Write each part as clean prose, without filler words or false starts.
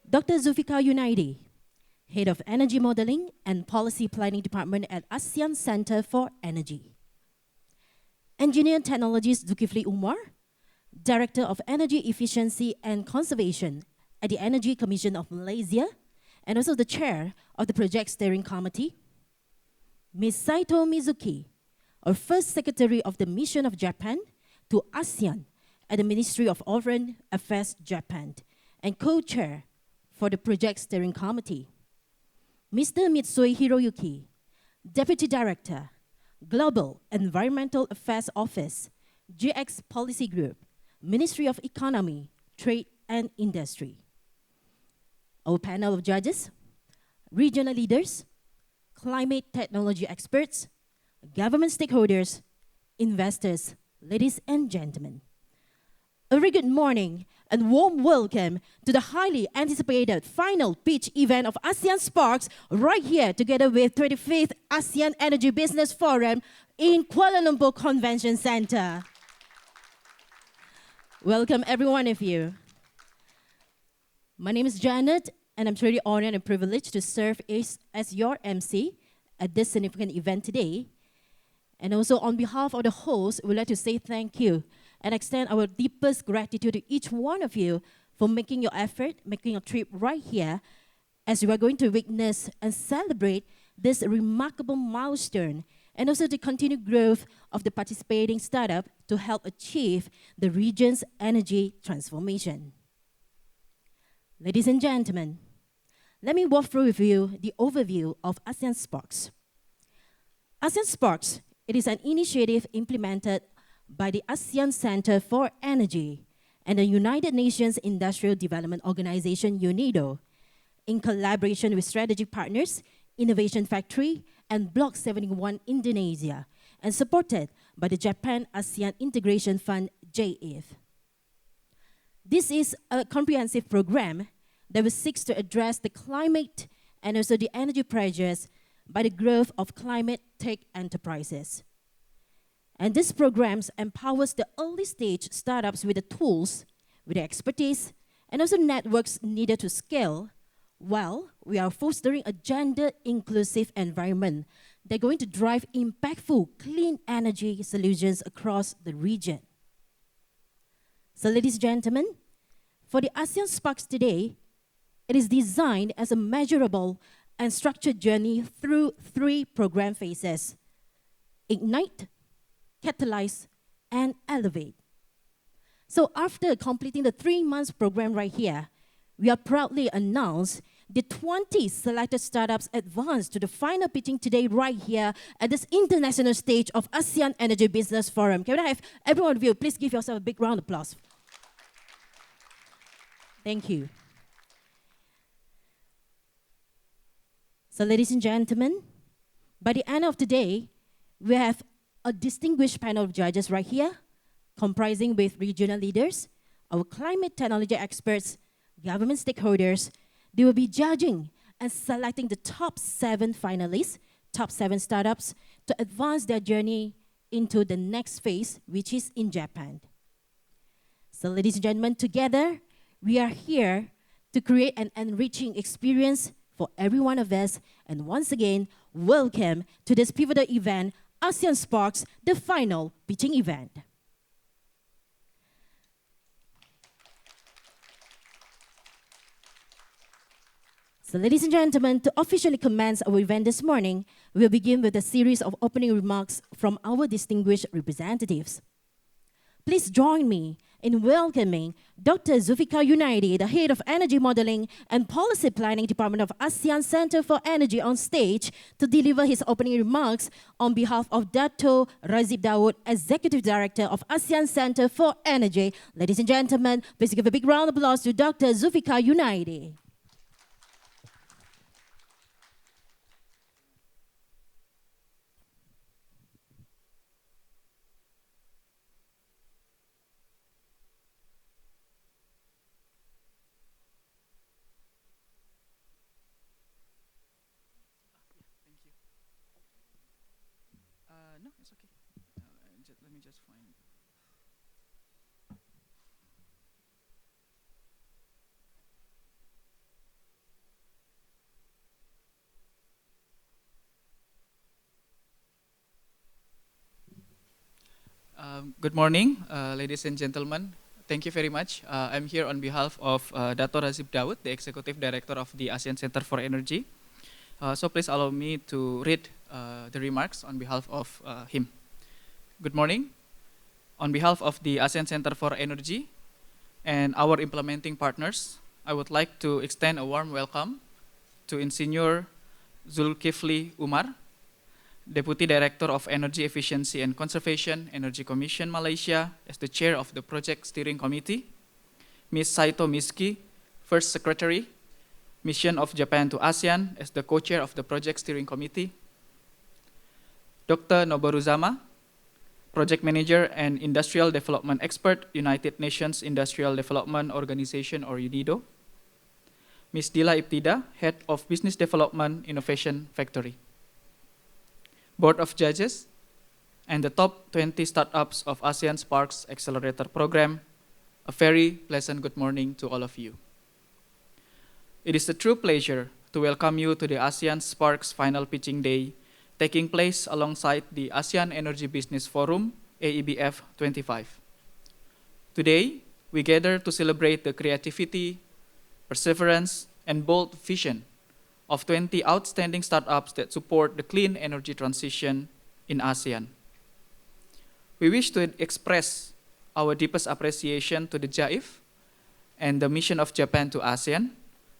Dr. Zulfikar Yunaidi, Head of Energy Modeling and Policy Planning Department at ASEAN Center for Energy. Engineer Technologist Zulkifli Umar, Director of Energy Efficiency and Conservation at the Energy Commission of Malaysia, and also the Chair of the Project Steering Committee. Ms. Saito Mizuki, our First Secretary of the Mission of Japan to ASEAN at the Ministry of Foreign Affairs Japan, and co-chair for the Project Steering Committee. Mr. Mitsui Hiroyuki, Deputy Director, Global Environmental Affairs Office, GX Policy Group, Ministry of Economy, Trade and Industry. Our panel of judges, regional leaders, climate technology experts, government stakeholders, investors, ladies and gentlemen. A very good morning and warm welcome to the highly anticipated final pitch event of ASEAN Sparks right here together with 25th ASEAN Energy Business Forum in Kuala Lumpur Convention Center. Welcome every one of you. My name is Janet and I'm truly honored and privileged to serve as your MC at this significant event today. And also on behalf of the host, we'd like to say thank you and extend our deepest gratitude to each one of you for making your effort, making a trip right here as we are going to witness and celebrate this remarkable milestone and also the continued growth of the participating startup to help achieve the region's energy transformation. Ladies and gentlemen, let me walk through with you the overview of ASEAN Sparks. ASEAN Sparks, it is an initiative implemented by the ASEAN Center for Energy and the United Nations Industrial Development Organization, UNIDO, in collaboration with strategic partners, Innovation Factory, and Block 71 Indonesia, and supported by the Japan-ASEAN Integration Fund, JAIF. This is a comprehensive program that will seek to address the climate and also the energy pressures by the growth of climate tech enterprises. And this program empowers the early stage startups with the tools, with the expertise, and also networks needed to scale, while we are fostering a gender-inclusive environment that's going to drive impactful clean energy solutions across the region. So ladies and gentlemen, for the ASEAN Sparks today, it is designed as a measurable and structured journey through 3 program phases: Ignite, Catalyze, and Elevate. So after completing the 3-month program right here, we are proudly announce the 20 selected startups advanced to the final pitching today right here at this international stage of ASEAN Energy Business Forum. Can I have every one of you, please give yourself a big round of applause. Thank you. So ladies and gentlemen, by the end of today, we have a distinguished panel of judges right here, comprising with regional leaders, our climate technology experts, government stakeholders. They will be judging and selecting the top 7 finalists, top 7 startups, to advance their journey into the next phase, which is in Japan. So ladies and gentlemen, together, we are here to create an enriching experience for every one of us. And once again, welcome to this pivotal event, ASEAN Sparks, the final pitching event. So ladies and gentlemen, to officially commence our event this morning, we'll begin with a series of opening remarks from our distinguished representatives. Please join me in welcoming Dr. Zulfikar Yunaidi, the Head of Energy Modeling and Policy Planning Department of ASEAN Center for Energy, on stage to deliver his opening remarks on behalf of Dato' Razib Daud, Executive Director of ASEAN Center for Energy. Ladies and gentlemen, please give a big round of applause to Dr. Zulfikar Yunaidi. No, it's okay. Let me just find. Good morning, ladies and gentlemen. Thank you very much. I'm here on behalf of Dato Razib Daud, the Executive Director of the ASEAN Center for Energy. So please allow me to read the remarks on behalf of him. Good morning. On behalf of the ASEAN Center for Energy and our implementing partners, I would like to extend a warm welcome to Insinyur Zulkifli Umar, Deputy Director of Energy Efficiency and Conservation, Energy Commission Malaysia, as the Chair of the Project Steering Committee, Ms. Saito Miski, First Secretary, Mission of Japan to ASEAN, as the Co-Chair of the Project Steering Committee, Dr. Noboru Zama, Project Manager and Industrial Development Expert, United Nations Industrial Development Organization, or UNIDO, Ms. Dila Ibtida, Head of Business Development Innovation Factory, Board of Judges, and the top 20 startups of ASEAN SPARKS Accelerator Program, a very pleasant good morning to all of you. It is a true pleasure to welcome you to the ASEAN SPARKS Final Pitching Day, taking place alongside the ASEAN Energy Business Forum, AEBF 25. Today, we gather to celebrate the creativity, perseverance, and bold vision of 20 outstanding startups that support the clean energy transition in ASEAN. We wish to express our deepest appreciation to the JAIF and the mission of Japan to ASEAN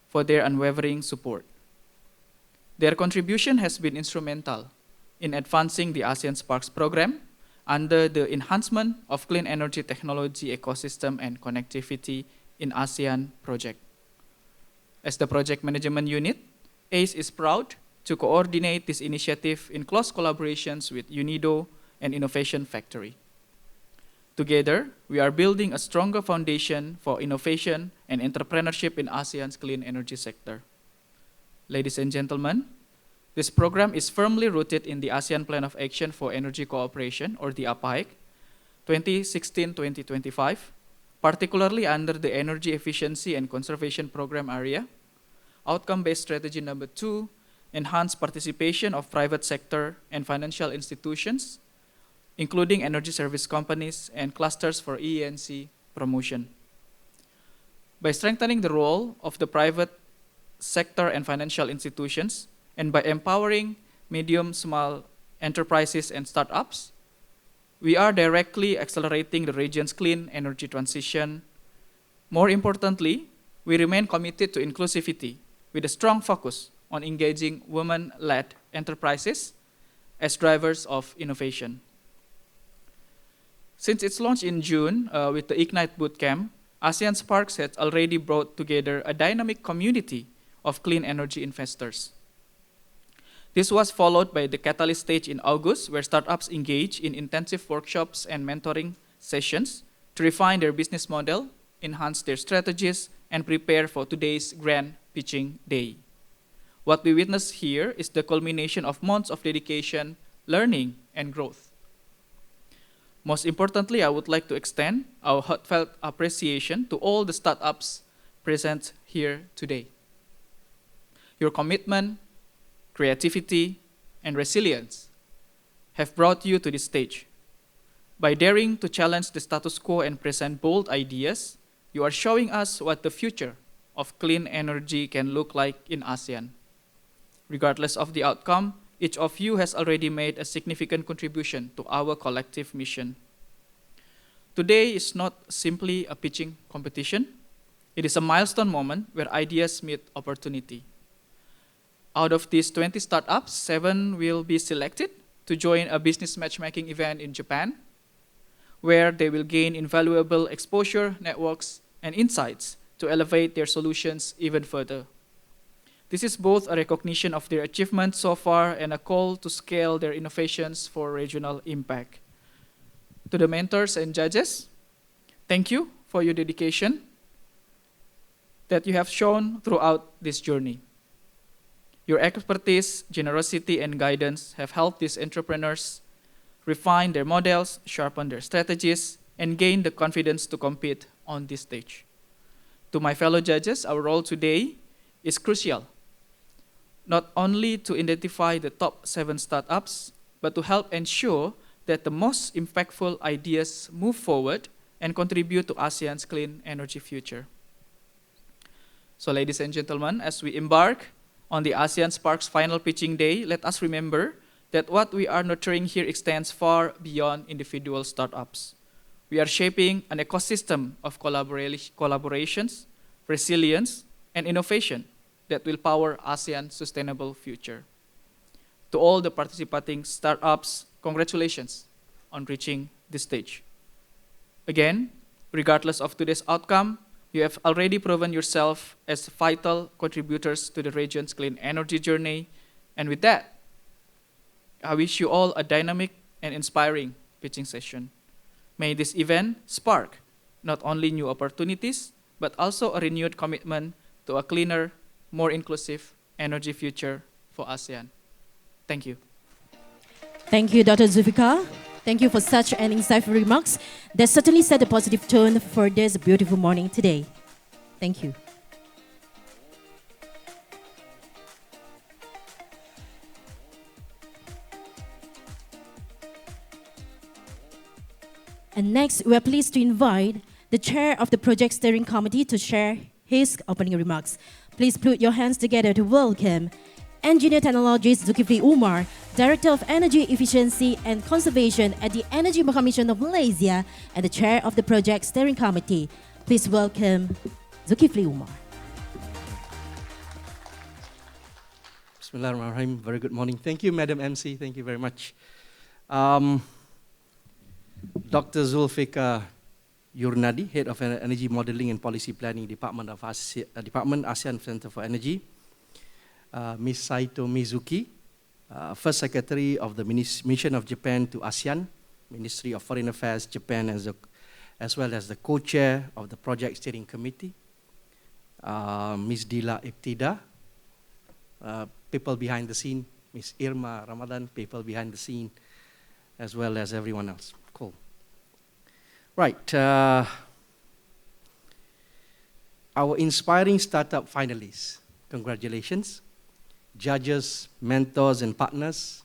for their unwavering support. Their contribution has been instrumental in advancing the ASEAN SPARKS program under the enhancement of clean energy technology ecosystem and connectivity in ASEAN project. As the project management unit, ACE is proud to coordinate this initiative in close collaborations with UNIDO and Innovation Factory. Together, we are building a stronger foundation for innovation and entrepreneurship in ASEAN's clean energy sector. Ladies and gentlemen, this program is firmly rooted in the ASEAN Plan of Action for Energy Cooperation, or the APAEC, 2016-2025, particularly under the Energy Efficiency and Conservation Program area. Outcome-based strategy number 2, enhance participation of private sector and financial institutions, including energy service companies and clusters for ENC promotion. By strengthening the role of the private sector and financial institutions, and by empowering medium, small enterprises and startups, we are directly accelerating the region's clean energy transition. More importantly, we remain committed to inclusivity with a strong focus on engaging women-led enterprises as drivers of innovation. Since its launch in June with the Ignite Bootcamp, ASEAN SPARKS has already brought together a dynamic community of clean energy investors. This was followed by the Catalyst stage in August, where startups engage in intensive workshops and mentoring sessions to refine their business model, enhance their strategies, and prepare for today's grand pitching day. What we witness here is the culmination of months of dedication, learning, and growth. Most importantly, I would like to extend our heartfelt appreciation to all the startups present here today. Your commitment, creativity, and resilience have brought you to this stage. By daring to challenge the status quo and present bold ideas, you are showing us what the future of clean energy can look like in ASEAN. Regardless of the outcome, each of you has already made a significant contribution to our collective mission. Today is not simply a pitching competition. It is a milestone moment where ideas meet opportunity. Out of these 20 startups, 7 will be selected to join a business matchmaking event in Japan, where they will gain invaluable exposure, networks, and insights to elevate their solutions even further. This is both a recognition of their achievements so far and a call to scale their innovations for regional impact. To the mentors and judges, thank you for your dedication that you have shown throughout this journey. Your expertise, generosity, and guidance have helped these entrepreneurs refine their models, sharpen their strategies, and gain the confidence to compete on this stage. To my fellow judges, our role today is crucial, not only to identify the top 7 startups, but to help ensure that the most impactful ideas move forward and contribute to ASEAN's clean energy future. So ladies and gentlemen, as we embark on the ASEAN Sparks final pitching day, let us remember that what we are nurturing here extends far beyond individual startups. We are shaping an ecosystem of collaborations, resilience, and innovation that will power ASEAN's sustainable future. To all the participating startups, congratulations on reaching this stage. Again, regardless of today's outcome, you have already proven yourself as vital contributors to the region's clean energy journey. And with that, I wish you all a dynamic and inspiring pitching session. May this event spark not only new opportunities, but also a renewed commitment to a cleaner, more inclusive energy future for ASEAN. Thank you. Thank you, Dr. Zulfikar. Thank you for such an insightful remarks that certainly set a positive tone for this beautiful morning today. Thank you. And next, we are pleased to invite the chair of the Project Steering Committee to share his opening remarks. Please put your hands together to welcome Engineer Technologist Zulkifli Umar, Director of Energy Efficiency and Conservation at the Energy Commission of Malaysia and the Chair of the Project Steering Committee. Please welcome Zulkifli Umar. Bismillahirrahmanirrahim. Very good morning. Thank you, Madam MC. Thank you very much. Dr. Zulfikar Yurnadi, Head of Energy Modeling and Policy Planning, Department ASEAN Center for Energy. Ms. Saito Mizuki, First Secretary of the Mission of Japan to ASEAN, Ministry of Foreign Affairs, Japan, as well as the co-chair of the Project Steering Committee. Ms. Dila Ibtida, people behind the scene. Ms. Irma Ramadan, people behind the scene, as well as everyone else. Cool. Right. Our inspiring startup finalists, congratulations. Judges, mentors, and partners.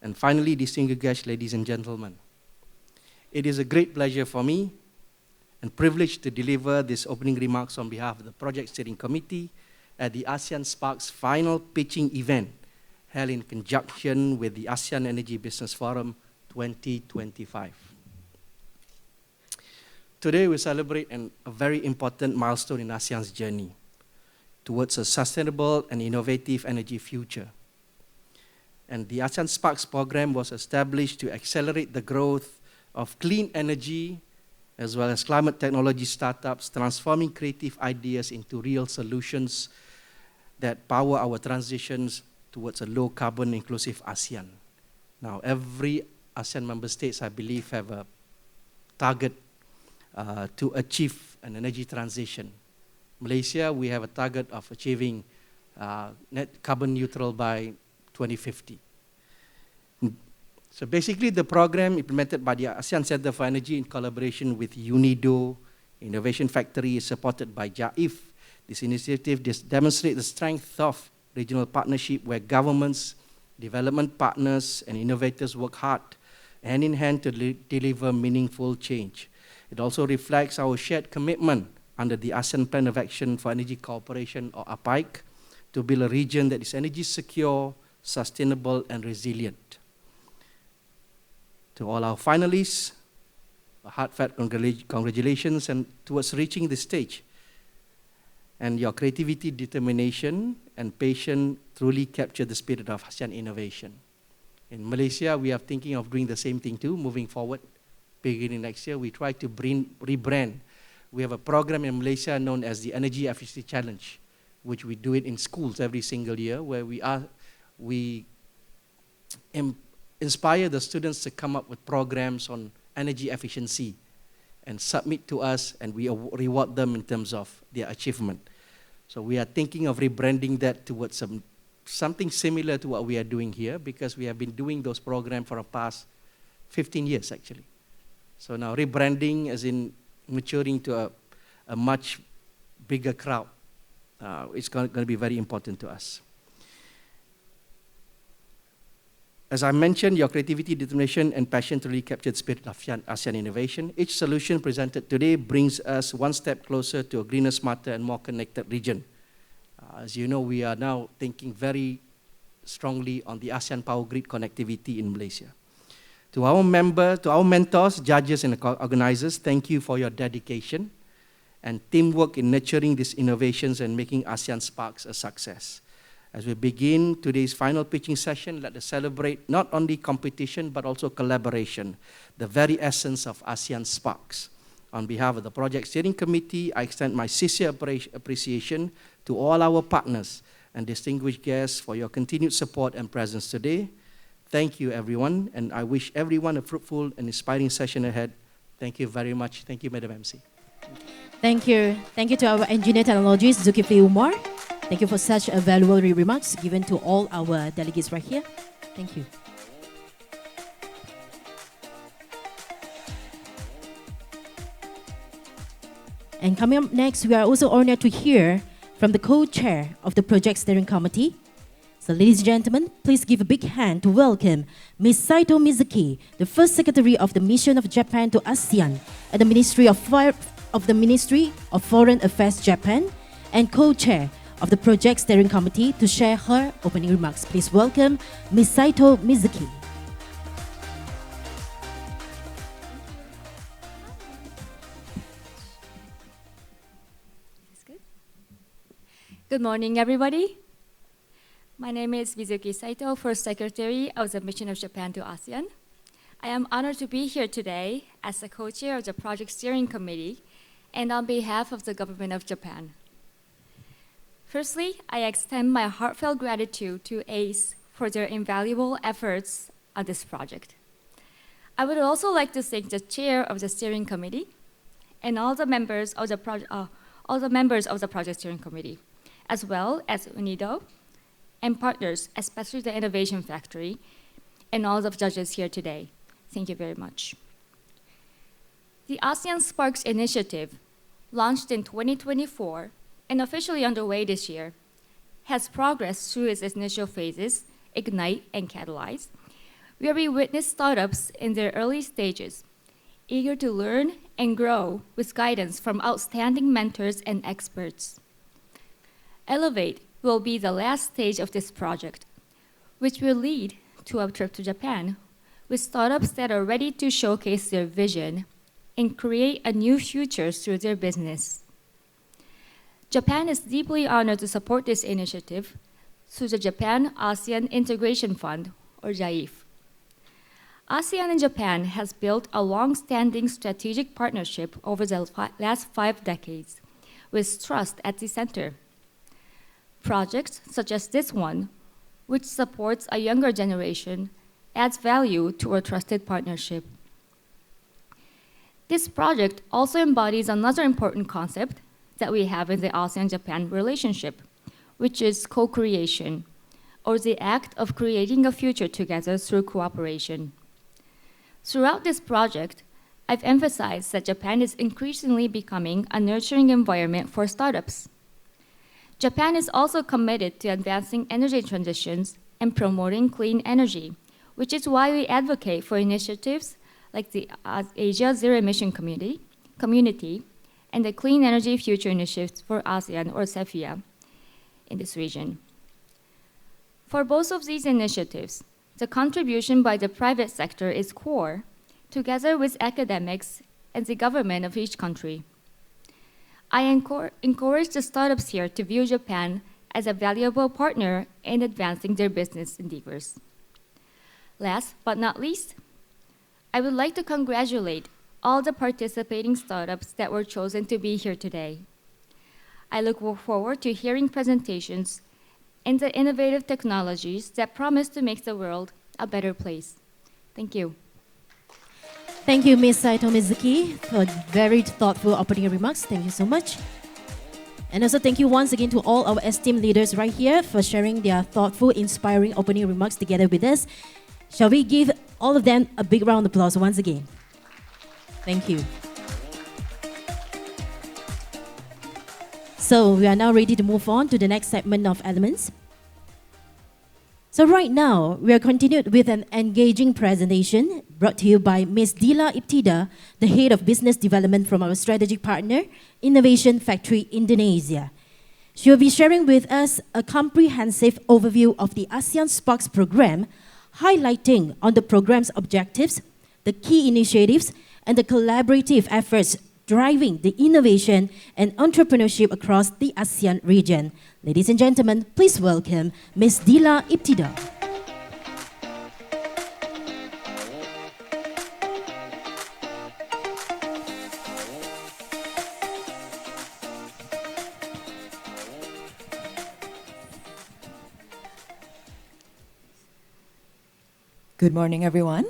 And finally, distinguished ladies and gentlemen. It is a great pleasure for me and privilege to deliver these opening remarks on behalf of the Project Steering Committee at the ASEAN Sparks final pitching event held in conjunction with the ASEAN Energy Business Forum 2025. Today we celebrate a very important milestone in ASEAN's journey towards a sustainable and innovative energy future. And the ASEAN Sparks program was established to accelerate the growth of clean energy as well as climate technology startups, transforming creative ideas into real solutions that power our transitions towards a low-carbon inclusive ASEAN. Now, every ASEAN member states, I believe, have a target to achieve an energy transition. Malaysia, we have a target of achieving net carbon neutral by 2050. So basically, the program implemented by the ASEAN Center for Energy in collaboration with UNIDO Innovation Factory is supported by JAIF. This initiative demonstrates the strength of regional partnership where governments, development partners, and innovators work hard hand in hand to deliver meaningful change. It also reflects our shared commitment under the ASEAN Plan of Action for Energy Cooperation, or APAIC, to build a region that is energy secure, sustainable, and resilient. To all our finalists, a heartfelt congratulations and towards reaching this stage. And your creativity, determination, and patience truly capture the spirit of ASEAN innovation. In Malaysia, we are thinking of doing the same thing too, moving forward. Beginning next year, we try to rebrand. We have a program in Malaysia known as the Energy Efficiency Challenge, which we do it in schools every single year, where we inspire the students to come up with programs on energy efficiency and submit to us, and we reward them in terms of their achievement. So we are thinking of rebranding that towards something similar to what we are doing here, because we have been doing those programs for the past 15 years, actually. So now rebranding as in maturing to a much bigger crowd. It's going to be very important to us. As I mentioned, your creativity, determination, and passion truly captured the spirit of ASEAN innovation. Each solution presented today brings us one step closer to a greener, smarter, and more connected region. As you know, we are now thinking very strongly on the ASEAN power grid connectivity in Malaysia. To our mentors, judges, and organizers, thank you for your dedication and teamwork in nurturing these innovations and making ASEAN Sparks a success. As we begin today's final pitching session, let us celebrate not only competition, but also collaboration, the very essence of ASEAN Sparks. On behalf of the Project Steering Committee, I extend my sincere appreciation to all our partners and distinguished guests for your continued support and presence today. Thank you, everyone, and I wish everyone a fruitful and inspiring session ahead. Thank you very much. Thank you, Madam MC. Thank you. Thank you to our engineer technologist, Zulkifli Umar. Thank you for such a valuable remarks given to all our delegates right here. Thank you. And coming up next, we are also honored to hear from the co-chair of the Project Steering Committee. So ladies and gentlemen, please give a big hand to welcome Ms. Saito Mizuki, the first secretary of the Mission of Japan to ASEAN at the Ministry of Foreign Affairs Japan and co-chair of the Project Steering Committee to share her opening remarks. Please welcome Ms. Saito Mizuki. Good morning, everybody. My name is Mizuki Saito, First Secretary of the Mission of Japan to ASEAN. I am honored to be here today as the co-chair of the Project Steering Committee and on behalf of the Government of Japan. Firstly, I extend my heartfelt gratitude to ACE for their invaluable efforts on this project. I would also like to thank the chair of the steering committee and all the members of the Project Steering Committee, as well as UNIDO and partners, especially the Innovation Factory, and all the judges here today. Thank you very much. The ASEAN Sparks initiative, launched in 2024 and officially underway this year, has progressed through its initial phases, Ignite and Catalyze, where we witness startups in their early stages, eager to learn and grow with guidance from outstanding mentors and experts. Elevate will be the last stage of this project, which will lead to a trip to Japan with startups that are ready to showcase their vision and create a new future through their business. Japan is deeply honored to support this initiative through the Japan-ASEAN Integration Fund, or JAIF. ASEAN and Japan has built a long-standing strategic partnership over the last 5 decades, with trust at the center. Projects such as this one, which supports a younger generation, adds value to our trusted partnership. This project also embodies another important concept that we have in the ASEAN-Japan relationship, which is co-creation, or the act of creating a future together through cooperation. Throughout this project, I've emphasized that Japan is increasingly becoming a nurturing environment for startups. Japan is also committed to advancing energy transitions and promoting clean energy, which is why we advocate for initiatives like the Asia Zero Emission Community and the Clean Energy Future Initiative for ASEAN, or CEFIA, in this region. For both of these initiatives, the contribution by the private sector is core, together with academics and the government of each country. I encourage the startups here to view Japan as a valuable partner in advancing their business endeavors. Last but not least, I would like to congratulate all the participating startups that were chosen to be here today. I look forward to hearing presentations and the innovative technologies that promise to make the world a better place. Thank you. Thank you, Ms. Saito Mizuki, for very thoughtful opening remarks. Thank you so much. And also thank you once again to all our esteemed leaders right here for sharing their thoughtful, inspiring opening remarks together with us. Shall we give all of them a big round of applause once again? Thank you. So we are now ready to move on to the next segment of elements. So right now, we are continued with an engaging presentation brought to you by Ms. Dila Ibtida, the Head of Business Development from our strategic partner, Innovation Factory Indonesia. She will be sharing with us a comprehensive overview of the ASEAN SPARKS program, highlighting on the program's objectives, the key initiatives, and the collaborative efforts driving the innovation and entrepreneurship across the ASEAN region. Ladies and gentlemen, please welcome Ms. Dila Ibtida. Good morning, everyone.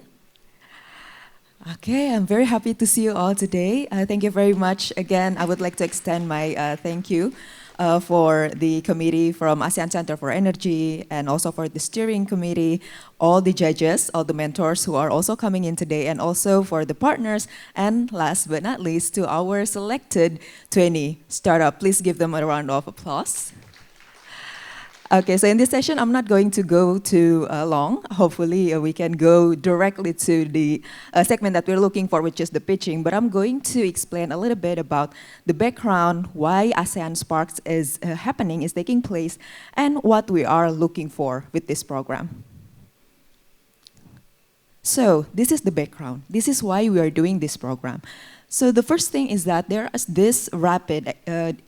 Okay, I'm very happy to see you all today. Thank you very much. Again, I would like to extend my thank you for the committee from ASEAN Center for Energy and also for the steering committee, all the judges, all the mentors who are also coming in today, and also for the partners, and last but not least, to our selected 20 startup. Please give them a round of applause. Okay, so in this session, I'm not going to go too long. Hopefully, we can go directly to the segment that we're looking for, which is the pitching. But I'm going to explain a little bit about the background, why ASEAN Sparks is happening, is taking place, and what we are looking for with this program. So this is the background. This is why we are doing this program. So the first thing is that there is this rapid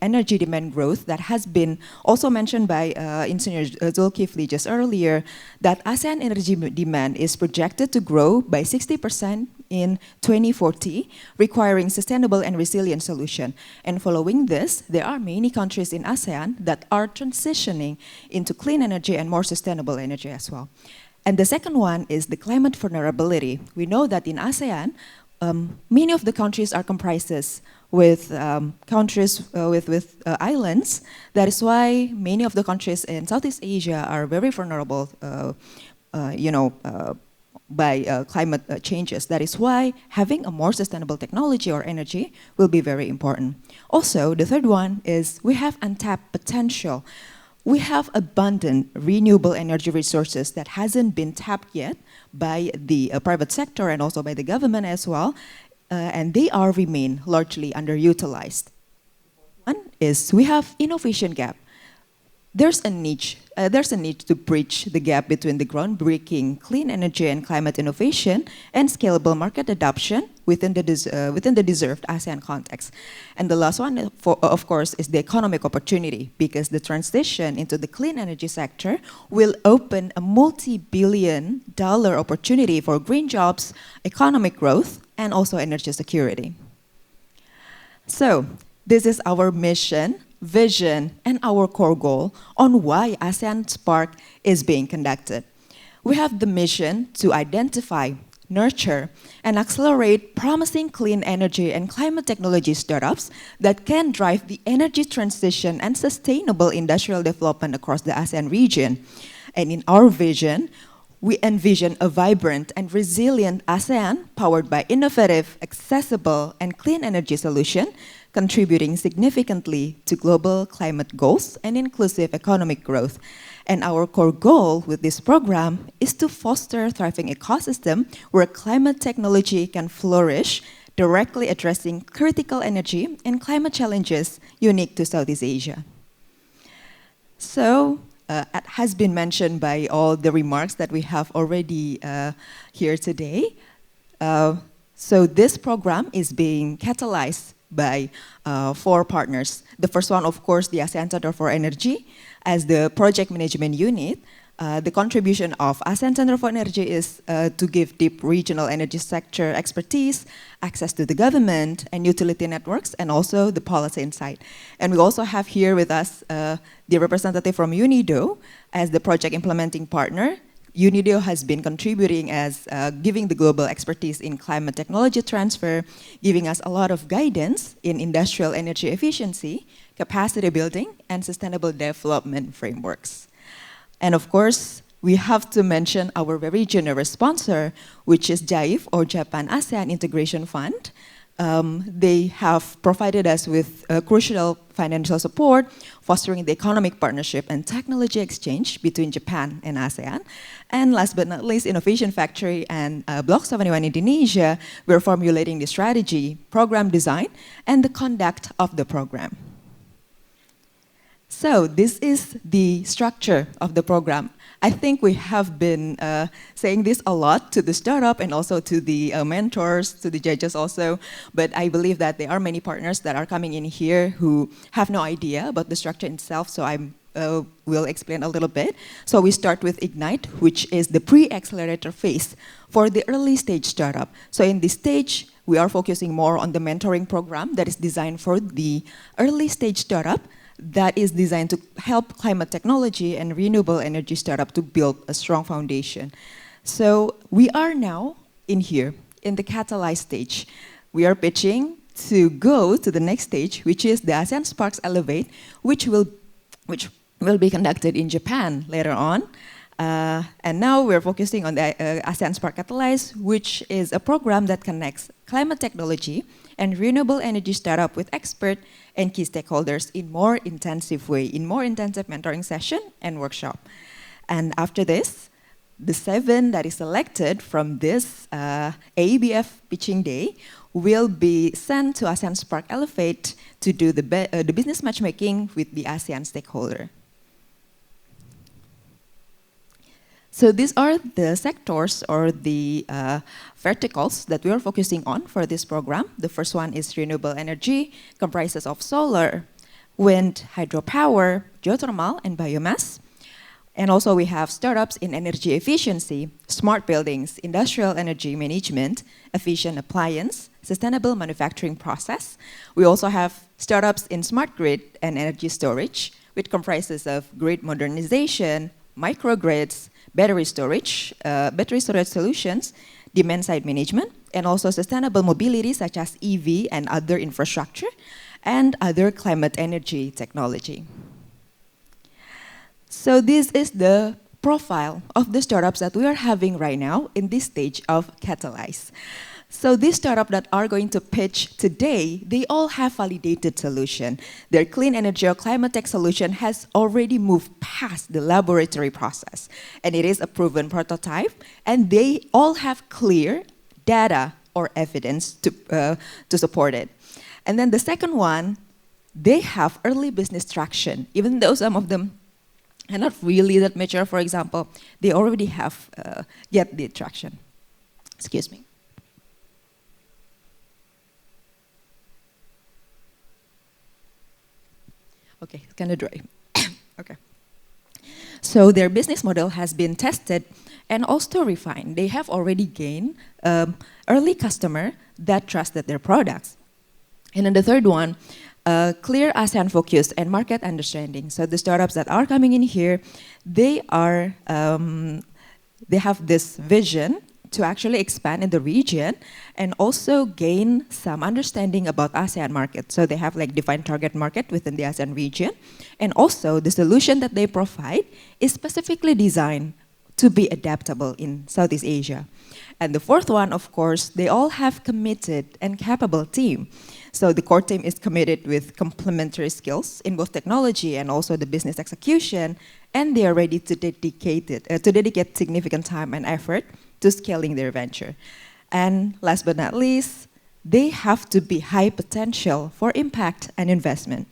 energy demand growth that has been also mentioned by Engineer Zulkifli just earlier, that ASEAN energy demand is projected to grow by 60% in 2040, requiring sustainable and resilient solution. And following this, there are many countries in ASEAN that are transitioning into clean energy and more sustainable energy as well. And the second one is the climate vulnerability. We know that in ASEAN, many of the countries are comprises with countries with islands. That is why many of the countries in Southeast Asia are very vulnerable, by climate changes. That is why having a more sustainable technology or energy will be very important. Also, the third one is we have untapped potential. We have abundant renewable energy resources that hasn't been tapped yet by the private sector and also by the government as well, and they remain largely underutilized. One is we have innovation gap. There's a need to bridge the gap between the groundbreaking clean energy and climate innovation and scalable market adoption within the deserved ASEAN context. And the last one, of course, is the economic opportunity, because the transition into the clean energy sector will open a multi-billion-dollar opportunity for green jobs, economic growth, and also energy security. So this is our mission, vision, and our core goal on why ASEAN Spark is being conducted. We have the mission to identify, nurture, and accelerate promising clean energy and climate technology startups that can drive the energy transition and sustainable industrial development across the ASEAN region. And in our vision, we envision a vibrant and resilient ASEAN powered by innovative, accessible, and clean energy solutions, contributing significantly to global climate goals and inclusive economic growth. And our core goal with this program is to foster a thriving ecosystem where climate technology can flourish, directly addressing critical energy and climate challenges unique to Southeast Asia. So, it has been mentioned by all the remarks that we have already here today. So this program is being catalyzed by 4 partners. The first one, of course, the ASEAN Center for Energy as the project management unit. The contribution of ASEAN Center for Energy is to give deep regional energy sector expertise, access to the government and utility networks, and also the policy insight. And we also have here with us the representative from UNIDO as the project implementing partner. UNIDO has been contributing as giving the global expertise in climate technology transfer, giving us a lot of guidance in industrial energy efficiency, capacity building, and sustainable development frameworks. And of course, we have to mention our very generous sponsor, which is JAIF, or Japan-ASEAN Integration Fund. They have provided us with crucial financial support, fostering the economic partnership and technology exchange between Japan and ASEAN. And last but not least, Innovation Factory and Block 71 Indonesia, we're formulating the strategy, program design, and the conduct of the program. So this is the structure of the program. I think we have been saying this a lot to the startup and also to the mentors, to the judges also, but I believe that there are many partners that are coming in here who have no idea about the structure itself, so I will explain a little bit. So we start with Ignite, which is the pre-accelerator phase for the early stage startup. So in this stage, we are focusing more on the mentoring program that is designed for the early stage startup that is designed to help climate technology and renewable energy startup to build a strong foundation. So we are now in here, in the catalyze stage. We are pitching to go to the next stage, which is the ASEAN Sparks Elevate, which will be conducted in Japan later on. And now we're focusing on the ASEAN Spark Catalyze, which is a program that connects climate technology and renewable energy startup with expert and key stakeholders in more intensive way, in more intensive mentoring session and workshop. And after this, the 7 that is selected from this ABF pitching day will be sent to ASEAN Spark Elevate to do the business matchmaking with the ASEAN stakeholder. So these are the sectors or the verticals that we are focusing on for this program. The first one is renewable energy, comprises of solar, wind, hydropower, geothermal, and biomass. And also we have startups in energy efficiency, smart buildings, industrial energy management, efficient appliance, sustainable manufacturing process. We also have startups in smart grid and energy storage, which comprises of grid modernization, microgrids, battery storage solutions, demand-side management, and also sustainable mobility such as EV and other infrastructure, and other climate energy technology. So this is the profile of the startups that we are having right now in this stage of Catalyze. So these startups that are going to pitch today, they all have validated solution. Their clean energy or climate tech solution has already moved past the laboratory process, and it is a proven prototype, and they all have clear data or evidence to support it. And then the second one, they have early business traction, even though some of them are not really that mature. For example, they already have get the traction. Excuse me. Okay, it's kind of dry. Okay. So their business model has been tested and also refined. They have already gained early customer that trusted their products. And then the third one, clear ASEAN focus and market understanding. So the startups that are coming in here, they have this vision to actually expand in the region and also gain some understanding about ASEAN market. So they have like defined target market within the ASEAN region. And also the solution that they provide is specifically designed to be adaptable in Southeast Asia. And the fourth one, of course, they all have committed and capable team. So the core team is committed with complementary skills in both technology and also the business execution, and they are ready to dedicate significant time and effort to scaling their venture. And last but not least, they have to be high potential for impact and investment.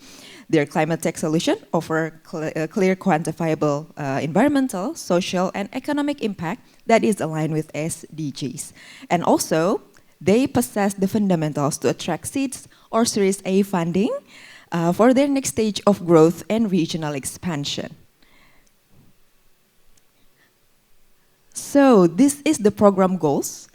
Their climate tech solution offer clear quantifiable environmental, social, and economic impact that is aligned with SDGs. And also, they possess the fundamentals to attract seeds or Series A funding for their next stage of growth and regional expansion. So this is the program goals.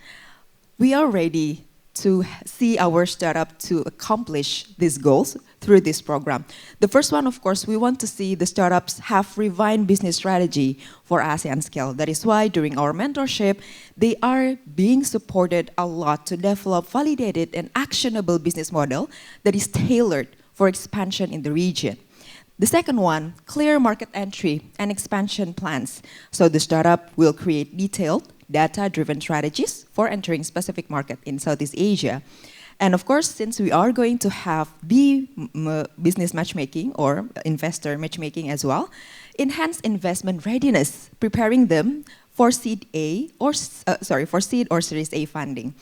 We are ready to see our startup to accomplish these goals through this program. The first one, of course, we want to see the startups have refined business strategy for ASEAN scale. That is why during our mentorship, they are being supported a lot to develop validated and actionable business model that is tailored for expansion in the region. The second one, clear market entry and expansion plans. So the startup will create detailed, data-driven strategies for entering specific market in Southeast Asia. And of course, since we are going to have the business matchmaking or investor matchmaking as well, enhance investment readiness, preparing them for seed or Series A funding.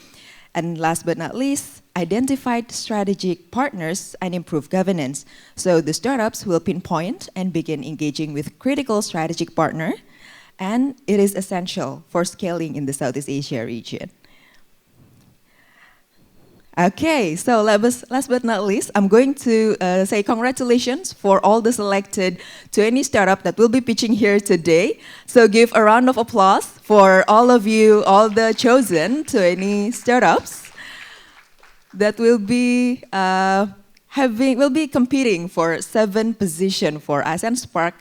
And last but not least, identified strategic partners and improve governance. So the startups will pinpoint and begin engaging with critical strategic partner, and it is essential for scaling in the Southeast Asia region. Okay, so last but not least, I'm going to say congratulations for all the selected 20 startups that will be pitching here today. So give a round of applause for all of you, all the chosen 20 startups that will be competing for 7 position for ASEAN Spark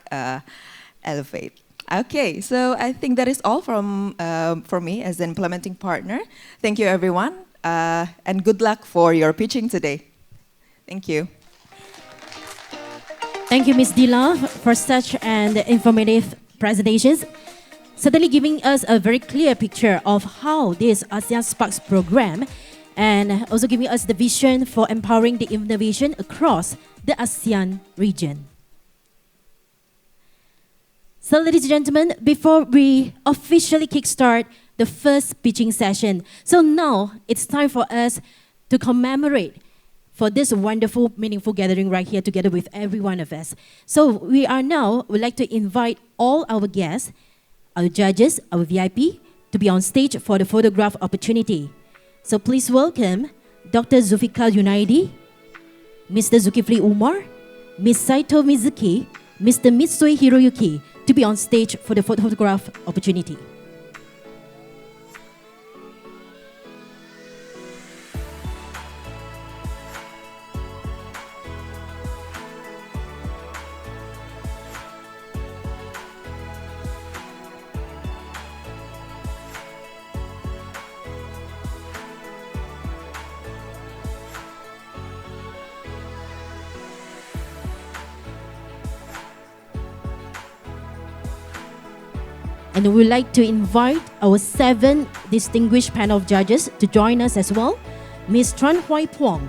Elevate. Okay, so I think that is all from me as an implementing partner. Thank you, everyone. And good luck for your pitching today. Thank you. Thank you, Ms. Dila, for such an informative presentations, certainly giving us a very clear picture of how this ASEAN Sparks program, and also giving us the vision for empowering the innovation across the ASEAN region. So, ladies and gentlemen, before we officially kickstart the first pitching session, so now it's time for us to commemorate for this wonderful, meaningful gathering right here together with every one of us. So we'd like to invite all our guests, our judges, our VIP, to be on stage for the photograph opportunity. So please welcome Dr. Zulfikar Junaidi, Mr. Zulkifli Umar, Ms. Saito Mizuki, Mr. Mitsui Hiroyuki, to be on stage for the photograph opportunity. And we'd like to invite our 7 distinguished panel of judges to join us as well. Ms. Tran Huai Puong,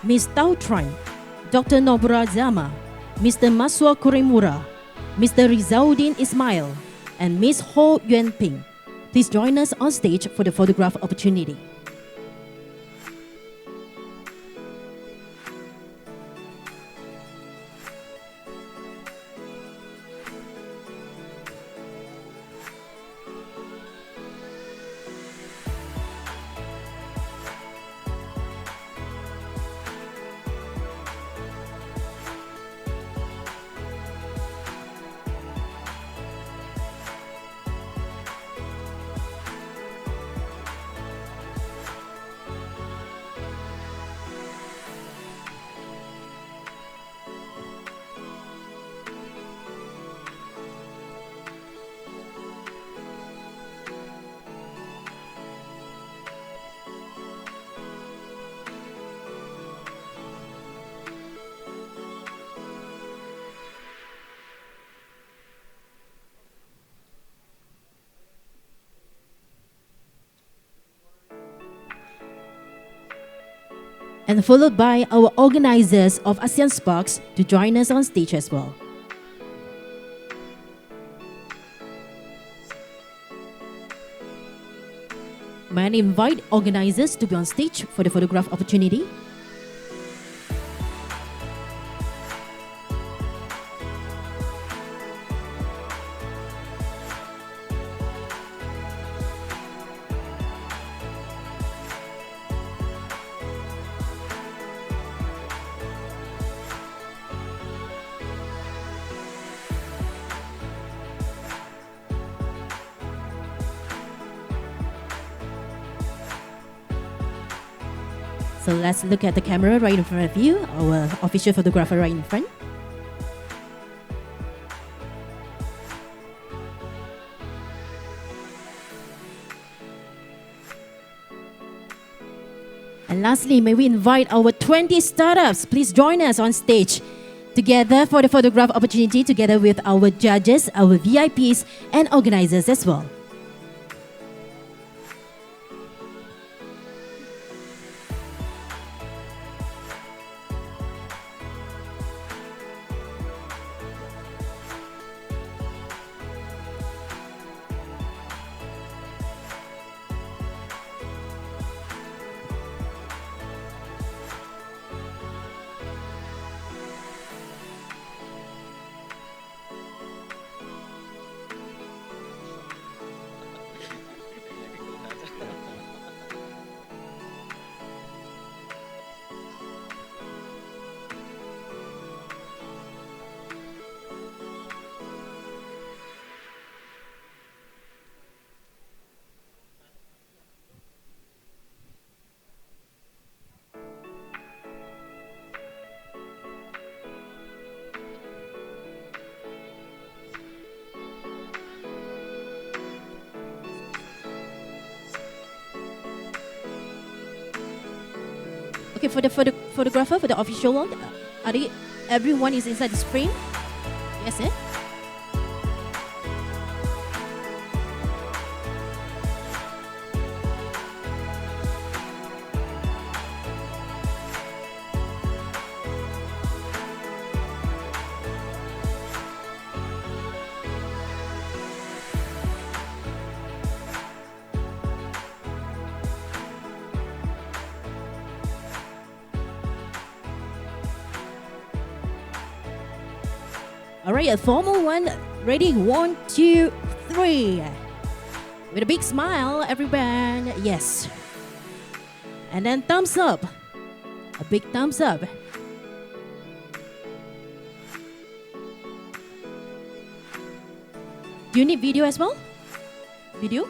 Ms. Tao Tran, Dr. Nobura Zama, Mr. Masua Kurimura, Mr. Rizauddin Ismail, and Ms. Ho Yuan Ping. Please join us on stage for the photograph opportunity. And followed by our organizers of ASEAN Sparks to join us on stage as well. May I invite organizers to be on stage for the photograph opportunity? So let's look at the camera right in front of you, our official photographer right in front. And lastly, may we invite our 20 startups. Please join us on stage together for the photograph opportunity together with our judges, our VIPs, and organizers as well. Okay, for the photographer, for the official one, everyone is inside this frame? Yes, eh? All right, a formal one. Ready? 1, 2, 3. With a big smile, everyone. Yes. And then thumbs up. A big thumbs up. Do you need video as well? Video?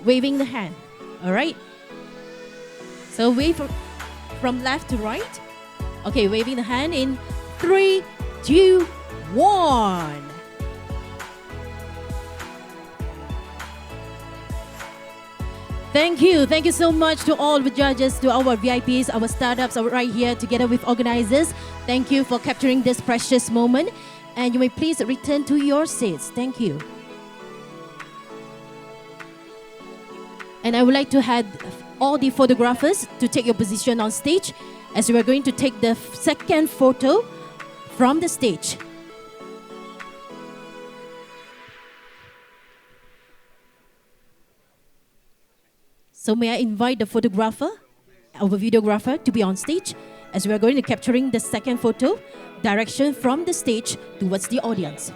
Waving the hand. All right. So wave from left to right. Okay, waving the hand in 3, 2, 1. Thank you. Thank you so much to all the judges, to our VIPs, our startups are right here together with organizers. Thank you for capturing this precious moment. And you may please return to your seats. Thank you. And I would like to have all the photographers to take your position on stage, as we are going to take the second photo from the stage. So may I invite the photographer, our videographer, to be on stage, as we are going to capturing the second photo, direction from the stage towards the audience.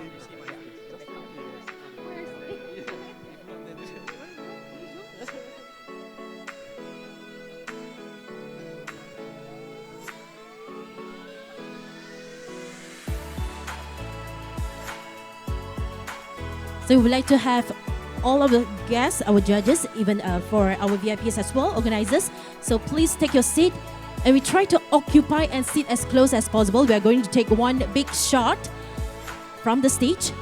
So we would like to have all of the guests, our judges, even for our VIPs as well, organizers. So please take your seat, and we try to occupy and sit as close as possible. We are going to take one big shot from the stage.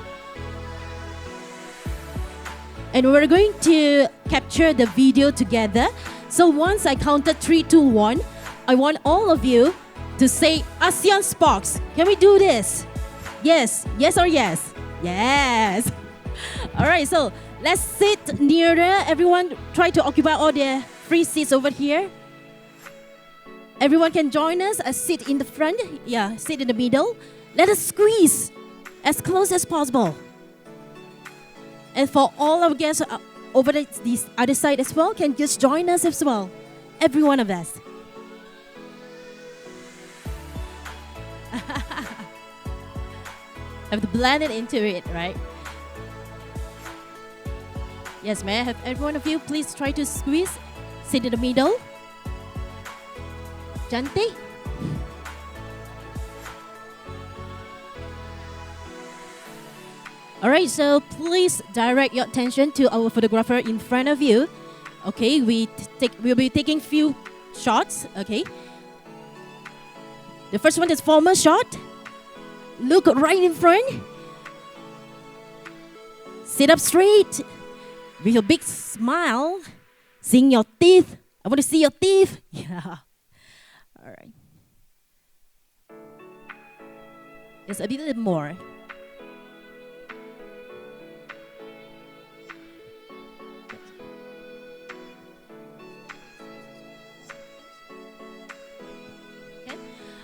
And we're going to capture the video together. So once I counted 3, 2, 1, I want all of you to say ASEAN Sparks. Can we do this? Yes. Yes or yes? Yes. All right, so let's sit nearer. Everyone try to occupy all the free seats over here. Everyone can join us. Sit in the front. Yeah, sit in the middle. Let us squeeze as close as possible. And for all our guests over this other side as well, can just join us as well. Every one of us. Have to blend it into it, right? Yes, may I have every one of you please try to squeeze, sit in the middle. Cantik. All right, so please direct your attention to our photographer in front of you. Okay, we'll be taking few shots. Okay. The first one is formal shot. Look right in front. Sit up straight. With a big smile, seeing your teeth. I want to see your teeth. Yeah. All right. Just a bit more. Okay.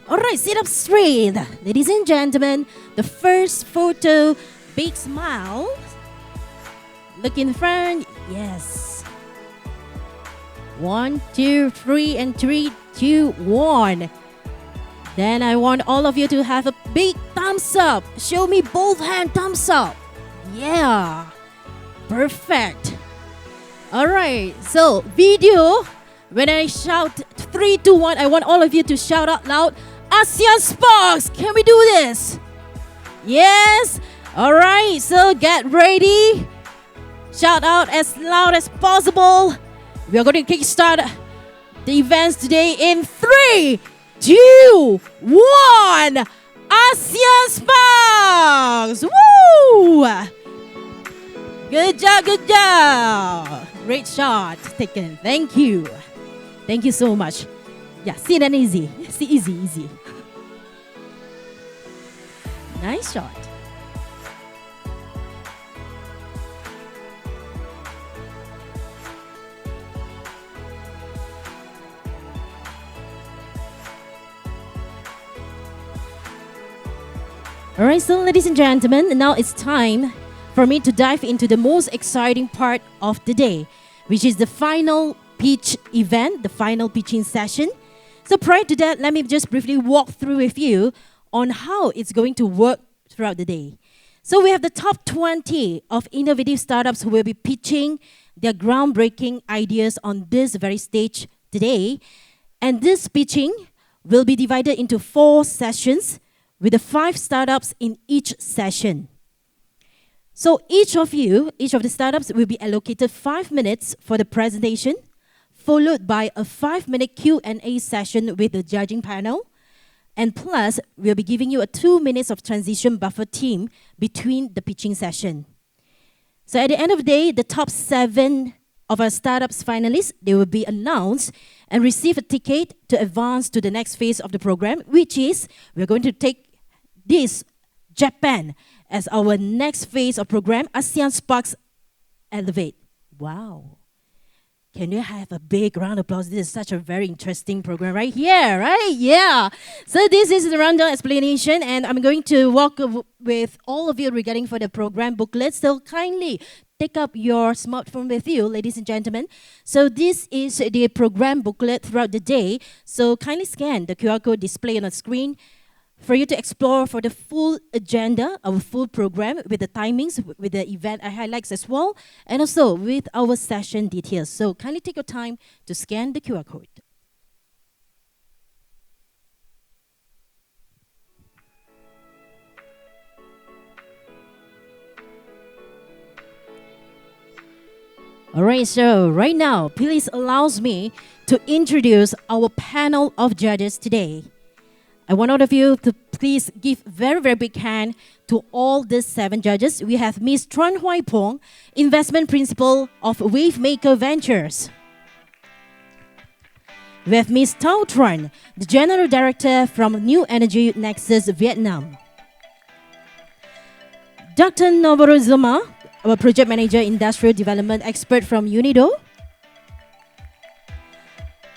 All right, sit up straight. Ladies and gentlemen, the first photo, big smile. Look in front. Yes. 1, 2, 3, and 3, 2, 1. Then I want all of you to have a big thumbs up. Show me both hand thumbs up. Yeah. Perfect. All right. So video. When I shout 3, 2, 1, I want all of you to shout out loud, ASEAN Sparks. Can we do this? Yes. All right. So get ready. Shout out as loud as possible. We are going to kickstart the events today in 3, 2, 1. ASEAN Sparks! Woo! Good job, good job. Great shot taken. Thank you. Thank you so much. Yeah, sit and easy. See, easy. Nice shot. All right, so ladies and gentlemen, now it's time for me to dive into the most exciting part of the day, which is the final pitch event, the final pitching session. So prior to that, let me just briefly walk through with you on how it's going to work throughout the day. So we have the top 20 of innovative startups who will be pitching their groundbreaking ideas on this very stage today. And this pitching will be divided into 4 sessions with the 5 startups in each session. So each of the startups will be allocated 5 minutes for the presentation, followed by a 5-minute Q&A session with the judging panel. And plus, we'll be giving you a 2 minutes of transition buffer team between the pitching session. So at the end of the day, the top 7 of our startups finalists, they will be announced and receive a ticket to advance to the next phase of the program, which is we're going to take this Japan as our next phase of program, ASEAN SPARKS Elevate. Wow. Can you have a big round of applause? This is such a very interesting program right here, right? Yeah. So this is the rundown explanation, and I'm going to walk with all of you regarding for the program booklet. So kindly take up your smartphone with you, ladies and gentlemen. So this is the program booklet throughout the day. So kindly scan the QR code displayed on the screen for you to explore for the full agenda, our full program with the timings, with the event highlights as well, and also with our session details. So kindly take your time to scan the QR code. All right, so right now, please allows me to introduce our panel of judges today. I want all of you to please give very, very big hand to all these 7 judges. We have Ms. Tran Hoai Pong, Investment Principal of Wavemaker Ventures. We have Ms. Tao Tran, the General Director from New Energy Nexus Vietnam. Dr. Noboru Zuma, our Project Manager, Industrial Development Expert from UNIDO.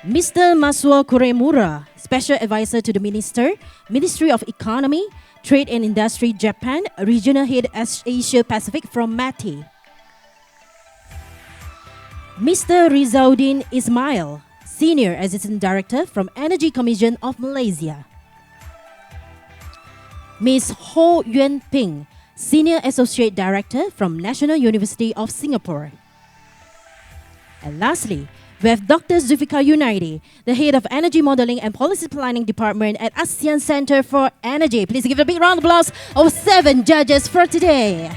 Mr. Masuo Kuremura, Special Advisor to the Ministry of Economy, Trade and Industry, Japan, Regional Head Asia Pacific from MATI. Mr. Rizauddin Ismail, Senior Assistant Director from Energy Commission of Malaysia. Ms. Ho Yuen Ping, Senior Associate Director from National University of Singapore. And lastly, we have Dr. Zulfikar Yunaidi, the Head of Energy Modeling and Policy Planning Department at ASEAN Center for Energy. Please give a big round of applause of 7 judges for today.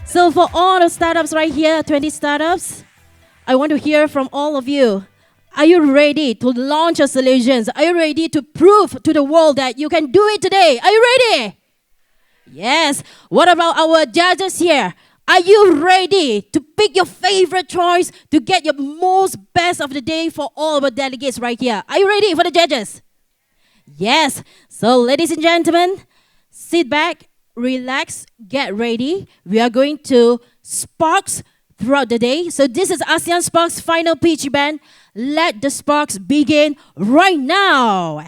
So for all the startups right here, 20 startups, I want to hear from all of you. Are you ready to launch your solutions? Are you ready to prove to the world that you can do it today? Are you ready? Yes. What about our judges here? Are you ready to pick your favorite choice to get your most best of the day for all of our delegates right here? Are you ready for the judges? Yes. So ladies and gentlemen, sit back, relax, get ready. We are going to sparks throughout the day. So this is ASEAN Sparks final pitch event. Let the sparks begin right now.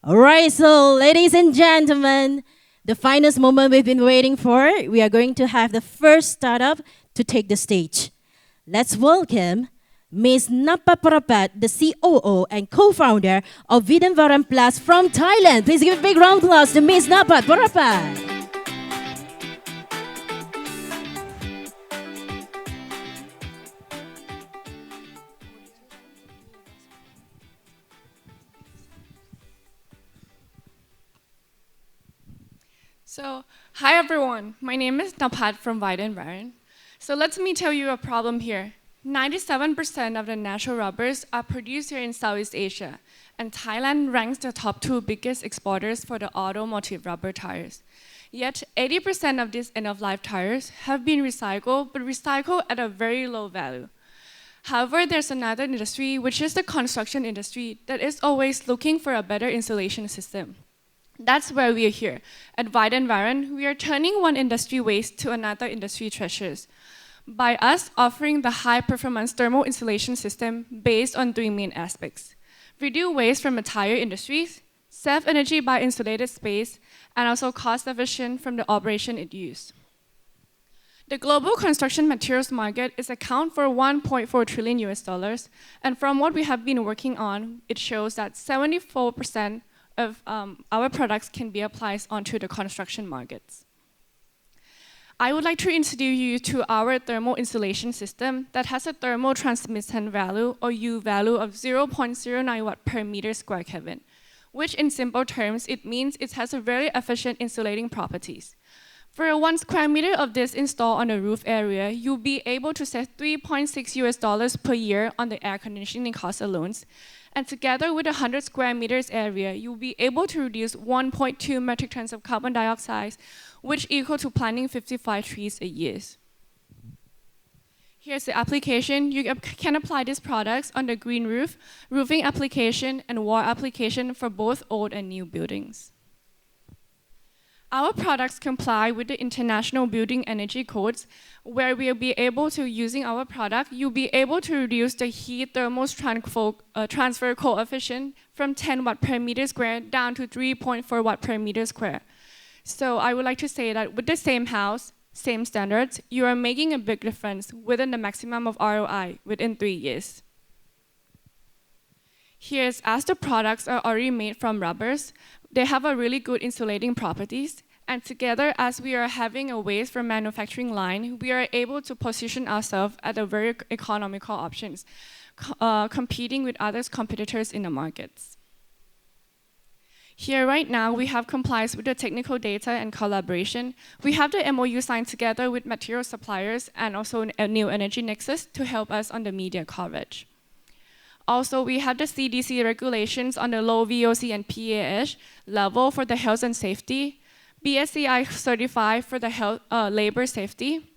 All right, so ladies and gentlemen, the finest moment we've been waiting for. We are going to have the first startup to take the stage. Let's welcome Ms. Napa Parapat, the COO and co-founder of Vidamvaram Plus from Thailand. Please give a big round of applause to Ms. Napa Parapat. So, hi everyone. My name is Napat from Vidamvaram. So let me tell you a problem here. 97% of the natural rubbers are produced here in Southeast Asia, and Thailand ranks the top 2 biggest exporters for the automotive rubber tires. Yet 80% of these end-of-life tires have been recycled, but recycled at a very low value. However, there's another industry, which is the construction industry, that is always looking for a better insulation system. That's where we are here. At Weiden Waren, we are turning one industry waste to another industry treasures by us offering the high-performance thermal insulation system based on 3 main aspects: reduce waste from the tire industries, save energy by insulated space, and also cost-efficient from the operation it used. The global construction materials market is account for 1.4 trillion US dollars, and from what we have been working on, it shows that 74% of our products can be applied onto the construction markets. I would like to introduce you to our thermal insulation system that has a thermal transmission value, or U value, of 0.09 watt per meter square Kelvin, which in simple terms, it means it has a very efficient insulating properties. For 1 square meter of this installed on the roof area, you'll be able to save $3.6 US per year on the air conditioning cost alone. And together with 100 square meters area, you'll be able to reduce 1.2 metric tons of carbon dioxide, which equal to planting 55 trees a year. Here's the application. You can apply these products on the green roof, roofing application, and wall application for both old and new buildings. Our products comply with the International Building Energy Codes, where we'll be able to, using our product, you'll be able to reduce the heat thermal transfer coefficient from 10 watt per meter square down to 3.4 watt per meter square. So I would like to say that with the same house, same standards, you are making a big difference within the maximum of ROI within 3 years. Here's, as the products are already made from rubbers, they have a really good insulating properties, and together, as we are having a waste from manufacturing line, we are able to position ourselves at a very economical options, competing with other competitors in the markets. Here right now, we have complies with the technical data and collaboration. We have the MOU signed together with material suppliers and also a New Energy Nexus to help us on the media coverage. Also, we have the CDC regulations on the low VOC and PAH level for the health and safety, BSCI certified for the health, labor safety.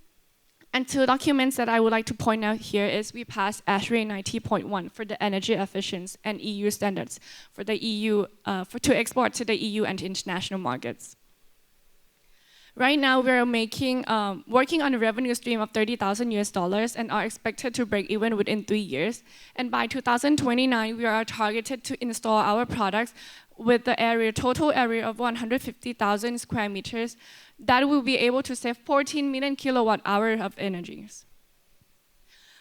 And 2 documents that I would like to point out here is we passed ASHRAE 90.1 for the energy efficiency and EU standards for the EU, to export to the EU and international markets. Right now, we're working on a revenue stream of 30,000 US dollars and are expected to break even within 3 years. And by 2029, we are targeted to install our products with the total area of 150,000 square meters that will be able to save 14 million kilowatt hours of energy.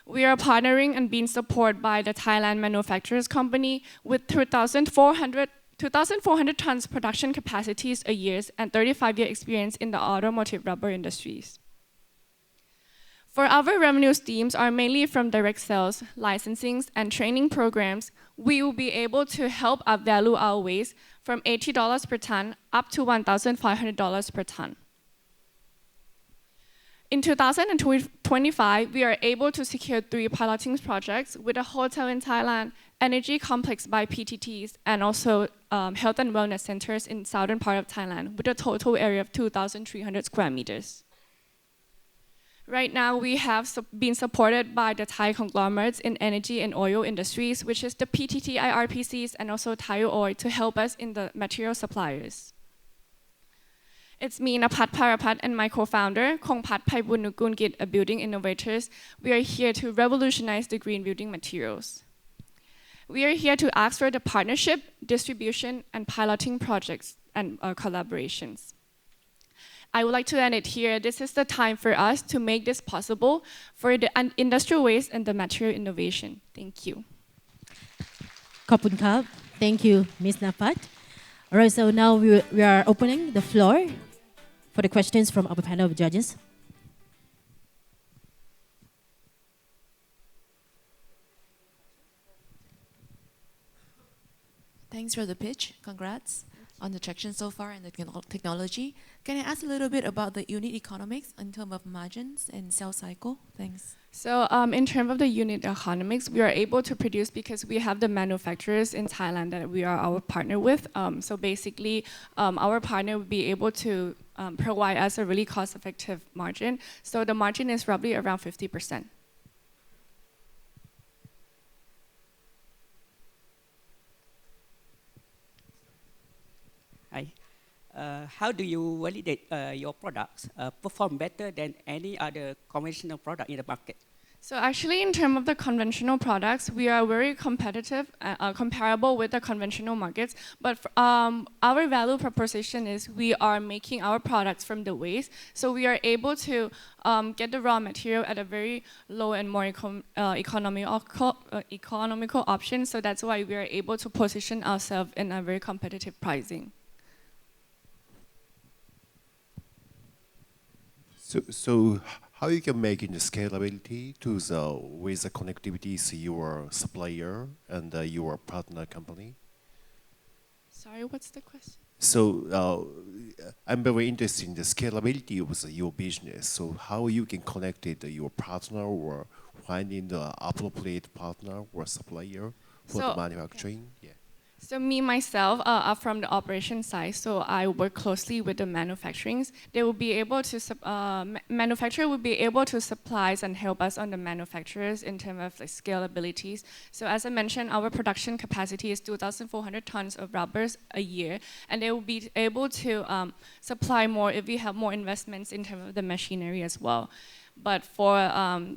We are partnering and being supported by the Thailand Manufacturers Company with 2,400 tons production capacities a year and 35-year experience in the automotive rubber industries. For our revenue streams are mainly from direct sales, licensing, and training programs. We will be able to help upvalue our waste from $80 per ton up to $1,500 per ton. In 2025, we are able to secure 3 piloting projects with a hotel in Thailand, energy complex by PTTs, and also health and wellness centers in southern part of Thailand with a total area of 2,300 square meters. Right now, we have been supported by the Thai conglomerates in energy and oil industries, which is the PTT IRPCs and also Thai Oil to help us in the material suppliers. It's me, Napat Parapat, and my co-founder, Kongpat Paibunnukungit, a building innovators. We are here to revolutionize the green building materials. We are here to ask for the partnership, distribution, and piloting projects and collaborations. I would like to end it here. This is the time for us to make this possible for the industrial waste and the material innovation. Thank you. Khop Kap. Thank you, Ms. Napat. All right, so now we are opening the floor for the questions from our panel of judges. Thanks for the pitch. Congrats. on the traction so far and the technology. Can I ask a little bit about the unit economics in terms of margins and sales cycle? Thanks. So in terms of the unit economics, we are able to produce because we have the manufacturers in Thailand that we are our partner with. So basically, our partner will be able to provide us a really cost-effective margin. So the margin is roughly around 50%. Hi. How do you validate your products perform better than any other conventional product in the market? So actually, in terms of the conventional products, we are very competitive, comparable with the conventional markets. But our value proposition is we are making our products from the waste. So we are able to get the raw material at a very low and more economical option. So that's why we are able to position ourselves in a very competitive pricing. So how you can make it the scalability to with the connectivity to your supplier and your partner company? Sorry, what's the question? So I'm very interested in the scalability of your business. So how you can connect it to your partner or finding the appropriate partner or supplier for the manufacturing? Yeah. So me, myself, are from the operation side, so I work closely with the manufacturing. They will be able to, manufacturer will be able to supply and help us on the manufacturers in terms of like scalabilities. So as I mentioned, our production capacity is 2,400 tons of rubbers a year, and they will be able to supply more if we have more investments in terms of the machinery as well. But for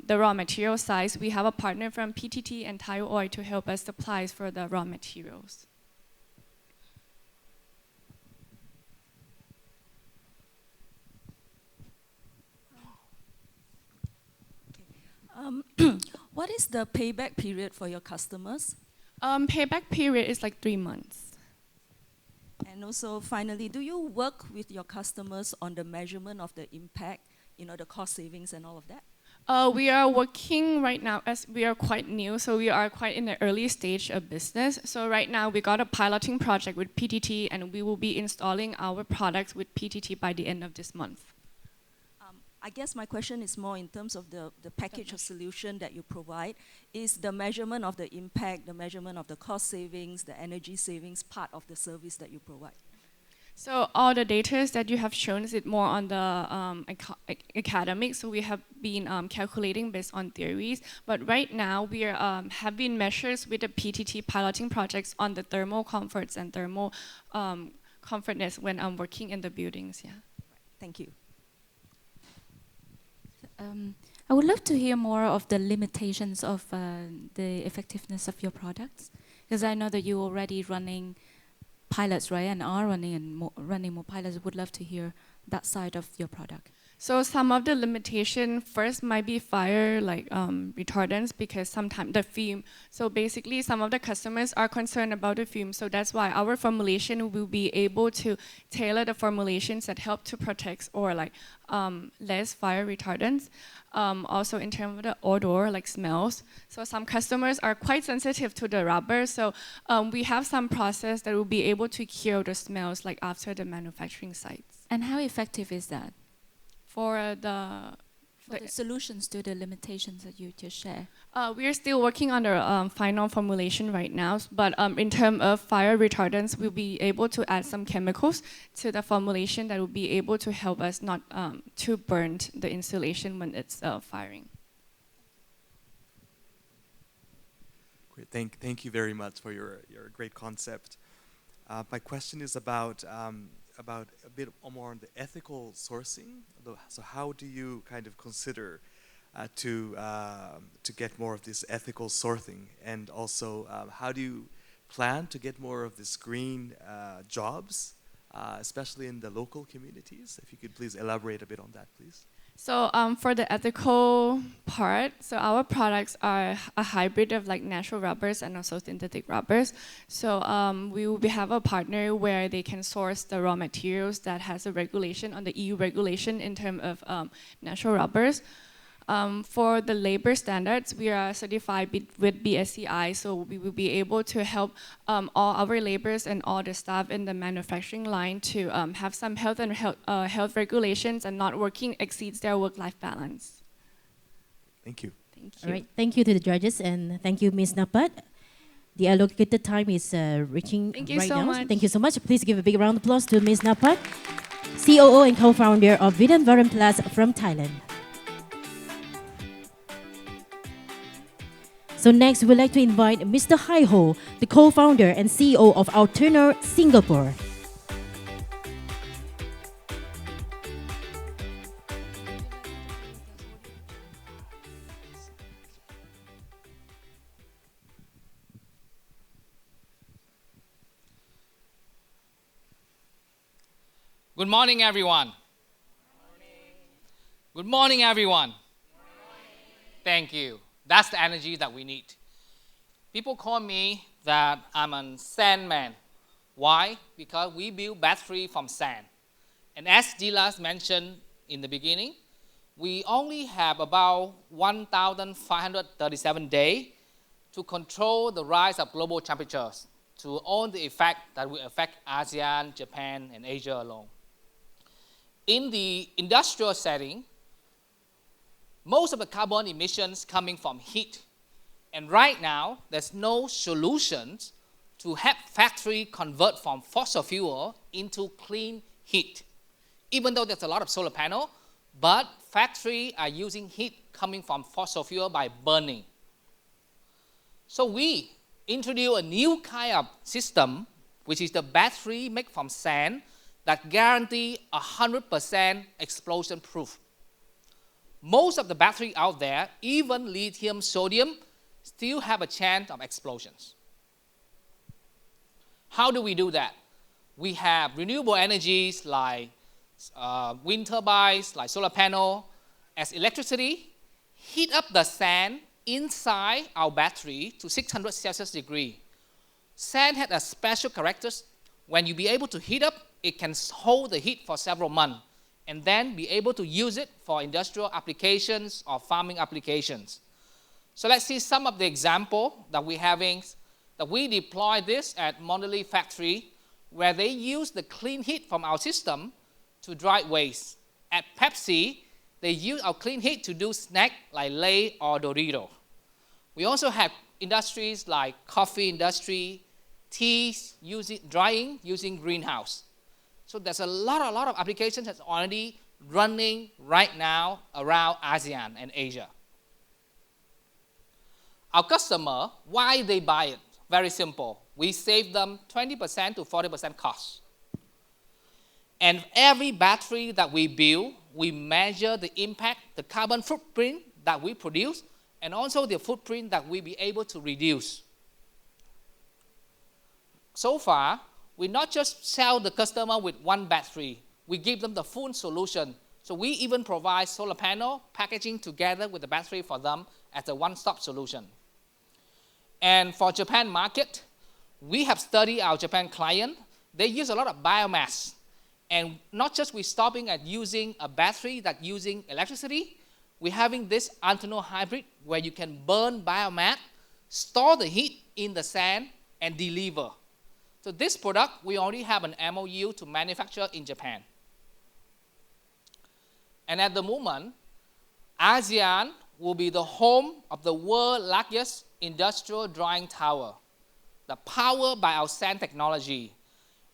the raw material side, we have a partner from PTT and Thai Oil to help us supply for the raw materials. What is the payback period for your customers? Payback period is like 3 months. And also, finally, do you work with your customers on the measurement of the impact, the cost savings and all of that? We are working right now as we are quite new, so we are quite in the early stage of business. So right now we got a piloting project with PTT and we will be installing our products with PTT by the end of this month. I guess my question is more in terms of the package of solution that you provide. Is the measurement of the impact, the measurement of the cost savings, the energy savings part of the service that you provide? So all the data that you have shown is more on the academic. So we have been calculating based on theories. But right now we are having measures with the PTT piloting projects on the thermal comforts and thermal comfortness when I'm working in the buildings. Yeah. Thank you. I would love to hear more of the limitations of the effectiveness of your products, because I know that you're already running pilots, right, and are running more pilots. Would love to hear that side of your product. So some of the limitation first might be fire retardants, because sometimes the fume. So basically some of the customers are concerned about the fume. So that's why our formulation will be able to tailor the formulations that help to protect or less fire retardants. Also in terms of the odor, like smells. So some customers are quite sensitive to the rubber. So we have some process that will be able to cure the smells after the manufacturing sites. And how effective is that? For the solutions to the limitations that you just shared? We are still working on the final formulation right now, but in terms of fire retardants, we'll be able to add some chemicals to the formulation that will be able to help us not to burn the insulation when it's firing. Great, thank you very much for your great concept. My question is about a bit more on the ethical sourcing. So how do you kind of consider to get more of this ethical sourcing, and also how do you plan to get more of this green jobs, especially in the local communities? If you could please elaborate a bit on that, please. So for the ethical part, so our products are a hybrid of natural rubbers and also synthetic rubbers. So we will have a partner where they can source the raw materials that has a regulation on the EU regulation in terms of natural rubbers. For the labor standards, we are certified with BSCI, so we will be able to help all our laborers and all the staff in the manufacturing line to have some health regulations and not working exceeds their work-life balance. Thank you. Thank you. All right, thank you to the judges, and thank you, Ms. Napat. The allocated time is reaching Thank you right so now. much. Thank you so much. Please give a big round of applause to Ms. Napat, COO and co-founder of Vidan Plus from Thailand. So next, we'd like to invite Mr. Hai Ho, the co-founder and CEO of Alterner Singapore. Good morning, everyone. Good morning, everyone. Thank you. That's the energy that we need. People call me that I'm a sandman. Why? Because we build battery from sand. And as Dilas mentioned in the beginning, we only have about 1,537 days to control the rise of global temperatures, to own the effect that will affect ASEAN, Japan, and Asia alone. In the industrial setting, most of the carbon emissions coming from heat. And right now, there's no solutions to help factory convert from fossil fuel into clean heat. Even though there's a lot of solar panel, but factories are using heat coming from fossil fuel by burning. So we introduce a new kind of system, which is the battery made from sand, that guarantee 100% explosion proof. Most of the battery out there, even lithium, sodium, still have a chance of explosions. How do we do that? We have renewable energies like wind turbines, like solar panel, as electricity, heat up the sand inside our battery to 600 Celsius degree. Sand has a special characteristic. When you be able to heat up, it can hold the heat for several months and then be able to use it for industrial applications or farming applications. So let's see some of the example that we're having, that we deploy this at Mondelez factory, where they use the clean heat from our system to dry waste. At Pepsi, they use our clean heat to do snack like Lay or Dorito. We also have industries like coffee industry, teas, drying using greenhouse. So there's a lot of applications that's already running right now around ASEAN and Asia. Our customer, why they buy it? Very simple. We save them 20% to 40% cost. And every battery that we build, we measure the impact, the carbon footprint that we produce, and also the footprint that we be able to reduce. So far, we not just sell the customer with one battery, we give them the full solution. So we even provide solar panel packaging together with the battery for them as a one-stop solution. And for Japan market, we have studied our Japan client. They use a lot of biomass. And not just we stopping at using a battery that using electricity, we're having this Antonov hybrid where you can burn biomass, store the heat in the sand, and deliver. So this product, we already have an MOU to manufacture in Japan. And at the moment, ASEAN will be the home of the world's largest industrial drying tower, the powered by our sand technology.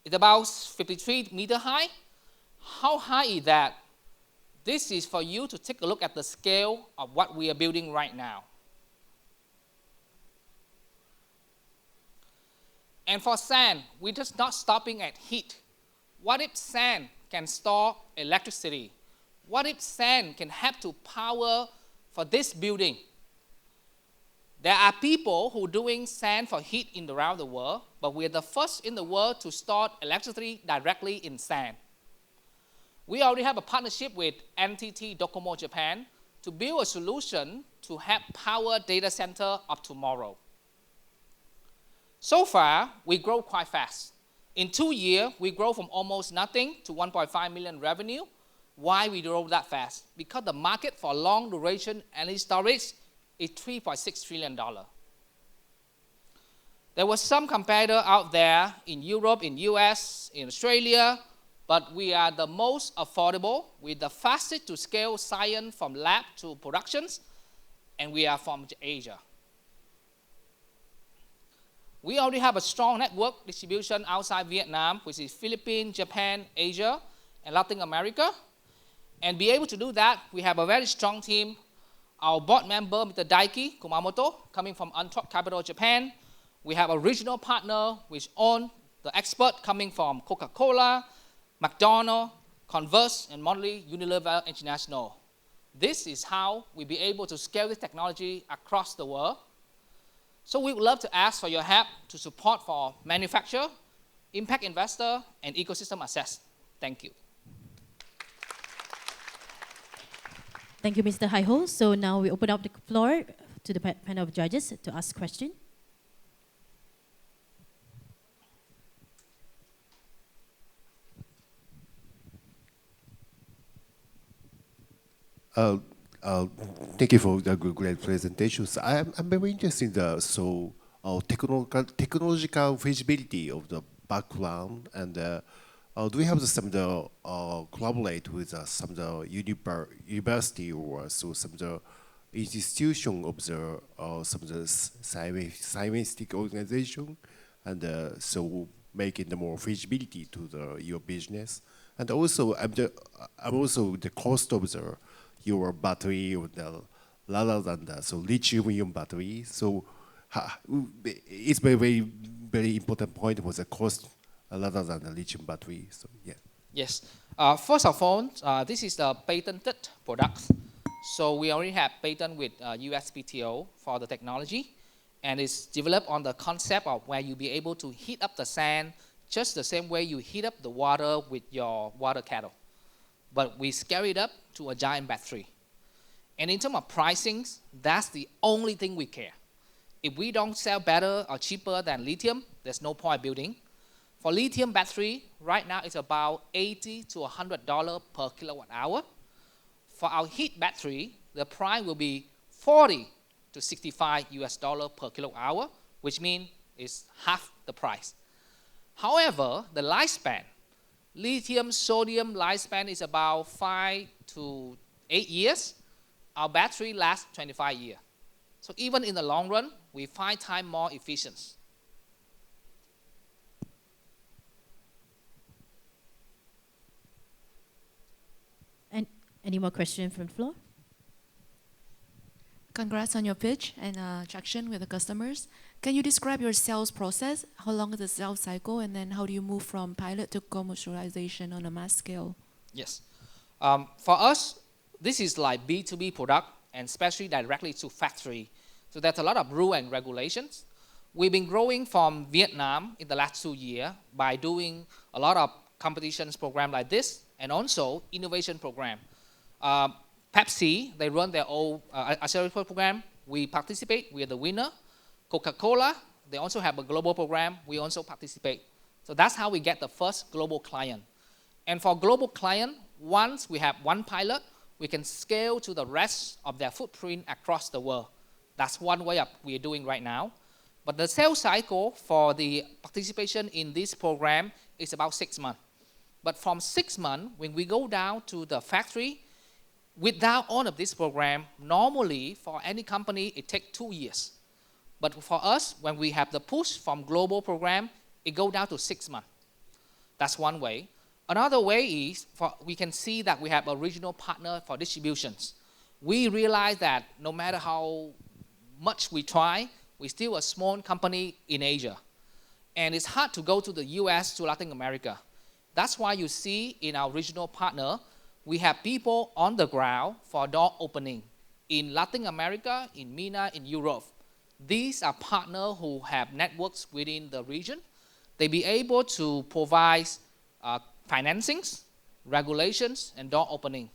It's about 53 meters high. How high is that? This is for you to take a look at the scale of what we are building right now. And for sand, we're just not stopping at heat. What if sand can store electricity? What if sand can help to power for this building? There are people who are doing sand for heat around the world, but we're the first in the world to store electricity directly in sand. We already have a partnership with NTT Docomo Japan to build a solution to help power data center of tomorrow. So far, we grow quite fast. In 2 years, we grow from almost nothing to 1.5 million revenue. Why we grow that fast? Because the market for long duration energy storage is $3.6 trillion. There was some competitor out there in Europe, in US, in Australia, but we are the most affordable, with the fastest to scale science from lab to productions, and we are from Asia. We already have a strong network distribution outside Vietnam, which is Philippines, Japan, Asia, and Latin America. And be able to do that, we have a very strong team. Our board member, Mr. Daiki Kumamoto, coming from Antwerp Capital, Japan. We have a regional partner, which own the expert coming from Coca-Cola, McDonald's, Converse, and Mondelez Unilever International. This is how we be able to scale this technology across the world. So we would love to ask for your help to support for manufacturer, impact investor, and ecosystem access. Thank you. Thank you, Mr. Hai-Ho. So now we open up the floor to the panel of judges to ask questions. Thank you for the great presentations. I'm very interested in the technological feasibility of the background, and do we have some collaborate with some university or some institution of some scientific organization, and so making the more feasibility to your business, and also I'm also the cost of your battery rather than the lithium-ion battery. So it's very important point for the cost rather than the lithium battery. So yeah. Yes. First of all, this is the patented product. So we already have patent with USPTO for the technology, and it's developed on the concept of where you'll be able to heat up the sand just the same way you heat up the water with your water kettle. But we scale it up to a giant battery. And in terms of pricing, that's the only thing we care. If we don't sell better or cheaper than lithium, there's no point building. For lithium battery, right now it's about $80 to $100 per kilowatt hour. For our heat battery, the price will be $40 to $65 per kilowatt hour, which means it's half the price. However, the lifespan, lithium sodium lifespan is about 5 to 8 years. Our battery lasts 25 years. So even in the long run, we 5 times more efficient. And any more questions from the floor? Congrats on your pitch and traction with the customers. Can you describe your sales process? How long is the sales cycle, and then how do you move from pilot to commercialization on a mass scale? Yes. For us, this is like B2B product, and especially directly to factory. So there's a lot of rule and regulations. We've been growing from Vietnam in the last 2 years by doing a lot of competitions program like this, and also innovation program. Pepsi, they run their own accelerator program. We participate, we are the winner. Coca-Cola, they also have a global program. We also participate. So that's how we get the first global client. And for global client, once we have one pilot, we can scale to the rest of their footprint across the world. That's one way up we are doing right now. But the sales cycle for the participation in this program is about 6 months. But from 6 months, when we go down to the factory, without all of this program, normally for any company, it takes 2 years. But for us, when we have the push from global program, it goes down to 6 months. That's one way. Another way is we can see that we have a regional partner for distributions. We realize that no matter how much we try, we're still a small company in Asia. And it's hard to go to the US, to Latin America. That's why you see in our regional partner, we have people on the ground for door opening in Latin America, in MENA, in Europe. These are partners who have networks within the region. They be able to provide financings, regulations, and door opening.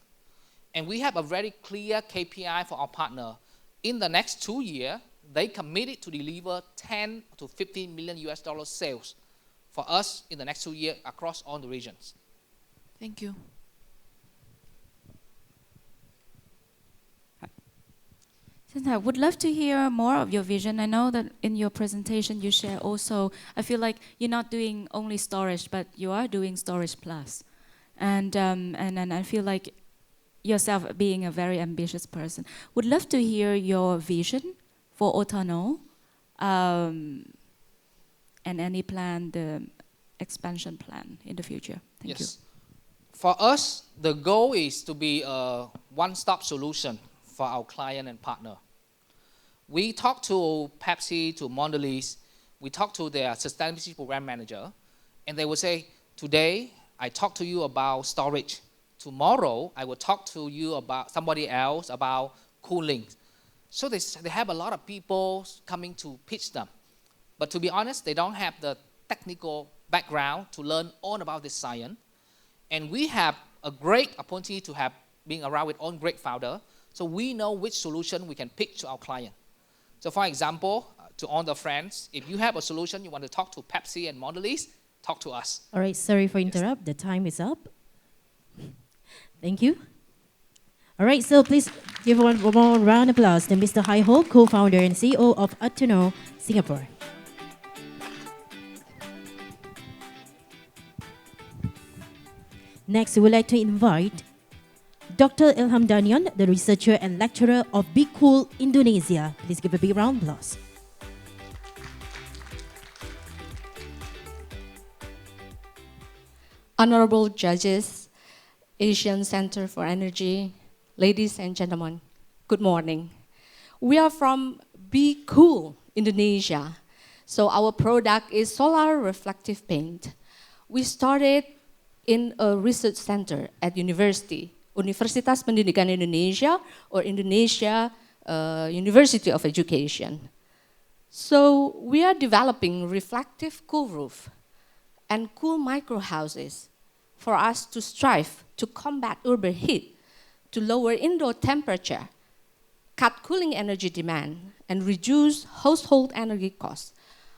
And we have a very clear KPI for our partner. In the next 2 years, they committed to deliver 10 to 15 million US dollar sales for us in the next 2 years across all the regions. Thank you. I would love to hear more of your vision. I know that in your presentation you share also, I feel like you're not doing only storage, but you are doing storage plus. And I feel like yourself being a very ambitious person. Would love to hear your vision for Otano and any plan, the expansion plan in the future. Thank you. For us, the goal is to be a one-stop solution for our client and partner. We talk to Pepsi, to Mondelez, we talk to their sustainability program manager, and they will say, today I talk to you about storage. Tomorrow I will talk to you about somebody else about cooling. So they have a lot of people coming to pitch them. But to be honest, they don't have the technical background to learn all about this science. And we have a great opportunity to have being around with all great founder, so we know which solution we can pitch to our client. So for example, to all the friends, if you have a solution you want to talk to Pepsi and Mondelez, talk to us. All right, sorry for interrupt. The time is up. Thank you. All right, so please give one more round of applause to Mr. Hai Ho, co-founder and CEO of Otano, Singapore. Next, we would like to invite Dr. Ilham Danian, the researcher and lecturer of Be Cool Indonesia. Please give a big round of applause. Honorable judges, Asian Center for Energy, ladies and gentlemen, good morning. We are from Be Cool Indonesia. So our product is solar reflective paint. We started in a research center at university, Universitas Pendidikan Indonesia, or Indonesia University of Education. So we are developing reflective cool roof and cool microhouses for us to strive to combat urban heat, to lower indoor temperature, cut cooling energy demand, and reduce household energy costs.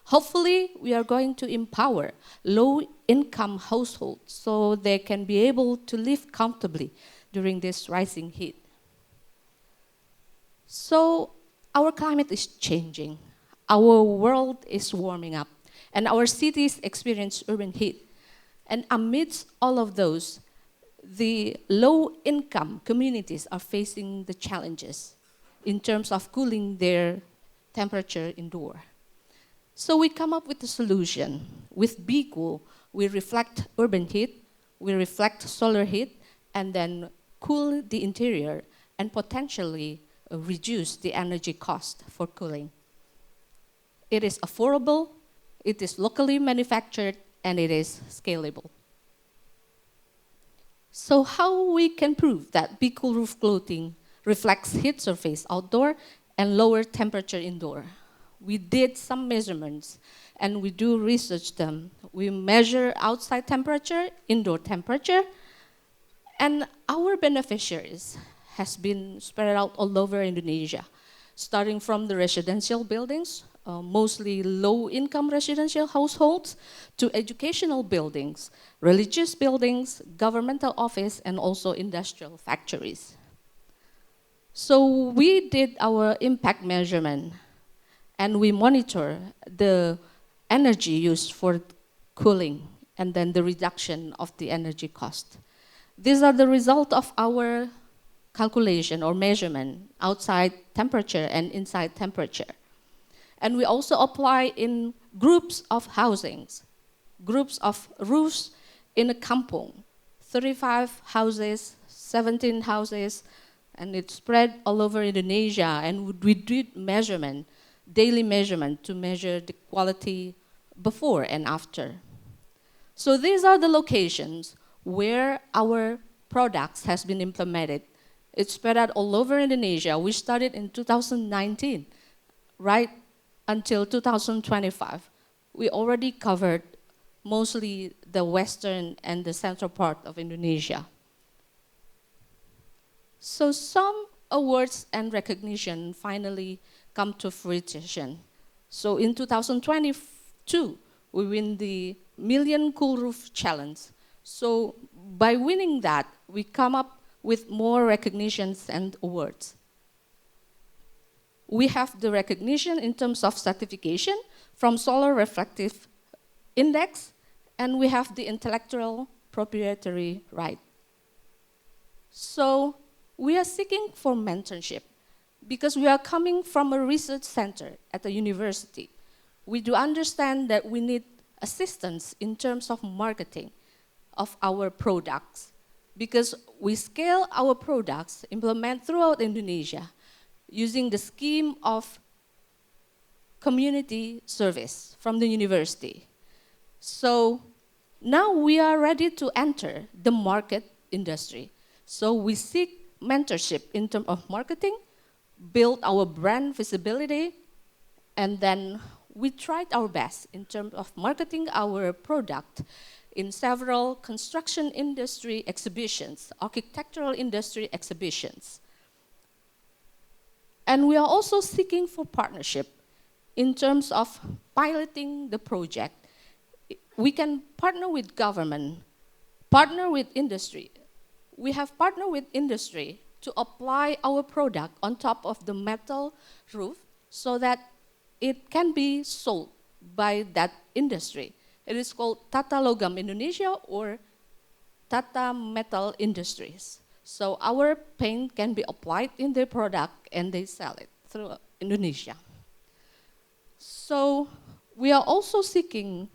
Hopefully, we are going to empower low-income households so they can be able to live comfortably during this rising heat. So our climate is changing. Our world is warming up, and our cities experience urban heat. And amidst all of those, the low-income communities are facing the challenges in terms of cooling their temperature indoor. So we come up with a solution. With Be Cool, we reflect urban heat, we reflect solar heat, and then cool the interior and potentially reduce the energy cost for cooling. It is affordable, it is locally manufactured, and it is scalable. So how we can prove that Be Cool roof clothing reflects heat surface outdoor and lower temperature indoor? We did some measurements and we do research them. We measure outside temperature, indoor temperature, and our beneficiaries has been spread out all over Indonesia, starting from the residential buildings, mostly low-income residential households, to educational buildings, religious buildings, governmental office, and also industrial factories. So we did our impact measurement, and we monitor the energy used for cooling and then the reduction of the energy cost. These are the result of our calculation or measurement outside temperature and inside temperature. And we also apply in groups of housings, groups of roofs in a kampung, 35 houses, 17 houses, and it's spread all over Indonesia. And we did measurement, daily measurement to measure the quality before and after. So these are the locations where our products has been implemented. It's spread out all over Indonesia. We started in 2019, right until 2025. We already covered mostly the western and the central part of Indonesia. So some awards and recognition finally come to fruition. So in 2022, we win the Million Cool Roof Challenge. So by winning that, we come up with more recognitions and awards. We have the recognition in terms of certification from Solar Reflective Index, and we have the intellectual proprietary right. So we are seeking for mentorship because we are coming from a research center at a university. We do understand that we need assistance in terms of marketing of our products because we scale our products, implement throughout Indonesia using the scheme of community service from the university. So now we are ready to enter the market industry. So we seek mentorship in terms of marketing, build our brand visibility, and then we tried our best in terms of marketing our product in several construction industry exhibitions, architectural industry exhibitions. And we are also seeking for partnership in terms of piloting the project. We can partner with government, partner with industry. We have partnered with industry to apply our product on top of the metal roof so that it can be sold by that industry. It is called Tata Logam Indonesia or Tata Metal Industries. So our paint can be applied in their product and they sell it through Indonesia. So we are also seeking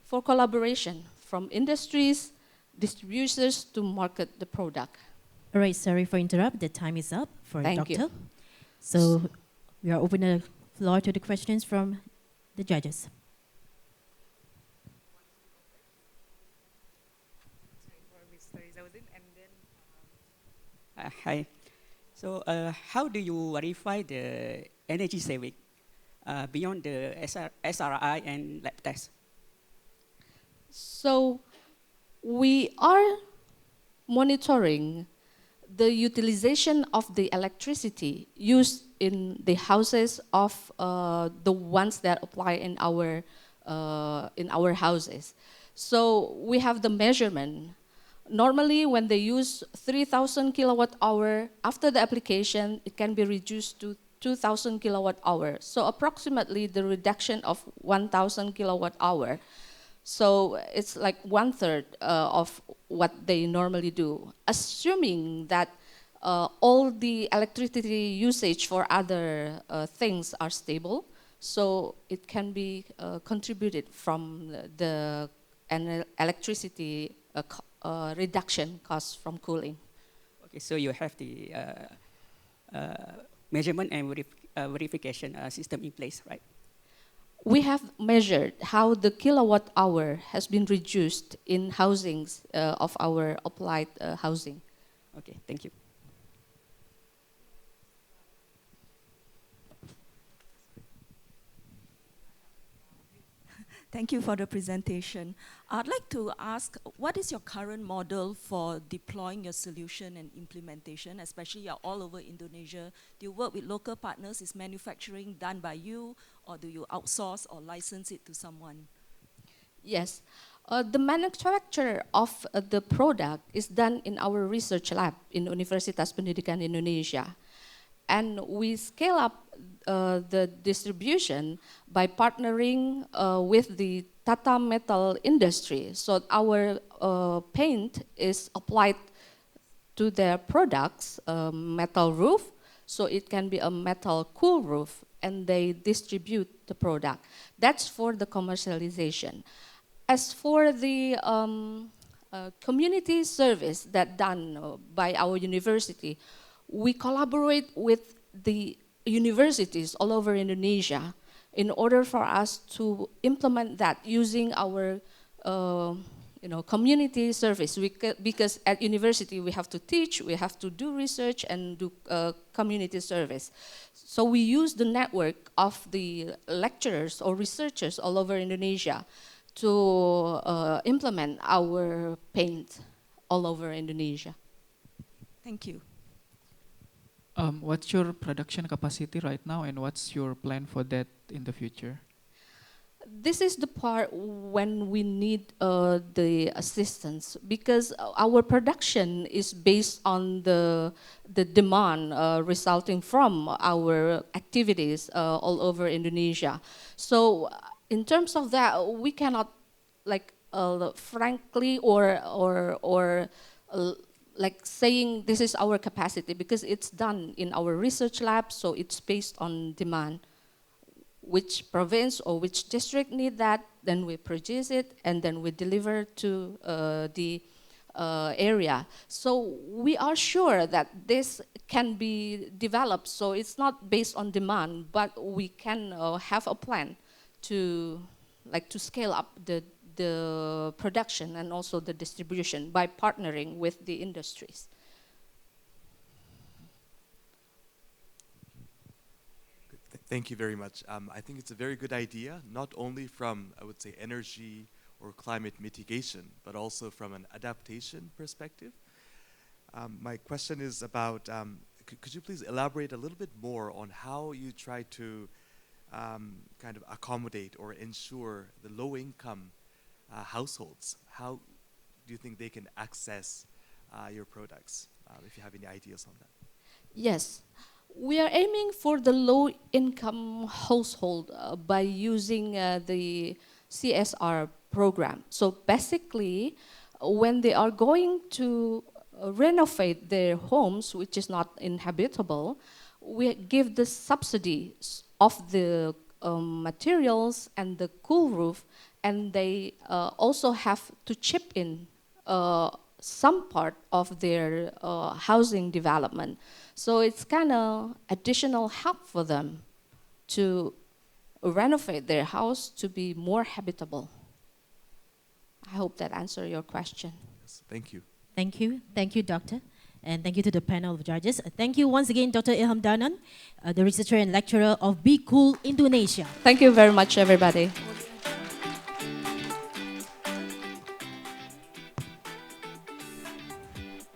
for collaboration from industries, distributors to market the product. All right, sorry for interrupt. The time is up for Thank Doctor. you. So we are opening the floor to the questions from the judges. Hi. So how do you verify the energy saving beyond the SRI and lab test? So we are monitoring the utilization of the electricity used in the houses of the ones that apply in our houses. So we have the measurement. Normally, when they use 3,000 kilowatt hour, after the application, it can be reduced to 2,000 kilowatt hour. So approximately the reduction of 1,000 kilowatt hour. So it's like 1/3 of what they normally do, assuming that all the electricity usage for other things are stable. So it can be contributed from the electricity reduction costs from cooling. Okay, so you have the measurement and verification system in place, right? We have measured how the kilowatt hour has been reduced in housings of our applied housing. Okay, thank you. Thank you for the presentation. I'd like to ask, what is your current model for deploying your solution and implementation, especially you're all over Indonesia? Do you work with local partners? Is manufacturing done by you, or do you outsource or license it to someone? Yes. The manufacture of the product is done in our research lab in Universitas Pendidikan Indonesia. And we scale up the distribution by partnering with the Tata Metal industry. So our paint is applied to their products, metal roof, so it can be a metal cool roof, and they distribute the product. That's for the commercialization. As for the community service that done by our university, we collaborate with the universities all over Indonesia in order for us to implement that using our community service. Because at university we have to teach, we have to do research and do community service. So we use the network of the lecturers or researchers all over Indonesia to implement our paint all over Indonesia. Thank you. What's your production capacity right now, and what's your plan for that in the future? This is the part when we need the assistance, because our production is based on the demand resulting from our activities all over Indonesia. So in terms of that, we cannot like frankly or like saying this is our capacity, because it's done in our research lab, so it's based on demand. Which province or which district need that, then we produce it and then we deliver to the area. So we are sure that this can be developed, so it's not based on demand, but we can have a plan to scale up the production and also the distribution by partnering with the industries. Thank you very much. I think it's a very good idea, not only from, I would say, energy or climate mitigation, but also from an adaptation perspective. My question is about, could you please elaborate a little bit more on how you try to kind of accommodate or ensure the low-income households? How do you think they can access your products, if you have any ideas on that? Yes. We are aiming for the low-income household by using the CSR program. So basically, when they are going to renovate their homes, which is not inhabitable, we give the subsidy of the materials and the cool roof, and they also have to chip in some part of their housing development. So it's kind of additional help for them to renovate their house to be more habitable. I hope that answers your question. Yes, thank you. Thank you. Thank you, Doctor. And thank you to the panel of judges. Thank you once again, Dr. Ilham Danan, the researcher and lecturer of Be Cool Indonesia. Thank you very much, everybody.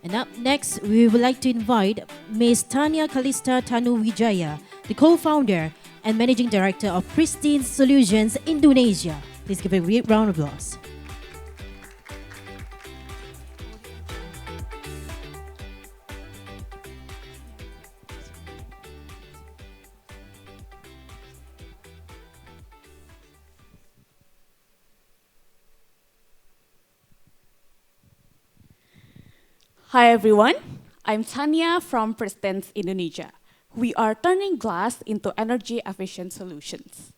And up next, we would like to invite Ms. Tanya Kalista Tanuwijaya, the co-founder and managing director of Pristine Solutions Indonesia. Please give a great round of applause. Hi everyone, I'm Tanya from Pristine Indonesia. We are turning glass into energy efficient solutions.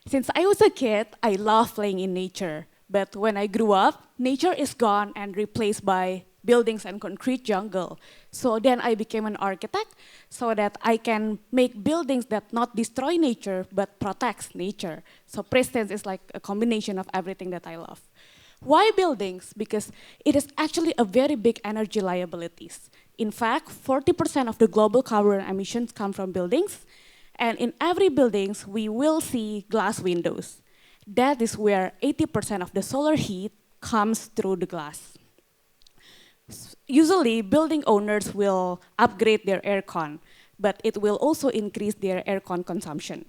Since I was a kid, I love playing in nature. But when I grew up, nature is gone and replaced by buildings and concrete jungle. So then I became an architect so that I can make buildings that not destroy nature but protects nature. So Pristine is like a combination of everything that I love. Why buildings? Because it is actually a very big energy liabilities. In fact, 40% of the global carbon emissions come from buildings, and in every building we will see glass windows. That is where 80% of the solar heat comes through the glass. Usually, building owners will upgrade their aircon, but it will also increase their aircon consumption.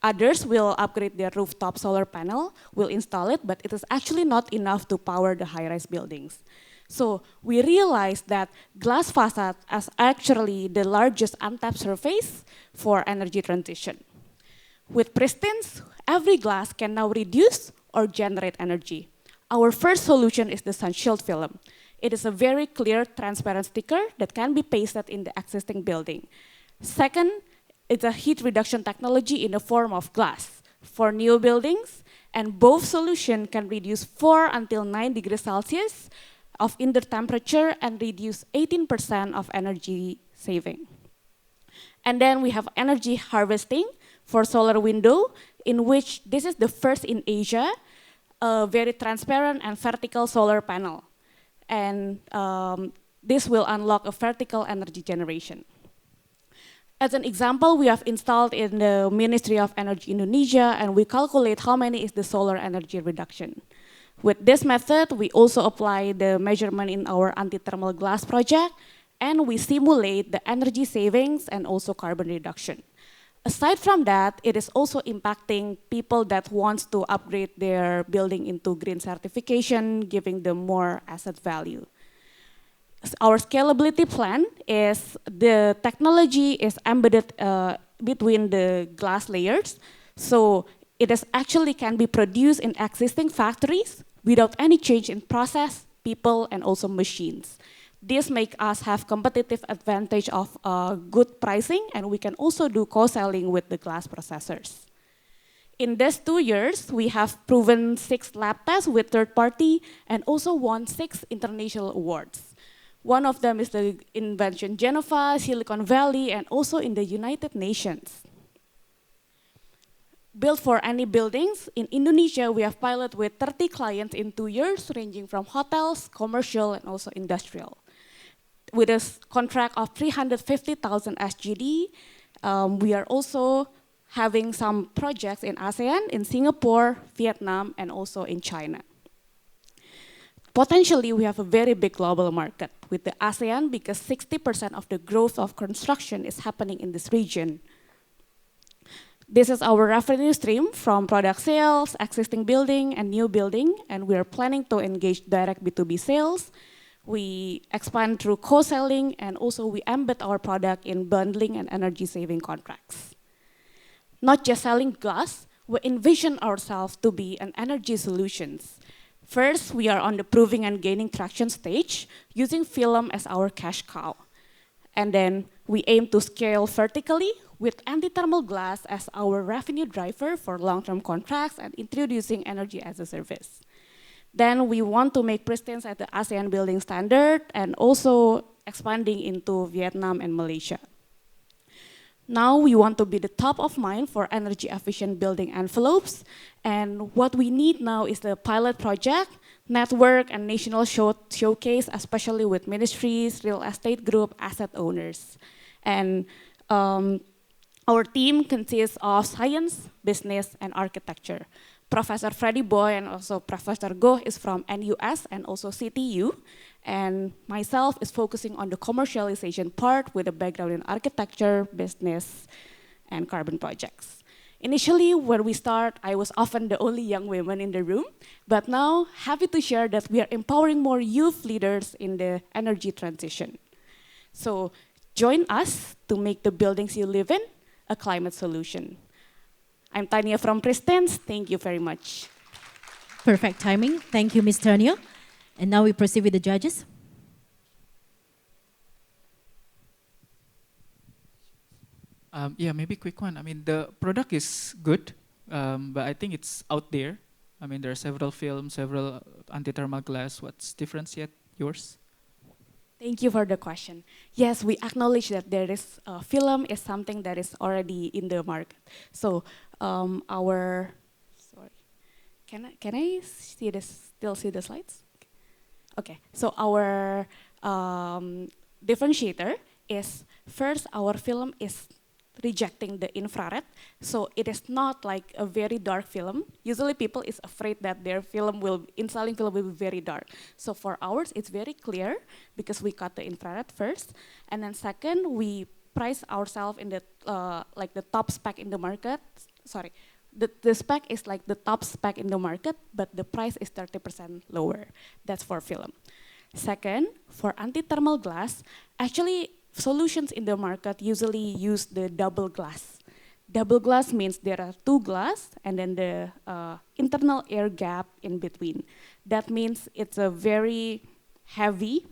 Others will upgrade their rooftop solar panel, will install it, but it is actually not enough to power the high-rise buildings. So we realized that glass facade is actually the largest untapped surface for energy transition. With Pristine, every glass can now reduce or generate energy. Our first solution is the sunshield film. It is a very clear, transparent sticker that can be pasted in the existing building. Second, it's a heat reduction technology in the form of glass for new buildings, and both solutions can reduce 4 until 9 degrees Celsius of indoor temperature and reduce 18% of energy saving. And then we have energy harvesting for solar window, in which this is the first in Asia, a very transparent and vertical solar panel. And this will unlock a vertical energy generation. As an example, we have installed in the Ministry of Energy Indonesia, and we calculate how many is the solar energy reduction. With this method, we also apply the measurement in our anti-thermal glass project, and we simulate the energy savings and also carbon reduction. Aside from that, it is also impacting people that wants to upgrade their building into green certification, giving them more asset value. Our scalability plan is the technology is embedded between the glass layers. So it is actually can be produced in existing factories without any change in process, people, and also machines. This makes us have competitive advantage of good pricing, and we can also do co-selling with the glass processors. In these 2 years, we have proven 6 lab tests with third party and also won 6 international awards. One of them is the Invention Geneva, Silicon Valley, and also in the United Nations. Built for any buildings, in Indonesia, we have piloted with 30 clients in 2 years, ranging from hotels, commercial, and also industrial. With a contract of 350,000 SGD, we are also having some projects in ASEAN, in Singapore, Vietnam, and also in China. Potentially, we have a very big global market with the ASEAN because 60% of the growth of construction is happening in this region. This is our revenue stream from product sales, existing building, and new building, and we are planning to engage direct B2B sales. We expand through co-selling, and also we embed our product in bundling and energy-saving contracts. Not just selling glass, we envision ourselves to be an energy solutions. First, we are on the proving and gaining traction stage, using film as our cash cow. And then we aim to scale vertically with anti-thermal glass as our revenue driver for long-term contracts and introducing energy as a service. Then we want to make Pristine at the ASEAN building standard and also expanding into Vietnam and Malaysia. Now we want to be the top of mind for energy efficient building envelopes. And what we need now is the pilot project, network, and national showcase, especially with ministries, real estate group, asset owners. And our team consists of science, business, and architecture. Professor Freddy Boy and also Professor Goh is from NUS and also CTU. And myself is focusing on the commercialization part with a background in architecture, business, and carbon projects. Initially, when we start, I was often the only young woman in the room, but now happy to share that we are empowering more youth leaders in the energy transition. So join us to make the buildings you live in a climate solution. I'm Tania from Pristine. Thank you very much. Perfect timing. Thank you, Ms. Tania. And now we proceed with the judges. Yeah, maybe quick one. I mean, the product is good, but I think it's out there. I mean, there are several films, several anti-thermal glass. What's differentiate yours? Thank you for the question. Yes, we acknowledge that there is film is something that is already in the market. So sorry, can I see this? Still see the slides? Okay. So our differentiator is first our film is rejecting the infrared, so it is not like a very dark film. Usually people is afraid that their film installing film will be very dark. So for ours, it's very clear because we cut the infrared first, and then second, we price ourselves in the like the top spec in the market. Sorry, the spec is like the top spec in the market, but the price is 30% lower. That's for film. Second, for anti-thermal glass, actually solutions in the market usually use the double glass. Double glass means there are 2 glass and then the internal air gap in between. That means it's a very heavy,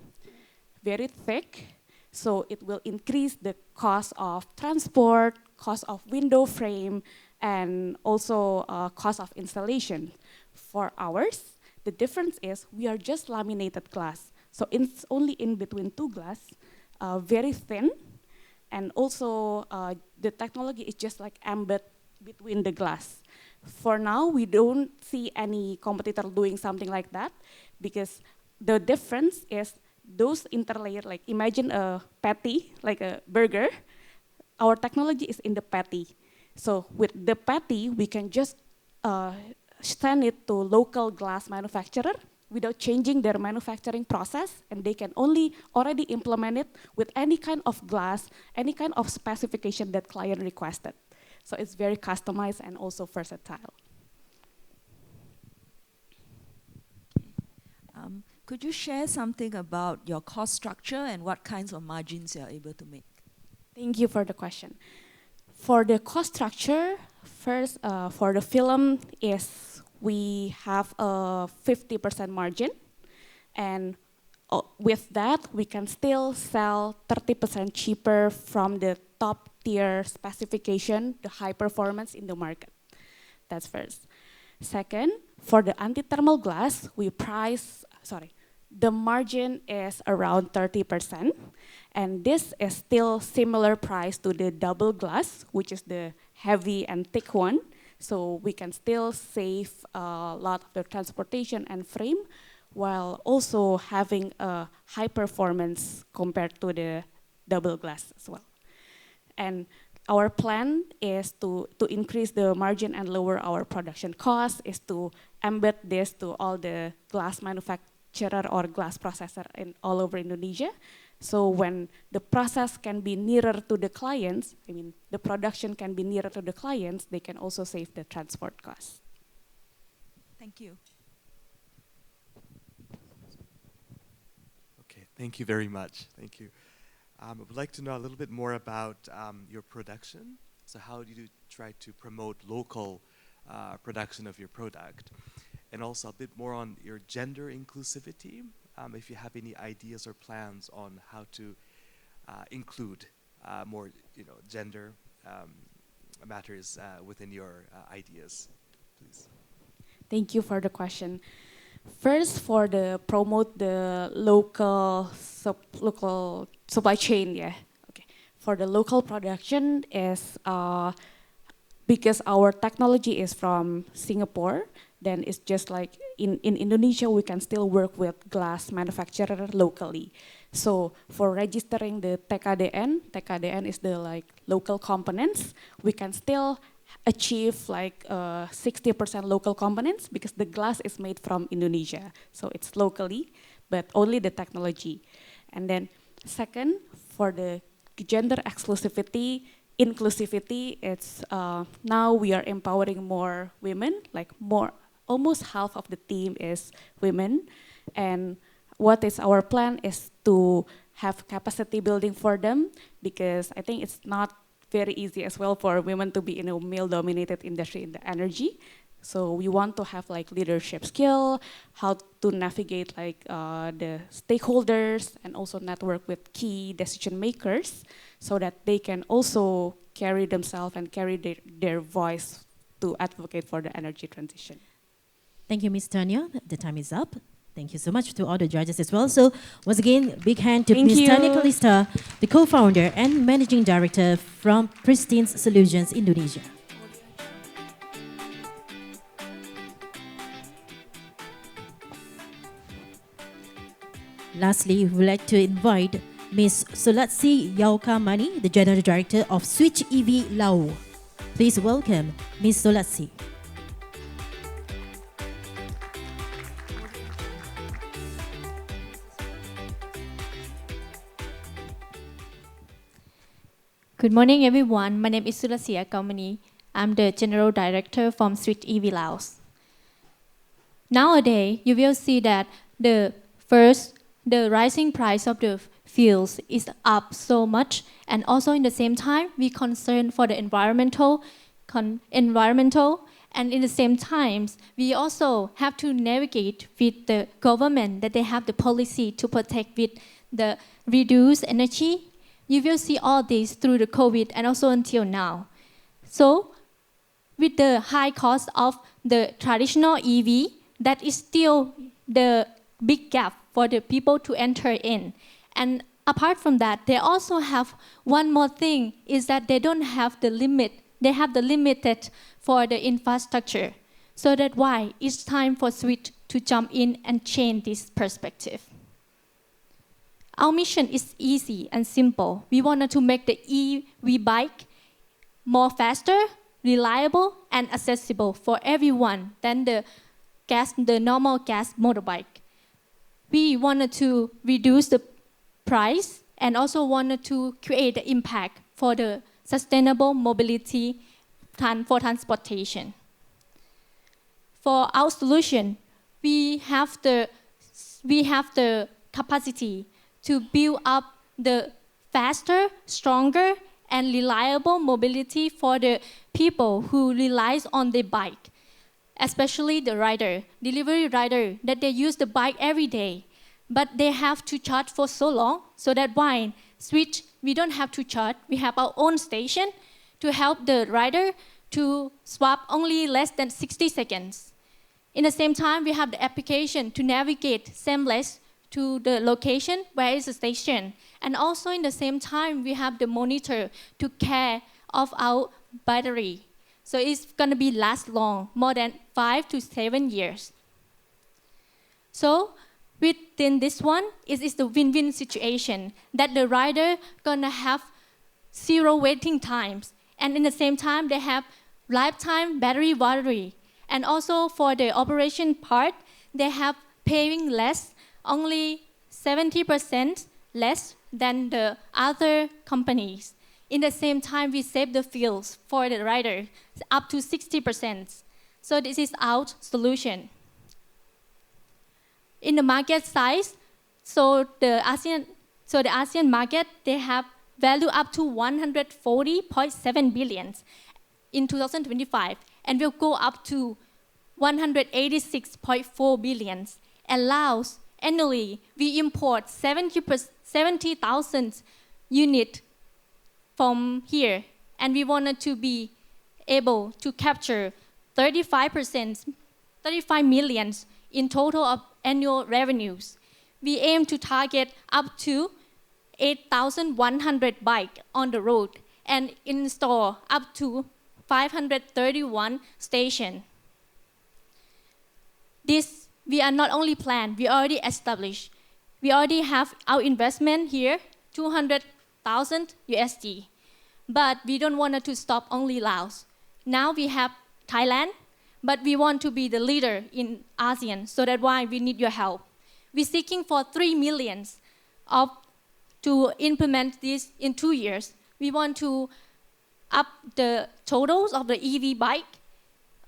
very thick, so it will increase the cost of transport, cost of window frame, and also cost of installation. For ours, the difference is we are just laminated glass. So it's only in between 2 glass, very thin, and also the technology is just like embedded between the glass. For now, we don't see any competitor doing something like that because the difference is those interlayer, like imagine a patty, like a burger, our technology is in the patty. So with the patty, we can just send it to local glass manufacturer without changing their manufacturing process, and they can already implement it with any kind of glass, any kind of specification that client requested. So it's very customized and also versatile. Could you share something about your cost structure and what kinds of margins you're able to make? Thank you for the question. For the cost structure, first, for the film is we have a 50% margin, and with that, we can still sell 30% cheaper from the top tier specification, the high performance in the market. That's first. Second, for the anti-thermal glass, the margin is around 30%, and this is still similar price to the double glass, which is the heavy and thick one. So we can still save a lot of the transportation and frame, while also having a high performance compared to the double glass as well. And our plan is to increase the margin and lower our production cost, is to embed this to all the glass manufacturer or glass processor all over Indonesia. So when the process can be nearer to the clients, I mean, the production can be nearer to the clients, they can also save the transport costs. Thank you. Okay, thank you very much. Thank you. I would like to know a little bit more about your production. So how do you try to promote local production of your product? And also a bit more on your gender inclusivity, if you have any ideas or plans on how to include more gender matters within your ideas, please. Thank you for the question. First, for the promote the local supply chain, yeah. Okay. For the local production is because our technology is from Singapore, then it's just like in Indonesia, we can still work with glass manufacturer locally. So for registering the TKDN is the like local components, we can still achieve like 60% local components because the glass is made from Indonesia. So it's locally, but only the technology. And then second, for the gender inclusivity, it's now we are empowering more women, like almost half of the team is women. And what is our plan is to have capacity building for them, because I think it's not very easy as well for women to be in a male-dominated industry in the energy. So we want to have like leadership skill, how to navigate like the stakeholders, and also network with key decision makers, so that they can also carry themselves and carry their voice to advocate for the energy transition. Thank you, Ms. Tanya. The time is up. Thank you so much to all the judges as well. So once again, big hand to Ms. Tanya Kalista, the co-founder and managing director from Pristine Solutions Indonesia. Lastly, we would like to invite Ms. Sulatsi Yaukamani, the general director of Switch EV Lao. Please welcome Ms. Sulatsi. Good morning, everyone. My name is Sulasia Kaumani. I'm the General Director from Switch EV Laos. Nowadays, you will see that the rising price of the fuels is up so much, and also in the same time, we concern for the environmental, and in the same times, we also have to navigate with the government that they have the policy to protect with the reduced energy. You will see all this through the COVID and also until now. So with the high cost of the traditional EV, that is still the big gap for the people to enter in. And apart from that, they also have one more thing, is that they don't have the limit. They have the limited for the infrastructure. So that's why it's time for Switch to jump in and change this perspective. Our mission is easy and simple. We wanted to make the EV bike more faster, reliable, and accessible for everyone than the normal gas motorbike. We wanted to reduce the price and also wanted to create the impact for the sustainable mobility for transportation. For our solution, we have the capacity to build up the faster, stronger, and reliable mobility for the people who relies on the bike, especially the delivery rider, that they use the bike every day, but they have to charge for so long, so that why switch, we don't have to charge, we have our own station to help the rider to swap only less than 60 seconds. In the same time, we have the application to navigate seamless to the location where is the station. And also in the same time, we have the monitor to care of our battery. So it's gonna be last long, more than 5 to 7 years. So within this one, it is the win-win situation that the rider gonna have 0 waiting times. And in the same time, they have lifetime battery warranty. And also for the operation part, they have paying less, only 70% less than the other companies. In the same time, we save the fuels for the rider up to 60%. So this is our solution. In the market size, so the ASEAN market, they have value up to 140.7 billion in 2025, and will go up to 186.4 billion. Allows annually we import 70,000 units from here, and we wanted to be able to capture 35 million in total of annual revenues. We aim to target up to 8,100 bikes on the road and install up to 531 stations. This we are not only planned, we already established. We already have our investment here, 200,000 USD. But we don't want to stop only Laos. Now we have Thailand, but we want to be the leader in ASEAN, so that's why we need your help. We're seeking for 3 million to implement this in 2 years. We want to up the totals of the EV bike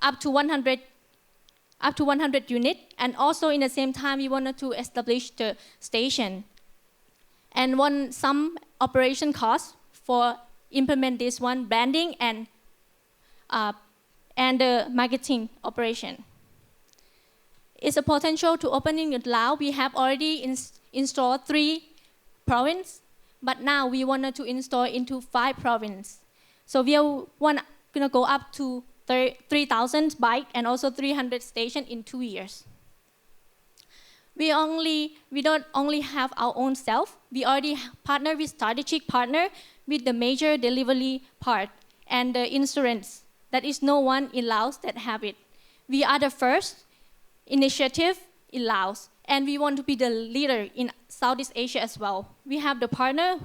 up to 100 units, and also in the same time we wanted to establish the station. And some operation costs for implement this one, branding and the marketing operation. It's a potential to opening in Laos. We have already installed 3 provinces, but now we wanted to install into 5 provinces. So we are gonna go up to 3,000 bikes and also 300 stations in 2 years. We don't only have our own self. We already partner with strategic partner with the major delivery part and the insurance. That is no one in Laos that have it. We are the first initiative in Laos, and we want to be the leader in Southeast Asia as well. We have the partner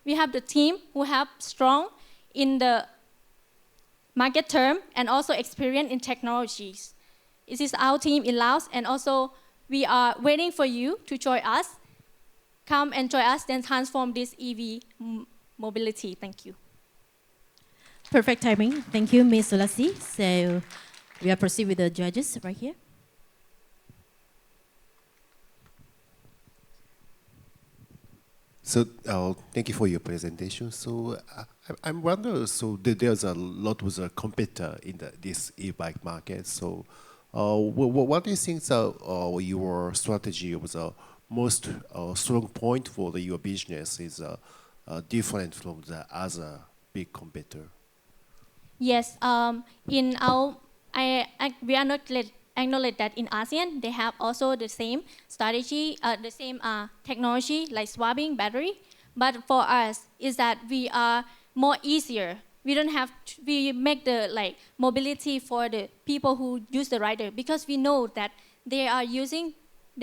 we have the team who have strong in the market term and also experience in technologies. This is our team in Laos, and also we are waiting for you to join us. Come and join us, then transform this EV mobility. Thank you. Perfect timing. Thank you, Ms. Sulasi. So we are proceed with the judges right here. So thank you for your presentation. So I'm wondering, so there's a lot of competitor in this e-bike market. So what do you think your strategy was the most strong point for your business is different from the other big competitor? Yes, we are not acknowledge that in ASEAN they have also the same strategy, the same technology like swapping battery. But for us is that we are more easier. We don't have we make the mobility for the people who use the rider, because we know that they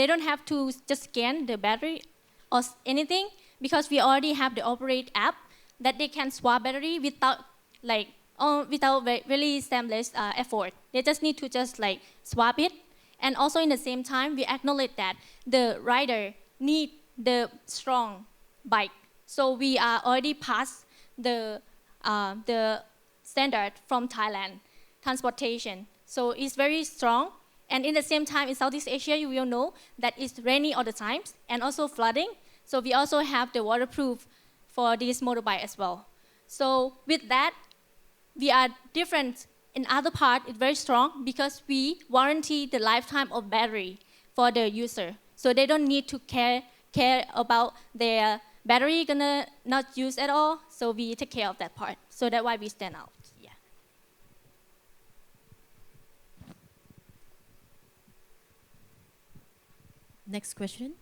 don't have to just scan the battery or anything, because we already have the operate app that they can swap battery without really seamless effort. They just need to swap it. And also in the same time, we acknowledge that the rider need the strong bike. So we are already past the standard from Thailand, transportation. So it's very strong. And in the same time, in Southeast Asia, you will know that it's rainy all the time and also flooding. So we also have the waterproof for this motorbike as well. So with that, we are different. In other part, it's very strong because we warranty the lifetime of battery for the user. So they don't need to care about their battery gonna not use at all. So we take care of that part. So that's why we stand out. Yeah. Next question.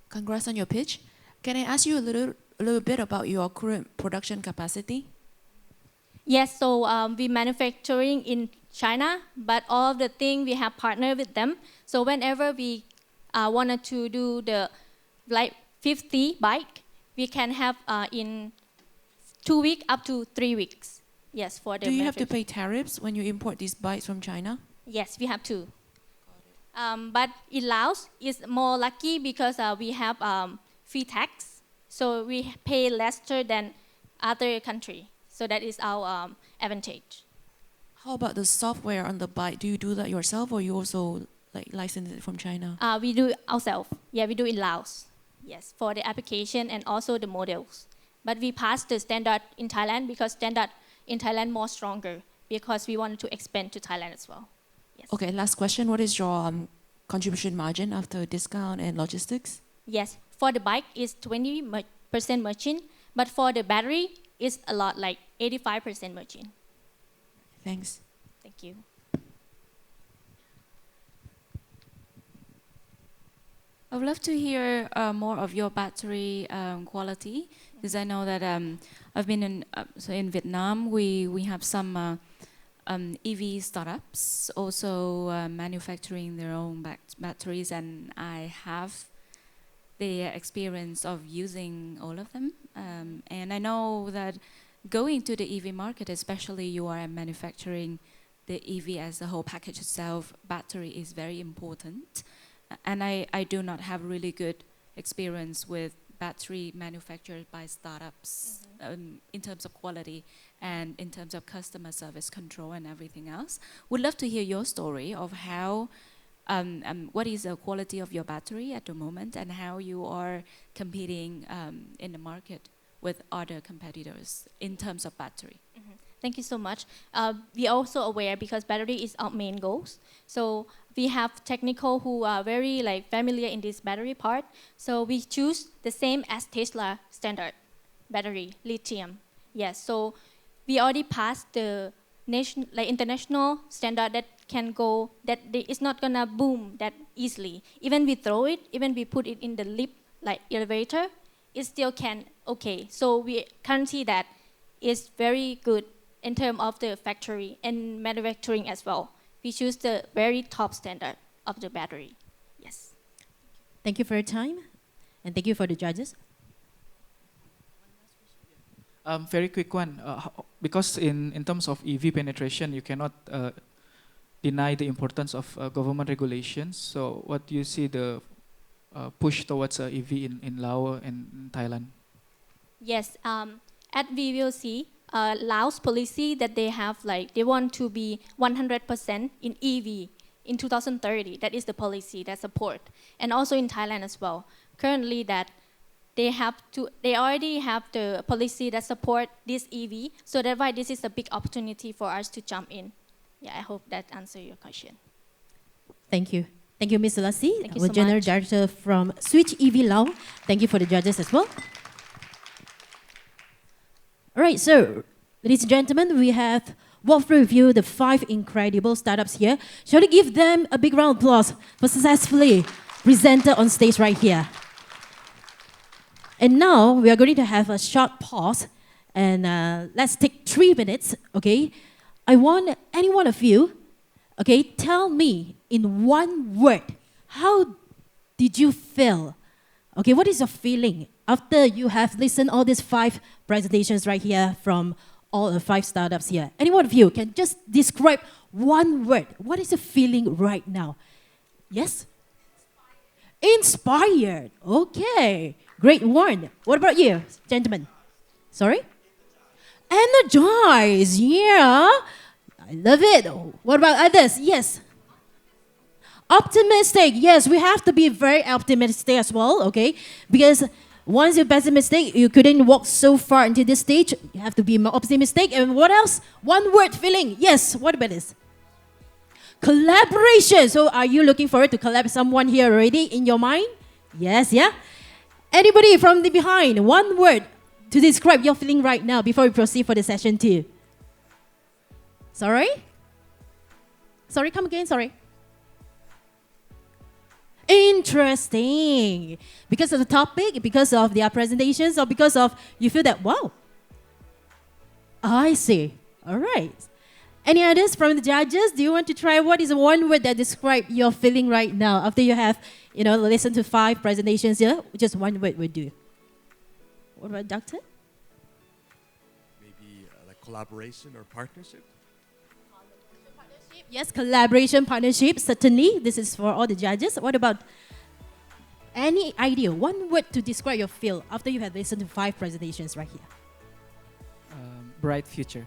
Congrats on your pitch. Can I ask you a little bit about your current production capacity? Yes, so we manufacturing in China, but all of the thing we have partnered with them. So whenever we wanted to do the like 50 bike, we can have in 2 weeks up to 3 weeks. Yes, for the. Do you have to pay tariffs when you import these bikes from China? Yes, we have to. But in Laos, it's more lucky because we have free tax, so we pay lesser than other country. So that is our advantage. How about the software on the bike? Do you do that yourself, or you also like license it from China? We do ourselves. Yeah, we do in Laos. Yes, for the application and also the models. But we passed the standard in Thailand because standard in Thailand more stronger because we wanted to expand to Thailand as well. Yes. Okay, last question. What is your contribution margin after discount and logistics? Yes, for the bike it's 20% margin, but for the battery it's a lot, like 85% margin. Thanks. Thank you. I would love to hear more of your battery quality, because I know that I've been in Vietnam. We have some EV startups also manufacturing their own batteries, and I have the experience of using all of them. And I know that going to the EV market, especially you are manufacturing the EV as a whole package itself, battery is very important. And I do not have really good experience with battery manufactured by startups in terms of quality and in terms of customer service control and everything else. Would love to hear your story of how, what is the quality of your battery at the moment and how you are competing in the market with other competitors in terms of battery. Thank you so much. We are also aware because battery is our main goals. So we have technical who are very familiar in this battery part. So we choose the same as Tesla standard battery, lithium. Yes, so we already passed the international standard that can go, that it's not gonna boom that easily. Even we throw it, even we put it in the lift, like elevator, it still can, okay. So we can see that it's very good in terms of the factory and manufacturing as well. We choose the very top standard of the battery. Yes. Thank you for your time, and thank you for the judges. Very quick one, because in terms of EV penetration, you cannot deny the importance of government regulations. So what do you see the push towards EV in Laos and in Thailand? Yes, at we will see Laos policy that they have, they want to be 100% in EV in 2030. That is the policy that support. And also in Thailand as well. Currently that they already have the policy that support this EV. So that's why this is a big opportunity for us to jump in. Yeah, I hope that answers your question. Thank you. Thank you, Ms. Lassie, Thank you our so General much. Director from Switch EV Laos. Thank you for the judges as well. All right, so ladies and gentlemen, we have walked through with you the 5 incredible startups here. Shall we give them a big round of applause for successfully presented on stage right here? And now we are going to have a short pause, and let's take 3 minutes, okay? I want any one of you, okay, tell me in one word, how did you feel? Okay, what is your feeling after you have listened all these 5 presentations right here from all the 5 startups here? Any one of you can just describe one word. What is the feeling right now? Yes? Inspired. Okay. Great one. What about you, gentlemen? Sorry? Energize, yeah. I love it. What about others? Yes. Optimistic, yes, we have to be very optimistic as well, okay? Because once you're pessimistic, you couldn't walk so far into this stage. You have to be more optimistic. And what else? One word feeling. Yes, what about this? Collaboration. So are you looking forward to collab with someone here already in your mind? Yes, yeah? Anybody from the behind? One word to describe your feeling right now before we proceed for the session 2. Sorry? Sorry, come again, sorry. Interesting. Because of the topic, because of their presentations, or because of you feel that, wow, I see. All right. Any others from the judges? Do you want to try what is one word that describe your feeling right now after you have, listened to 5 presentations here? Just one word would do. What about doctor? Maybe like collaboration or partnership? Yes, collaboration, partnership, certainly. This is for all the judges. What about any idea? One word to describe your feel after you have listened to 5 presentations right here. Bright future.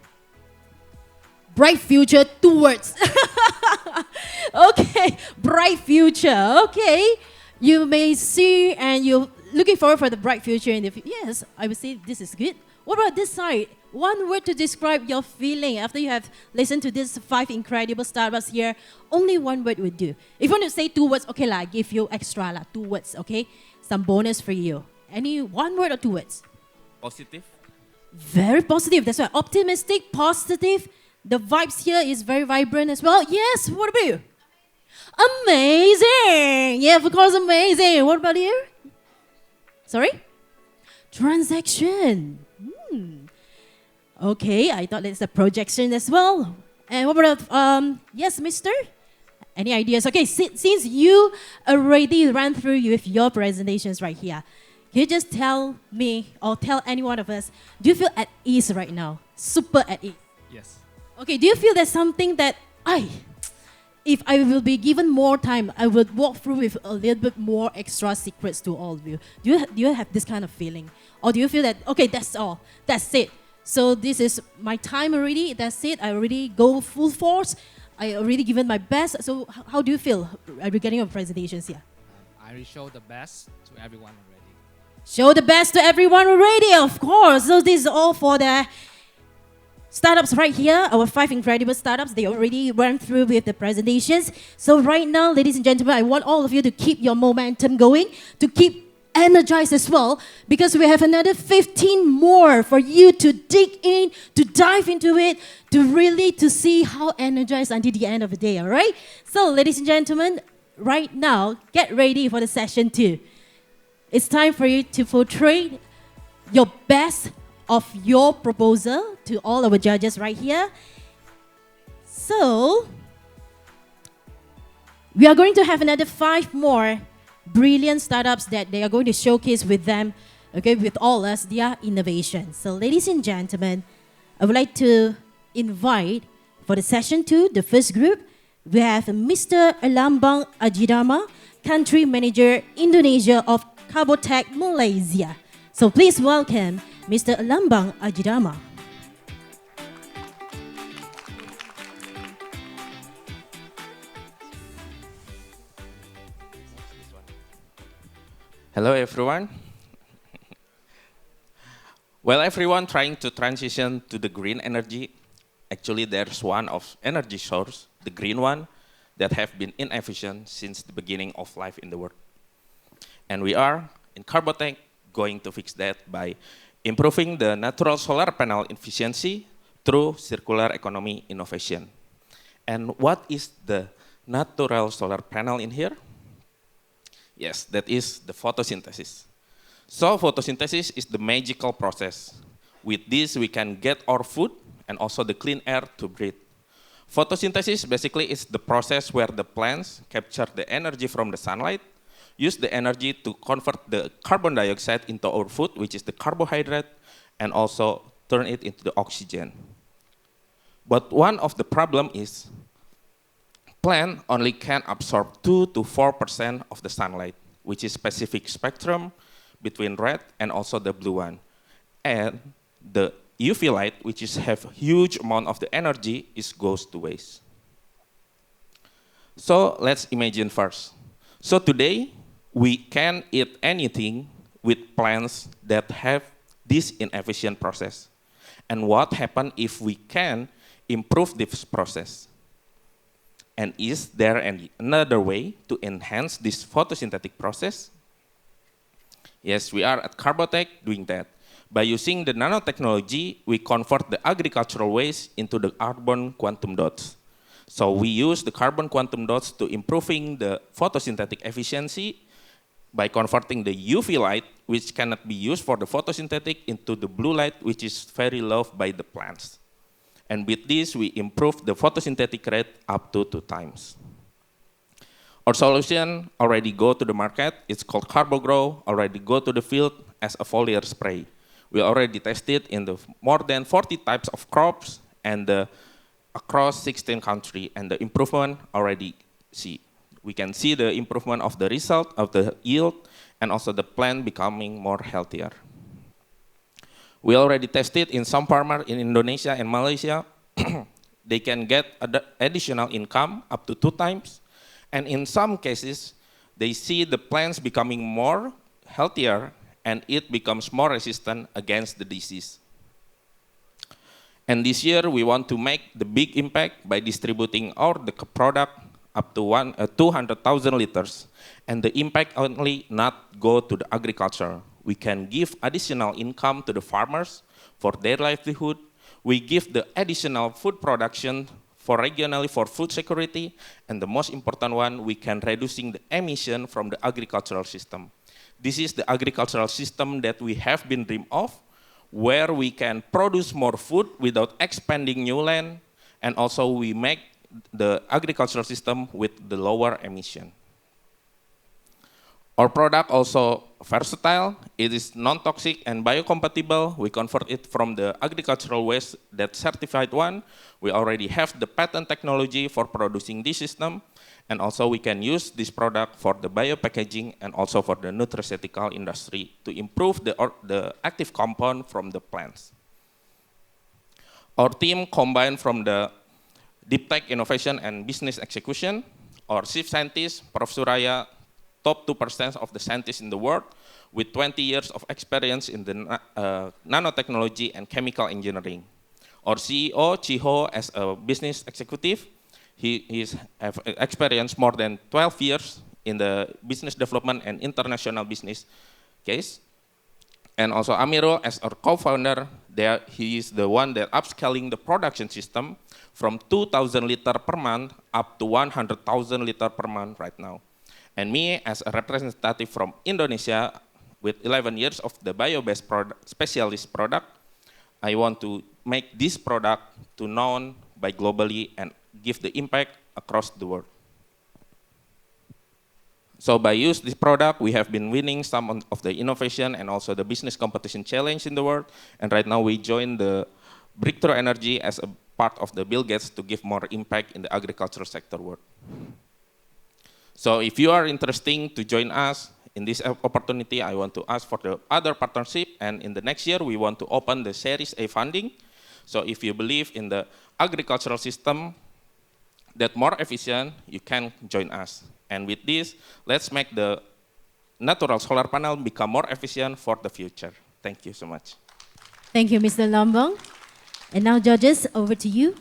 Bright future, 2 words. Okay, bright future. Okay, you may see and you're looking forward for the bright future in the future. Yes, I would say this is good. What about this side? One word to describe your feeling after you have listened to these 5 incredible startups here. Only one word would do. If you want to say 2 words, okay I give you extra 2 words, okay? Some bonus for you. Any one word or 2 words? Positive. Very positive. That's why optimistic, positive. The vibes here is very vibrant as well. Yes, what about you? Amazing. Yeah, of course, amazing. What about you? Sorry? Transaction. Okay, I thought it's a projection as well. And what about, yes, mister? Any ideas? Okay, since you already ran through with your presentations right here, can you just tell me or tell any one of us, do you feel at ease right now? Super at ease? Yes. Okay, do you feel there's something that, if I will be given more time, I would walk through with a little bit more extra secrets to all of you? Do you have this kind of feeling? Or do you feel that, okay, that's all, that's it? So this is my time already, that's it, I already go full force, I already given my best. So how do you feel regarding your presentations here? I will show the best to everyone already. Show the best to everyone already, of course. So this is all for the startups right here, our 5 incredible startups. They already went through with the presentations. So right now, ladies and gentlemen, I want all of you to keep your momentum going, to keep energized as well, because we have another 15 more for you to dig in, to dive into it, to see how energized until the end of the day, all right? So ladies and gentlemen, right now, get ready for the session 2. It's time for you to portray your best of your proposal to all our judges right here. So, we are going to have another 5 more brilliant startups that they are going to showcase with them, okay, with all us, their innovations. So, ladies and gentlemen, I would like to invite for the session 2, the first group, we have Mr. Alambang Ajidama, Country Manager, Indonesia of Carbotech, Malaysia. So please welcome Mr. Alambang Ajidama. Hello everyone. Well, everyone trying to transition to the green energy, actually there's one of energy source, the green one, that have been inefficient since the beginning of life in the world. And we are, in Carbotech, going to fix that by improving the natural solar panel efficiency through circular economy innovation. And what is the natural solar panel in here? Yes, that is the photosynthesis. So photosynthesis is the magical process. With this, we can get our food and also the clean air to breathe. Photosynthesis basically is the process where the plants capture the energy from the sunlight, use the energy to convert the carbon dioxide into our food, which is the carbohydrate, and also turn it into the oxygen. But one of the problem is plant only can absorb 2 to 4% of the sunlight, which is specific spectrum between red and also the blue one. And the UV light, which is have huge amount of the energy, is goes to waste. So let's imagine first. So today, we can eat anything with plants that have this inefficient process. And what happens if we can improve this process? And is there another way to enhance this photosynthetic process? Yes, we are at Carbotech doing that. By using the nanotechnology, we convert the agricultural waste into the carbon quantum dots. So we use the carbon quantum dots to improving the photosynthetic efficiency by converting the UV light, which cannot be used for the photosynthetic, into the blue light, which is very loved by the plants. And with this, we improve the photosynthetic rate up to 2 times. Our solution already go to the market. It's called CarboGrow, already go to the field as a foliar spray. We already tested in the more than 40 types of crops and across 16 countries, and the improvement already see. We can see the improvement of the result of the yield and also the plant becoming more healthier. We already tested in some farmers in Indonesia and Malaysia. They can get additional income up to 2 times. And in some cases, they see the plants becoming more healthier and it becomes more resistant against the disease. And this year, we want to make the big impact by distributing the product up to 200,000 liters. And the impact only not go to the agriculture. We can give additional income to the farmers for their livelihood. We give the additional food production for regionally for food security. And the most important one, we can reducing the emission from the agricultural system. This is the agricultural system that we have been dreamed of, where we can produce more food without expanding new land, and also we make the agricultural system with the lower emission. Our product also versatile. It is non-toxic and biocompatible. We convert it from the agricultural waste, that certified one. We already have the patent technology for producing this system, and also we can use this product for the biopackaging and also for the nutraceutical industry to improve the active compound from the plants. Our team combined from the deep tech innovation and business execution. Our chief scientist, Prof. Suraya, top 2% of the scientists in the world with 20 years of experience in the nanotechnology and chemical engineering. Our CEO, Chiho, as a business executive, he have experienced more than 12 years in the business development and international business case. And also Amiro, as our co-founder, he is the one that upscaling the production system from 2,000 liters per month up to 100,000 liters per month right now. And me, as a representative from Indonesia, with 11 years of the bio-based specialist product, I want to make this product to known by globally and give the impact across the world. So by use this product, we have been winning some of the innovation and also the business competition challenge in the world. And right now we join the Breakthrough Energy as a part of the Bill Gates to give more impact in the agricultural sector world. So if you are interested to join us in this opportunity, I want to ask for the other partnership. And in the next year, we want to open the Series A funding. So if you believe in the agricultural system that more efficient, you can join us. And with this, let's make the natural solar panel become more efficient for the future. Thank you so much. Thank you, Mr. Lombong. And now, judges, over to you.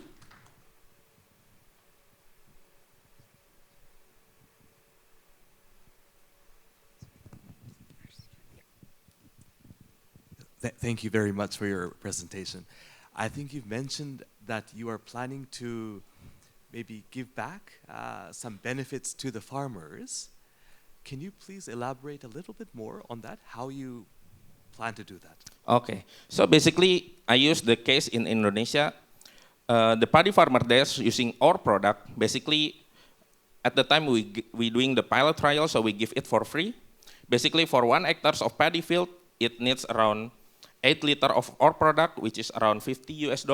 Thank you very much for your presentation. I think you've mentioned that you are planning to maybe give back some benefits to the farmers. Can you please elaborate a little bit more on that, how you plan to do that? Okay, so basically, I use the case in Indonesia. The paddy farmer there using our product, basically, at the time we doing the pilot trial, so we give it for free. Basically, for 1 hectare of paddy field, it needs around 8 liters of our product, which is around $50 US.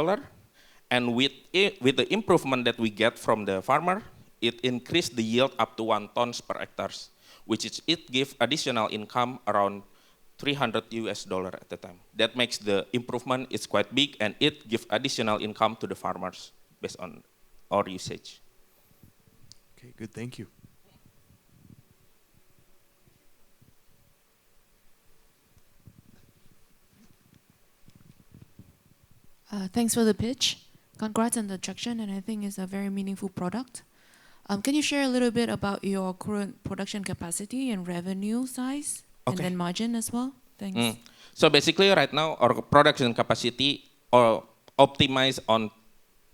And with the improvement that we get from the farmer, it increased the yield up to 1 ton per hectare, which is it gives additional income around $300 at the time. That makes the improvement is quite big, and it gives additional income to the farmers based on our usage. Okay, good, thank you. Thanks for the pitch. Congrats on the traction, and I think it's a very meaningful product. Can you share a little bit about your current production capacity and revenue size, and then margin as well? Thanks. So basically, right now, our production capacity are optimized on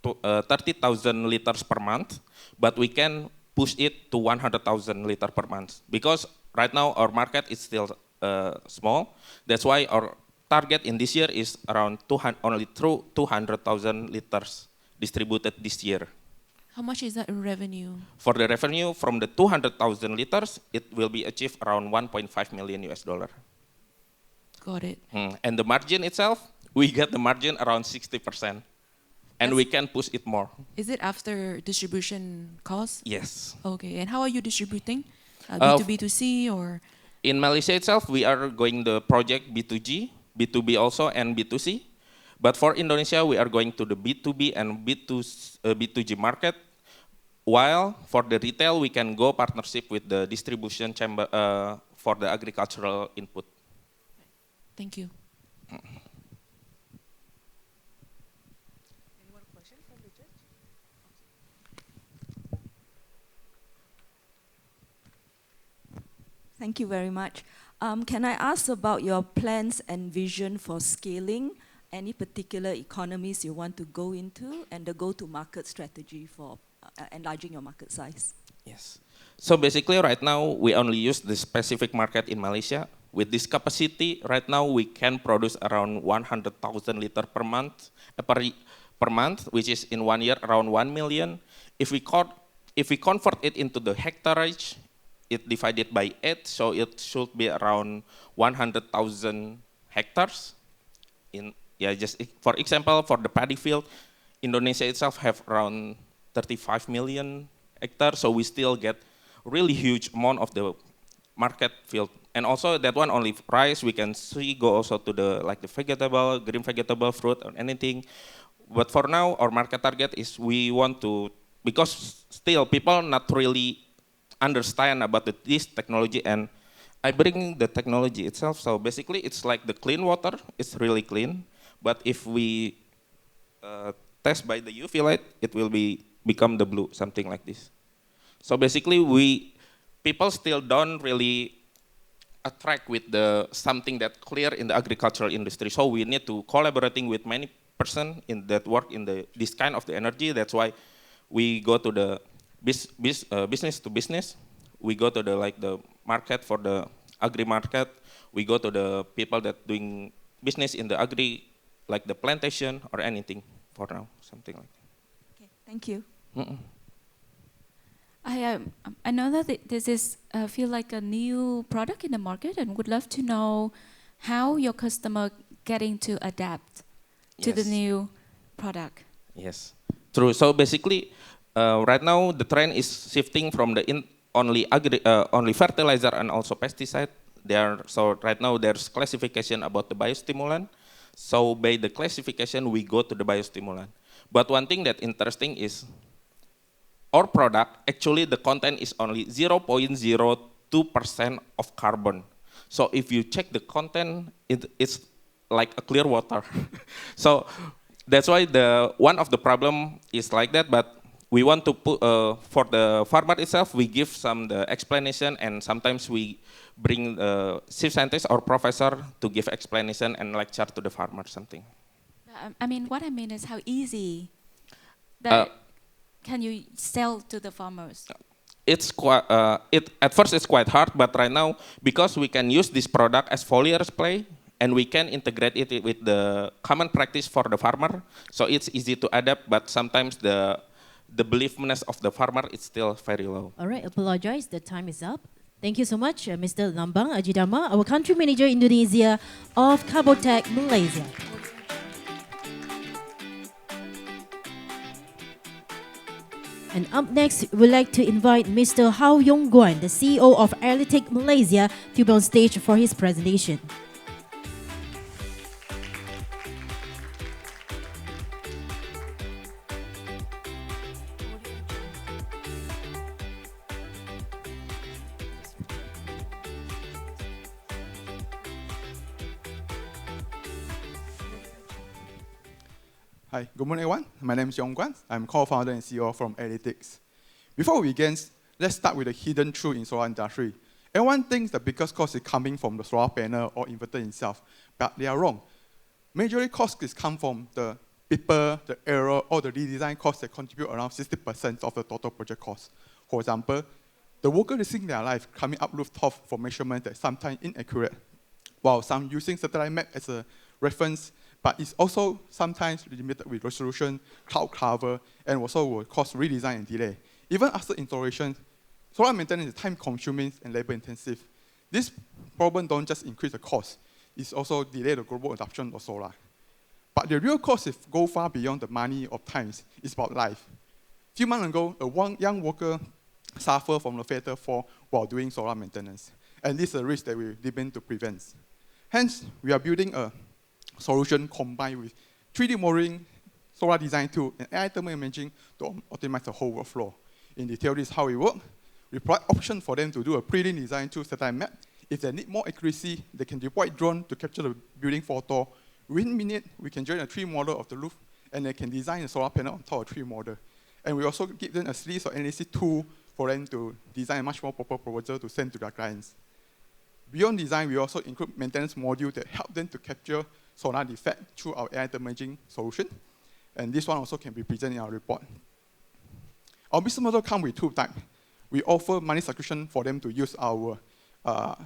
30,000 liters per month, but we can push it to 100,000 liters per month because right now our market is still small. That's why our target in this year is around only 200,000 liters distributed this year. How much is that in revenue? For the revenue from the 200,000 liters, it will be achieved around $1.5 million. Got it. And the margin itself, we get the margin around 60%, and we can push it more. Is it after distribution costs? Yes. Okay, and how are you distributing? B2B, B2C, or? In Malaysia itself, we are going the project B2G, B2B also, and B2C. But for Indonesia, we are going to the B2B and B2G market. While for the retail, we can go partnership with the distribution chamber for the agricultural input. Thank you. Any more questions from the judge? Thank you very much. Can I ask about your plans and vision for scaling? Any particular economies you want to go into, and the go-to-market strategy for enlarging your market size? Yes. So basically, right now, we only use the specific market in Malaysia. With this capacity, right now, we can produce around 100,000 liters per month, which is in 1 year around 1 million. If we convert it into the hectareage, it divided by 8, so it should be around 100,000 hectares. Just for example, for the paddy field, Indonesia itself have around 35 million hectares, so we still get really huge amount of the market field. And also that one only rice, we can see go also to the the vegetable, green vegetable, fruit, or anything. But for now, our market target is we want to, because still people not really understand about this technology, and I bring the technology itself. So basically, it's like the clean water. It's really clean. But if we test by the UV light, it will become the blue, something like this. So basically, people still don't really attract with the something that clear in the agricultural industry. So we need to collaborating with many person in that work in this kind of the energy. That's why we go to the business to business. We go to the market for the agri market. We go to the people that doing business in the agri, like the plantation or anything for now, something like that. Okay, thank you. I know that this is feel like a new product in the market, and would love to know how your customer getting to adapt to the new product. Yes, true. So basically, right now the trend is shifting from the only fertilizer and also pesticide. So right now there's classification about the biostimulant. So by the classification, we go to the biostimulant. But one thing that interesting is our product, actually the content is only 0.02% of carbon. So if you check the content, it's like a clear water. So that's why one of the problem is like that, but we want to put, for the farmer itself, we give the explanation, and sometimes we bring chief scientist or professor to give explanation and lecture to the farmer something. I mean, what I mean is how easy that can you sell to the farmers? It's quite, at first it's quite hard, but right now, because we can use this product as foliar spray, and we can integrate it with the common practice for the farmer, so it's easy to adapt, but sometimes the beliefness of the farmer is still very low. All right, apologize, the time is up. Thank you so much, Mr. Lambang Ajidama, our country manager Indonesia of Carbotech Malaysia. And up next, we'd like to invite Mr. Hao Yong Guan, the CEO of Airlytech Malaysia, to be on stage for his presentation. Hi, good morning everyone. My name is Yong Guan. I'm co-founder and CEO from Analytics. Before we begin, let's start with the hidden truth in solar industry. Everyone thinks the biggest cost is coming from the solar panel or inverter itself, but they are wrong. Majority cost is come from the people, the error, or the redesign costs that contribute around 60% of the total project cost. For example, the worker risking their life coming up rooftop for measurement that is sometimes inaccurate, while some using satellite map as a reference, but it's also sometimes limited with resolution, cloud cover, and also will cause redesign and delay. Even after installation, solar maintenance is time-consuming and labor-intensive. This problem don't just increase the cost, it's also delay the global adoption of solar. But the real cost is go far beyond the money or times. It's about life. A few months ago, a young worker suffered from a fatal fall while doing solar maintenance. And this is a risk that we demand to prevent. Hence, we are building a solution combined with 3D modeling, solar design tool, and AI thermal imaging to optimize the whole workflow. In detail, this is how it works. We provide option for them to do a pre-lit design tool satellite map. If they need more accuracy, they can deploy drone to capture the building photo. Within minutes, we can generate a 3D model of the roof, and they can design a solar panel on top of 3D model. And we also give them a series of analysis tool for them to design a much more proper proposal to send to their clients. Beyond design, we also include maintenance module that help them to capture solar defect through our AI thermal imaging solution. And this one also can be presented in our report. Our business model comes with two types. We offer money subscription for them to use our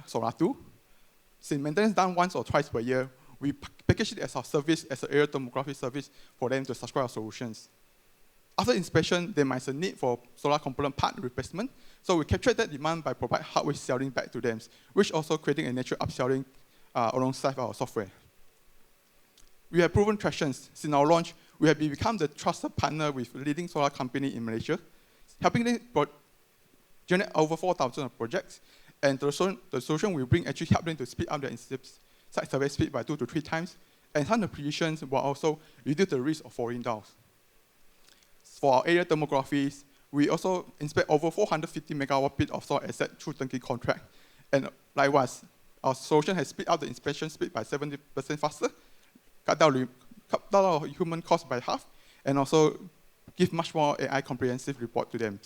solar tool. Since maintenance done once or twice per year, we package it as our service, as an aerial thermography service for them to subscribe our solutions. After inspection, there might be a need for solar component part replacement. So we capture that demand by providing hardware selling back to them, which also creating a natural upselling alongside our software. We have proven traction. Since our launch, we have become the trusted partner with leading solar company in Malaysia, helping them generate over 4,000 projects. And the solution we bring actually help them to speed up their site survey speed by 2 to 3 times. And some of the precisions will also reduce the risk of falling down. For our area thermographies, we also inspect over 450 megawatt peak of solar asset through turnkey contract. And likewise, our solution has speed up the inspection speed by 70% faster, cut down human cost by half, and also give much more AI comprehensive report to them.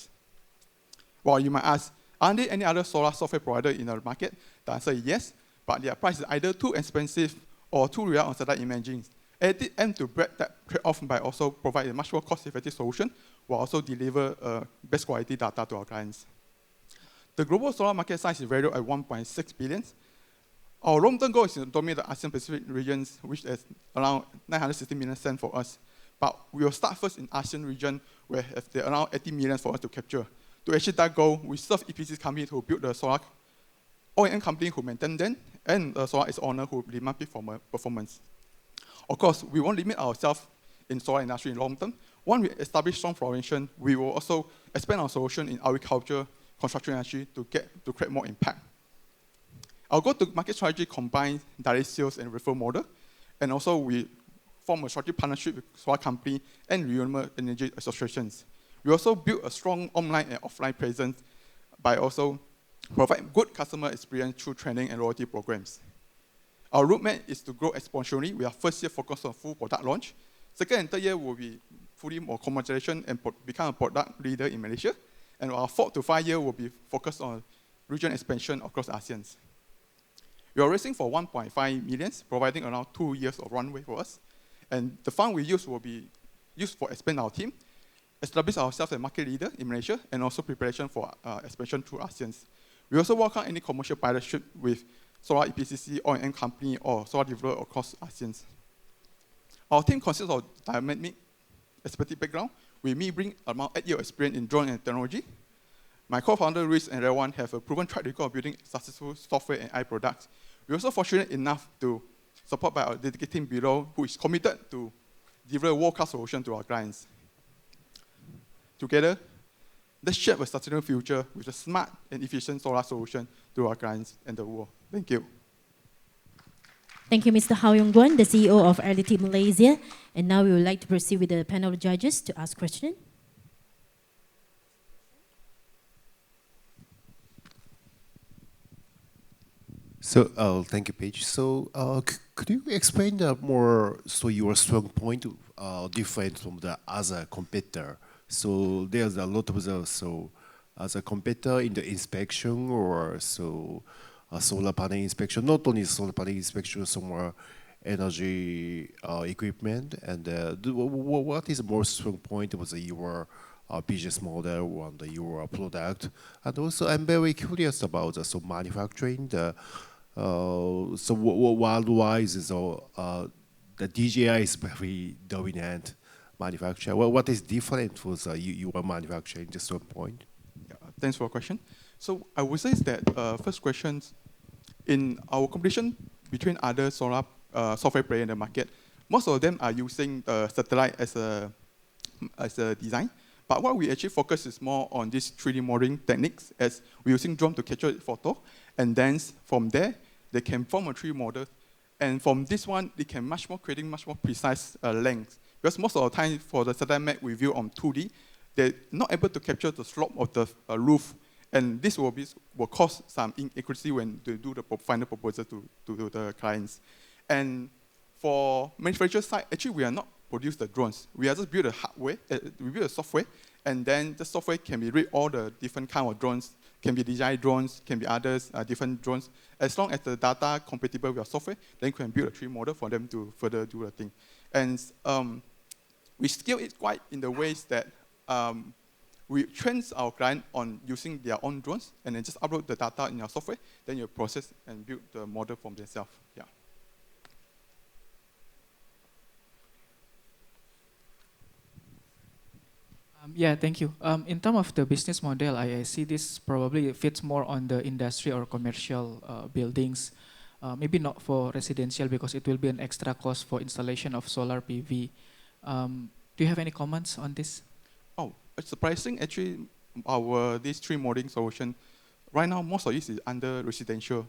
Well, you might ask, are there any other solar software provider in the market? The answer is yes, but their price is either too expensive or too rely on satellite imaging. At aim to break that trade-off by also provide a much more cost-effective solution, while also deliver best quality data to our clients. The global solar market size is valued at 1.6 billion. Our long-term goal is to dominate the ASEAN Pacific regions, which is around 960 million cents for us. But we will start first in ASEAN region, where there are around 80 million for us to capture. To achieve that goal, we serve EPC companies who build the solar, O&M company who maintain them, and the solar is owner who demand peak performance. Of course, we won't limit ourselves in solar industry in long term. Once we establish strong foundation, we will also expand our solution in agriculture, construction industry to create more impact. Our go-to-market strategy combines direct sales and referral model, and also we form a strategic partnership with solar company and renewable energy associations. We also build a strong online and offline presence by also providing good customer experience through training and loyalty programs. Our roadmap is to grow exponentially. We are first year focused on full product launch. Second and third year will be fully more commercialization and become a product leader in Malaysia. And our 4 to 5 year will be focused on region expansion across ASEAN. We are raising for 1.5 million, providing around 2 years of runway for us. And the fund we use will be used for expand our team, establish ourselves as a market leader in Malaysia, and also preparation for expansion through ASEAN. We also welcome any commercial partnership with solar EPCC, O&M company, or solar developer across ASEAN. Our team consists of dynamic expertise background. We may bring around 8 years experience in drone and technology. My co-founder, Ruiz and Rewan, have a proven track record of building successful software and AI products. We're also fortunate enough to support by our dedicated team below, who is committed to deliver a world-class solution to our clients. Together, let's shape a sustainable future with a smart and efficient solar solution to our clients and the world. Thank you. Thank you, Mr. Hao Yong Guan, the CEO of Reality Malaysia. And now we would like to proceed with the panel of judges to ask questions. So, thank you, Paige. So, could you explain more, so your strong point different from the other competitor? So there's a lot of the, so as a competitor in the inspection or so solar panel inspection, not only solar panel inspection, some more energy equipment, and what is the most strong point of your business model on your product? And also, I'm very curious about so manufacturing. So worldwide, so the DJI is very dominant manufacturer. What is different for your manufacturing? Just one point. Yeah, thanks for your question. So I would say that first question, in our competition between other solar software players in the market, most of them are using satellite as a design. But what we actually focus is more on this 3D modeling techniques, as we're using drone to capture photo, and then from there, they can form a 3D model. And from this one, they can creating much more precise length. Because most of the time, for the satellite map we view on 2D, they're not able to capture the slope of the roof. And this will cause some inaccuracy when they do the final proposal to the clients. And for manufacturer side, actually, we are not produce the drones. We are just build a hardware, we build a software, and then the software can be read all the different kind of drones, can be DJI drones, can be others, different drones. As long as the data compatible with our software, then we can build a 3D model for them to further do the thing. And we scale it quite in the ways that we train our client on using their own drones, and then just upload the data in our software, then you process and build the model from themselves. Yeah. Yeah, thank you. In terms of the business model, I see this probably fits more on the industry or commercial buildings. Maybe not for residential because it will be an extra cost for installation of solar PV. Do you have any comments on this? Oh, it's surprising. Actually, this 3D modeling solution, right now, most of it is under residential.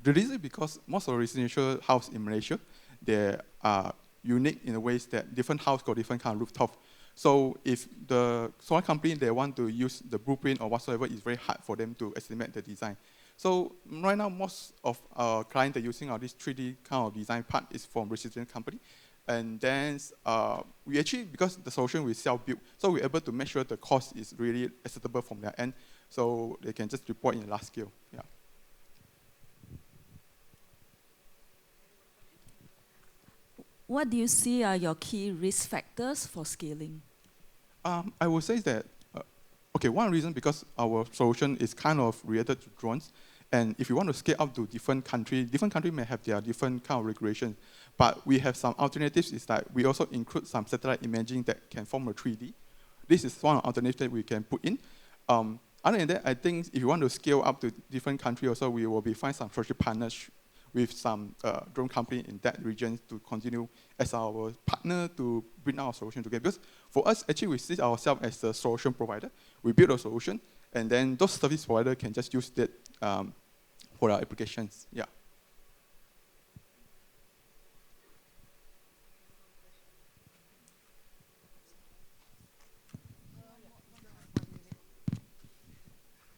The reason is because most of the residential house in Malaysia, they are unique in the ways that different house got different kind of rooftop. So if the solar company, they want to use the blueprint or whatsoever, it's very hard for them to estimate the design. So right now, most of our clients are using this 3D kind of design part is from residential company. And then we actually, because the solution we self-built, so we're able to make sure the cost is really acceptable from their end, so they can just report in a large scale. Yeah. What do you see are your key risk factors for scaling? I would say that, okay, one reason because our solution is kind of related to drones. And if you want to scale up to different countries may have their different kind of regulations. But we have some alternatives is that we also include some satellite imaging that can form a 3D. This is one alternative that we can put in. Other than that, I think if you want to scale up to different countries also, we will find some social partners with some drone company in that region to continue as our partner to bring our solution together. Because for us, actually, we see ourselves as a solution provider. We build a solution, and then those service providers can just use that for our applications. Yeah.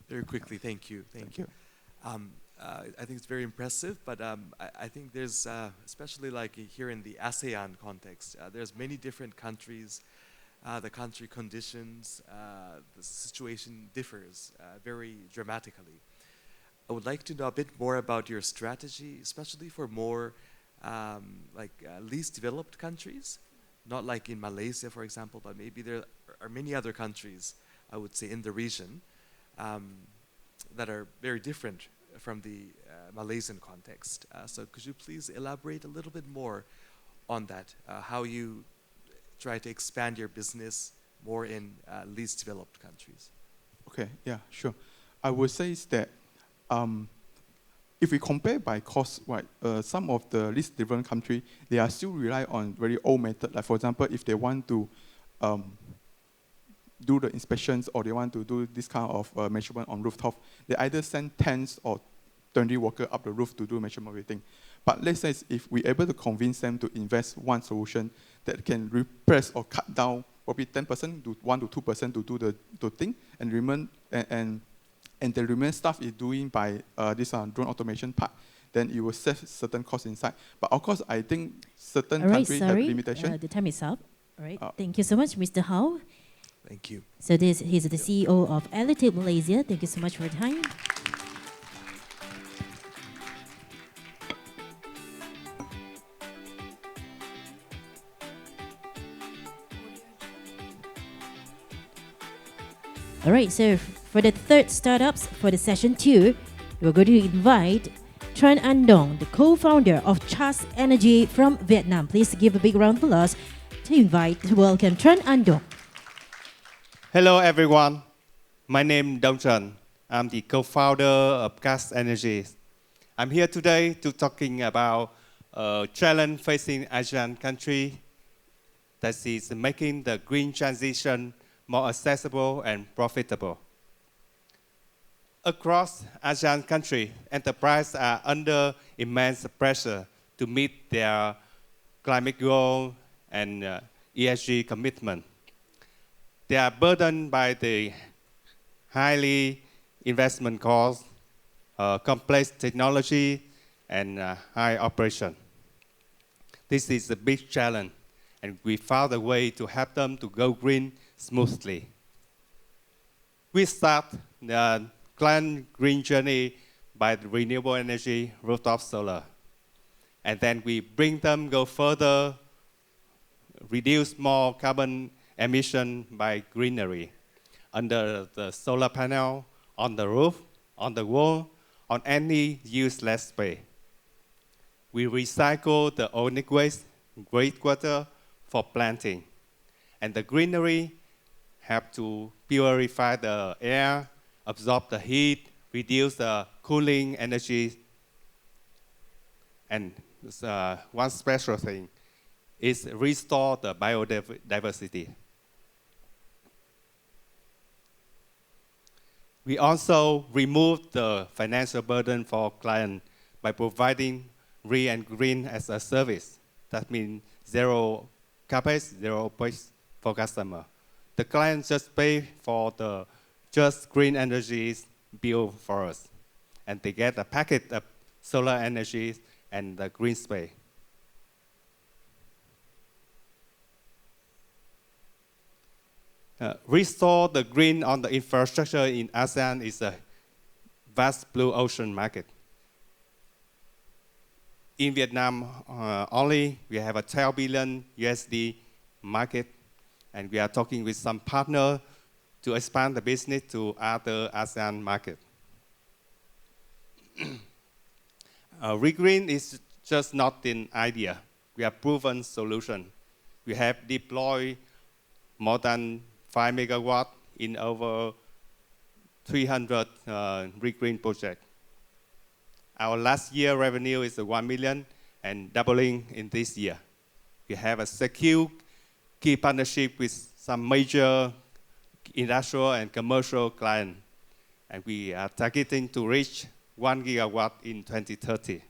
Very quickly, thank you. Thank you. I think it's very impressive, but I think there's, especially like here in the ASEAN context, there's many different countries, the country conditions, the situation differs very dramatically. I would like to know a bit more about your strategy, especially for more least developed countries, not like in Malaysia, for example, but maybe there are many other countries, I would say, in the region that are very different from the Malaysian context. So could you please elaborate a little bit more on that, how you try to expand your business more in least developed countries? Okay, yeah, sure. I would say is that if we compare by cost, right, some of the least developed countries, they are still rely on very old method. Like for example, if they want to do the inspections or they want to do this kind of measurement on rooftop, they either send 10s or 20 workers up the roof to do measurement everything. But let's say if we're able to convince them to invest one solution that can repress or cut down probably 10% to 1 to 2% to do the thing and and the remaining stuff is doing by this drone automation part, then it will save certain costs inside. But of course, I think certain All right, countries have sorry, limitation. the time is up. All right, thank you so much, Mr. Hao. Thank you. So he's the CEO of Elite Malaysia. Thank you so much for your time. All right, so for the third startups for the session 2, we're going to invite Tran An Dong, the co-founder of Chas Energy from Vietnam. Please give a big round of applause to welcome Tran An Dong. Hello everyone, my name is Dong Tran. I'm the co-founder of Chas Energy. I'm here today to talking about a challenge facing Asian country that is making the green transition more accessible and profitable. Across ASEAN countries, enterprises are under immense pressure to meet their climate goal and ESG commitment. They are burdened by the highly investment costs, complex technology, and high operation. This is a big challenge, and we found a way to help them to go green smoothly. We start the client green journey by the renewable energy rooftop solar. And then we bring them go further, reduce more carbon emission by greenery under the solar panel, on the roof, on the wall, on any useless space. We recycle the organic waste, wastewater for planting. And the greenery help to purify the air, absorb the heat, reduce the cooling energy. And one special thing is restore the biodiversity. We also remove the financial burden for clients by providing RE and green as a service. That means zero CapEx, zero OpEx for customer. The client just pay for the just green energy bill for us. And they get a packet of solar energy and the green space. Restore the green on the infrastructure in ASEAN is a vast blue ocean market. In Vietnam only, we have a 12 billion USD market, and we are talking with some partners to expand the business to other ASEAN markets. Regreen is just not an idea. We have proven solution. We have deployed more than 5 megawatt in over 300 Regreen projects. Our last year revenue is 1 million and doubling in this year. We have a secure key partnership with some major industrial and commercial clients. And we are targeting to reach 1 gigawatt in 2030.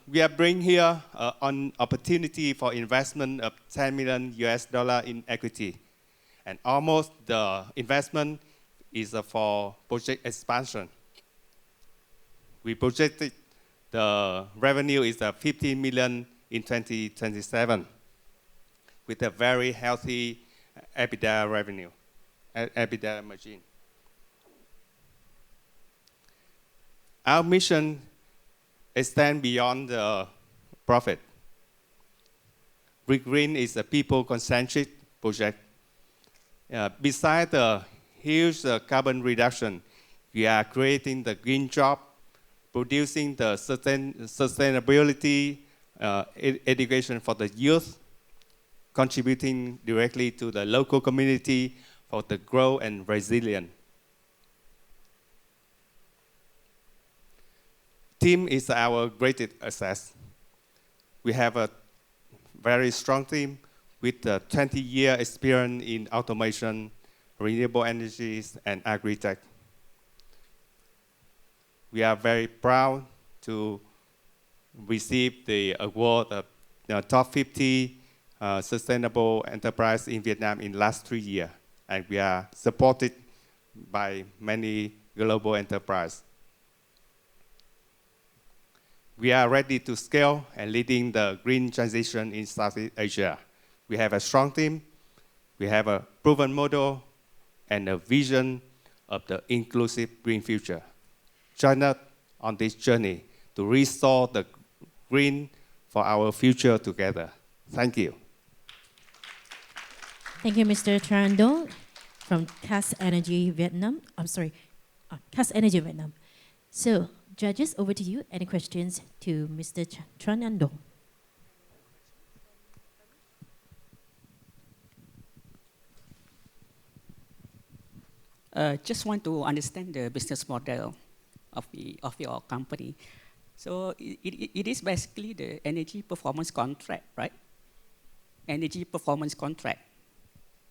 We are bringing here an opportunity for investment of 10 million US dollar in equity. And almost the investment is for project expansion. We projected the revenue is 15 million in 2027 with a very healthy EBITDA revenue, EBITDA margin. Our mission extends beyond the profit. Regreen is a people-concentric project. Besides the huge carbon reduction, we are creating the green job, producing the sustainability education for the youth, contributing directly to the local community for the growth and resilience. Team is our greatest asset. We have a very strong team with a 20-year experience in automation, renewable energies, and agri-tech. We are very proud to receive the award of the top 50 sustainable enterprise in Vietnam in the last 3 years. and we are supported by many global enterprises. We are ready to scale and leading the green transition in Southeast Asia. We have a strong team, we have a proven model, and a vision of the inclusive green future. Join us on this journey to restore the green for our future together. Thank you. Thank you, Mr. Trando from CAS Energy Vietnam. CAS Energy Vietnam. So, judges, over to you. Any questions to Mr. Trando? Just want to understand the business model of your company. So it is basically the energy performance contract, right? Energy performance contract,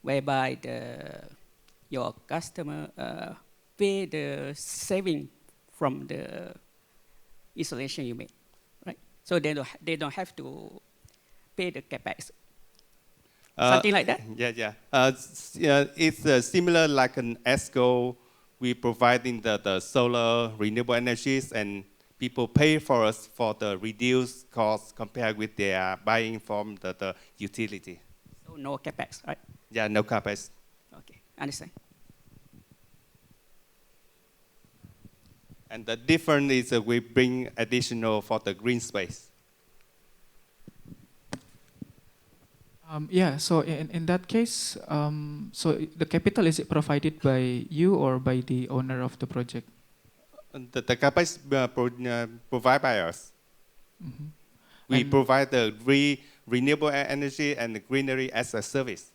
whereby your customer pay the saving from the installation you made, right? So they don't have to pay the capex. Something like that? Yeah. It's similar like an ESCO. We providing the solar renewable energies, and people pay for us for the reduced cost compared with their buying from the utility. So no capex, right? Yeah, no capex. Okay, understand. And the difference is we bring additional for the green space. So in that case, so the capital, is it provided by you or by the owner of the project? The capex provided by us. Mm-hmm. We provide the renewable energy and the greenery as a service.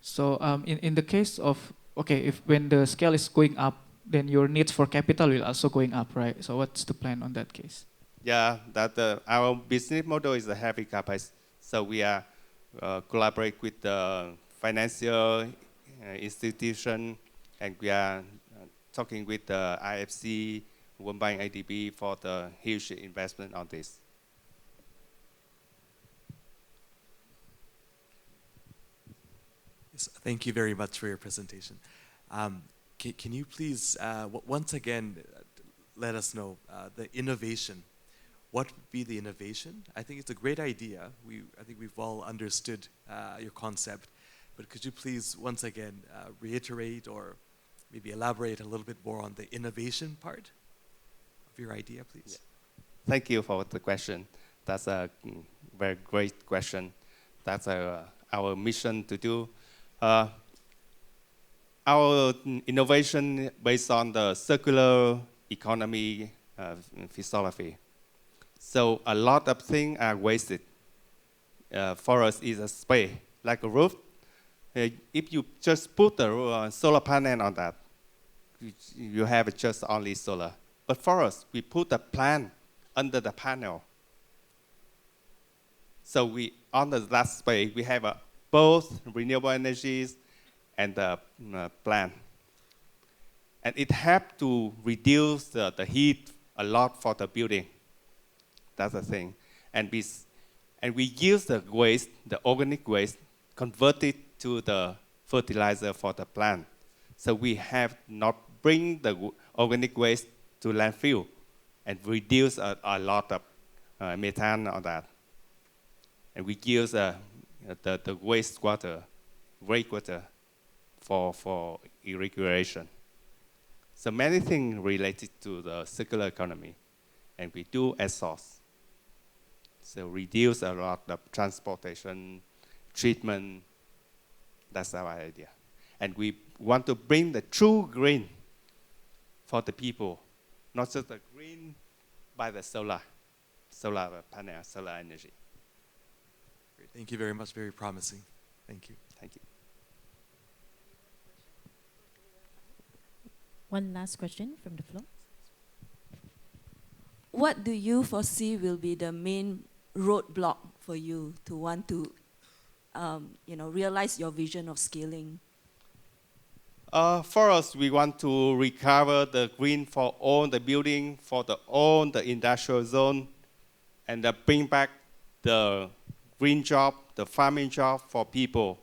So in the case of, if when the scale is going up, then your needs for capital will also going up, right? So what's the plan on that case? Yeah, our business model is a heavy capex. So we are collaborate with the financial institution, and we are talking with the IFC, World Bank, IDB for the huge investment on this. Yes, thank you very much for your presentation. Can you please, once again, let us know the innovation? What would be the innovation? I think it's a great idea. I think we've all understood your concept, but could you please once again reiterate or maybe elaborate a little bit more on the innovation part of your idea, please? Yeah. Thank you for the question. That's a very great question. That's our mission to do. Our innovation based on the circular economy philosophy. So a lot of things are wasted. For us, it's a space, like a roof. If you just put a solar panel on that, you have just only solar. But for us, we put a plant under the panel. So under that space, we have both renewable energies and the plant. And it helps to reduce the heat a lot for the building. That's the thing. And we use the waste, the organic waste, convert it to the fertilizer for the plant. So we have not bring the organic waste to landfill and reduce a lot of methane on that. And we use the wastewater, breakwater for irrigation. So many things related to the circular economy. And we do as source. So reduce a lot of transportation, treatment. That's our idea. And we want to bring the true green for the people, not just the green by the solar panel, solar energy. Great. Thank you very much. Very promising. Thank you. Thank you. One last question from the floor. What do you foresee will be the main roadblock for you to want to realize your vision of scaling? For us, we want to recover the green for all the building, for all the industrial zone, and bring back the green job, the farming job for people.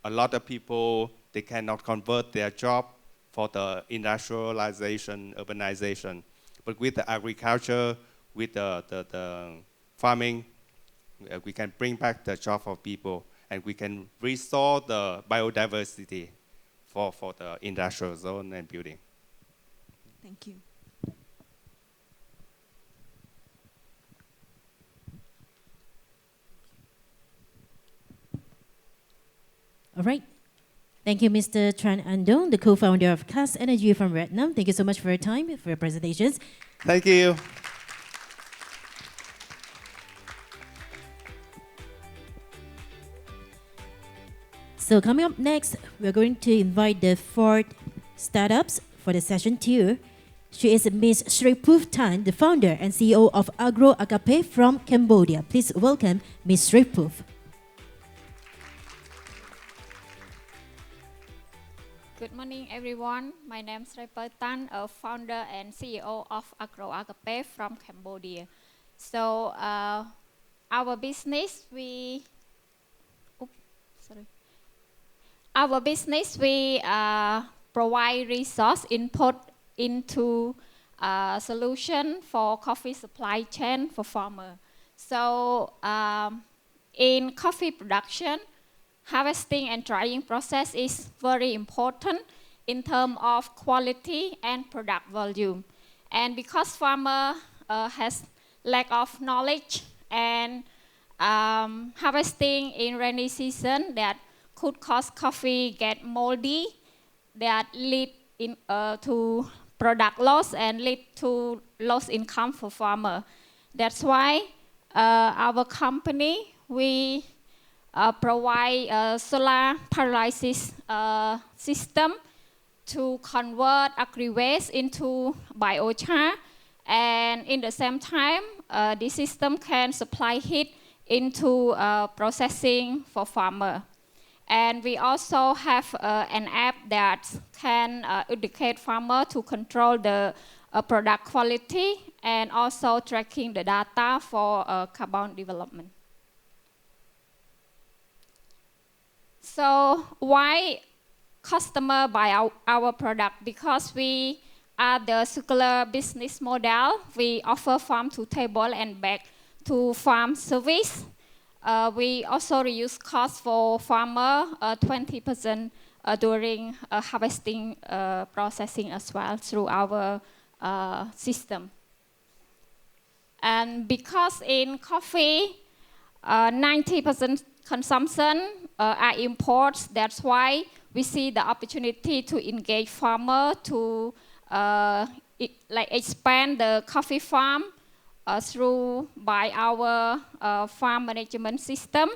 A lot of people they cannot convert their job for the industrialization, urbanization. But with the agriculture, with the farming, we can bring back the job of people, and we can restore the biodiversity for the industrial zone and building. Thank you. All right. Thank you, Mr. Tran Andong, the co-founder of CAS Energy from Vietnam. Thank you so much for your time, for your presentations. Thank you. So coming up next, we're going to invite the fourth startups for the session 2. She is Ms. Sripuv Tan, the founder and CEO of Agro Agape from Cambodia. Please welcome Ms. Sripuv. Good morning, everyone. My name is Sripuv Tan, a founder and CEO of Agro Agape from Cambodia. So our business, we provide resource input into a solution for coffee supply chain for farmer. So in coffee production, harvesting and drying process is very important in terms of quality and product volume. And because farmer has lack of knowledge and harvesting in rainy season that could cause coffee get moldy, that lead to product loss and lead to lost income for farmer. That's why our company, we provide a solar pyrolysis system to convert agri-waste into biochar, and in the same time, the system can supply heat into processing for farmer. And we also have an app that can educate farmer to control the product quality and also tracking the data for carbon development. So why customer buy our product? Because we are the circular business model. We offer farm to table and back to farm service. We also reduce cost for farmer 20% during harvesting processing as well through our system. And because in coffee, 90% consumption are imports, that's why we see the opportunity to engage farmer to expand the coffee farm through by our farm management system,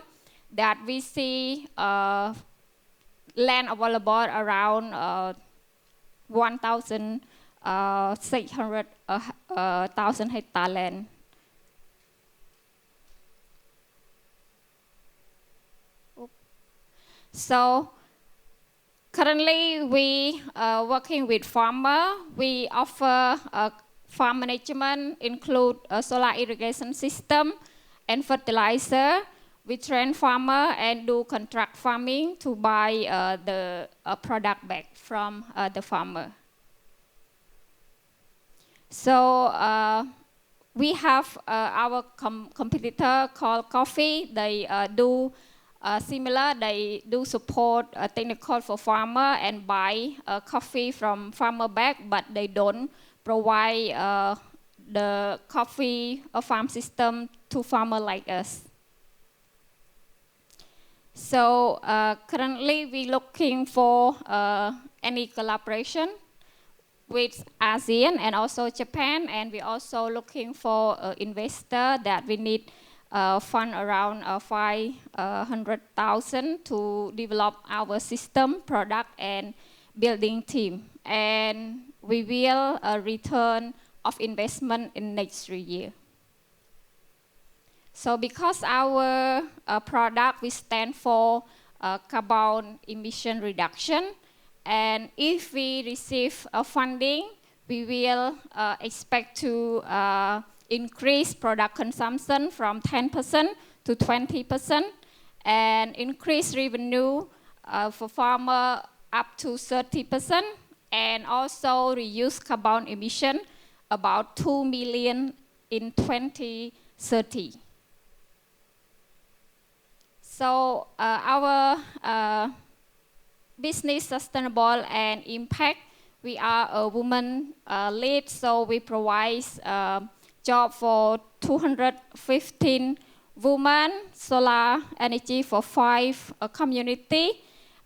that we see land available around 1,600 hectare land. So currently we are working with farmer. We offer farm management, include a solar irrigation system and fertilizer. We train farmer and do contract farming to buy the product back from the farmer. So we have our competitor called Coffee. They do similar. They do support technical for farmer and buy coffee from farmer back, but they don't provide the coffee farm system to farmer like us. So currently we're looking for any collaboration with ASEAN and also Japan, and we're also looking for investor that we need fund around 500,000 to develop our system, product, and building team. And we will return of investment in next 3 years. So because our product, we stand for carbon emission reduction, and if we receive funding, we will expect to increase product consumption from 10% to 20%, and increase revenue for farmer up to 30%, and also reduce carbon emission about 2 million in 2030. So our business sustainable and impact, we are a woman lead, so we provide job for 215 women, solar energy for 5 community,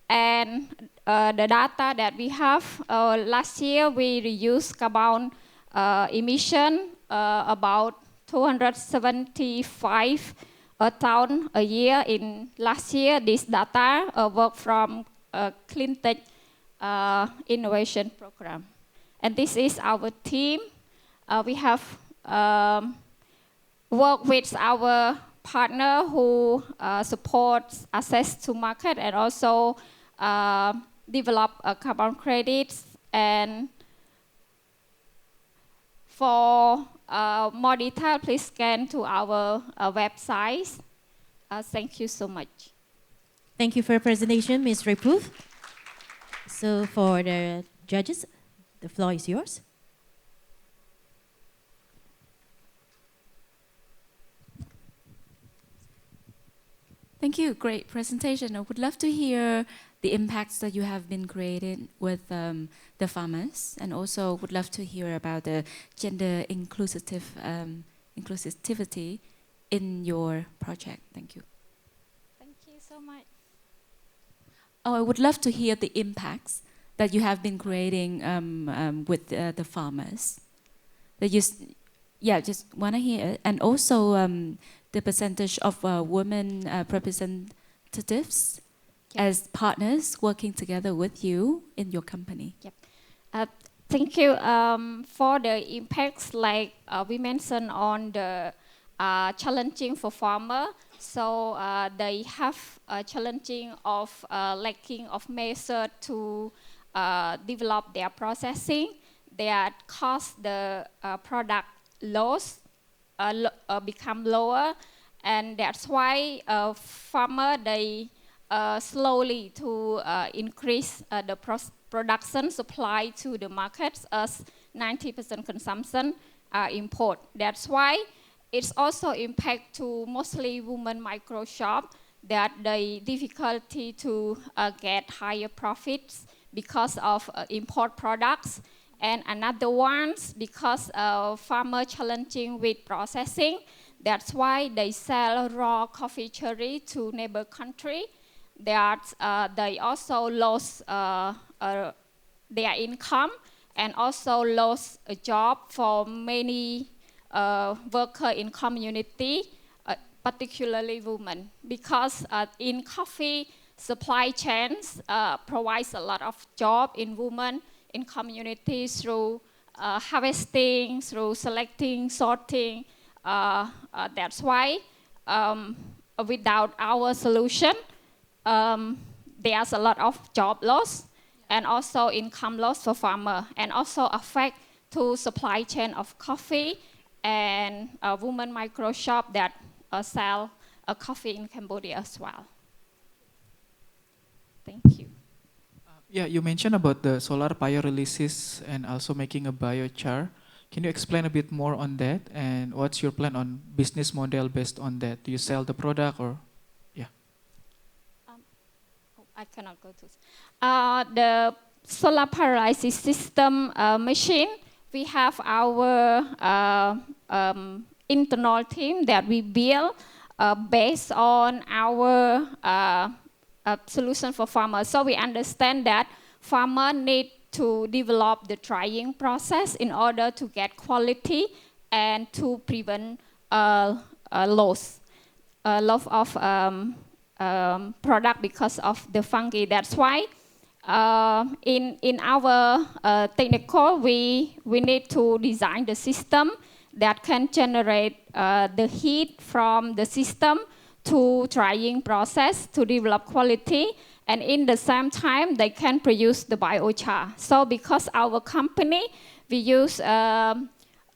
and the data that we have, last year we reduced carbon emission about 275 a ton a year in last year. This data work from Clean Tech Innovation Program. And this is our team. We have worked with our partner who supports access to market and also develop carbon credits. And for more detail, please scan to our website. Thank you so much. Thank you for your presentation, Ms. Repuf. So for the judges, the floor is yours. Thank you, great presentation. I would love to hear the impacts that you have been creating with the farmers, and also would love to hear about the gender inclusivity in your project. Thank you. Thank you so much. Oh, I would love to hear the impacts that you have been creating with the farmers. That you, just want to hear, and also the percentage of women representatives as partners working together with you in your company. Yep. Thank you for the impacts, like we mentioned on the challenging for farmer. So they have a challenging of lacking of measure to develop their processing that cause the product loss become lower, and that's why farmer they slowly to increase the production supply to the markets, as 90% consumption are import. That's why it's also impact to mostly women micro shop, that the difficulty to get higher profits because of import products. And another ones because farmer challenging with processing. That's why they sell raw coffee cherry to neighbor country. That they also lost their income, and also lost a job for many workers in community, particularly women, because in coffee supply chains provides a lot of job in women in communities through harvesting, through selecting, sorting. That's why without our solution, there's a lot of job loss and also income loss for farmer, and also affect to supply chain of coffee and women micro shop that sell coffee in Cambodia as well. Thank you. Yeah, you mentioned about the solar pyrolysis and also making a biochar. Can you explain a bit more on that, and what's your plan on business model based on that? Do you sell the product or? I cannot go to the solar pyrolysis system machine. We have our internal team that we build based on our solution for farmers. So we understand that farmer need to develop the drying process in order to get quality and to prevent loss of product because of the fungi. That's why in our technical, we need to design the system that can generate the heat from the system to drying process to develop quality, and in the same time they can produce the biochar. So because our company, we use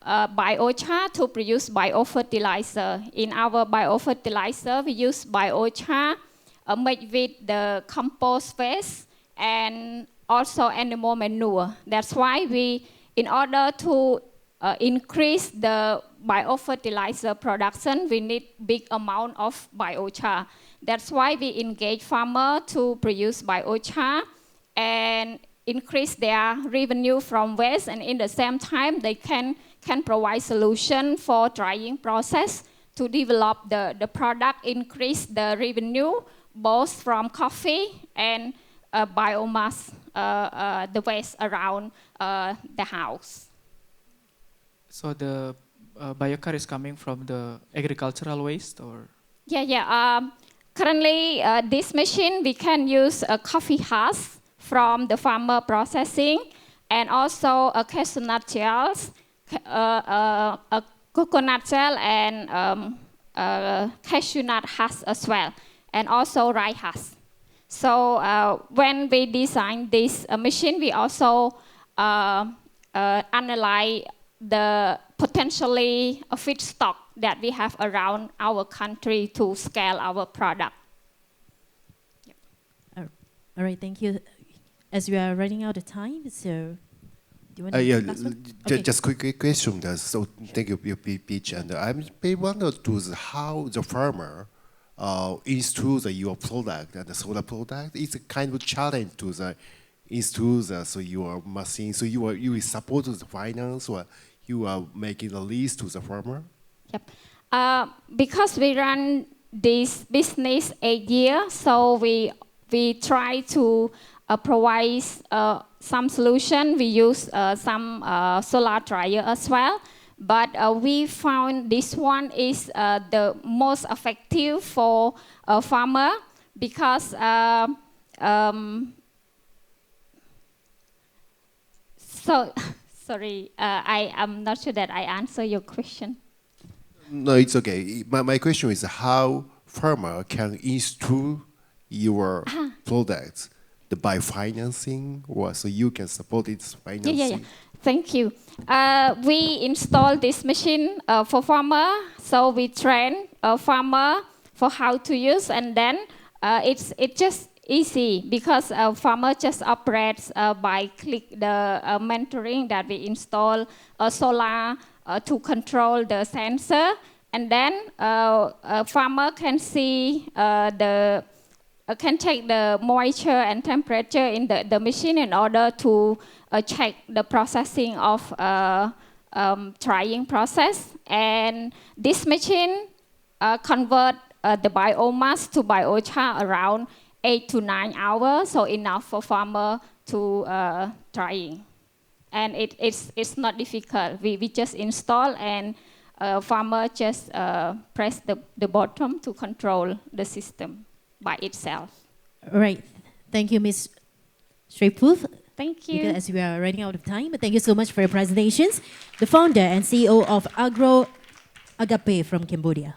biochar to produce biofertilizer. In our biofertilizer, we use biochar made with the compost waste and also animal manure. That's why we, in order to increase the biofertilizer production, we need big amount of biochar. That's why we engage farmers to produce biochar and increase their revenue from waste, and in the same time they can provide solution for drying process to develop the product, increase the revenue both from coffee and biomass, the waste around the house. So the biochar is coming from the agricultural waste, or? Yeah. Currently, this machine, we can use a coffee husk from the farmer processing, and also a cashew nut gels, a coconut gel, and cashew nut husk as well, and also rice husk. So when we designed this machine, we also analyze the potentially a feedstock that we have around our country to scale our product. All right, thank you. As we are running out of time, so do you want to yeah, last one? Okay. just quick question. So thank you, Peach, and I'm very wonder to how the farmer install your product and the solar product. It's a kind of challenge to the install so your machine. So you support the finance, or you are making a lease to the farmer. Yep. Because we run this business 8 years, so we try to provide some solution. We use some solar dryer as well, but we found this one is the most effective for a farmer because so sorry, I am not sure that I answer your question. No, it's okay. My question is how farmer can install your products by financing, or so you can support its financing. Yeah. Thank you. We install this machine for farmer, so we train a farmer for how to use, and then it's just easy because a farmer just operates by click the mentoring that we install a solar to control the sensor, and then a farmer can see can check the moisture and temperature in the machine in order to check the processing of drying process. And this machine convert the biomass to biochar around 8 to 9 hours, so enough for farmer to drying. And it's not difficult. We just install, and farmer just press the bottom to control the system by itself. All right. Thank you, Ms. Shreypoof. Thank you. Because as we are running out of time, but thank you so much for your presentations. The founder and CEO of Agro Agape from Cambodia.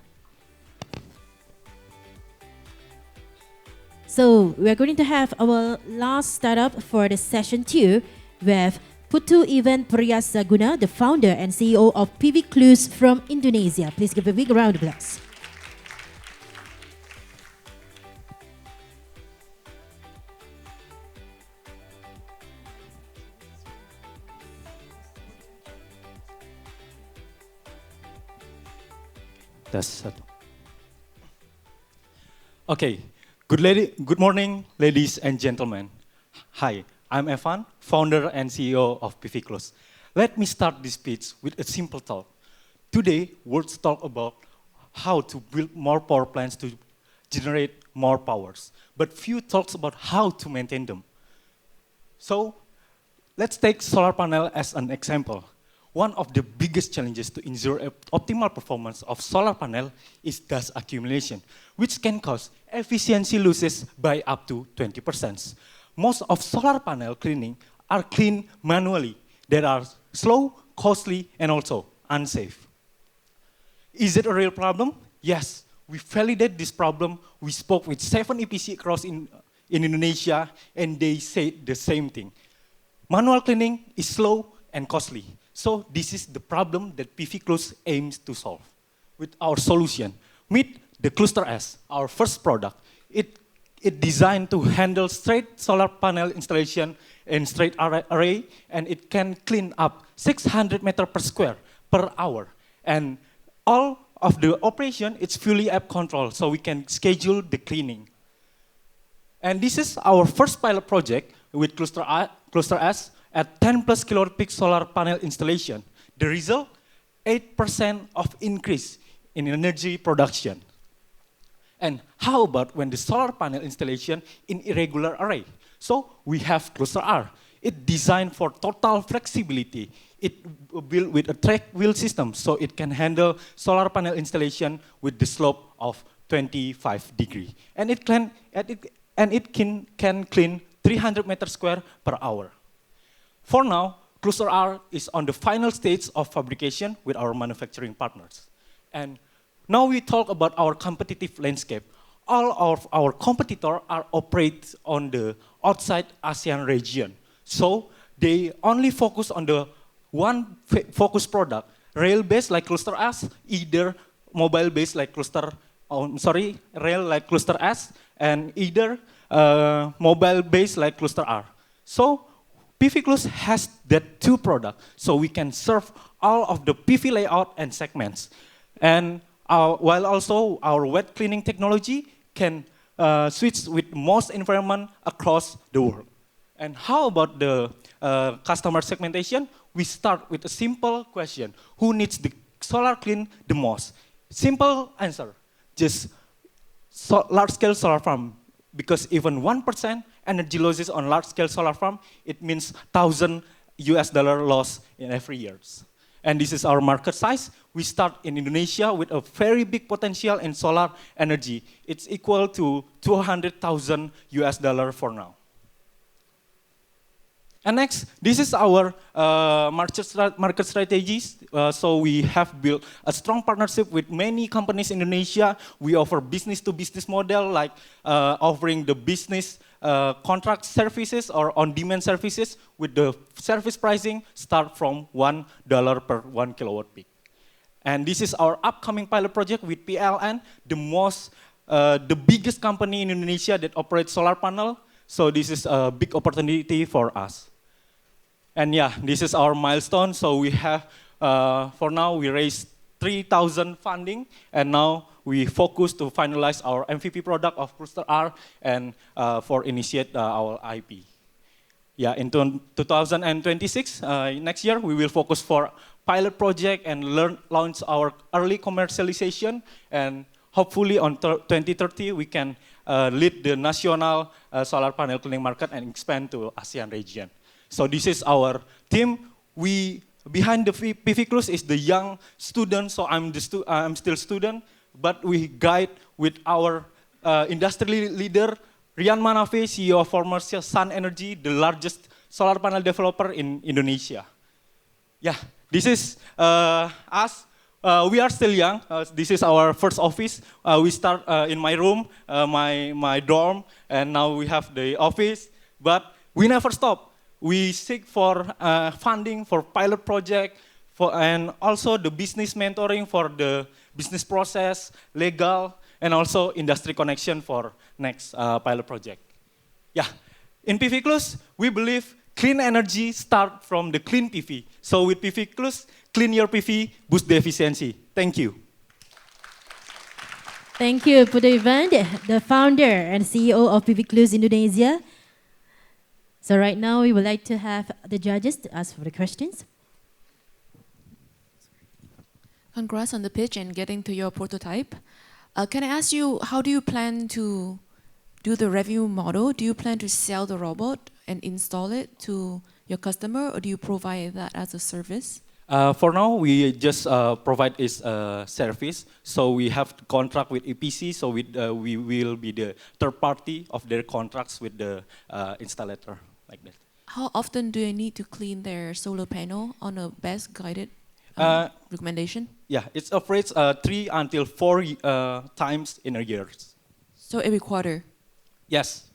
So we're going to have our last startup for the session 2 with Putu Event Priyasaguna, the founder and CEO of PV Clues from Indonesia. Please give a big round of applause. Okay, good morning, ladies and gentlemen. Hi, I'm Evan, founder and CEO of PV Close. Let me start this speech with a simple thought. Today, we'll talk about how to build more power plants to generate more powers, but few talks about how to maintain them. So, let's take solar panel as an example. One of the biggest challenges to ensure optimal performance of solar panel is dust accumulation, which can cause efficiency losses by up to 20%. Most of solar panel cleaning are cleaned manually. They are slow, costly, and also unsafe. Is it a real problem? Yes, we validated this problem. We spoke with 7 EPC across in Indonesia, and they said the same thing. Manual cleaning is slow and costly. So this is the problem that PV Close aims to solve. With our solution, meet the Cluster S, our first product. It It's designed to handle straight solar panel installation in straight array, and it can clean up 600 meter per square per hour. And all of the operation, it's fully app controlled, so we can schedule the cleaning. And this is our first pilot project with Cluster S at 10 plus kilowatt peak solar panel installation. The result, 8% of increase in energy production. And how about when the solar panel installation in irregular array? So we have Cluster R. It's designed for total flexibility. It built with a track wheel system, so it can handle solar panel installation with the slope of 25 degrees. And it can clean 300 meters square per hour. For now, Cluster R is on the final stage of fabrication with our manufacturing partners. And now we talk about our competitive landscape. All of our competitors are operate on the outside ASEAN region. So they only focus on the one focus product, rail-based like Cluster S, either mobile-based like rail like Cluster S, and either mobile-based like Cluster R. So PV has that two products, so we can serve all of the PV layout and segments. And while also our wet cleaning technology can switch with most environment across the world. And how about the customer segmentation? We start with a simple question. Who needs the solar clean the most? Simple answer, just large-scale solar farm. Because even 1% energy losses on large-scale solar farm, it means $1,000 loss in every year. And this is our market size. We start in Indonesia with a very big potential in solar energy. It's equal to $200,000 for now. And next, this is our market strategies. So we have built a strong partnership with many companies in Indonesia. We offer business-to-business model, like offering the business contract services or on-demand services with the service pricing start from $1 per 1 kilowatt peak. And this is our upcoming pilot project with PLN, the biggest company in Indonesia that operates solar panel. So this is a big opportunity for us. And yeah, this is our milestone. So we have, for now, we raised 3,000 funding, and now we focus to finalize our MVP product of Cluster R and for initiate our IP. Yeah, in 2026, next year, we will focus for pilot project and launch our early commercialization, and hopefully on 2030, we can lead the national solar panel cleaning market and expand to ASEAN region. So this is our team. Behind the PV Cruise is the young student, so I'm still student, but we guide with our industry leader, Rian Manafe, CEO of former Sun Energy, the largest solar panel developer in Indonesia. Yeah, this is us. We are still young. This is our first office. We start in my room, my dorm, and now we have the office, but we never stop. We seek for funding for pilot project, and also the business mentoring for the business process, legal, and also industry connection for next pilot project. Yeah, in PV Close, we believe clean energy start from the clean PV. So with PV Close, clean your PV, boost the efficiency. Thank you. Thank you, Putu Ivan, the founder and CEO of PV Close Indonesia. So right now, we would like to have the judges to ask for the questions. Congrats on the pitch and getting to your prototype. Can I ask you, how do you plan to do the revenue model? Do you plan to sell the robot and install it to your customer, or do you provide that as a service? For now, we just provide its service. So we have contract with EPC, so we will be the third party of their contracts with the installer. Like that. How often do you need to clean their solar panel on a best guided recommendation? Yeah, it operates 3 until 4 times in a year. So every quarter? Yes.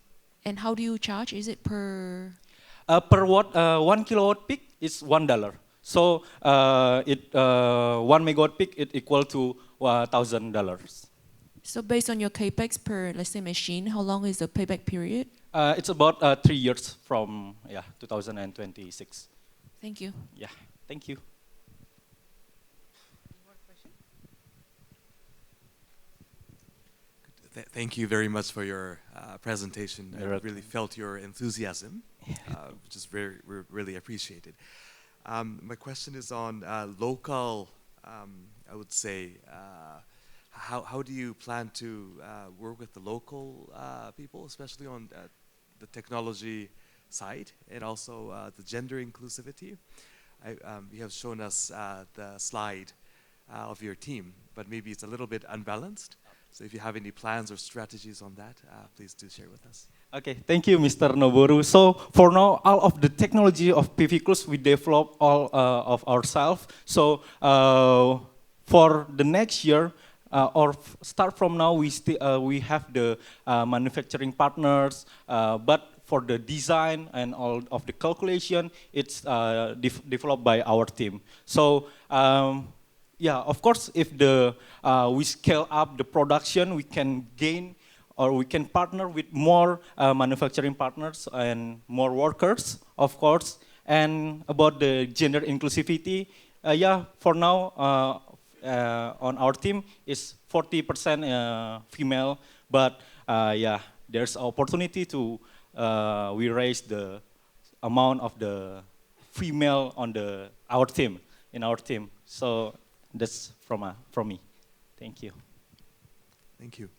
And how do you charge? Is it per? Per watt, 1 kilowatt peak is $1. So 1 megawatt peak is equal to $1,000. So based on your capex per, let's say, machine, how long is the payback period? It's about 3 years from 2026. Thank you. Yeah, thank you. Thank you very much for your presentation. I You're welcome. really felt your enthusiasm, which is really appreciated. My question is on local, I would say, how do you plan to work with the local people, especially on the technology side and also the gender inclusivity? You have shown us the slide of your team, but maybe it's a little bit unbalanced. So if you have any plans or strategies on that, please do share with us. Okay, thank you, Mr. Noboru. So for now, all of the technology of PV Close, we develop all of ourselves. So for the next year, or start from now, we have the manufacturing partners, but for the design and all of the calculation, it's developed by our team. So yeah, of course, if we scale up the production, we can gain or we can partner with more manufacturing partners and more workers, of course. And about the gender inclusivity, yeah, for now, on our team is 40% female, but yeah, there's opportunity to we raise the amount of the female on our team, in our team. So that's from me. Thank you. Thank you.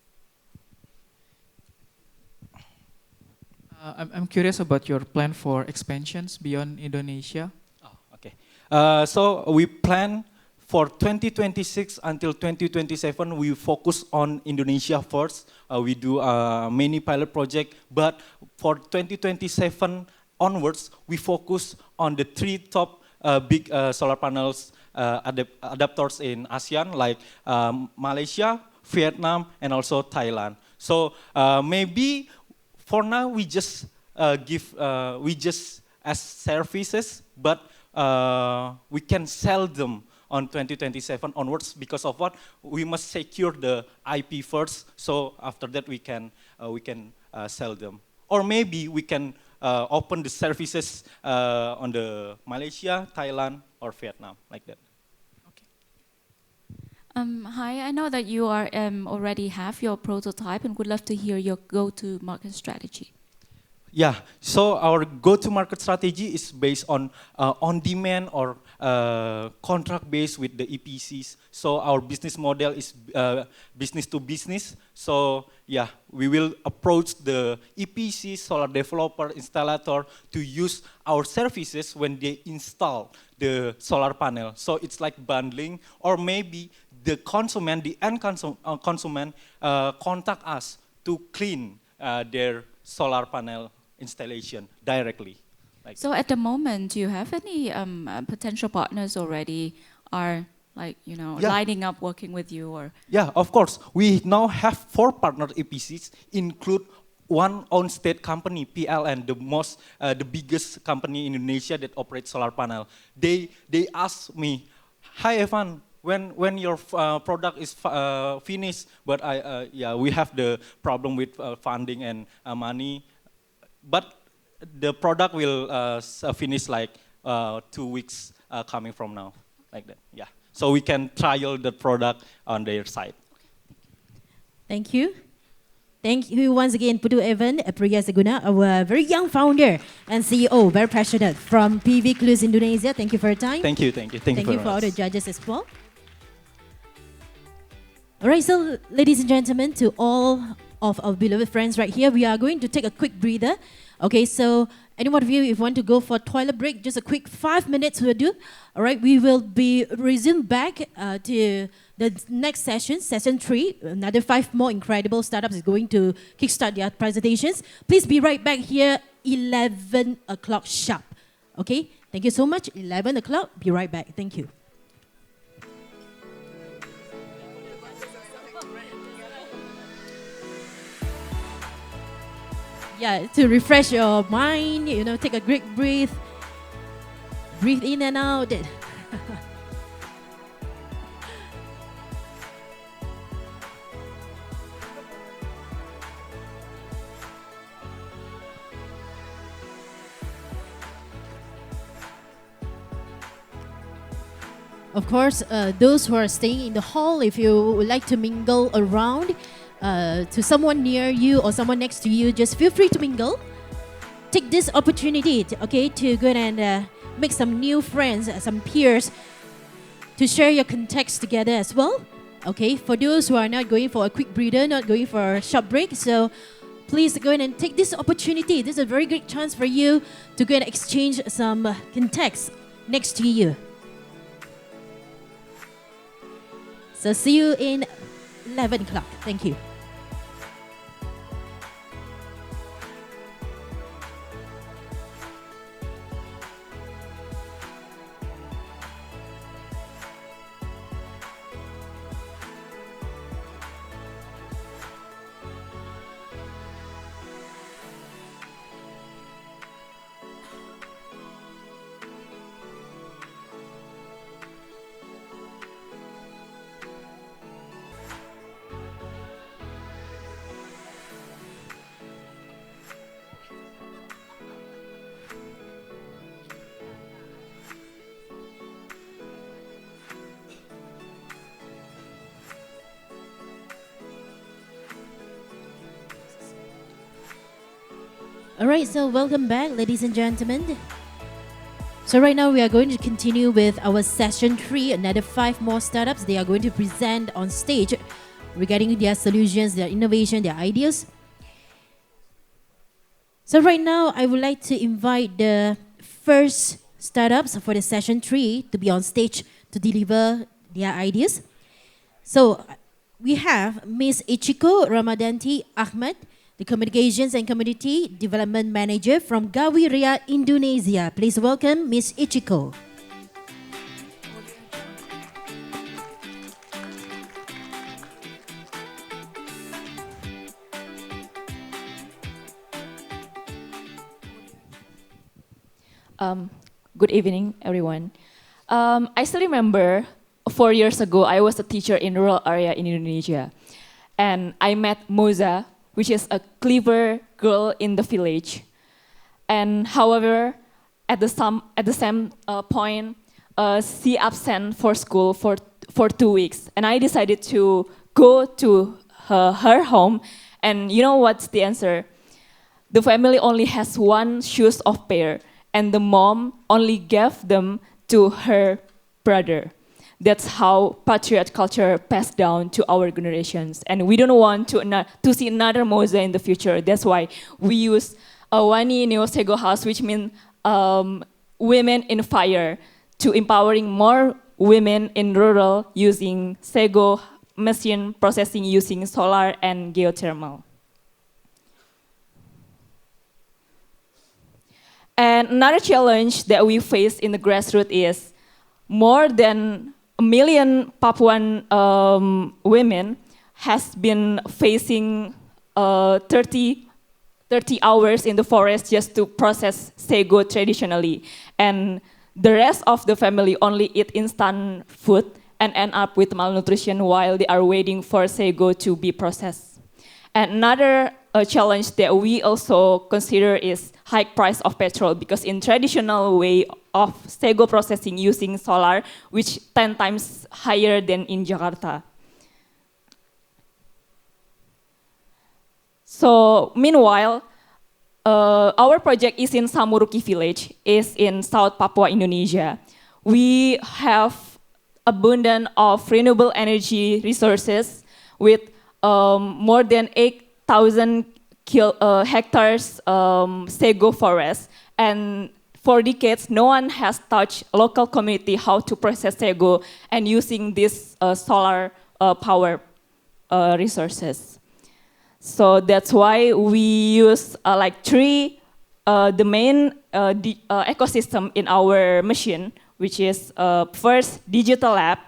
I'm curious about your plan for expansions beyond Indonesia. Oh, okay. So we plan for 2026 until 2027, we focus on Indonesia first. We do many pilot projects, but for 2027 onwards, we focus on the 3 top big solar panels adapters in ASEAN, like Malaysia, Vietnam, and also Thailand. So maybe for now we just we just as services, but we can sell them on 2027 onwards. Because of what? We must secure the IP first. So after that we can sell them, or maybe we can open the services on the Malaysia, Thailand, or Vietnam, like that. Hi, I know that you are already have your prototype and would love to hear your go-to-market strategy. Yeah, so our go-to-market strategy is based on on-demand or contract-based with the EPCs. So our business model is business to business. So yeah, we will approach the EPC, solar developer, installer to use our services when they install the solar panel. So it's like bundling, or maybe the consumer, the end consumer, contact us to clean their solar panel installation directly. So at the moment, do you have any potential partners already are lining up working with you? Or yeah, of course. We now have 4 partner EPCs, include one on-state company, PLN, the biggest company in Indonesia that operates solar panel. They asked me, "Hi Evan, when your product is finished, but yeah, we have the problem with funding and money, but the product will finish like 2 weeks coming from now," like that. Yeah, so we can trial the product on their site. Thank you. Thank you once again, Putu Evan Priya Seguna, our very young founder and CEO, very passionate from PV Clues Indonesia. Thank you for your time. Thank you, thank you, thank you for all the judges as well. All right, so ladies and gentlemen, to all of our beloved friends right here, we are going to take a quick breather. Okay, so any one of you, if you want to go for a toilet break, just a quick 5 minutes will do. All right, we will be resumed back to the next session, session 3. Another 5 more incredible startups is going to kickstart their presentations. Please be right back here, 11 o'clock sharp. Okay, thank you so much. 11 o'clock, be right back. Thank you. Yeah, to refresh your mind, take a great breath. Breathe in and out. Of course, those who are staying in the hall, if you would like to mingle around to someone near you or someone next to you, just feel free to mingle. Take this opportunity, to go and make some new friends, some peers, to share your context together as well. Okay, for those who are not going for a quick breather, not going for a short break, so please go in and take this opportunity. This is a very great chance for you to go and exchange some context next to you. So see you in 11 o'clock. Thank you. All right, so welcome back, ladies and gentlemen. So right now we are going to continue with our session 3, another 5 more startups. They are going to present on stage regarding their solutions, their innovation, their ideas. So right now I would like to invite the first startups for the session 3 to be on stage to deliver their ideas. So we have Ms. Ichiko Ramadanti Ahmad, the Communications and Community Development Manager from Gawi Ria, Indonesia. Please welcome Ms. Ichiko. Good evening, everyone. I still remember 4 years ago, I was a teacher in rural area in Indonesia. And I met Moza, which is a clever girl in the village. And however, at the same point, she absent for school for 2 weeks. And I decided to go to her home. And you know what's the answer? The family only has 1 shoes of pair. And the mom only gave them to her brother. That's how patriot culture passed down to our generations. And we don't want to see another Moza in the future. That's why we use Wani Neo Sego House, which means women in fire, to empowering more women in rural using Sego machine processing using solar and geothermal. And another challenge that we face in the grassroots is more than 1 million Papuan women has been facing 30 hours in the forest just to process sago traditionally. And the rest of the family only eat instant food and end up with malnutrition while they are waiting for sago to be processed. And another challenge that we also consider is high price of petrol, because in traditional way of sago processing using solar, which 10 times higher than in Jakarta. So meanwhile, our project is in Samuruki village, is in South Papua, Indonesia. We have abundant of renewable energy resources with more than 8,000 hectares sago forest, and for decades no one has touched local community how to process sago and using this solar power resources. So that's why we use like 3 the main ecosystem in our machine, which is first digital lab,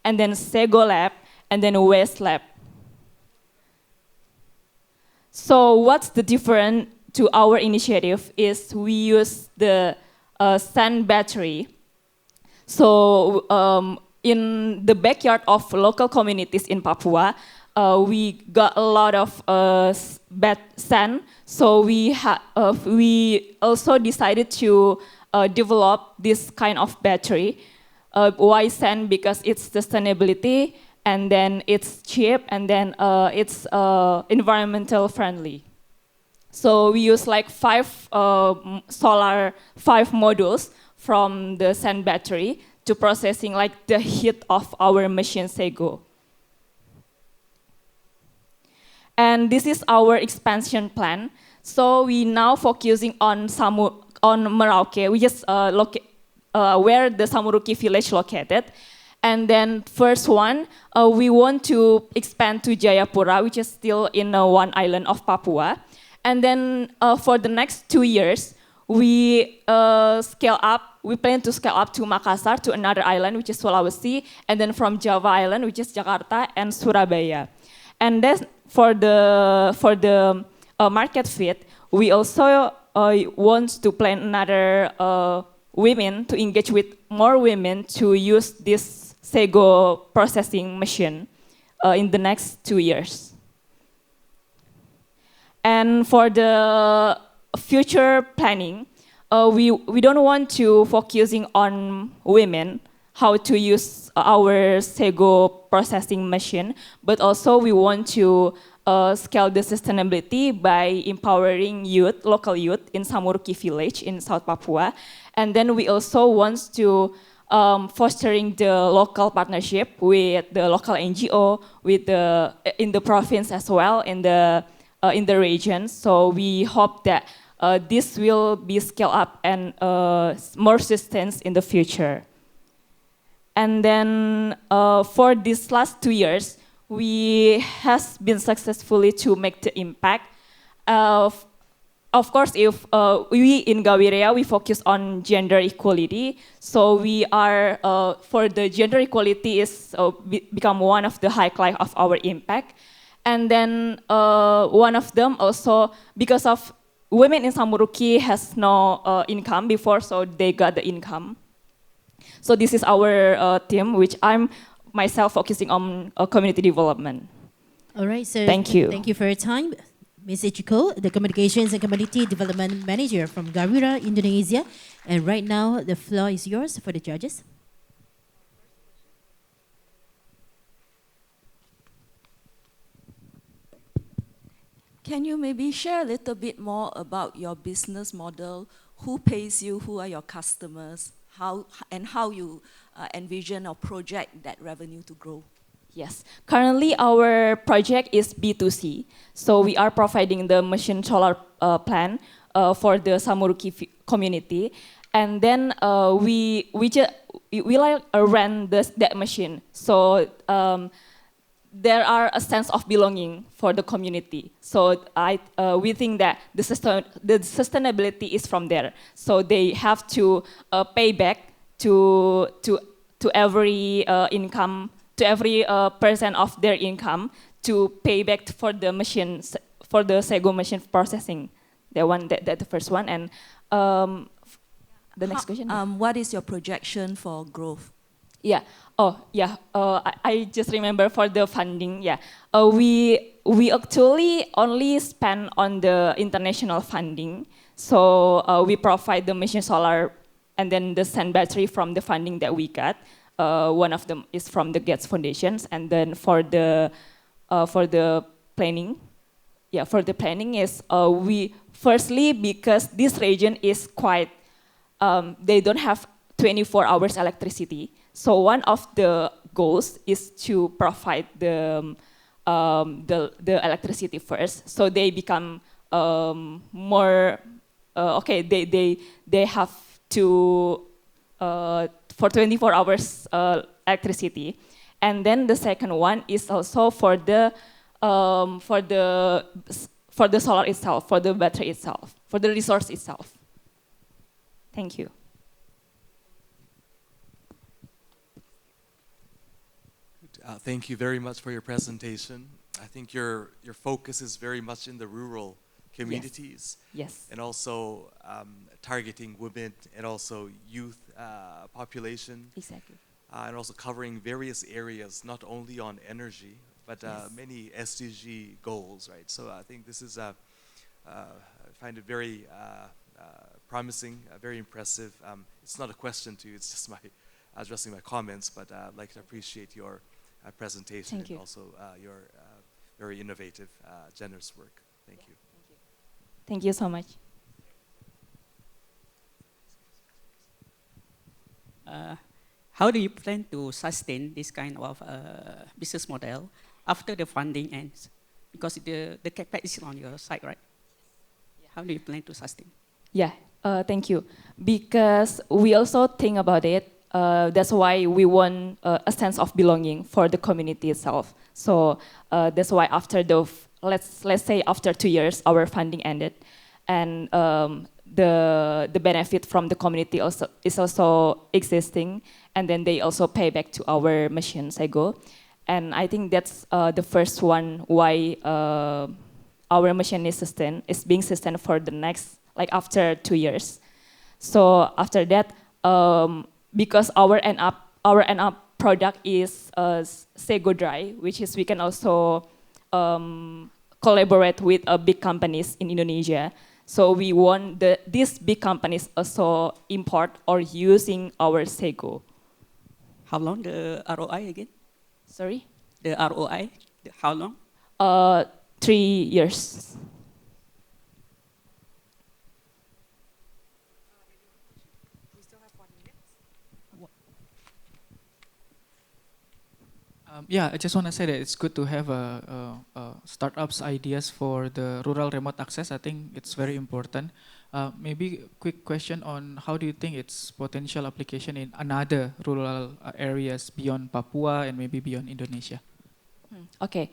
and then sago lab, and then waste lab. So what's the difference to our initiative is we use the sun battery. So in the backyard of local communities in Papua, we got a lot of sun. So we also decided to develop this kind of battery Why sand? Because it's sustainability, and then it's cheap, and then it's environmental friendly. So we use like 5 modules from the sand battery to processing like the heat of our machine Sego. And this is our expansion plan. So we now focusing on Merauke, which is where the Samuruki village located. And then first one, we want to expand to Jayapura, which is still in one island of Papua. And then for the next 2 years, we scale up. We plan to scale up to Makassar, to another island, which is Sulawesi, and then from Java Island, which is Jakarta and Surabaya. And then for the market fit, we also want to plan another women to engage with more women to use this Sego processing machine in the next 2 years. And for the future planning, we don't want to focusing on women, how to use our Sego processing machine, but also we want to scale the sustainability by empowering youth, local youth in Samuruki village in South Papua. And then we also want to fostering the local partnership with the local NGO, with in the province as well, in the region. So we hope that this will be scaled up and more systems in the future. And then for these last 2 years, we has been successfully to make the impact. Of course, if we in Gawirea, we focus on gender equality. So we are, for the gender equality is become one of the highlight of our impact. And then one of them also, because of women in Samuruki has no income before, so they got the income. So this is our team, which I'm myself focusing on community development. All right, so thank you. Thank you for your time. Ms. Ichiko, the Communications and Community Development Manager from Gawira, Indonesia. And right now, the floor is yours for the judges. Can you maybe share a little bit more about your business model? Who pays you? Who are your customers? How you envision or project that revenue to grow? Yes, currently our project is B2C. So we are providing the machine solar plan for the Samuruki community. And then we like rent that machine. So there are a sense of belonging for the community. So we think that the sustainability is from there. So they have to pay back to every income, to every percent of their income to pay back for the machines, for the Sego machine processing. That the first one. And the next question. What is your projection for growth? Yeah. Oh, yeah. I just remember for the funding. Yeah. We actually only spend on the international funding. So we provide the machine solar and then the sand battery from the funding that we got. One of them is from the Gates Foundations, and then for the planning, yeah, for the planning is we firstly because this region is quite they don't have 24 hours electricity. So one of the goals is to provide the electricity first, so they become more okay. They have to for 24 hours electricity, and then the second one is also for the solar itself, for the battery itself, for the resource itself. Thank you. Thank you very much for your presentation. I think your focus is very much in the rural communities. Yes. And also targeting women and also youth population. Exactly. And also covering various areas, not only on energy, but many SDG goals, right? So I think this is, I find it very promising, very impressive. It's not a question to you, it's just addressing my comments, but I'd like to appreciate your presentation Thank you. and also your very innovative, generous work. Thank you. Thank you so much. How do you plan to sustain this kind of business model after the funding ends? Because the CapEx is on your side, right? How do you plan to sustain? Yeah, thank you. Because we also think about it. That's why we want a sense of belonging for the community itself. So that's why after let's say after 2 years, our funding ended, and the benefit from the community also is also existing, and then they also pay back to our machine Sego, and I think that's the first one why our machine is being sustained for the next, like after 2 years. So after that, because our end up product is Sego Dry, which is we can also collaborate with big companies in Indonesia. So we want these big companies also import or using our Sego. How long the ROI again? Sorry? The ROI, how long? 3 years. Yeah, I just want to say that it's good to have startups ideas for the rural remote access. I think it's very important. Maybe a quick question on how do you think its potential application in another rural areas beyond Papua and maybe beyond Indonesia? Okay,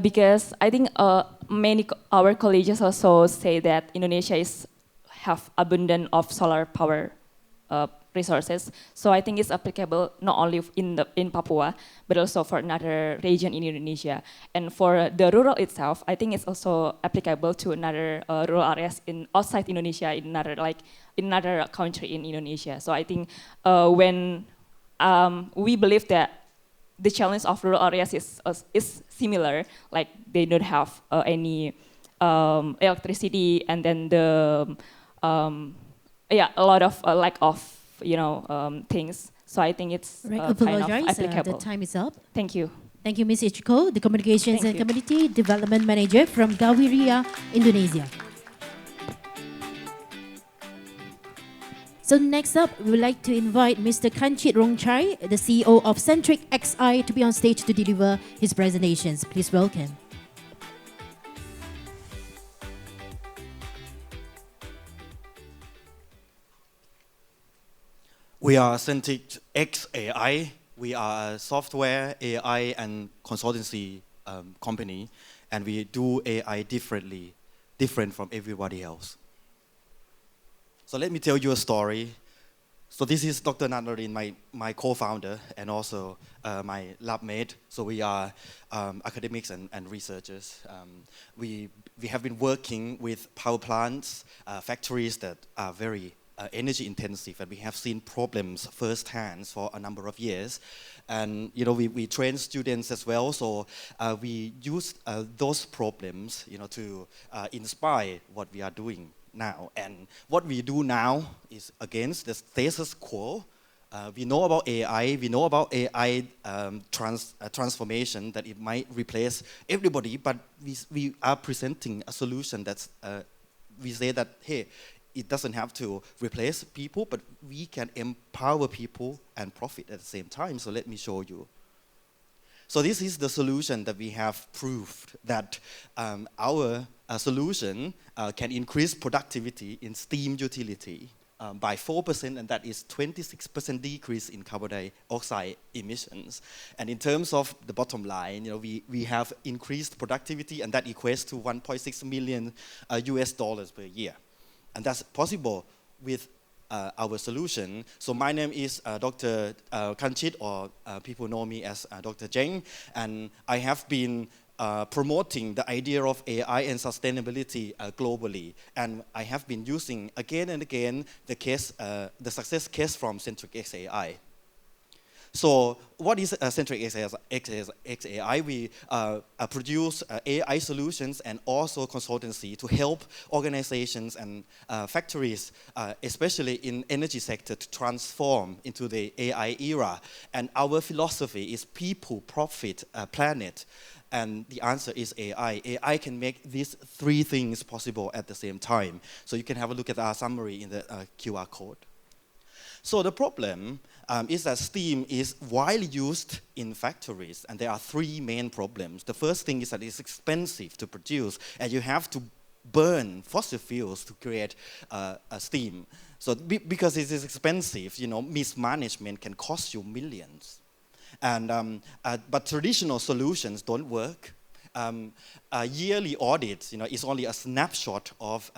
because I think our colleagues also say that Indonesia have abundant of solar power resources. So I think it's applicable not only in Papua, but also for another region in Indonesia. And for the rural itself, I think it's also applicable to another rural areas outside Indonesia, in another country in Indonesia. So I think when we believe that the challenge of rural areas is similar, like they don't have any electricity, and then a lot of lack of things. So I think it's kind of applicable. The time is up. Thank you. Thank you, Ms. Ichiko, the Communications and Community Development Manager from Gawiria, Indonesia. So next up, we would like to invite Mr. Kanchit Rongchai, the CEO of Centric XI, to be on stage to deliver his presentations. Please welcome. We are Centric XAI. We are a software, AI, and consultancy company, and we do AI different from everybody else. So let me tell you a story. So this is Dr. Nanarin, my co-founder, and also my lab mate. So we are academics and researchers. We have been working with power plants, factories that are very energy intensive, and we have seen problems firsthand for a number of years. And we train students as well, so we use those problems to inspire what we are doing now. And what we do now is against the status quo. We know about AI, we know about AI transformation, that it might replace everybody, but we are presenting a solution that's, we say that, hey, it doesn't have to replace people, but we can empower people and profit at the same time. So let me show you. So this is the solution that we have proved that our solution can increase productivity in steam utility by 4%, and that is 26% decrease in carbon dioxide emissions. And in terms of the bottom line, we have increased productivity, and that equates to $1.6 million US dollars per year. And that's possible with our solution. So my name is Dr. Kanchit, or people know me as Dr. Jeng, and I have been promoting the idea of AI and sustainability globally. And I have been using again and again the success case from Centric XAI. So what is Centric XAI? We produce AI solutions and also consultancy to help organizations and factories, especially in energy sector, to transform into the AI era. And our philosophy is people, profit, planet. And the answer is AI. AI can make these three things possible at the same time. So you can have a look at our summary in the QR code. So the problem is that steam is widely used in factories, and there are three main problems. The first thing is that it's expensive to produce, and you have to burn fossil fuels to create steam. So because it is expensive, mismanagement can cost you millions. And but traditional solutions don't work. Yearly audits, is only a snapshot of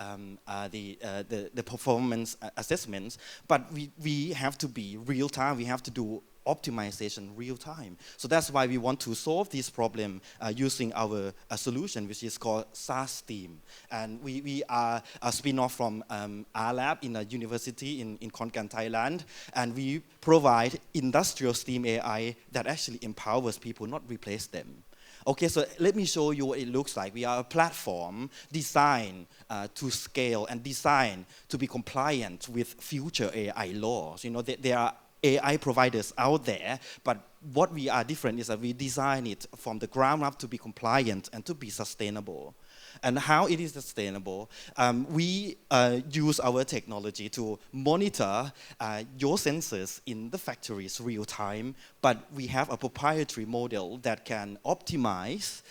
the performance assessments, but we have to be real time. We have to do optimization real time. So that's why we want to solve this problem using our solution, which is called SaaS Steam. And we are a spin-off from our lab in a university in Khon Kaen, Thailand. And we provide industrial steam AI that actually empowers people, not replace them. Okay, so let me show you what it looks like. We are a platform designed to scale and designed to be compliant with future AI laws. There are AI providers out there, but what we are different is that we design it from the ground up to be compliant and to be sustainable. And how it is sustainable, we use our technology to monitor your sensors in the factories real time, but we have a proprietary model that can optimize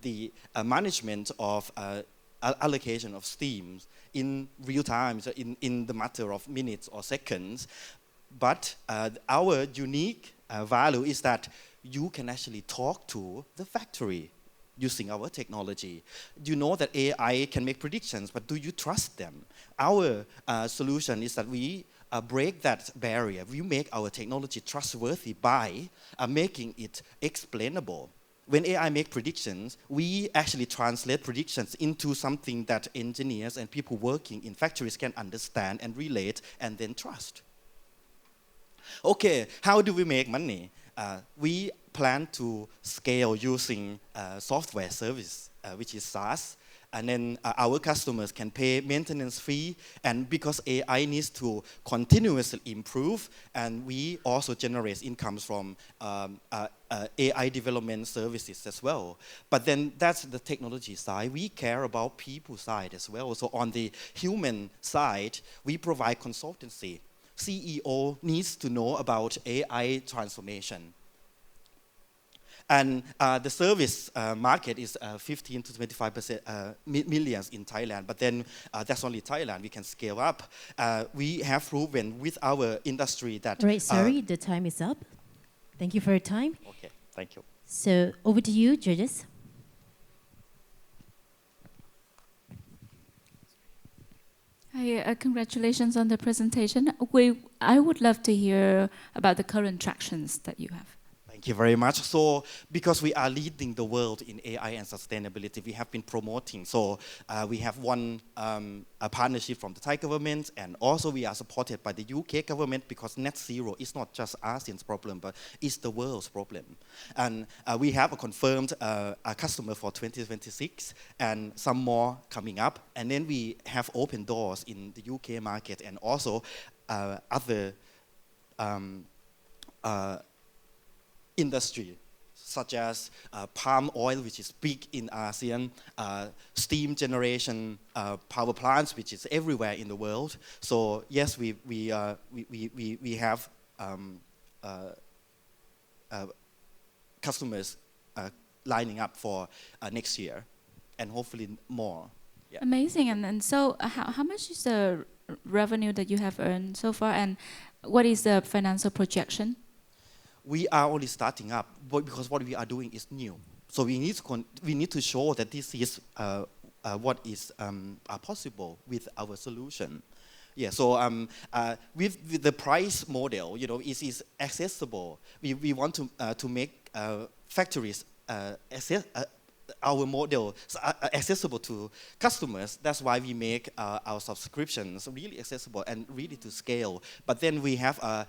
the management of allocation of steam in real time, so in the matter of minutes or seconds. But our unique value is that you can actually talk to the factory using our technology. You know that AI can make predictions, but do you trust them? Our solution is that we break that barrier. We make our technology trustworthy by making it explainable. When AI make predictions, we actually translate predictions into something that engineers and people working in factories can understand and relate and then trust. Okay, how do we make money? We plan to scale using software service, which is SaaS, and then our customers can pay maintenance fee, and because AI needs to continuously improve, and we also generate incomes from AI development services as well. But then that's the technology side. We care about people side as well. So on the human side, we provide consultancy. CEO needs to know about AI transformation. And the service market is 15 to 25% millions in Thailand, but then that's only Thailand. We can scale up. We have proven with our industry that... Right, sorry, the time is up. Thank you for your time. Okay, thank you. So over to you, judges. Hi, congratulations on the presentation. I would love to hear about the current tractions that you have. Thank you very much. So, because we are leading the world in AI and sustainability, we have been promoting. So, we have won a partnership from the Thai government, and also we are supported by the UK government, because net zero is not just ASEAN's problem, but it's the world's problem. And we have a confirmed a customer for 2026, and some more coming up. And then we have open doors in the UK market, and also other industry, such as palm oil, which is big in ASEAN, steam generation power plants, which is everywhere in the world. So yes, we have customers lining up for next year, and hopefully more. Yeah. Amazing. And so how much is the revenue that you have earned so far, and what is the financial projection? We are only starting up, but because what we are doing is new. So we need to show that this is what is possible with our solution. Yeah. So with the price model, it is accessible. We want to make factories our model accessible to customers. That's why we make our subscriptions really accessible and really to scale. But then we have a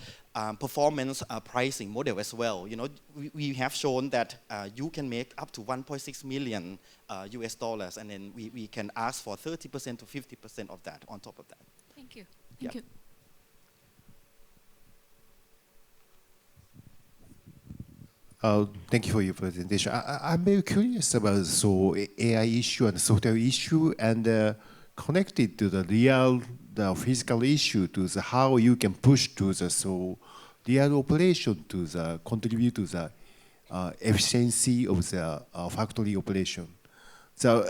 performance pricing model as well. You know, we have shown that you can make up to 1.6 million US dollars, and then we can ask for 30% to 50% of that on top of that. Thank you. Thank you. Thank you for your presentation. I'm very curious about AI issue and software issue, and connected to the real, the physical issue, to the how you can push to the real operation to the contribute to the efficiency of the factory operation. So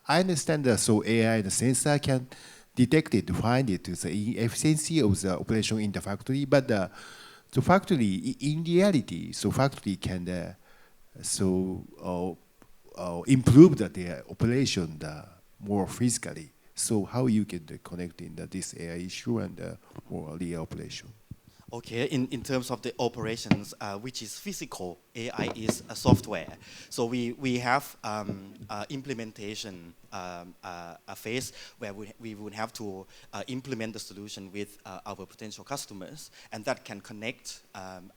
I understand that AI and the sensor can detect it, find it to the efficiency of the operation in the factory, but the factory, in reality, factory can improve their operation more physically. So how you can connect in this AI issue and more real operation? Okay, in terms of the operations, which is physical, AI is a software. So we have implementation a phase where we would have to implement the solution with our potential customers, and that can connect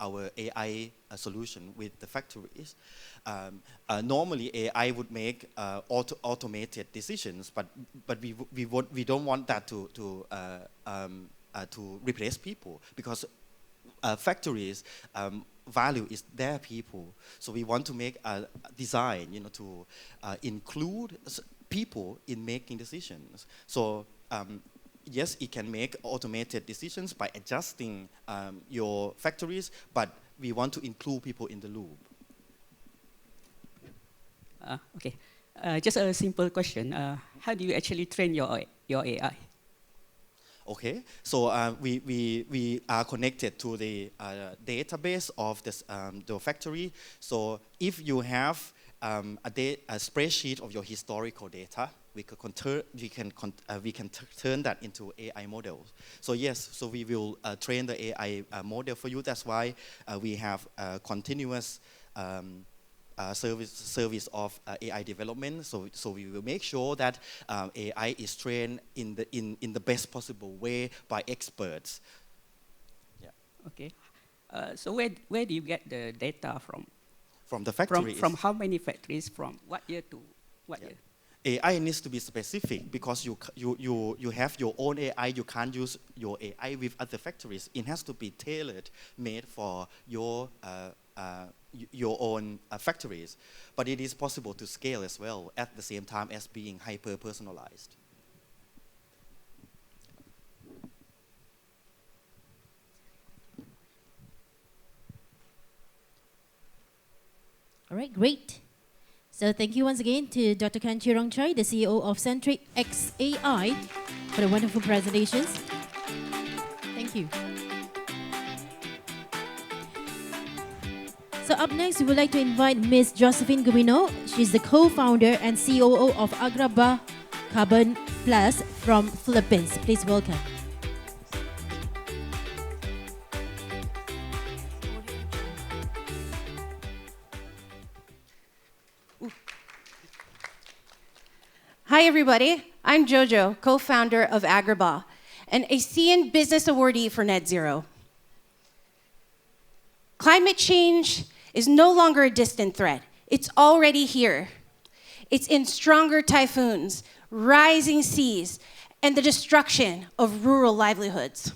our AI solution with the factories. Normally, AI would make automated decisions, but we don't want that to replace people, because factories value is their people. So we want to make a design, to include people in making decisions. So yes, it can make automated decisions by adjusting your factories, but we want to include people in the loop. Okay, just a simple question. How do you actually train your AI? Okay, so we are connected to the database of this, the factory. So if you have a spreadsheet of your historical data, we can turn that into AI models. So yes, so we will train the AI model for you. That's why we have continuous service of AI development. So we will make sure that AI is trained in the best possible way by experts. Yeah. Okay. So where do you get the data from? From the factories. From how many factories? From what year to what year? AI needs to be specific, because you have your own AI. You can't use your AI with other factories. It has to be tailored, made for your own factories. But it is possible to scale as well at the same time as being hyper-personalized. All right, great. So thank you once again to Dr. Kan Chirongchai, the CEO of Centric XAI, for the wonderful presentations. Thank you. So up next, we would like to invite Ms. Josephine Gumino. She's the co-founder and COO of Agraba Carbon Plus from Philippines. Please welcome. Hi everybody, I'm Jojo, co-founder of Agraba, an ASEAN Business Awardee for Net Zero. Climate change is no longer a distant threat. It's already here. It's in stronger typhoons, rising seas, and the destruction of rural livelihoods.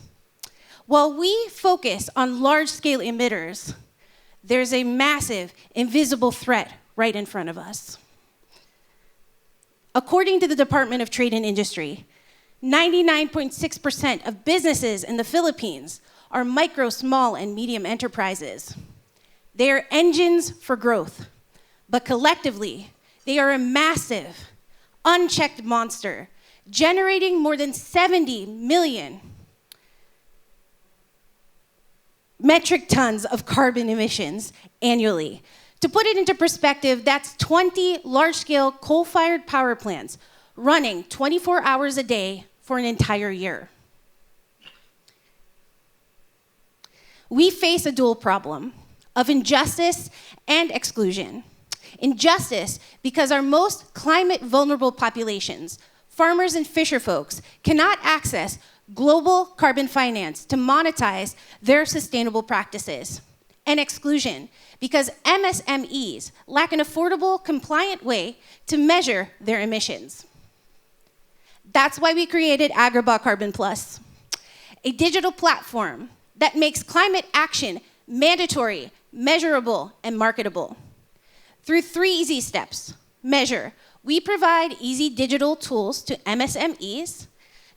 While we focus on large-scale emitters, there's a massive, invisible threat right in front of us. According to the Department of Trade and Industry, 99.6% of businesses in the Philippines are micro, small, and medium enterprises. They are engines for growth, but collectively, they are a massive, unchecked monster, generating more than 70 million metric tons of carbon emissions annually. To put it into perspective, that's 20 large-scale coal-fired power plants running 24 hours a day for an entire year. We face a dual problem of injustice and exclusion. Injustice because our most climate vulnerable populations, farmers and fisher folks, cannot access global carbon finance to monetize their sustainable practices. And exclusion because MSMEs lack an affordable, compliant way to measure their emissions. That's why we created Agribah Carbon Plus, a digital platform that makes climate action mandatory, measurable, and marketable. Through 3 easy steps. Measure. We provide easy digital tools to MSMEs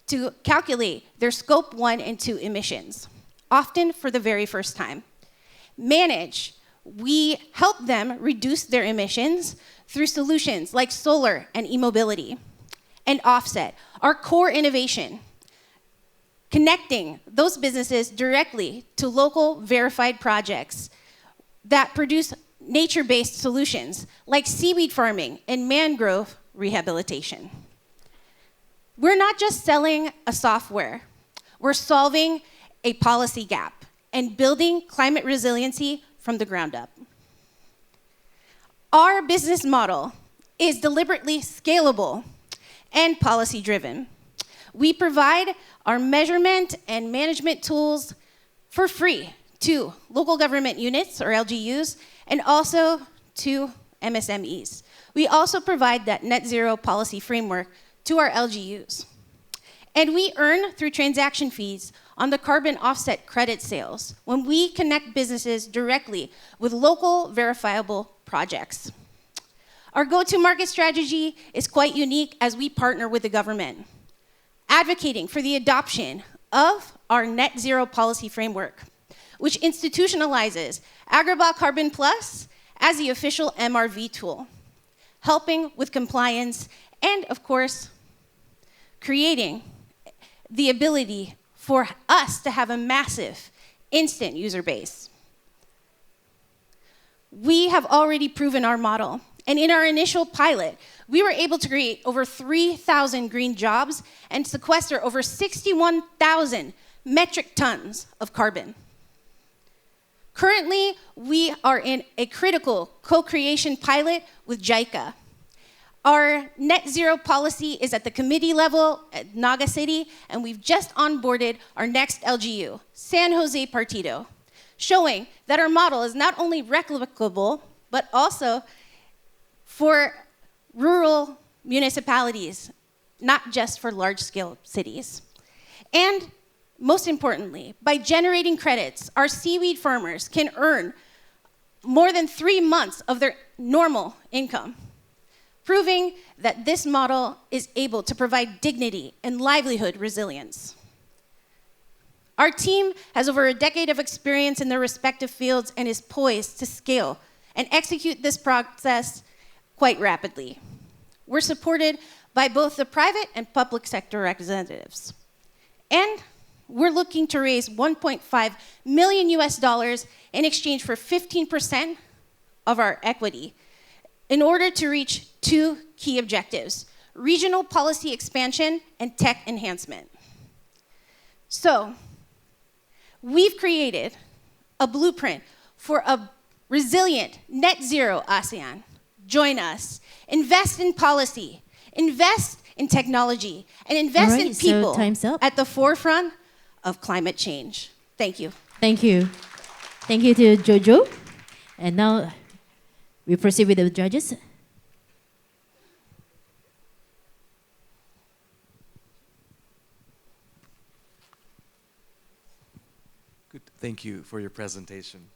to calculate their scope 1 and 2 emissions, often for the very first time. Manage. We help them reduce their emissions through solutions like solar and e-mobility. And offset, our core innovation, connecting those businesses directly to local verified projects that produce nature-based solutions like seaweed farming and mangrove rehabilitation. We're not just selling a software, we're solving a policy gap and building climate resiliency from the ground up. Our business model is deliberately scalable and policy-driven. We provide our measurement and management tools for free to local government units, or LGUs, and also to MSMEs. We also provide that net zero policy framework to our LGUs. And we earn through transaction fees on the carbon offset credit sales when we connect businesses directly with local verifiable projects. Our go-to-market strategy is quite unique as we partner with the government, advocating for the adoption of our net zero policy framework, which institutionalizes Agribah Carbon Plus as the official MRV tool, helping with compliance and, of course, creating the ability for us to have a massive instant user base. We have already proven our model. And in our initial pilot, we were able to create over 3,000 green jobs and sequester over 61,000 metric tons of carbon. Currently, we are in a critical co-creation pilot with JICA. Our net zero policy is at the committee level at Naga City, and we've just onboarded our next LGU, San Jose Partido, showing that our model is not only replicable, but also for rural municipalities, not just for large-scale cities. And most importantly, by generating credits, our seaweed farmers can earn more than 3 months of their normal income, proving that this model is able to provide dignity and livelihood resilience. Our team has over a decade of experience in their respective fields and is poised to scale and execute this process quite rapidly. We're supported by both the private and public sector representatives. And we're looking to raise $1.5 million in exchange for 15% of our equity in order to reach 2 key objectives: regional policy expansion and tech enhancement. So, we've created a blueprint for a resilient net zero ASEAN. Join us. Invest in policy, invest in technology, and invest in people at the forefront of climate change. Thank you. Thank you. Thank you to Jojo. And now we proceed with the judges. Good. Thank you for your presentation.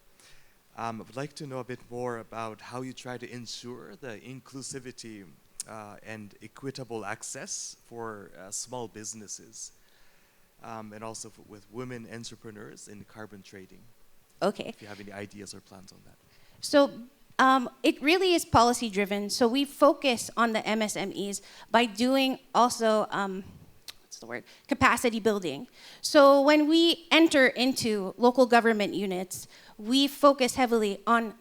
I would like to know a bit more about how you try to ensure the inclusivity and equitable access for small businesses, and also with women entrepreneurs in carbon trading. Okay. If you have any ideas or plans on that. So it really is policy driven. So we focus on the MSMEs by doing also, capacity building. So when we enter into local government units, we focus heavily on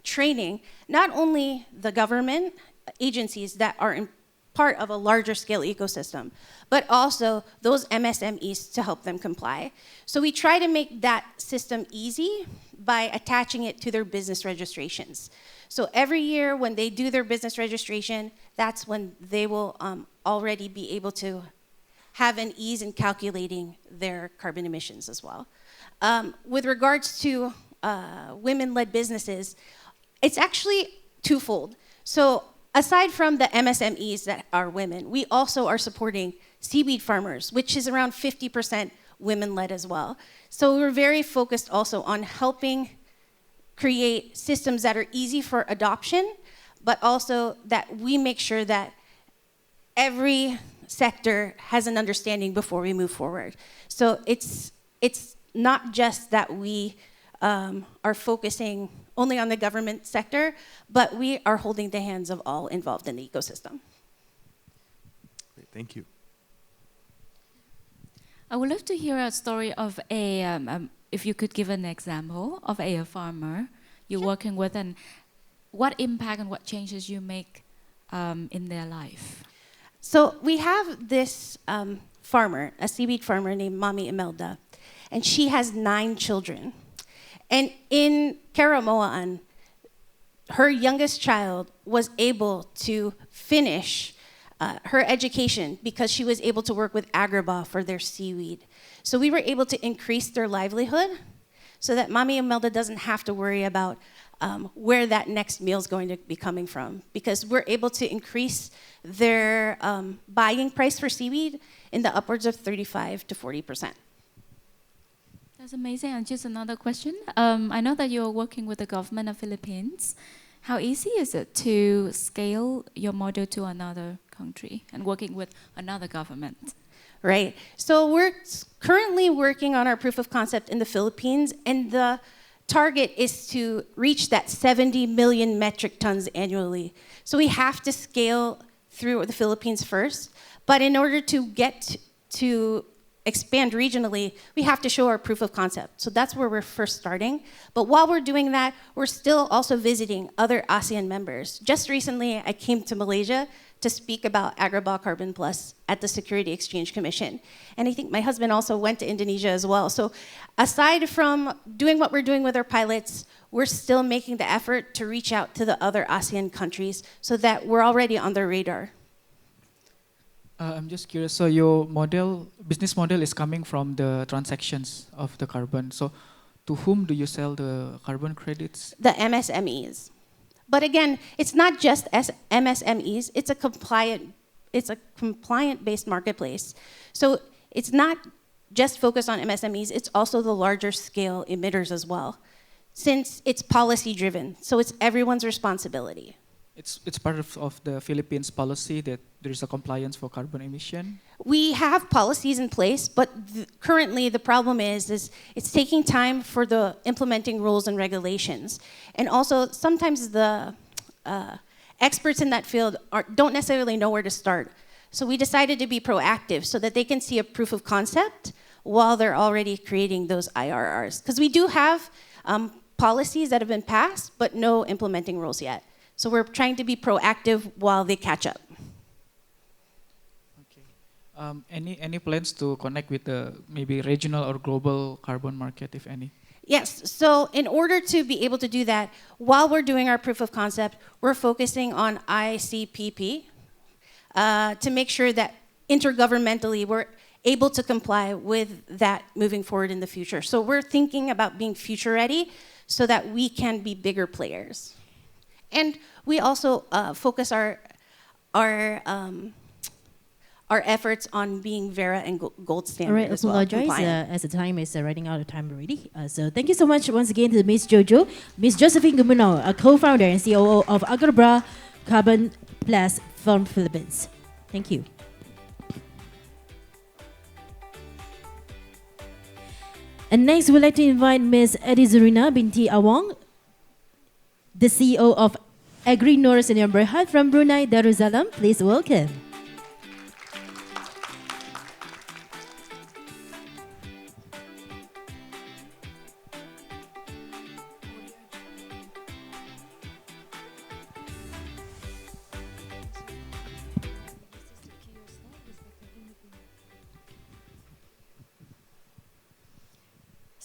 training not only the government agencies that are part of a larger scale ecosystem, but also those MSMEs to help them comply. So we try to make that system easy by attaching it to their business registrations. So every year when they do their business registration, that's when they will already be able to have an ease in calculating their carbon emissions as well. With regards to women-led businesses, it's actually twofold. So aside from the MSMEs that are women, we also are supporting seaweed farmers, which is around 50% women-led as well. So we're very focused also on helping create systems that are easy for adoption, but also that we make sure that every sector has an understanding before we move forward. So it's not just that we are focusing only on the government sector, but we are holding the hands of all involved in the ecosystem. Great, thank you. I would love to hear a story of a, if you could give an example of a farmer you're working with and what impact and what changes you make in their life. So we have this farmer, a seaweed farmer named Mami Imelda, and she has 9 children. And in Karamoaan, her youngest child was able to finish her education because she was able to work with Agrabah for their seaweed. So we were able to increase their livelihood so that Mami Imelda doesn't have to worry about where that next meal is going to be coming from, because we're able to increase their buying price for seaweed in the upwards of 35 to 40%. That's amazing. And just another question. I know that you're working with the government of Philippines. How easy is it to scale your model to another country and working with another government? Right. So we're currently working on our proof of concept in the Philippines, and the target is to reach that 70 million metric tons annually. So we have to scale through the Philippines first, but in order to get to expand regionally, we have to show our proof of concept. So that's where we're first starting. But while we're doing that, we're still also visiting other ASEAN members. Just recently, I came to Malaysia to speak about Agrabah Carbon Plus at the Security Exchange Commission. And I think my husband also went to Indonesia as well. So aside from doing what we're doing with our pilots, we're still making the effort to reach out to the other ASEAN countries so that we're already on their radar. I'm just curious, so your business model is coming from the transactions of the carbon. So to whom do you sell the carbon credits? The MSMEs. But again, it's not just as MSMEs, it's a compliant-based marketplace. So it's not just focused on MSMEs, it's also the larger scale emitters as well, since it's policy-driven, so it's everyone's responsibility. It's part of the Philippines policy that there is a compliance for carbon emission? We have policies in place, but currently the problem is it's taking time for the implementing rules and regulations. And also sometimes the experts in that field don't necessarily know where to start. So we decided to be proactive so that they can see a proof of concept while they're already creating those IRRs. Because we do have policies that have been passed, but no implementing rules yet. So we're trying to be proactive while they catch up. Any plans to connect with the maybe regional or global carbon market, if any? Yes, so in order to be able to do that, while we're doing our proof of concept, we're focusing on ICPP to make sure that intergovernmentally we're able to comply with that moving forward in the future. So we're thinking about being future ready so that we can be bigger players. And we also focus our efforts on being Vera and gold standard. All right, as well, apologize as the time is running out of time already. So thank you so much once again to Ms. Jojo, Ms. Josephine Gumuno, a co-founder and COO of Agrabah Carbon Plus from Philippines. Thank you. And next, we'd like to invite Ms. Edizurina binti Awang, the CEO of Agri Nur Sdn Berhad from Brunei Darussalam. Please welcome.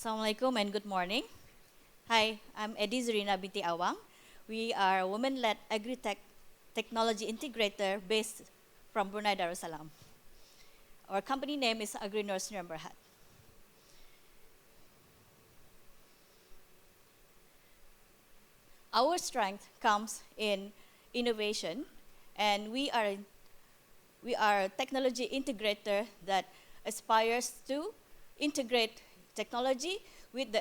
Assalamualaikum and good morning. Hi, I'm Edi Zurina binti Awang. We are a women-led agri-tech technology integrator based from Brunei Darussalam. Our company name is Agrinor Sdn Bhd. Our strength comes in innovation, and we are a technology integrator that aspires to integrate technology with the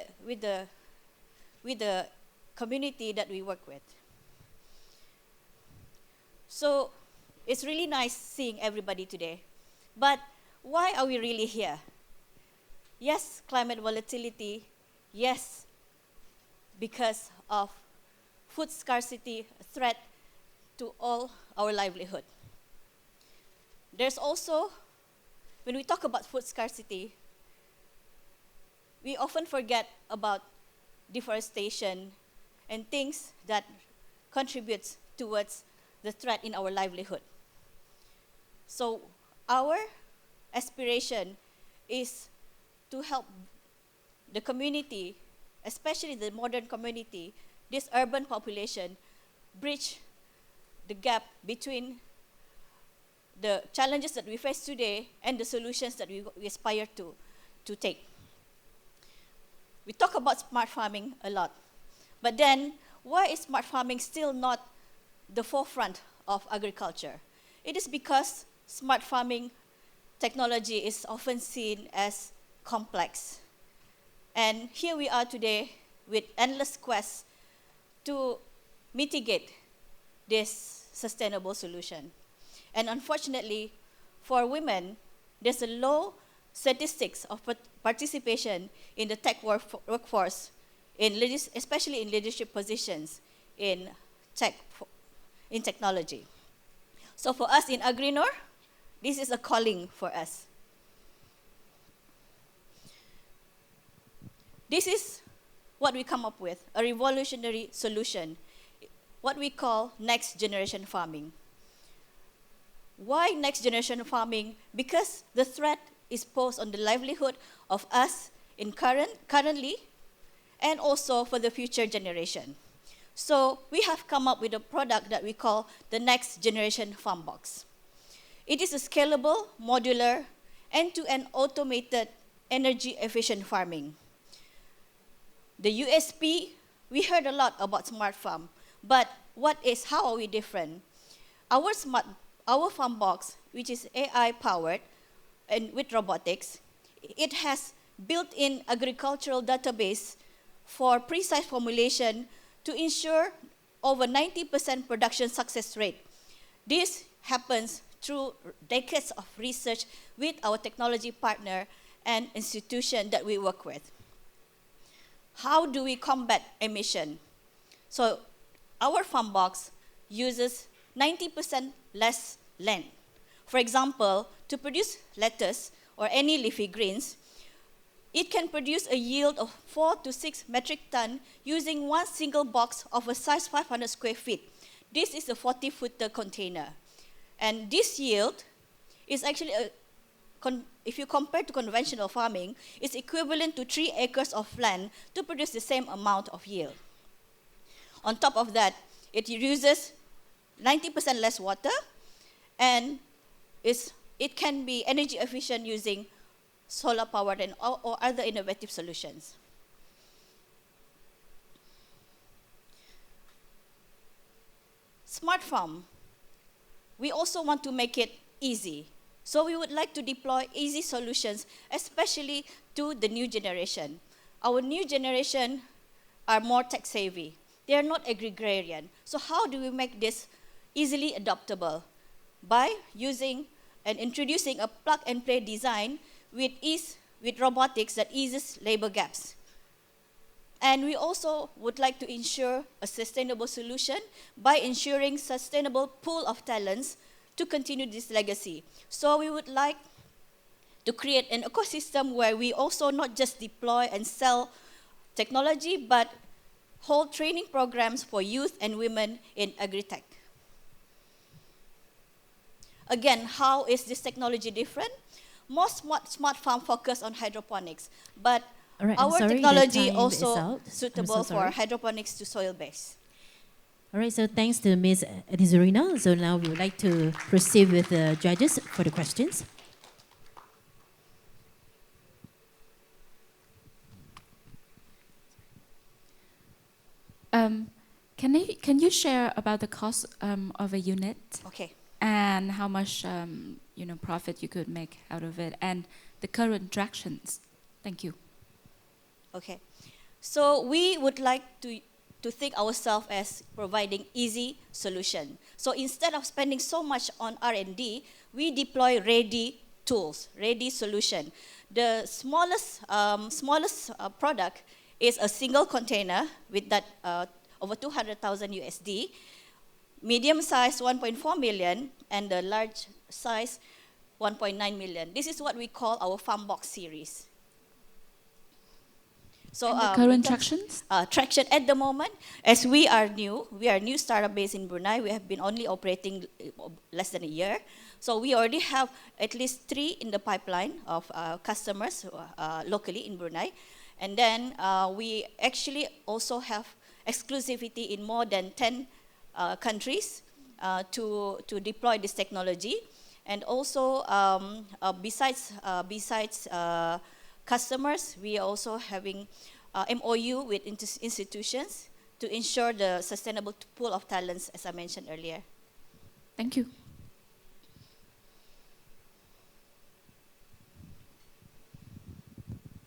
community that we work with. So it's really nice seeing everybody today. But why are we really here? Yes, climate volatility. Yes, because of food scarcity, a threat to all our livelihood. There's also, when we talk about food scarcity, we often forget about deforestation and things that contributes towards the threat in our livelihood. So our aspiration is to help the community, especially the modern community, this urban population, bridge the gap between the challenges that we face today and the solutions that we aspire to take. We talk about smart farming a lot, but then why is smart farming still not the forefront of agriculture? It is because smart farming technology is often seen as complex. And here we are today with endless quests to mitigate this sustainable solution. And unfortunately, for women, there's a low statistics of participation in the tech workforce, especially in leadership positions in technology. So for us in Agrinor, this is a calling for us. This is what we come up with, a revolutionary solution, what we call next generation farming. Why next generation farming? Because the threat is posed on the livelihood of us currently and also for the future generation. So we have come up with a product that we call the next generation farm box. It is a scalable, modular, end-to-end automated energy efficient farming. The USP, we heard a lot about smart farm, but how are we different? Our farm box, which is AI powered and with robotics, it has built-in agricultural database for precise formulation to ensure over 90% production success rate. This happens through decades of research with our technology partner and institution that we work with. How do we combat emission? So our farm box uses 90% less land. For example, to produce lettuce or any leafy greens, it can produce a yield of 4 to 6 metric ton using one single box of a size 500 square feet. This is a 40-footer container. And this yield is actually, if you compare to conventional farming, it's equivalent to 3 acres of land to produce the same amount of yield. On top of that, it uses 90% less water, and it can be energy efficient using solar powered or other innovative solutions. Smart farm, we also want to make it easy. So we would like to deploy easy solutions, especially to the new generation. Our new generation are more tech savvy. They are not agrarian. So how do we make this easily adoptable? By using and introducing a plug-and-play design with robotics that eases labor gaps. And we also would like to ensure a sustainable solution by ensuring sustainable pool of talents to continue this legacy. So we would like to create an ecosystem where we also not just deploy and sell technology, but hold training programs for youth and women in agri-tech. Again, how is this technology different? Most smart farm focus on hydroponics, but All right, I'm Our sorry, the technology time is also out. I'm suitable so for sorry. hydroponics to soil base. All right, so thanks to Ms. Adizurina. So now we would like to proceed with the judges for the questions. Can you share about the cost of a unit? Okay. And how much profit you could make out of it, and the current tractions. Thank you. Okay. So we would like to think ourselves as providing easy solution. So instead of spending so much on R&D, we deploy ready tools, ready solution. The smallest product is a single container with that over 200,000 USD, medium size 1.4 million, and the large size 1.9 million. This is what we call our farm box series. So and the current tractions? Traction at the moment, as we are new startup based in Brunei. We have been only operating less than a year. So we already have at least 3 in the pipeline of customers locally in Brunei. And then we actually also have exclusivity in more than 10 countries to deploy this technology. And also besides customers, we are also having MOU with institutions to ensure the sustainable pool of talents, as I mentioned earlier. Thank you.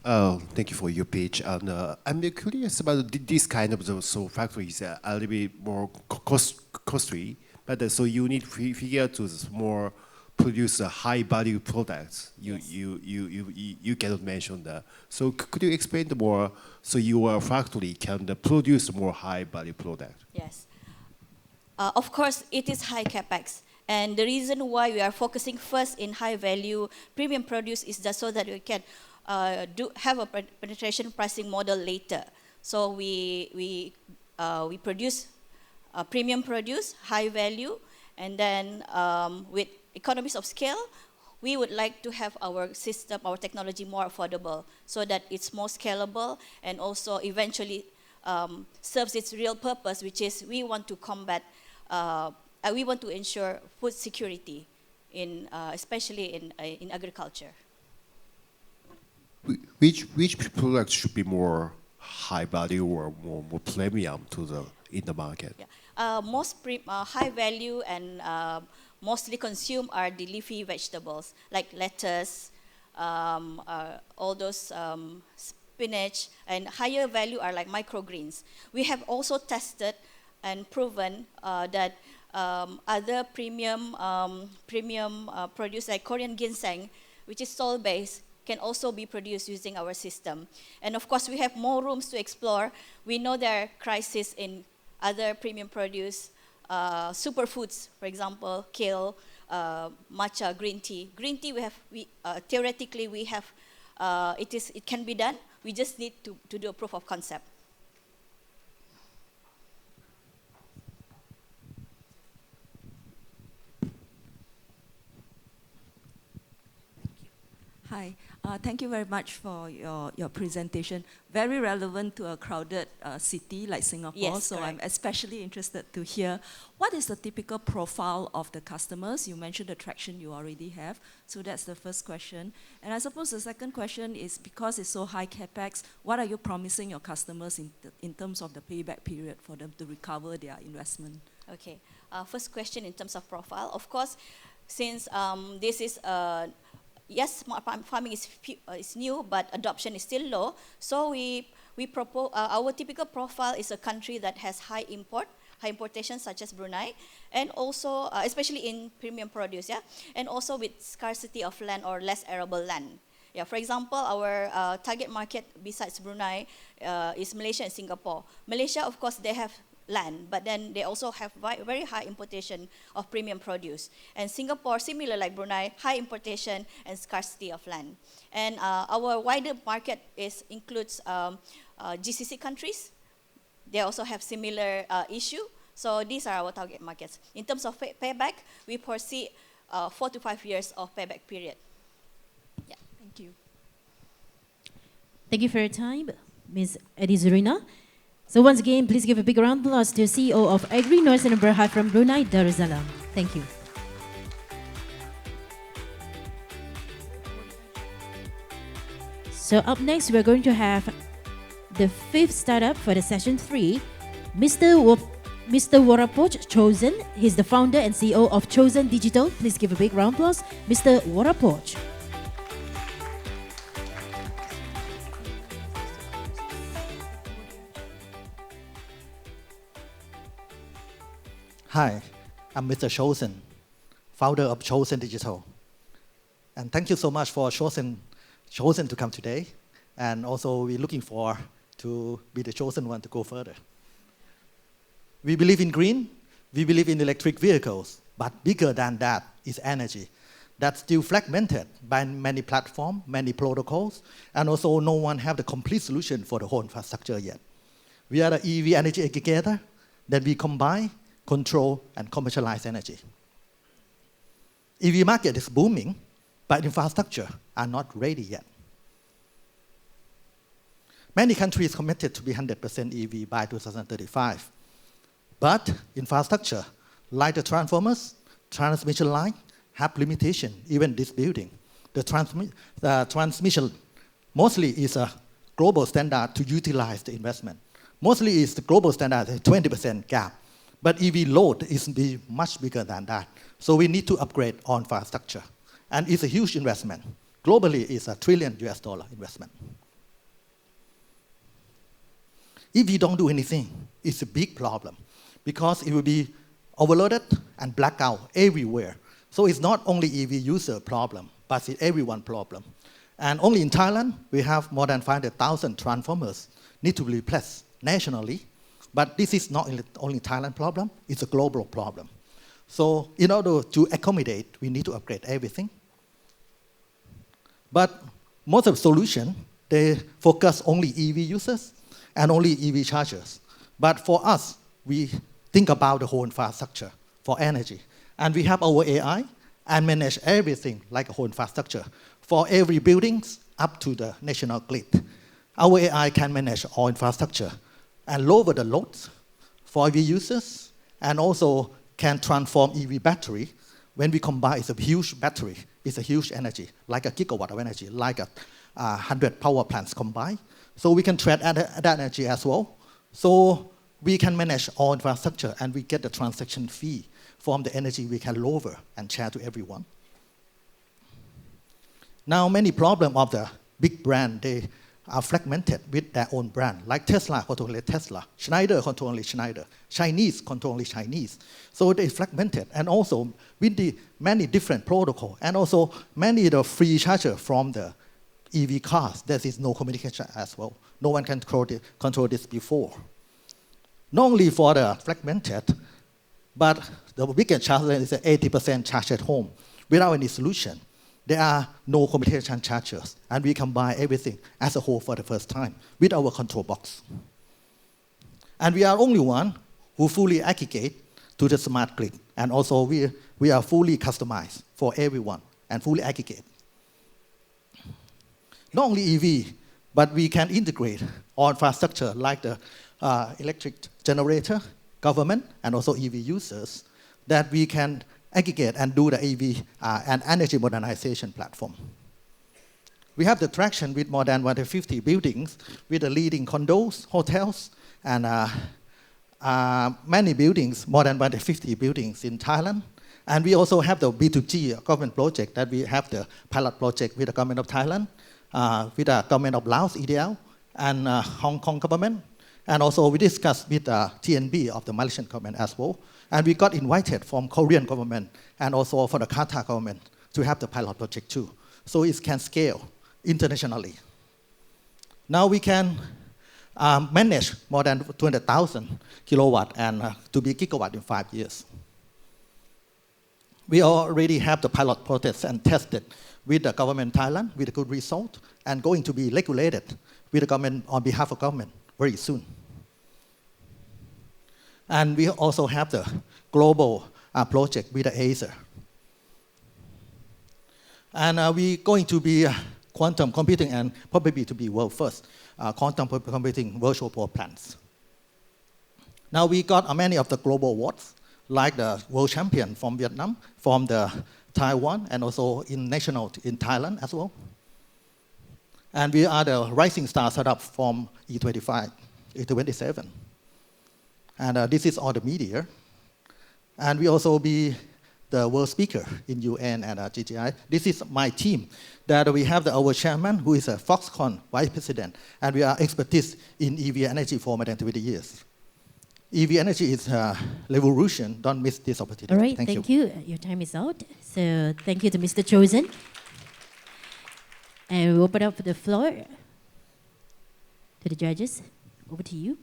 Thank you for your pitch. And I'm curious about this kind of factories are a little bit more costly, but so you need to figure to more produce a high value products. You cannot mention that. So could you explain more? So your factory can produce more high value product. Yes. Of course, it is high capex. And the reason why we are focusing first in high value premium produce is just so that we can have a penetration pricing model later. So we produce premium produce, high value, and then with economies of scale, we would like to have our system, our technology more affordable so that it's more scalable and also eventually serves its real purpose, which is we want to combat, we want to ensure food security, especially in agriculture. Which products should be more high value or more premium in the market? Yeah. Most high value and mostly consumed are the leafy vegetables like lettuce, all those spinach, and higher value are like microgreens. We have also tested and proven that other premium produce like Korean ginseng, which is soil-based, can also be produced using our system. And of course, we have more rooms to explore. We know there are crises in other premium produce, superfoods, for example, kale, matcha, green tea. Green tea, theoretically we have, it can be done. We just need to do a proof of concept. Hi, thank you very much for your presentation. Very relevant to a crowded city like Singapore. Yes, so correct. I'm especially interested to hear what is the typical profile of the customers. You mentioned the traction you already have. So that's the first question. And I suppose the second question is because it's so high capex, what are you promising your customers in terms of the payback period for them to recover their investment? Okay. First question in terms of profile. Of course, since this is yes, smart farming is new, but adoption is still low. So we propose our typical profile is a country that has high importation, such as Brunei, and also especially in premium produce, yeah, and also with scarcity of land or less arable land. Yeah, for example, our target market besides Brunei is Malaysia and Singapore. Malaysia, of course, they have land, but then they also have very high importation of premium produce. And Singapore, similar like Brunei, high importation and scarcity of land. And our wider market includes GCC countries. They also have similar issue. So these are our target markets. In terms of payback, we foresee 4 to 5 years of payback period. Yeah. Thank you. Thank you for your time, Ms. Edi Zurina. So once again, please give a big round of applause to CEO of Agri Northern Berhad from Brunei Darussalam. Thank you. So up next, we're going to have the fifth startup for the session 3, Mr. Warapoch Chosen. He's the founder and CEO of Chosen Digital. Please give a big round of applause, Mr. Warapoch. Hi, I'm Mr. Chosen, founder of Chosen Digital. And thank you so much for chosen to come today. And also we're looking for to be the chosen one to go further. We believe in green, we believe in electric vehicles, but bigger than that is energy. That's still fragmented by many platforms, many protocols, and also no one have the complete solution for the whole infrastructure yet. We are the EV energy aggregator that we combine, control, and commercialize energy. EV market is booming, but infrastructure are not ready yet. Many countries committed to be 100% EV by 2035. But infrastructure, like the transformers, transmission line, have limitation, even this building. The transmission mostly is a global standard to utilize the investment. Mostly is the global standard, a 20% gap. But EV load is much bigger than that. So we need to upgrade our infrastructure. And it's a huge investment. Globally, it's $1 trillion investment. If we don't do anything, it's a big problem because it will be overloaded and blackout everywhere. So it's not only EV user problem, but it's everyone problem. And only in Thailand, we have more than 500,000 transformers need to be replaced nationally. But this is not only Thailand problem, it's a global problem. So in order to accommodate, we need to upgrade everything. But most of the solution, they focus only EV users and only EV chargers. But for us, we think about the whole infrastructure for energy. And we have our AI and manage everything like a whole infrastructure for every buildings up to the national grid. Our AI can manage all infrastructure and lower the loads for EV users, and also can transform EV battery. When we combine, it's a huge battery, it's a huge energy, like a gigawatt of energy, like 100 power plants combined. So we can trade that energy as well. So we can manage all infrastructure, and we get the transaction fee from the energy we can lower and share to everyone. Now, many problems of the big brand, they are fragmented with their own brand. Like Tesla, control only Tesla. Schneider, control only Schneider. Chinese, control only Chinese. So they fragmented. And also with the many different protocols, and also many the free charger from the EV cars, there is no communication as well. No one can control this before. Not only for the fragmented, but the biggest challenge is 80% charge at home without any solution. There are no communication chargers, and we combine everything as a whole for the first time with our control box. And we are only one who fully aggregate to the smart grid, and also we are fully customized for everyone and fully aggregate. Not only EV, but we can integrate all infrastructure like the electric generator, government, and also EV users that we can aggregate and do the EV and energy modernization platform. We have the traction with more than 150 buildings with the leading condos, hotels, and many buildings, more than 150 buildings in Thailand. And we also have the B2G government project that we have the pilot project with the government of Thailand, with the government of Laos, EDL, and Hong Kong government. And also we discussed with TNB of the Malaysian government as well. And we got invited from Korean government and also for the Qatar government to have the pilot project too. So it can scale internationally. Now we can manage more than 200,000 kilowatt and to be gigawatt in 5 years. We already have the pilot process and tested with the government Thailand with a good result, and going to be regulated with the government on behalf of government very soon. And we also have the global project with the Acer. And we're going to be quantum computing and probably to be world first, quantum computing virtual power plants. Now we got many of the global awards, like the world champion from Vietnam, from the Taiwan, and also in national in Thailand as well. And we are the rising star startup from E25, E27. And this is all the media. And we also be the world speaker in UN and GGI. This is my team. That we have our chairman, who is a Foxconn vice president, and we are expertise in EV energy for more than 20 years. EV energy is a revolution. Don't miss this opportunity. All right, thank you. Your time is out. So thank you to Mr. Chosen. And we open up the floor to the judges. Over to you.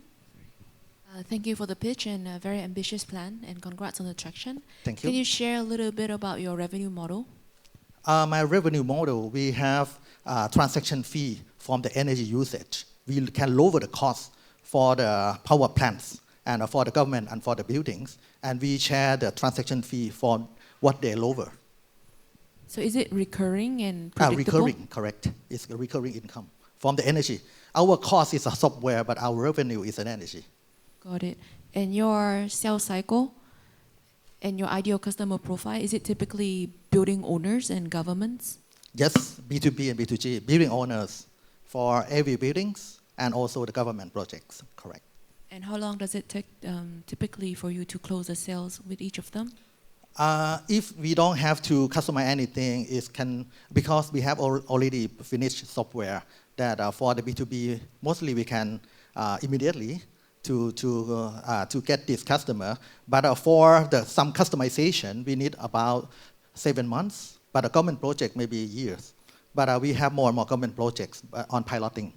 Thank you for the pitch and a very ambitious plan, and congrats on the traction. Thank you. Can you share a little bit about your revenue model? My revenue model, we have transaction fee from the energy usage. We can lower the cost for the power plants and for the government and for the buildings, and we share the transaction fee for what they lower. So is it recurring and predictable? Recurring, correct. It's a recurring income from the energy. Our cost is a software, but our revenue is an energy. Got it. And your sales cycle and your ideal customer profile, is it typically building owners and governments? Yes, B2B and B2G, building owners for every buildings and also the government projects, correct. And how long does it take typically for you to close the sales with each of them? If we don't have to customize anything, because we have already finished software that for the B2B, mostly we can immediately to get this customer. But for some customization, we need about 7 months. But a government project maybe years. But we have more and more government projects on piloting.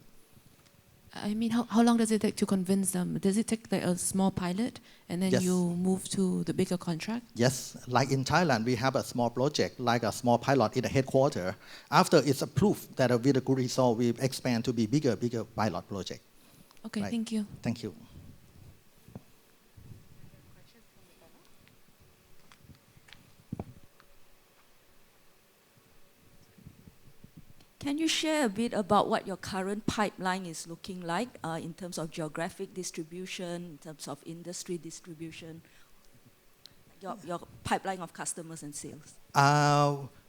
I mean, how long does it take to convince them? Does it take like a small pilot and then Yes. you move to the bigger contract? Yes, like in Thailand, we have a small project, like a small pilot in the headquarters. After it's approved that with a good result, we expand to be bigger pilot project. Okay, Right. thank you. Thank you. Can you share a bit about what your current pipeline is looking like in terms of geographic distribution, in terms of industry distribution, your pipeline of customers and sales?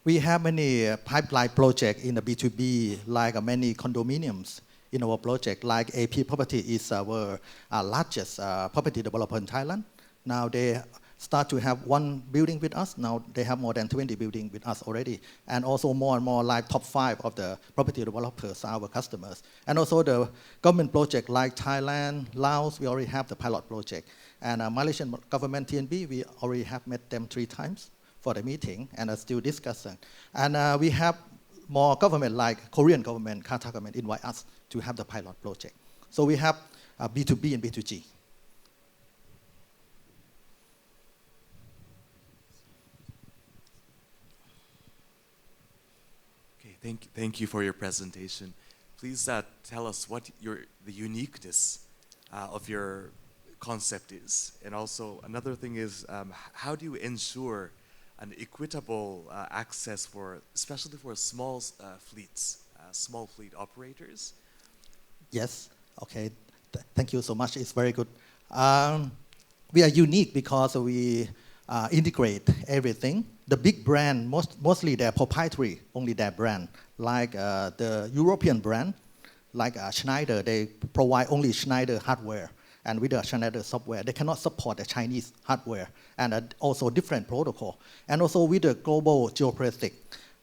We have many pipeline projects in the B2B, like many condominiums in our project, like AP Property is our largest property developer in Thailand. Now they start to have one building with us. Now they have more than 20 buildings with us already. And also more and more like top 5 of the property developers are our customers. And also the government project like Thailand, Laos, we already have the pilot project. And Malaysian government TNB, we already have met them 3 times for the meeting and are still discussing. And we have more government like Korean government, Qatar government invite us to have the pilot project. So we have B2B and B2G. Thank you for your presentation. Please tell us what the uniqueness of your concept is. And also another thing is, how do you ensure an equitable access especially for small fleets, small fleet operators? Yes, okay, thank you so much, it's very good. We are unique because we integrate everything. The big brand, mostly they're proprietary, only their brand. Like the European brand, like Schneider, they provide only Schneider hardware. And with the Schneider software, they cannot support the Chinese hardware. And also different protocol. And also with the global geopolitics,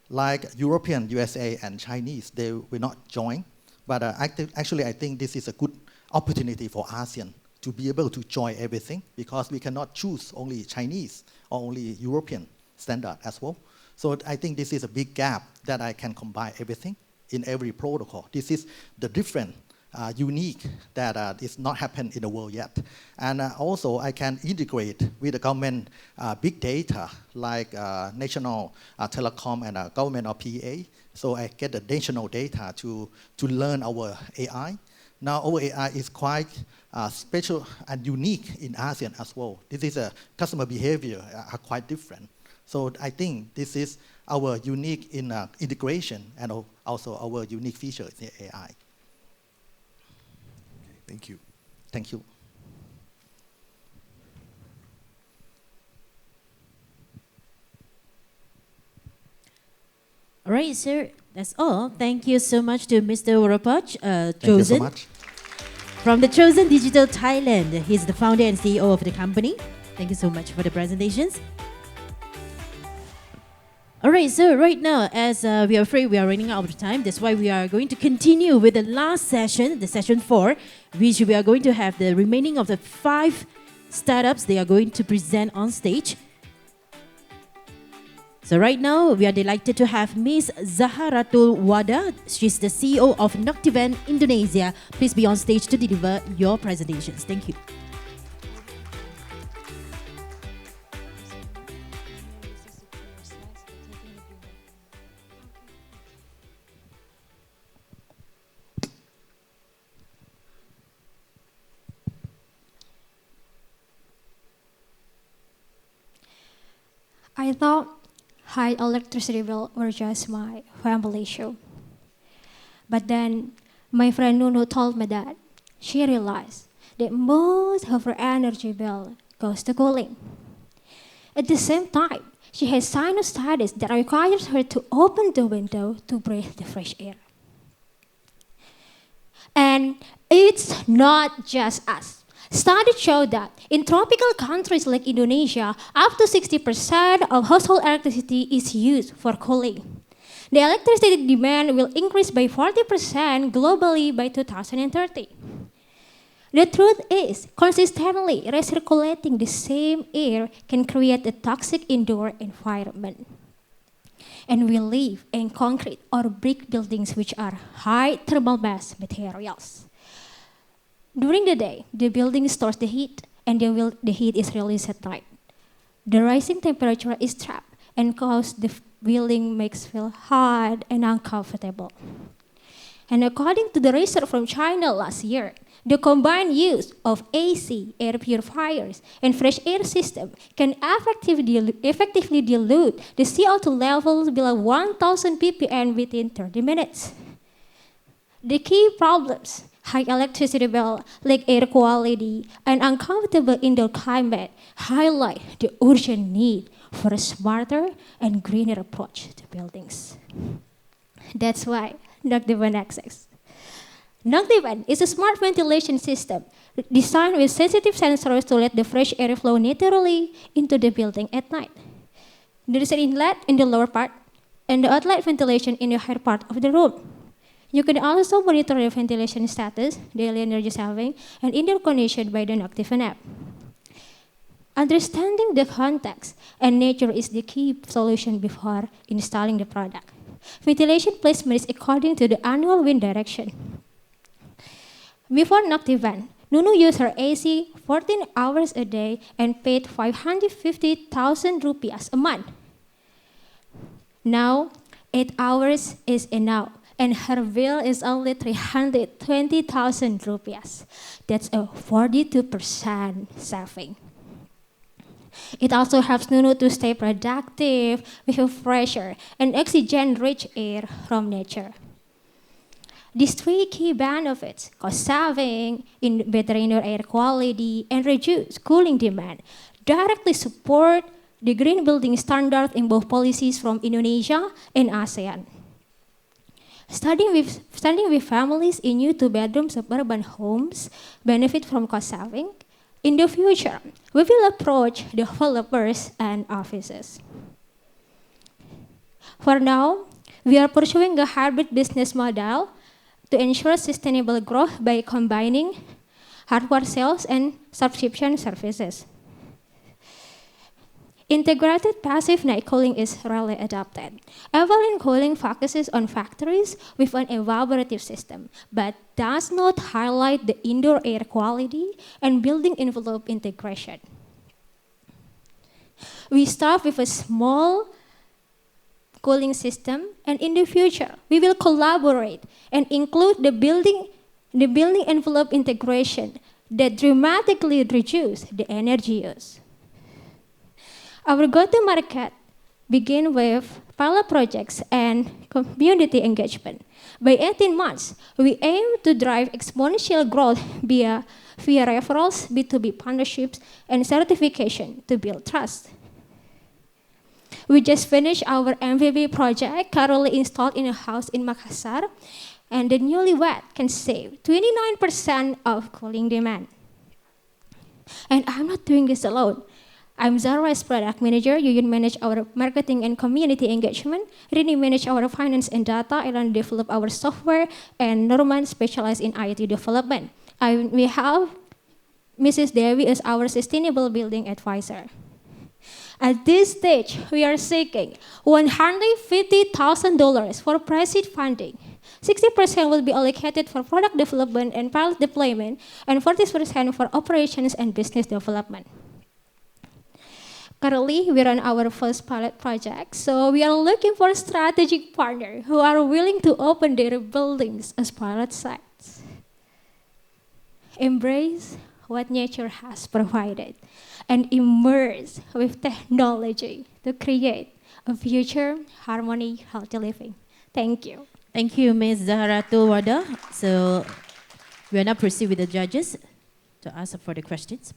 like European, USA, and Chinese, they will not join. But actually, I think this is a good opportunity for ASEAN to be able to join everything, because we cannot choose only Chinese or only European standard as well. So I think this is a big gap that I can combine everything in every protocol. This is the different, unique that is not happened in the world yet. And also I can integrate with the government big data like national telecom and government of PA. So I get the national data to learn our AI. Now our AI is quite special and unique in ASEAN as well. This is a customer behavior are quite different. So I think this is our unique integration and also our unique feature in AI. Okay, thank you. Thank you. All right, sir, that's all. Thank you so much to Mr. Warapach, Thank you so Chosen. much. From the Chosen Digital Thailand. He's the founder and CEO of the company. Thank you so much for the presentations. All right, so right now, as we are afraid we are running out of time, that's why we are going to continue with the last session, the session 4, which we are going to have the remaining of the 5 startups they are going to present on stage. So right now, we are delighted to have Ms. Zaharatul Wada. She's the CEO of Noctivan Indonesia. Please be on stage to deliver your presentations. Thank you. I thought high electricity bill were just my family issue. But then my friend Nunu told me that she realized that most of her energy bill goes to cooling. At the same time, she has sinusitis that requires her to open the window to breathe the fresh air. And it's not just us. Studies show that in tropical countries like Indonesia, up to 60% of household electricity is used for cooling. The electricity demand will increase by 40% globally by 2030. The truth is, consistently recirculating the same air can create a toxic indoor environment. And we live in concrete or brick buildings which are high thermal mass materials. During the day, the building stores the heat, and the heat is released at night. The rising temperature is trapped and causes the building makes feel hot and uncomfortable. And according to the research from China last year, the combined use of AC, air purifiers, and fresh air system can effectively dilute the CO2 levels below 1,000 ppm within 30 minutes. The key problems, high electricity bill, lack air quality, and uncomfortable indoor climate highlight the urgent need for a smarter and greener approach to buildings. That's why Noctivan exists. Noctivan is a smart ventilation system designed with sensitive sensors to let the fresh air flow naturally into the building at night. There is an inlet in the lower part and the outlet ventilation in the higher part of the room. You can also monitor the ventilation status, daily energy saving, and indoor condition by the Noctivan app. Understanding the context and nature is the key solution before installing the product. Ventilation placement is according to the annual wind direction. Before Noctivan, Nunu used her AC 14 hours a day and paid 550,000 rupiahs a month. Now, 8 hours is enough, and her bill is only 320,000 rupiahs. That's a 42% saving. It also helps Nunu to stay productive with fresh air and oxygen-rich air from nature. These 3 key benefits, cost saving, better indoor air quality, and reduced cooling demand, directly support the green building standard in both policies from Indonesia and ASEAN. Starting with families in new 2-bedroom suburban homes benefit from cost saving. In the future, we will approach developers and offices. For now, we are pursuing a hybrid business model to ensure sustainable growth by combining hardware sales and subscription services. Integrated passive night cooling is rarely adopted. Evalent cooling focuses on factories with an evaporative system, but does not highlight the indoor air quality and building envelope integration. We start with a small cooling system, and in the future, we will collaborate and include the building envelope integration that dramatically reduce the energy use. Our go-to-market begin with pilot projects and community engagement. By 18 months, we aim to drive exponential growth via referrals, B2B partnerships, and certification to build trust. We just finished our MVP project, currently installed in a house in Makassar, and the newlywed can save 29% of cooling demand. And I'm not doing this alone. I'm Zara's product manager. Yuyun manage our marketing and community engagement. Rini manage our finance and data. Elan develop our software. And Norman specialized in IT development. We have Mrs. Dewi as our sustainable building advisor. At this stage, we are seeking $150,000 for pre-seed funding. 60% will be allocated for product development and pilot deployment, and 40% for operations and business development. Currently, we run our first pilot project, so we are looking for a strategic partner who are willing to open their buildings as pilot sites. Embrace what nature has provided and immerse with technology to create a future harmony, healthy living. Thank you. Thank you, Ms. Zaharatul Wada. So we will now proceed with the judges to ask for the questions.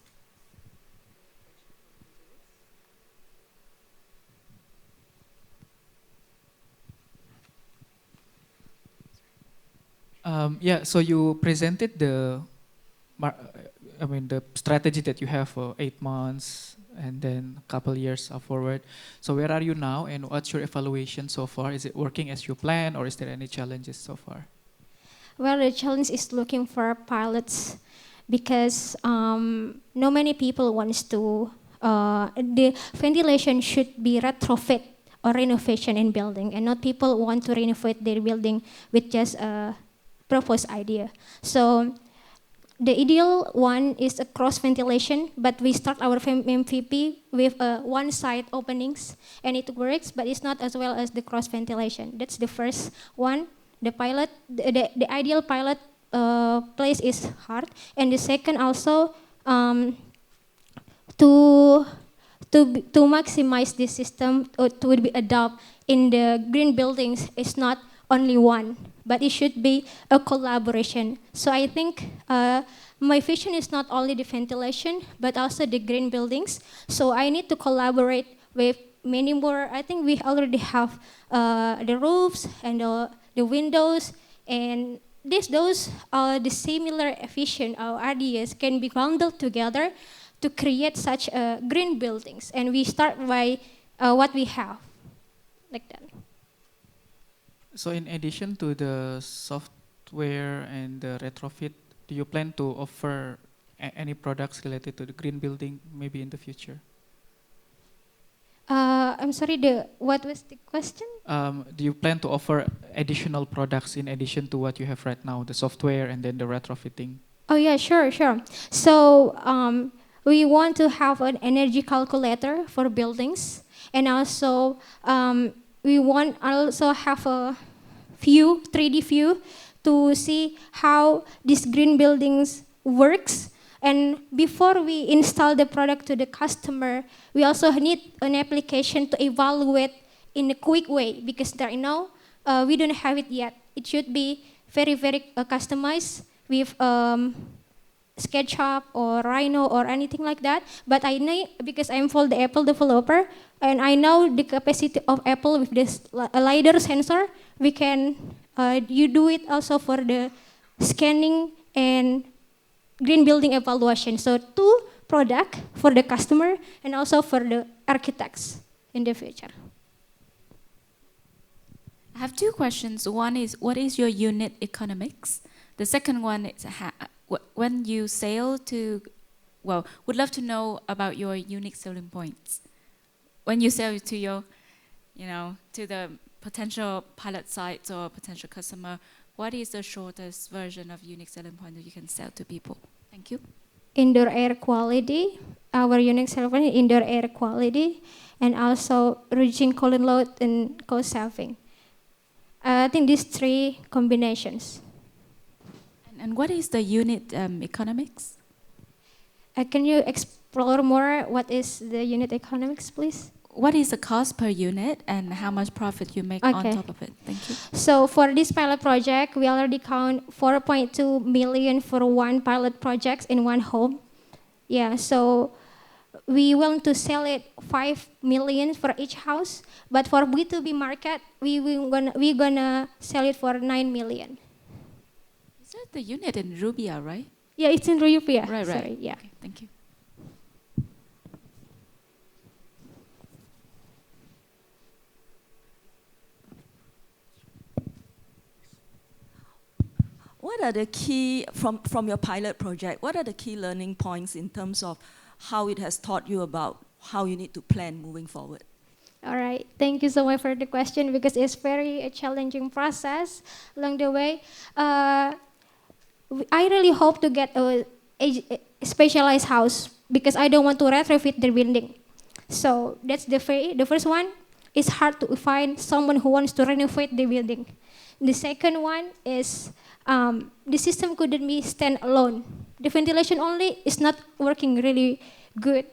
So you presented the strategy that you have for 8 months and then a couple years forward. So where are you now, and what's your evaluation so far? Is it working as you planned, or is there any challenges so far? Well, the challenge is looking for pilots because no many people wants to, the ventilation should be retrofit or renovation in building, and not people want to renovate their building with just a proposed idea. So the ideal one is a cross ventilation, but we start our MVP with one side openings, and it works, but it's not as well as the cross ventilation. That's the first one. The pilot, the ideal pilot place is hard, and the second also to maximize this system to be adopted in the green buildings is not only one, but it should be a collaboration. So I think my vision is not only the ventilation, but also the green buildings. So I need to collaborate with many more. I think we already have the roofs and the windows, and those the similar efficient ideas can be bundled together to create such green buildings. And we start by what we have, like that. So in addition to the software and the retrofit, do you plan to offer any products related to the green building maybe in the future? I'm sorry, what was the question? Do you plan to offer additional products in addition to what you have right now, the software and then the retrofitting? Oh yeah, sure. So we want to have an energy calculator for buildings, and also we want also have a 3D view to see how these green buildings works. And before we install the product to the customer, we also need an application to evaluate in a quick way, because right now we don't have it yet. It should be very, very customized with SketchUp or Rhino or anything like that. But I know, because I'm for the Apple developer, and I know the capacity of Apple with this LiDAR sensor, we can you do it also for the scanning and green building evaluation. So 2 products for the customer and also for the architects in the future. I have 2 questions. One is, what is your unit economics? The second one is, when you sell to, well, would love to know about your unique selling points. When you sell to your, to the potential pilot sites or potential customer, what is the shortest version of unique selling point that you can sell to people? Thank you. Indoor air quality. Our unique selling point is indoor air quality, and also reducing cooling load and cost saving. I think these 3 combinations. And what is the unit economics? Can you explore more what is the unit economics, please? what is the cost per unit and how much profit you make on Okay. top of it? Thank you. So for this pilot project, we already count 4.2 million for one pilot project in one home. Yeah, so we want to sell it 5 million for each house, but for B2B market, we gonna sell it for 9 million. Is that the unit in Rubia, right? Yeah, it's in rupiah. Right, right. Sorry, yeah. Okay, thank you. What are the key, from your pilot project, what are the key learning points in terms of how it has taught you about how you need to plan moving forward? All right, thank you so much for the question because it's very a challenging process along the way. I really hope to get a specialized house because I don't want to retrofit the building. So that's the first one. It's hard to find someone who wants to renovate the building. The second one is the system couldn't be standalone. The ventilation only is not working really good.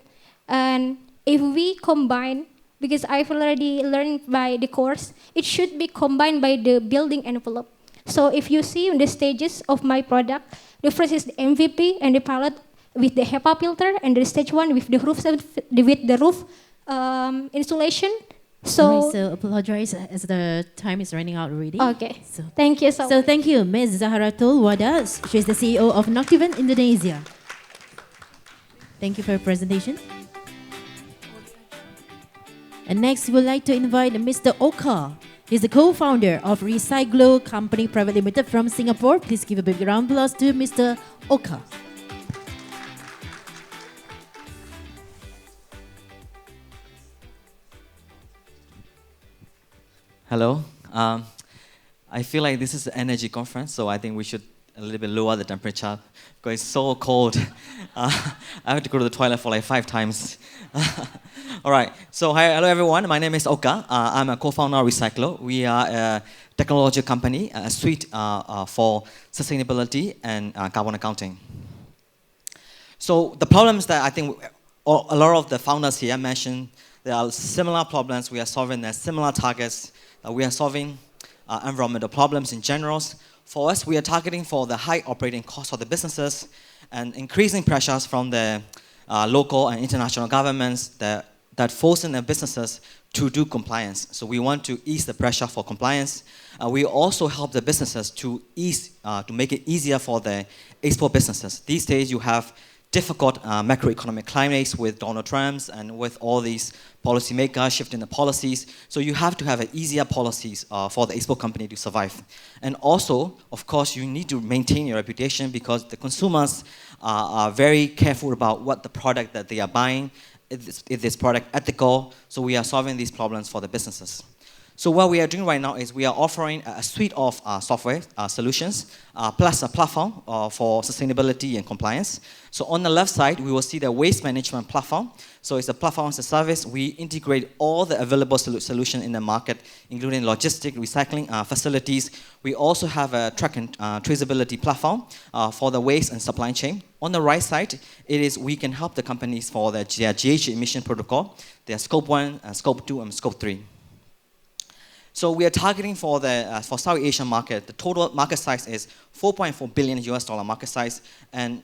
And if we combine, because I've already learned by the course, it should be combined by the building envelope. So if you see the stages of my product, the first is the MVP and the pilot with the HEPA filter, and the stage one with the roof insulation. So apologize as the time is running out already. Okay. Thank you so much. Thank you, Ms. Zaharatul Wadas. She's the CEO of Noctivan Indonesia. Thank you for your presentation. And next, we would like to invite Mr. Oka. He's the co-founder of Recyclo Company Private Limited from Singapore. Please give a big round of applause to Mr. Oka. Hello. I feel like this is an energy conference, so I think we should a little bit lower the temperature because it's so cold. I have to go to the toilet for like 5 times. All right. So hi, hello everyone. My name is Oka. I'm a co-founder of Recyclo. We are a technology company, a suite for sustainability and carbon accounting. So the problems that I think a lot of the founders here mentioned, there are similar problems. We are solving similar targets. We are solving environmental problems in general. For us, we are targeting for the high operating costs of the businesses and increasing pressures from the local and international governments that forcing their businesses to do compliance. So we want to ease the pressure for compliance. We also help the businesses to make it easier for the export businesses. These days, you have difficult macroeconomic climates with Donald Trump and with all these policymakers shifting the policies. So you have to have easier policies for the export company to survive. And also, of course, you need to maintain your reputation because the consumers are very careful about what the product that they are buying. Is this product ethical? So we are solving these problems for the businesses. So what we are doing right now is we are offering a suite of software solutions plus a platform for sustainability and compliance. So on the left side, we will see the waste management platform. So it's a platform as a service. We integrate all the available solutions in the market, including logistic, recycling facilities. We also have a track and traceability platform for the waste and supply chain. On the right side, we can help the companies for their GHG emission protocol, their scope 1, scope 2, and scope 3. So we are targeting for South Asian market. The total market size is $4.4 billion US market size, and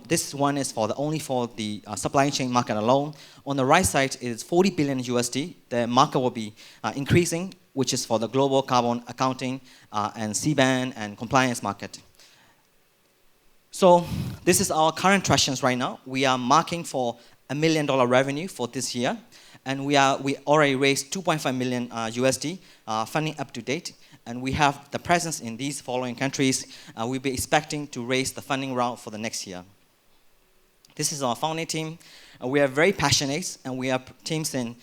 this one is only for the supply chain market alone. On the right side is 40 billion USD. The market will be increasing, which is for the global carbon accounting and CBAN and compliance market. So this is our current tractions right now. We are marking for $1 million revenue for this year. And we already raised 2.5 million USD funding up to date, and we have the presence in these following countries. We'll be expecting to raise the funding round for the next year. This is our founding team. We are very passionate, and we have teams in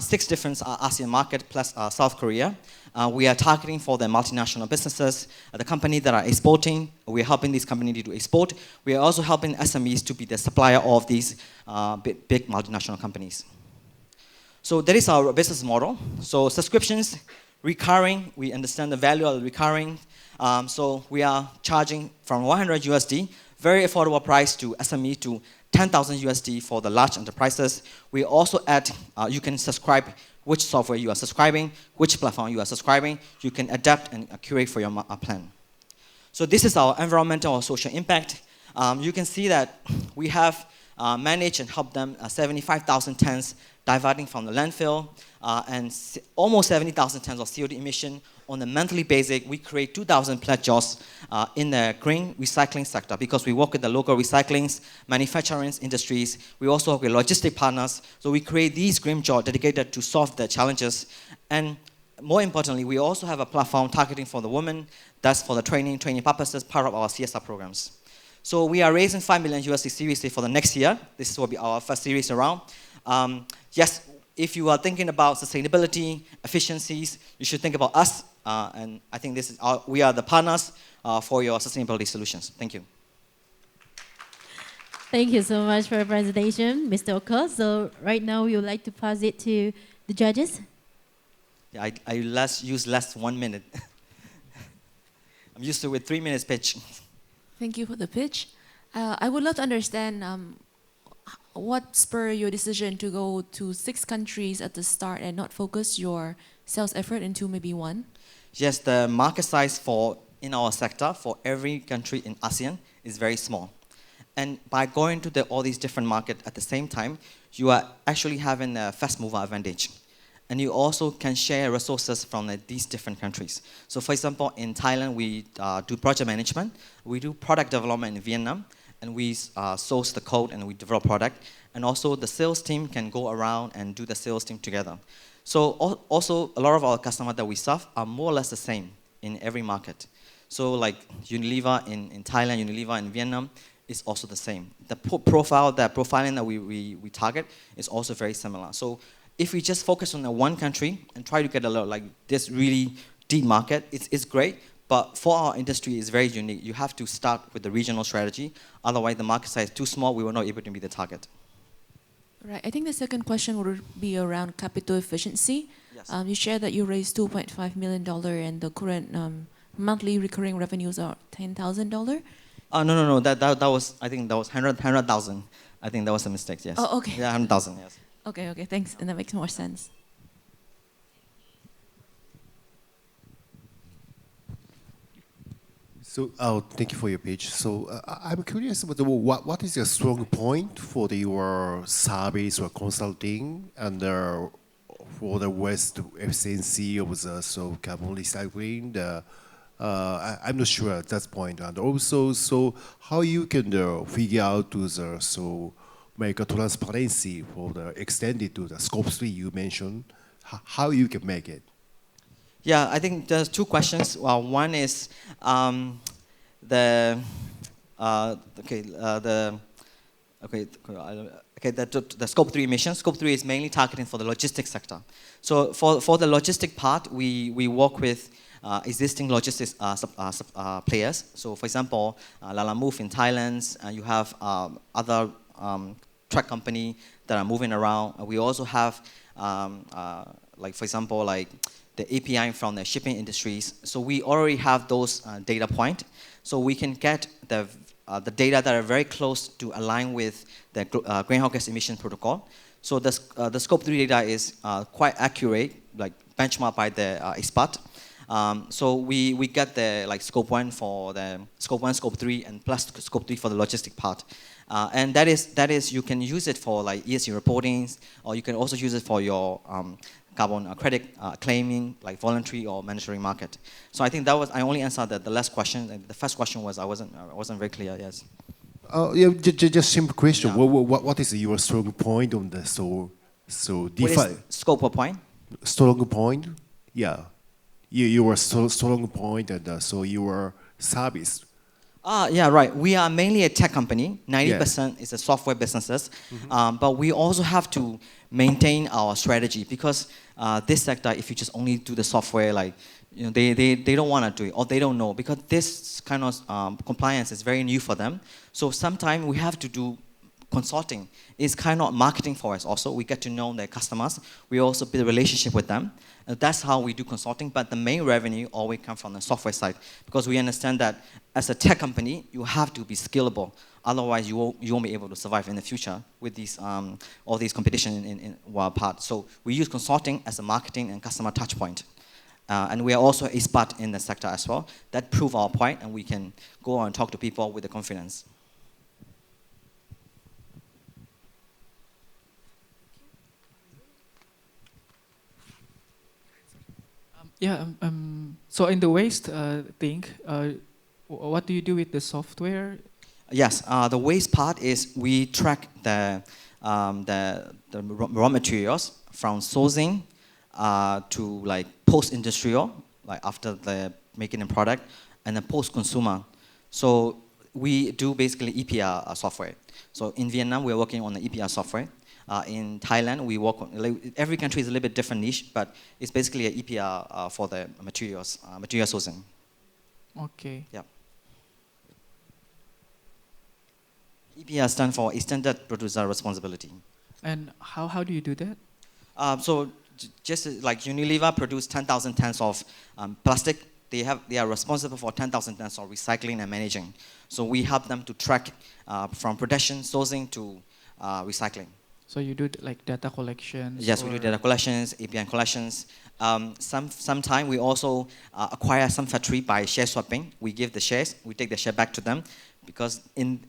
6 different ASEAN markets plus South Korea. We are targeting for the multinational businesses, the companies that are exporting. We are helping these companies to export. We are also helping SMEs to be the supplier of these big multinational companies. So that is our business model. So subscriptions, recurring, we understand the value of the recurring. So we are charging from 100 USD very affordable price to SME to 10,000 USD for the large enterprises. We also add, you can subscribe which software you are subscribing, which platform you are subscribing. You can adapt and curate for your plan. So this is our environmental or social impact. You can see that we have managed and helped them 75,000 tons diverting from the landfill and almost 70,000 tons of CO2 emission on a monthly basis. We create 2,000 pledge jobs in the green recycling sector because we work with the local recycling, manufacturing industries. We also work with logistic partners. So we create these green jobs dedicated to solve the challenges. And more importantly, we also have a platform targeting for the women. That's for the training purposes, part of our CSR programs. So we are raising 5 million USD Series A for the next year. This will be our first series around. Yes, if you are thinking about sustainability, efficiencies, you should think about us. And I think this is we are the partners for your sustainability solutions. Thank you. Thank you so much for your presentation, Mr. Oka. So right now, we would like to pass it to the judges. Yeah, I use less 1 minute. I'm used to with 3 minutes pitch. Thank you for the pitch. I would love to understand what spurred your decision to go to 6 countries at the start and not focus your sales effort into maybe 1? Yes, the market size in our sector for every country in ASEAN is very small. And by going to all these different markets at the same time, you are actually having a fast mover advantage. And you also can share resources from these different countries. So for example, in Thailand, we do project management. We do product development in Vietnam. And we source the code and we develop product. And also the sales team can go around and do the sales team together. So also a lot of our customers that we serve are more or less the same in every market. So like Unilever in Thailand, Unilever in Vietnam is also the same. The profiling that we target is also very similar. So if we just focus on one country and try to get a lot like this really deep market, it's great. But for our industry, it's very unique. You have to start with the regional strategy. Otherwise, the market size is too small. We will not able to meet the target. Right. I think the second question would be around capital efficiency. Yes. You shared that you raised $2.5 million and the current monthly recurring revenues are $10,000. No. That was, I think that was 100,000. I think that was a mistake, yes. Oh, okay. Yeah, 100,000, yes. Okay, thanks. And that makes more sense. So, thank you for your pitch. So, I'm curious about what is your strong point for your service or consulting and for the waste efficiency of the carbon recycling? I'm not sure at that point. And also, so how you can figure out to make a transparency for the extended to the scope 3 you mentioned, how you can make it? Yeah, I think there's 2 questions. Well, one is the scope 3 emissions. Scope 3 is mainly targeting for the logistics sector. So for the logistic part, we work with existing logistics players. So for example, Lalamove in Thailand, you have other truck company that are moving around. We also have, like for example, like the API from the shipping industries. So we already have those data point. So we can get the data that are very close to align with the greenhouse gas emission protocol. So the scope 3 data is quite accurate, like benchmarked by the expert. So we get the scope 1 for the scope 1, scope 3, and plus scope 3 for the logistic part. And that is you can use it for like ESG reporting, or you can also use it for your carbon credit claiming, like voluntary or mandatory market. So I think that was, I only answered the last question. The first question was I wasn't very clear. Yes. Yeah, just simple question. Yeah. What is your strong point on the define scope of point? Strong point, yeah. Your strong point and so your service. Yeah, right. We are mainly a tech company. 90% is a software businesses, but we also have to maintain our strategy because this sector, if you just only do the software, like they don't want to do it or they don't know because this kind of compliance is very new for them. So sometimes we have to do consulting is kind of marketing for us also. We get to know their customers. We also build a relationship with them. And that's how we do consulting, but the main revenue always comes from the software side because we understand that as a tech company, you have to be scalable. Otherwise, you won't be able to survive in the future with these, all these competition in one part. So we use consulting as a marketing and customer touch point. And we are also a expert in the sector as well. That proves our point, and we can go on and talk to people with the confidence. So in the waste thing, what do you do with the software? Yes, the waste part is we track the raw materials from sourcing to like post-industrial, like after the making a product, and then post-consumer. So we do basically EPR software. So in Vietnam, we're working on the EPR software. In Thailand, we work on, like, every country is a little bit different niche, but it's basically an EPR for the materials, material sourcing. Okay. Yeah. EPR stands for Extended Producer Responsibility. And how do you do that? So just like Unilever produce 10,000 tons of plastic, they are responsible for 10,000 tons of recycling and managing. So we help them to track from production, sourcing to recycling. So you do like data collections? Yes, we do data collections, API collections. Sometime we also acquire some factory by share swapping. We give the shares, we take the share back to them, because in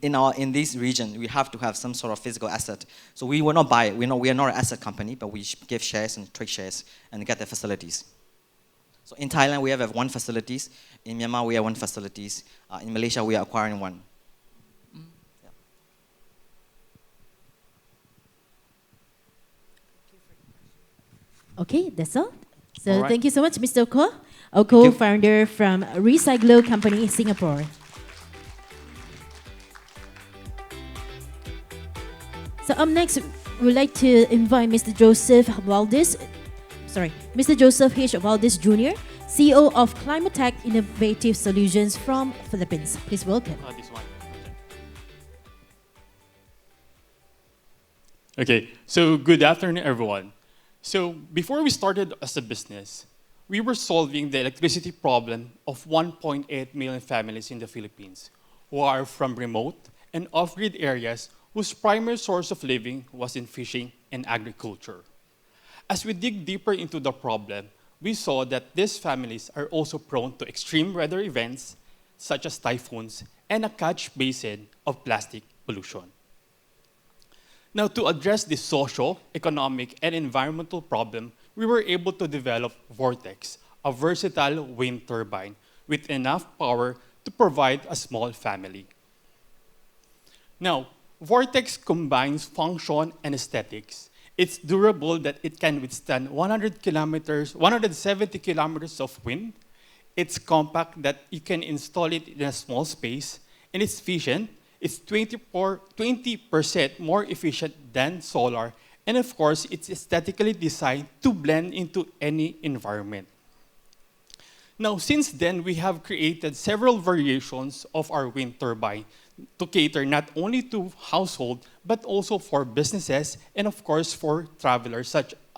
this region we have to have some sort of physical asset. So we will not buy it. We are not an asset company, but we give shares and trade shares and get the facilities. So in Thailand we have one facilities. In Myanmar we have one facilities. In Malaysia we are acquiring one. Okay, that's all. So All right. thank you so much, Mr. Ko, our co-founder from Recyclo Company in Singapore. So up next, we'd like to invite Mr. Joseph H. Valdez Jr., CEO of Climate Tech Innovative Solutions from Philippines. Please welcome. This one. Okay, so good afternoon, everyone. So before we started as a business, we were solving the electricity problem of 1.8 million families in the Philippines who are from remote and off-grid areas whose primary source of living was in fishing and agriculture. As we dig deeper into the problem, we saw that these families are also prone to extreme weather events such as typhoons and a catch basin of plastic pollution. Now, to address this social, economic, and environmental problem, we were able to develop Vortex, a versatile wind turbine with enough power to provide a small family. Now, Vortex combines function and aesthetics. It's durable that it can withstand 170 kilometers of wind. It's compact that you can install it in a small space, and it's efficient. It's 20% more efficient than solar. And of course, it's aesthetically designed to blend into any environment. Now, since then, we have created several variations of our wind turbine to cater not only to household, but also for businesses and of course for travelers,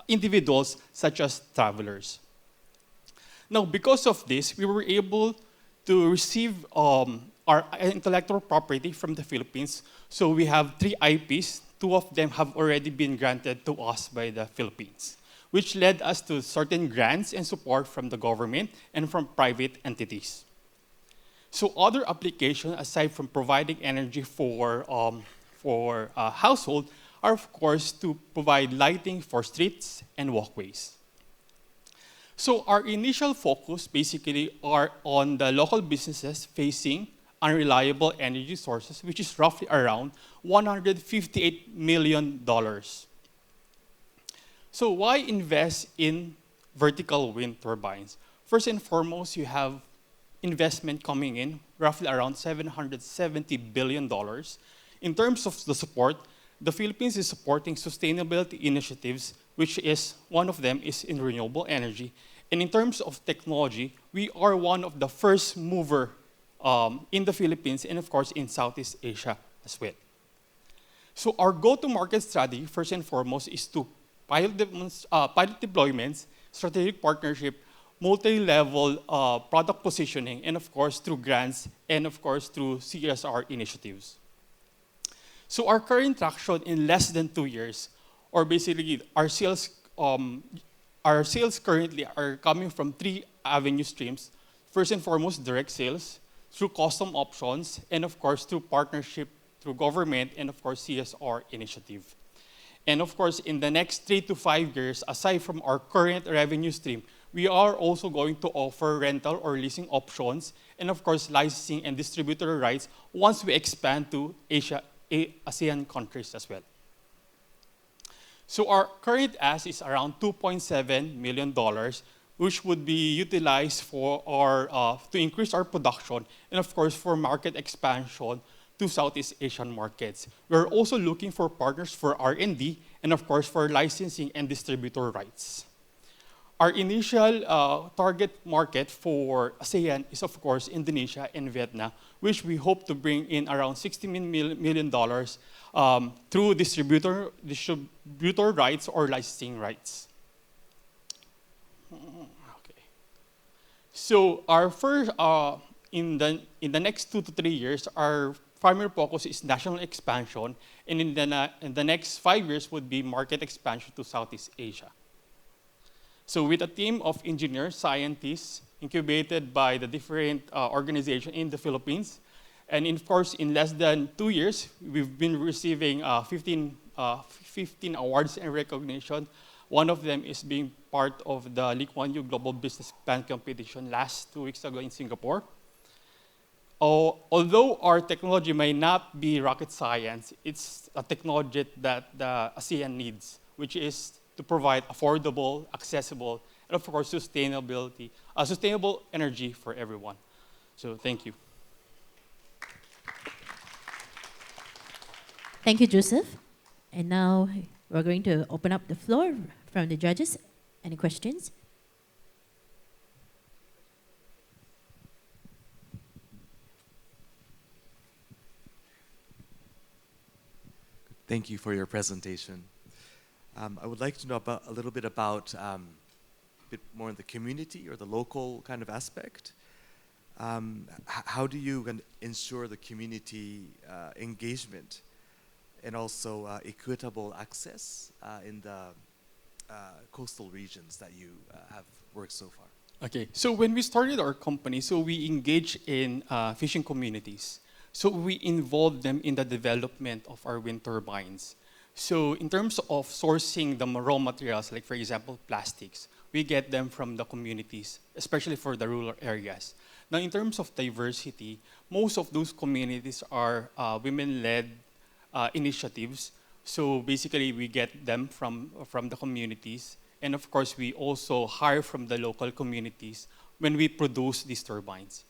individuals such as travelers. Now, because of this, we were able to receive our intellectual property from the Philippines. So we have 3 IPs. 2 of them have already been granted to us by the Philippines, which led us to certain grants and support from the government and from private entities. So other applications, aside from providing energy for household, are of course to provide lighting for streets and walkways. So our initial focus basically are on the local businesses facing unreliable energy sources, which is roughly around $158 million. So why invest in vertical wind turbines? First and foremost, you have investment coming in, roughly around $770 billion. In terms of the support, the Philippines is supporting sustainability initiatives, which is one of them is in renewable energy. And in terms of technology, we are one of the first mover in the Philippines and of course in Southeast Asia as well. So our go-to-market strategy, first and foremost, is to pilot deployments, strategic partnership, multi-level product positioning, and of course through grants, and of course through CSR initiatives. So our current traction in less than 2 years, or basically our sales currently are coming from 3 avenue streams. First and foremost, direct sales, through custom options, and of course through partnership, through government, and of course CSR initiative. And of course, in the next 3 to 5 years, aside from our current revenue stream, we are also going to offer rental or leasing options, and of course licensing and distributor rights once we expand to ASEAN countries as well. So our current ask is around $2.7 million, which would be utilized for our, to increase our production, and of course for market expansion to Southeast Asian markets. We're also looking for partners for R&D, and of course for licensing and distributor rights. Our initial target market for ASEAN is of course Indonesia and Vietnam, which we hope to bring in around $60 million through distributor rights or licensing rights. Okay. So our first, in the next 2 to 3 years, our primary focus is national expansion, and in the next 5 years would be market expansion to Southeast Asia. So with a team of engineers, scientists, incubated by the different organizations in the Philippines, and of course, in less than 2 years, we've been receiving 15 awards and recognition. One of them is being part of the Lee Kuan Yew Global Business Plan competition last 2 weeks ago in Singapore. Although our technology may not be rocket science, it's a technology that the ASEAN needs, which is to provide affordable, accessible, and of course, sustainable energy for everyone. So thank you. Thank you, Joseph. And now we're going to open up the floor from the judges. Any questions? Thank you for your presentation. I would like to know a little bit about a bit more in the community or the local kind of aspect. How do you ensure the community engagement and also equitable access in the coastal regions that you have worked so far? Okay, so when we started our company, so we engaged in fishing communities. So we involved them in the development of our wind turbines. So in terms of sourcing the raw materials, like for example, plastics, we get them from the communities, especially for the rural areas. Now in terms of diversity, most of those communities are women-led initiatives. So basically we get them from the communities. And of course, we also hire from the local communities when we produce these turbines.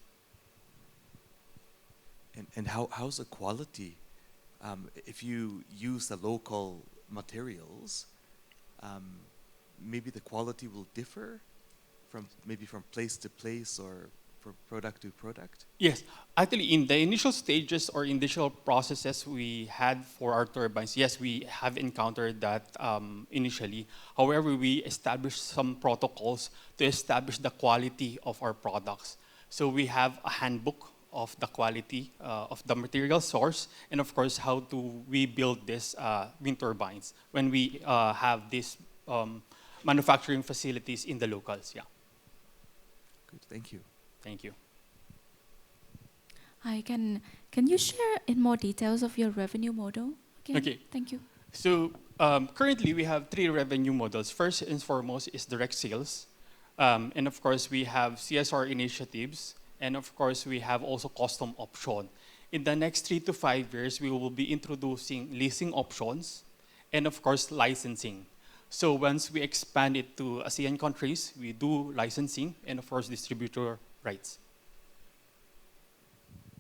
And how's the quality? If you use the local materials, maybe the quality will differ from place to place or from product to product? Yes, actually in the initial stages or initial processes we had for our turbines, yes, we have encountered that initially. However, we established some protocols to establish the quality of our products. So we have a handbook of the quality of the material source, and of course, how we build these wind turbines when we have these manufacturing facilities in the locals. Yeah. Good. Thank you. Thank you. Hi, can you share in more details of your revenue model? Okay. Thank you. So currently we have 3 revenue models. First and foremost is direct sales. And of course, we have CSR initiatives. And of course, we have also custom option. In the next 3 to 5 years, we will be introducing leasing options and of course, licensing. So once we expand it to ASEAN countries, we do licensing and of course, distributor rights.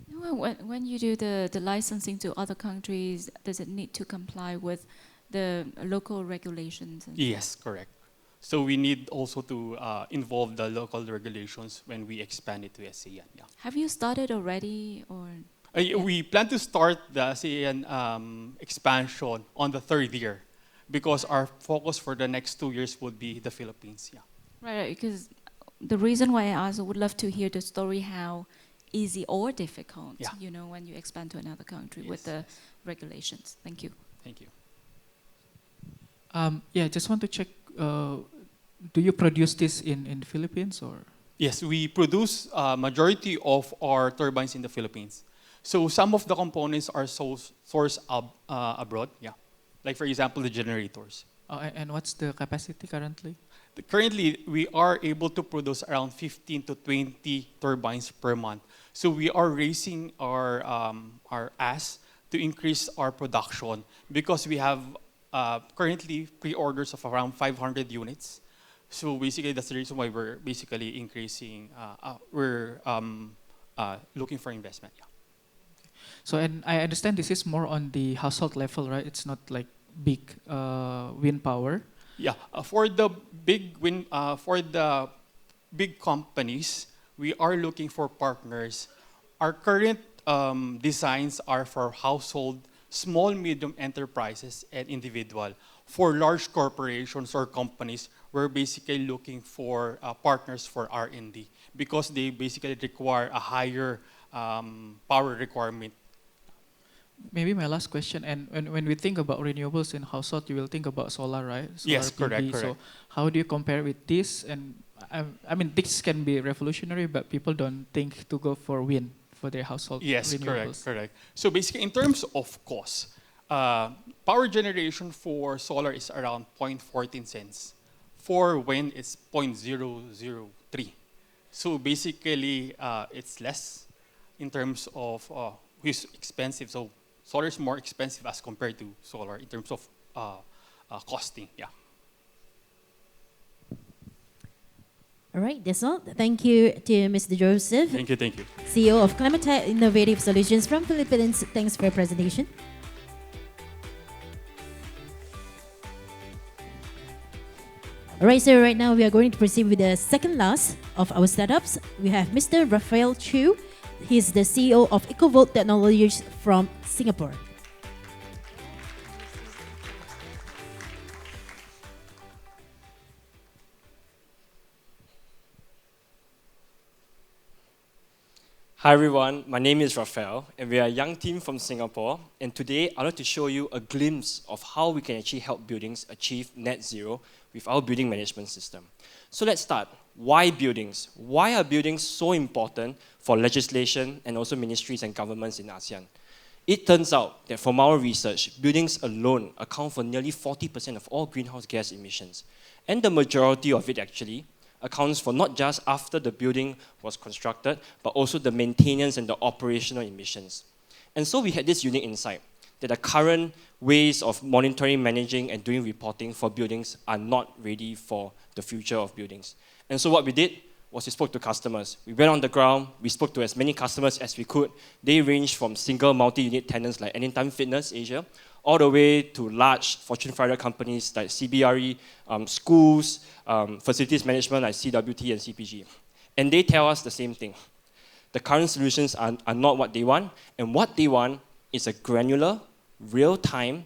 When you do the licensing to other countries, does it need to comply with the local regulations? Yes, correct. So we need also to involve the local regulations when we expand it to ASEAN. Yeah. Have you started already, or? We plan to start the ASEAN expansion on the third year because our focus for the next 2 years would be the Philippines. Yeah. Right, because the reason why I asked, I would love to hear the story how easy or difficult, you know, when you expand to another country with the regulations. Thank you. Thank you. Yeah, just want to check, do you produce this in the Philippines or? Yes, we produce majority of our turbines in the Philippines. So some of the components are sourced abroad, yeah. Like for example, the generators. And what's the capacity currently? Currently, we are able to produce around 15 to 20 turbines per month. So we are raising our ask to increase our production because we have currently pre-orders of around 500 units. So basically, that's the reason why we're basically increasing, we're looking for investment, yeah. So, and I understand this is more on the household level, right? It's not like big wind power. Yeah, for the big big companies, we are looking for partners. Our current designs are for household, small, medium enterprises, and individual. For large corporations or companies, we're basically looking for partners for R&D because they basically require a higher power requirement. Maybe my last question, and when we think about renewables in household, you will think about solar, right? Solar Yes, correct. So how do you compare with this? And I mean, this can be revolutionary, but people don't think to go for wind for their household Yes, renewables. correct. So basically, in terms of cost, power generation for solar is around 0.14 cents. For wind, it's 0.003. So basically, it's less in terms of which is expensive. So solar is more expensive as compared to solar in terms of costing. Yeah. All right, that's all. Thank you to Mr. Joseph. Thank you. CEO of Climate Innovative Solutions from Philippines. Thanks for your presentation. All right, so right now we are going to proceed with the second last of our setups. We have Mr. Raphael Chu. He's the CEO of EcoVolt Technologies from Singapore. Hi everyone, my name is Raphael and we are a young team from Singapore, and today I'd like to show you a glimpse of how we can actually help buildings achieve net zero with our building management system. So let's start. Why buildings? Why are buildings so important for legislation and also ministries and governments in ASEAN? It turns out that from our research, buildings alone account for nearly 40% of all greenhouse gas emissions, and the majority of it actually accounts for not just after the building was constructed, but also the maintenance and the operational emissions. And so we had this unique insight that the current ways of monitoring, managing, and doing reporting for buildings are not ready for the future of buildings. And so what we did was we spoke to customers. We went on the ground, we spoke to as many customers as we could. They ranged from single multi-unit tenants like Anytime Fitness Asia, all the way to large Fortune 500 companies like CBRE, schools, facilities management like CWT and CPG. And they tell us the same thing. The current solutions are not what they want, and what they want is a granular, real-time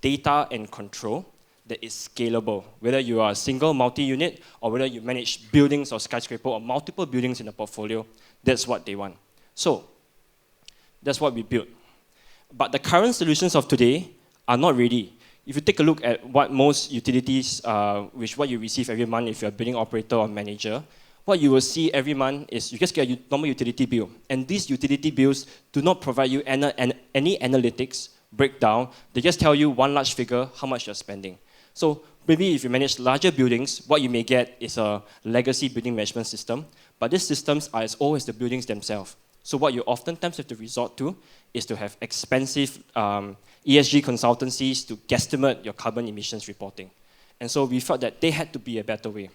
data and control that is scalable. Whether you are a single multi-unit or whether you manage buildings or skyscraper or multiple buildings in a portfolio, that's what they want. So that's what we built. But the current solutions of today are not ready. If you take a look at what most utilities, what you receive every month if you're a building operator or manager, what you will see every month is you just get a normal utility bill. And these utility bills do not provide you any analytics breakdown. They just tell you one large figure, how much you're spending. So maybe if you manage larger buildings, what you may get is a legacy building management system. But these systems are as old as the buildings themselves. So what you oftentimes have to resort to is to have expensive ESG consultancies to guesstimate your carbon emissions reporting. And so we felt that there had to be a better way.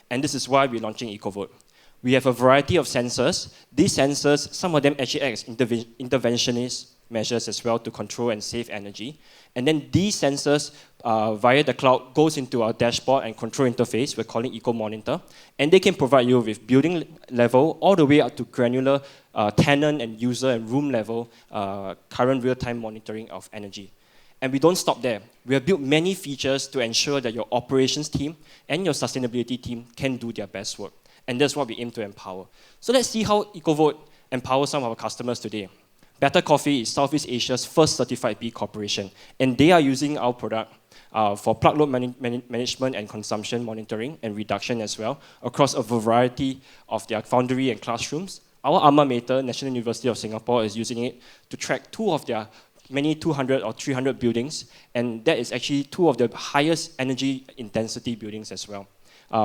And this is why we're launching EcoVolt. We have a variety of sensors. These sensors, some of them actually act as interventionist measures as well to control and save energy. And then these sensors via the cloud goes into our dashboard and control interface, we're calling Eco Monitor, and they can provide you with building level all the way up to granular tenant and user and room level current real-time monitoring of energy. And we don't stop there. We have built many features to ensure that your operations team and your sustainability team can do their best work. And that's what we aim to empower. So let's see how EcoVote empowers some of our customers today. Better Coffee is Southeast Asia's first certified B corporation, and they are using our product for plug load management and consumption monitoring and reduction as well across a variety of their foundry and classrooms. Our alma mater, National University of Singapore, is using it to track 2 of their many 200 or 300 buildings, and that is actually 2 of the highest energy intensity buildings as well.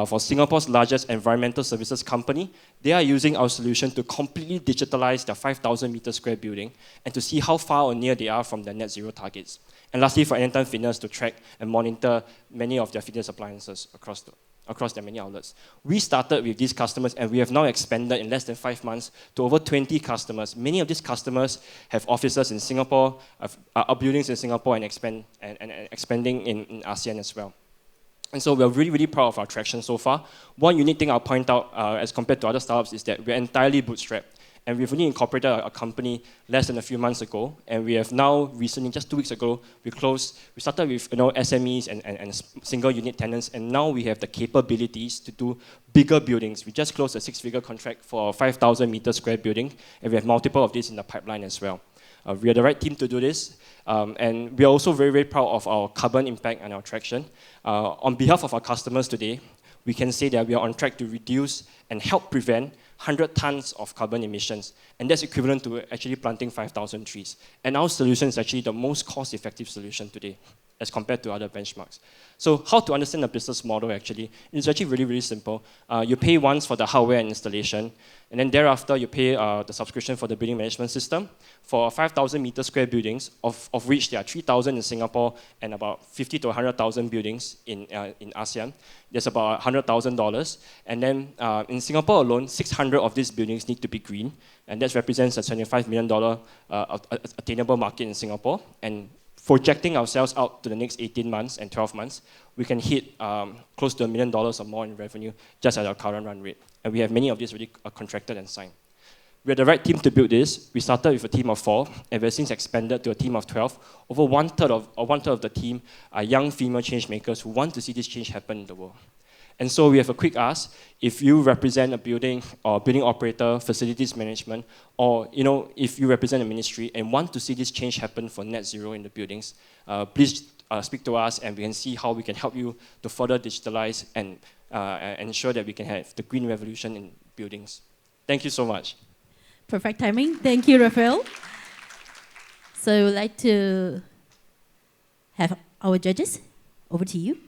For Singapore's largest environmental services company, they are using our solution to completely digitalize their 5,000 meter square building and to see how far or near they are from their net zero targets. And lastly, for Anytime Fitness to track and monitor many of their fitness appliances across their many outlets. We started with these customers and we have now expanded in less than 5 months to over 20 customers. Many of these customers have offices in Singapore, are buildings in Singapore and expanding in ASEAN as well. And so we're really, really proud of our traction so far. One unique thing I'll point out as compared to other startups is that we're entirely bootstrapped. And we've only incorporated a company less than a few months ago. And we have now recently, just 2 weeks ago, we started with SMEs and single unit tenants. And now we have the capabilities to do bigger buildings. We just closed a 6-figure contract for a 5,000 meter square building. And we have multiple of these in the pipeline as well. We are the right team to do this. And we are also very, very proud of our carbon impact and our traction. On behalf of our customers today, we can say that we are on track to reduce and help prevent 100 tons of carbon emissions. And that's equivalent to actually planting 5,000 trees. And our solution is actually the most cost-effective solution today as compared to other benchmarks. So how to understand the business model actually? It's actually really, really simple. You pay once for the hardware and installation, and then thereafter you pay the subscription for the building management system for 5,000 meter square buildings, of which there are 3,000 in Singapore and about 50 to 100,000 buildings in ASEAN. There's about $100,000. And then in Singapore alone, 600 of these buildings need to be green, and that represents a $25 million attainable market in Singapore. And projecting ourselves out to the next 18 months and 12 months, we can hit close to $1 million or more in revenue just at our current run rate. And we have many of these already contracted and signed. We are the right team to build this. We started with a team of 4, and we've since expanded to a team of 12. Over one third of the team are young female change makers who want to see this change happen in the world. And so we have a quick ask: if you represent a building or building operator, facilities management, or if you represent a ministry and want to see this change happen for net zero in the buildings, please speak to us, and we can see how we can help you to further digitalize and ensure that we can have the green revolution in buildings. Thank you so much. Perfect timing. Thank you, Raphael. So I'd like to have our judges. Over to you.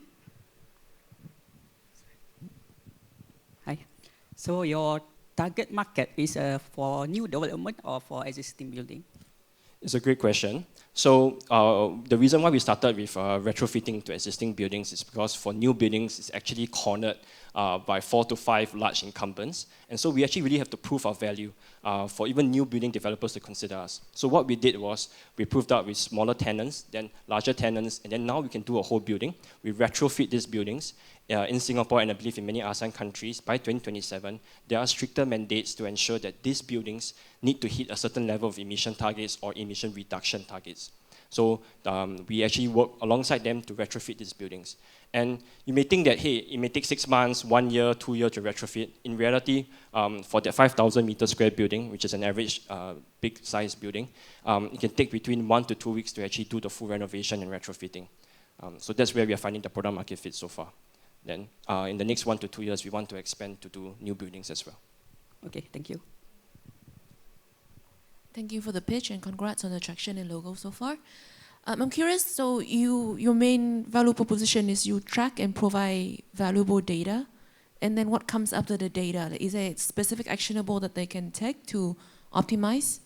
So your target market is for new development or for existing building? It's a great question. So the reason why we started with retrofitting to existing buildings is because for new buildings, it's actually cornered by 4 to 5 large incumbents. And so we actually really have to prove our value for even new building developers to consider us. So what we did was we proved out with smaller tenants, then larger tenants, and then now we can do a whole building. We retrofit these buildings. In Singapore, and I believe in many ASEAN countries, by 2027, there are stricter mandates to ensure that these buildings need to hit a certain level of emission targets or emission reduction targets. So we actually work alongside them to retrofit these buildings. And you may think that, hey, it may take 6 months, 1 year, 2 years to retrofit. In reality, for the 5,000 meter square building, which is an average big size building, it can take between 1 to 2 weeks to actually do the full renovation and retrofitting. So that's where we are finding the product market fit so far. Then in the next 1 to 2 years, we want to expand to do new buildings as well. Okay, thank you. Thank you for the pitch and congrats on the traction and logo so far. I'm curious, so your main value proposition is you track and provide valuable data, and then what comes after the data? Is there a specific actionable that they can take to optimize?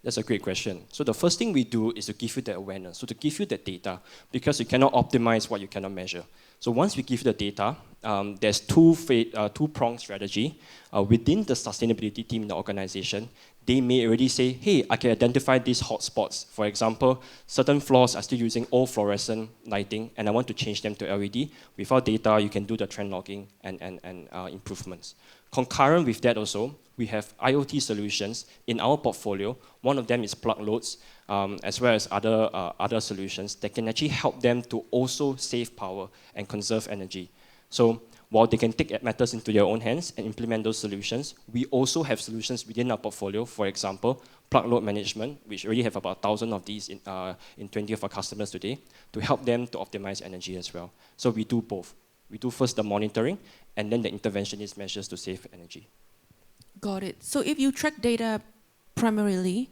That's a great question. So the first thing we do is to give you the awareness, so to give you the data, because you cannot optimize what you cannot measure. So once we give you the data, there's two-pronged strategy. Within the sustainability team in the organization, they may already say, hey, I can identify these hotspots. For example, certain floors are still using old fluorescent lighting, and I want to change them to LED. Without data, you can do the trend logging and improvements. Concurrent with that also, we have IoT solutions in our portfolio. One of them is plug loads, as well as other solutions that can actually help them to also save power and conserve energy. So while they can take matters into their own hands and implement those solutions, we also have solutions within our portfolio. For example, plug load management, which already have about 1,000 of these in 20 of our customers today, to help them to optimize energy as well. So we do both. We do first the monitoring, and then the interventionist measures to save energy. Got it. So if you track data primarily,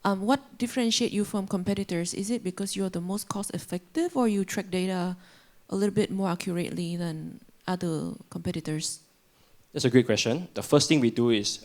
what differentiate you from competitors? Is it because you're the most cost effective, or you track data a little bit more accurately than other competitors? That's a great question. The first thing we do is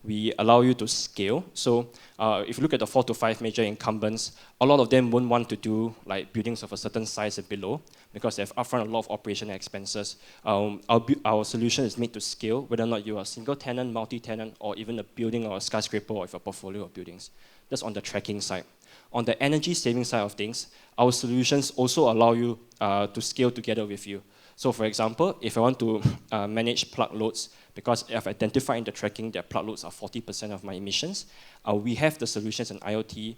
we allow you to scale. So if you look at the 4 to 5 major incumbents, a lot of them won't want to do like buildings of a certain size and below because they have upfront a lot of operational expenses. Our solution is made to scale, whether or not you are single tenant, multi-tenant, or even a building or a skyscraper or a portfolio of buildings. That's on the tracking side. On the energy saving side of things, our solutions also allow you to scale together with you. So for example, if I want to manage plug loads, because I've identified in the tracking that plug loads are 40% of my emissions, we have the solutions in IoT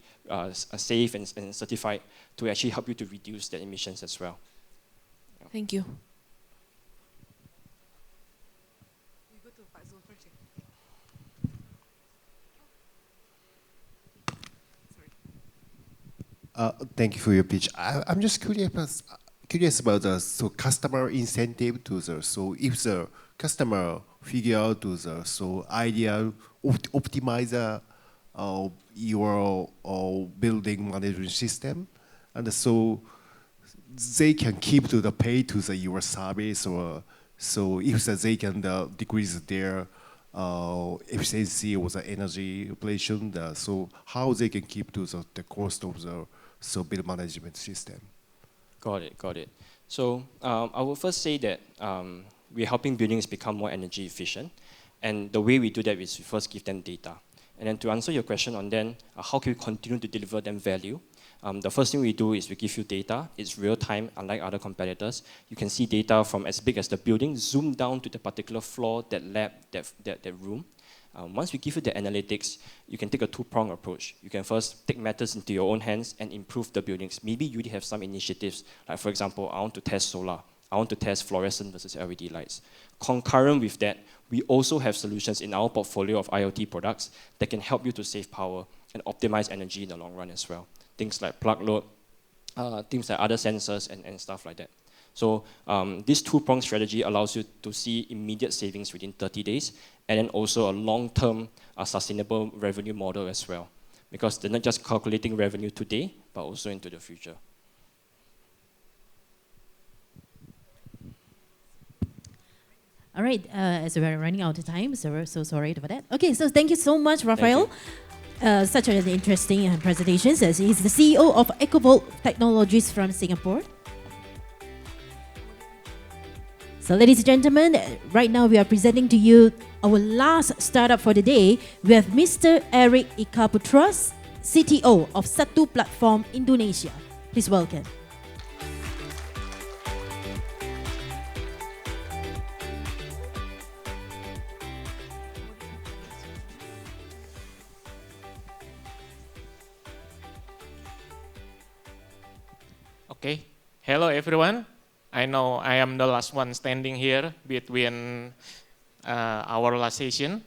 safe and certified to actually help you to reduce the emissions as well. Thank you. Thank you for your pitch. I'm just curious about the customer incentive to the if the customer figure out to the ideal optimizer your building management system, and so they can keep to the pay to your service, or so if they can decrease their efficiency or the energy operation, so how they can keep to the cost of the build management system. Got it. So I will first say that we're helping buildings become more energy efficient. And the way we do that is we first give them data. And then to answer your question on then, how can we continue to deliver them value? The first thing we do is we give you data. It's real time, unlike other competitors. You can see data from as big as the building, zoom down to the particular floor, that lab, that room. Once we give you the analytics, you can take a two-pronged approach. You can first take matters into your own hands and improve the buildings. Maybe you have some initiatives, like for example, I want to test solar. I want to test fluorescent versus LED lights. Concurrent with that, we also have solutions in our portfolio of IoT products that can help you to save power and optimize energy in the long run as well. Things like plug load, things like other sensors and stuff like that. So this two-pronged strategy allows you to see immediate savings within 30 days, and then also a long-term sustainable revenue model as well. Because they're not just calculating revenue today, but also into the future. All right, as we're running out of time, so we're so sorry for that. Okay, so thank you so much, Raphael. Such an interesting presentation. He's the CEO of EcoVolt Technologies from Singapore. So ladies and gentlemen, right now we are presenting to you our last startup for the day. We have Mr. Eric Ikaputras, CTO of Satu Platform Indonesia. Please welcome. Okay, hello everyone. I know I am the last one standing here between our last session.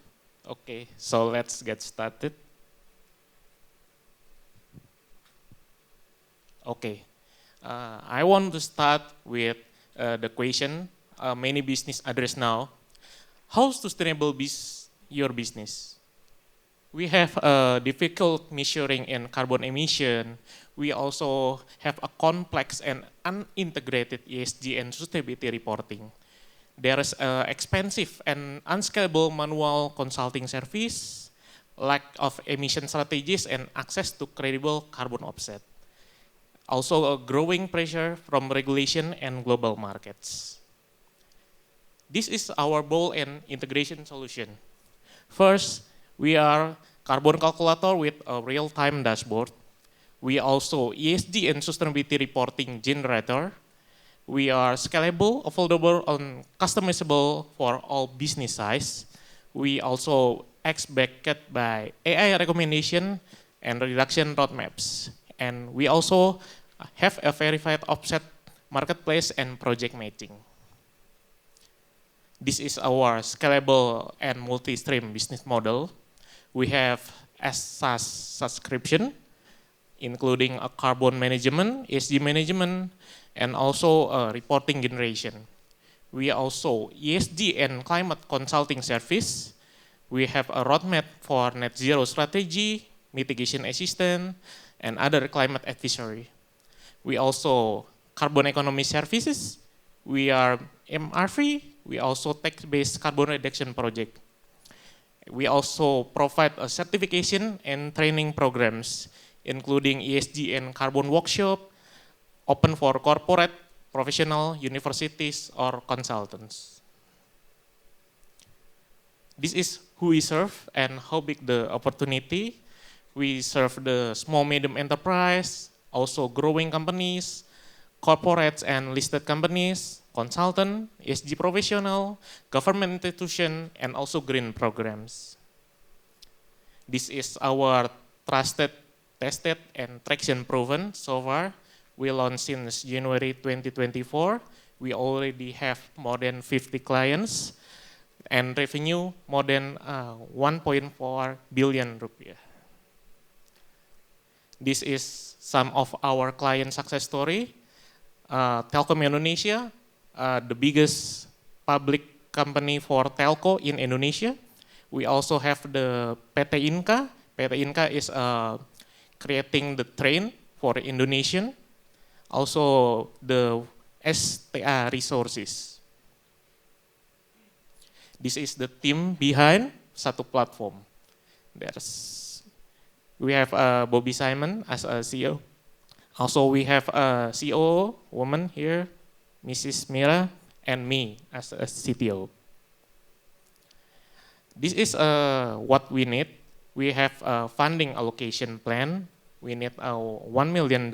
Okay, so let's get started. Okay, I want to start with the question many business address now. How sustainable is your business? We have a difficult measuring in carbon emission. We also have a complex and unintegrated ESG and sustainability reporting. There is expensive and unscalable manual consulting service, lack of emission strategies, and access to credible carbon offset. Also a growing pressure from regulation and global markets. This is our bold and integration solution. First, we are carbon calculator with a real-time dashboard. We also ESG and sustainability reporting generator. We are scalable, affordable, and customizable for all business size. We also backed by AI recommendation and reduction roadmaps. And we also have a verified offset marketplace and project matching. This is our scalable and multi-stream business model. We have a SaaS subscription, including a carbon management, ESG management, and also reporting generation. We also ESG and climate consulting service. We have a roadmap for net zero strategy, mitigation assistance, and other climate advisory. We also carbon economy services. We are MRV. We also tech-based carbon reduction project. We also provide a certification and training programs, including ESG and carbon workshop, open for corporate, professional, universities, or consultants. This is who we serve and how big the opportunity. We serve the small, medium enterprise, also growing companies, corporates and listed companies, consultant, ESG professional, government institution, and also green programs. This is our trusted, tested, and traction proven so far. We launched since January 2024. We already have more than 50 clients and revenue more than 1.4 billion rupiah. This is some of our client success story. Telkom Indonesia, the biggest public company for telco in Indonesia. We also have the PT Inka. PT Inka is creating the train for Indonesian. Also the STA Resources. This is the team behind Satu Platform. We have Bobby Simon as a CEO. Also we have a COO woman here, Mrs. Mira, and me as a CTO. This is what we need. We have a funding allocation plan. We need $1 million,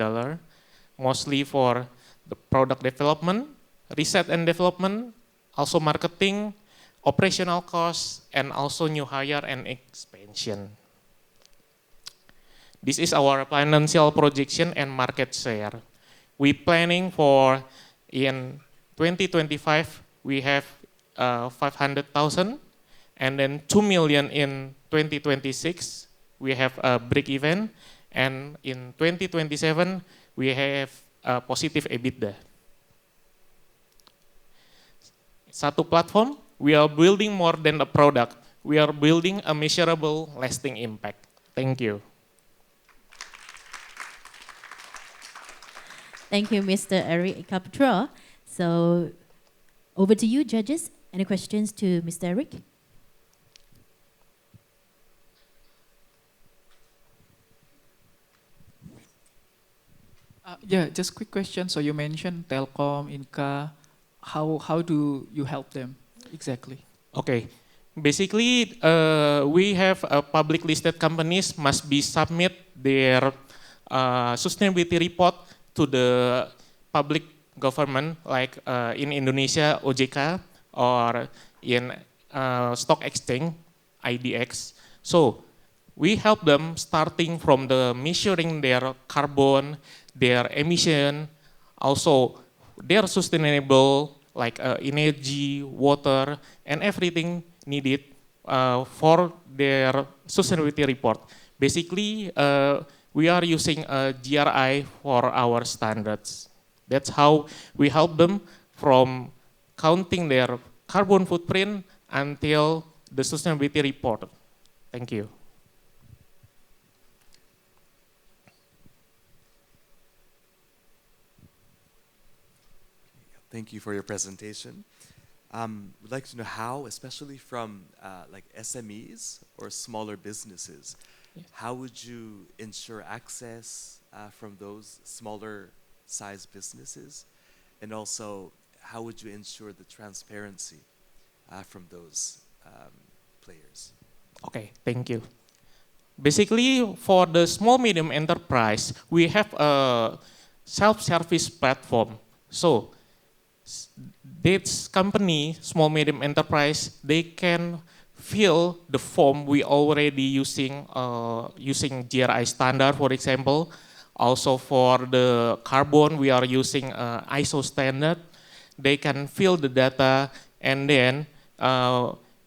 mostly for the product development, research and development, also marketing, operational costs, and also new hire and expansion. This is our financial projection and market share. We planning for in 2025, we have 500,000, and then 2 million in 2026, we have a break even, and in 2027, we have a positive EBITDA. Satu Platform, we are building more than a product. We are building a measurable, lasting impact. Thank you. Thank you, Mr. Eric Captra. So, over to you, judges. Any questions to Mr. Eric? Yeah, just quick question. So you mentioned Telkom, Inka. How do you help them exactly? Okay, basically we have public listed companies must be submit their sustainability report to the public government, like in Indonesia OJK or in stock exchange IDX. So we help them starting from the measuring their carbon, their emission, also their sustainable like energy, water, and everything needed for their sustainability report. Basically, we are using a GRI for our standards. That's how we help them from counting their carbon footprint until the sustainability report. Thank you. Thank you for your presentation. We'd like to know how, especially from like SMEs or smaller businesses, how would you ensure access from those smaller size businesses? And also, how would you ensure the transparency from those players? Okay, thank you. Basically, for the small medium enterprise, we have a self-service platform. So this company, small medium enterprise, they can fill the form we already using GRI standard, for example. Also for the carbon, we are using ISO standard. They can fill the data, and then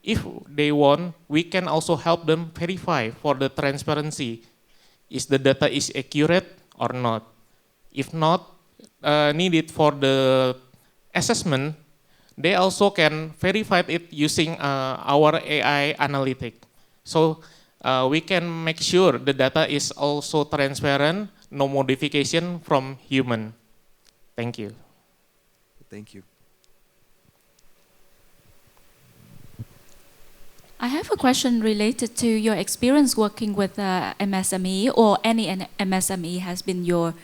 if they want, we can also help them verify for the transparency. Is the data is accurate or not? If not needed for the assessment, they also can verify it using our AI analytic. So we can make sure the data is also transparent, no modification from human. Thank you. Thank you. I have a question related to your experience working with MSME, or any MSME has been your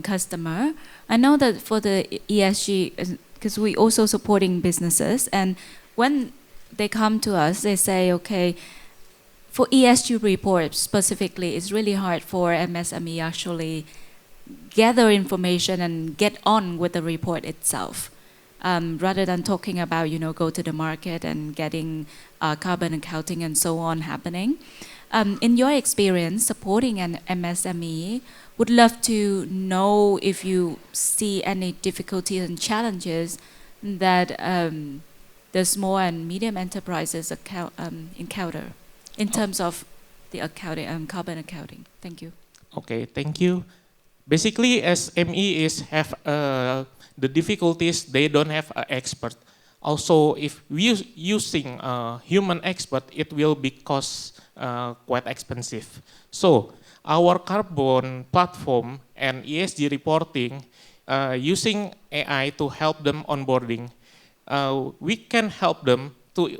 customer. I know that for the ESG, because we also supporting businesses, and when they come to us, they say, okay, for ESG reports specifically, it's really hard for MSME actually gather information and get on with the report itself. Rather than talking about, go to the market and getting carbon accounting and so on happening. In your experience supporting an MSME, would love to know if you see any difficulties and challenges that the small and medium enterprises encounter in terms of the accounting, carbon accounting. Thank you. Okay, thank you. Basically, SMEs have the difficulties, they don't have an expert. Also, if we using human expert, it will be cost quite expensive. So our carbon platform and ESG reporting using AI to help them onboarding, we can help them to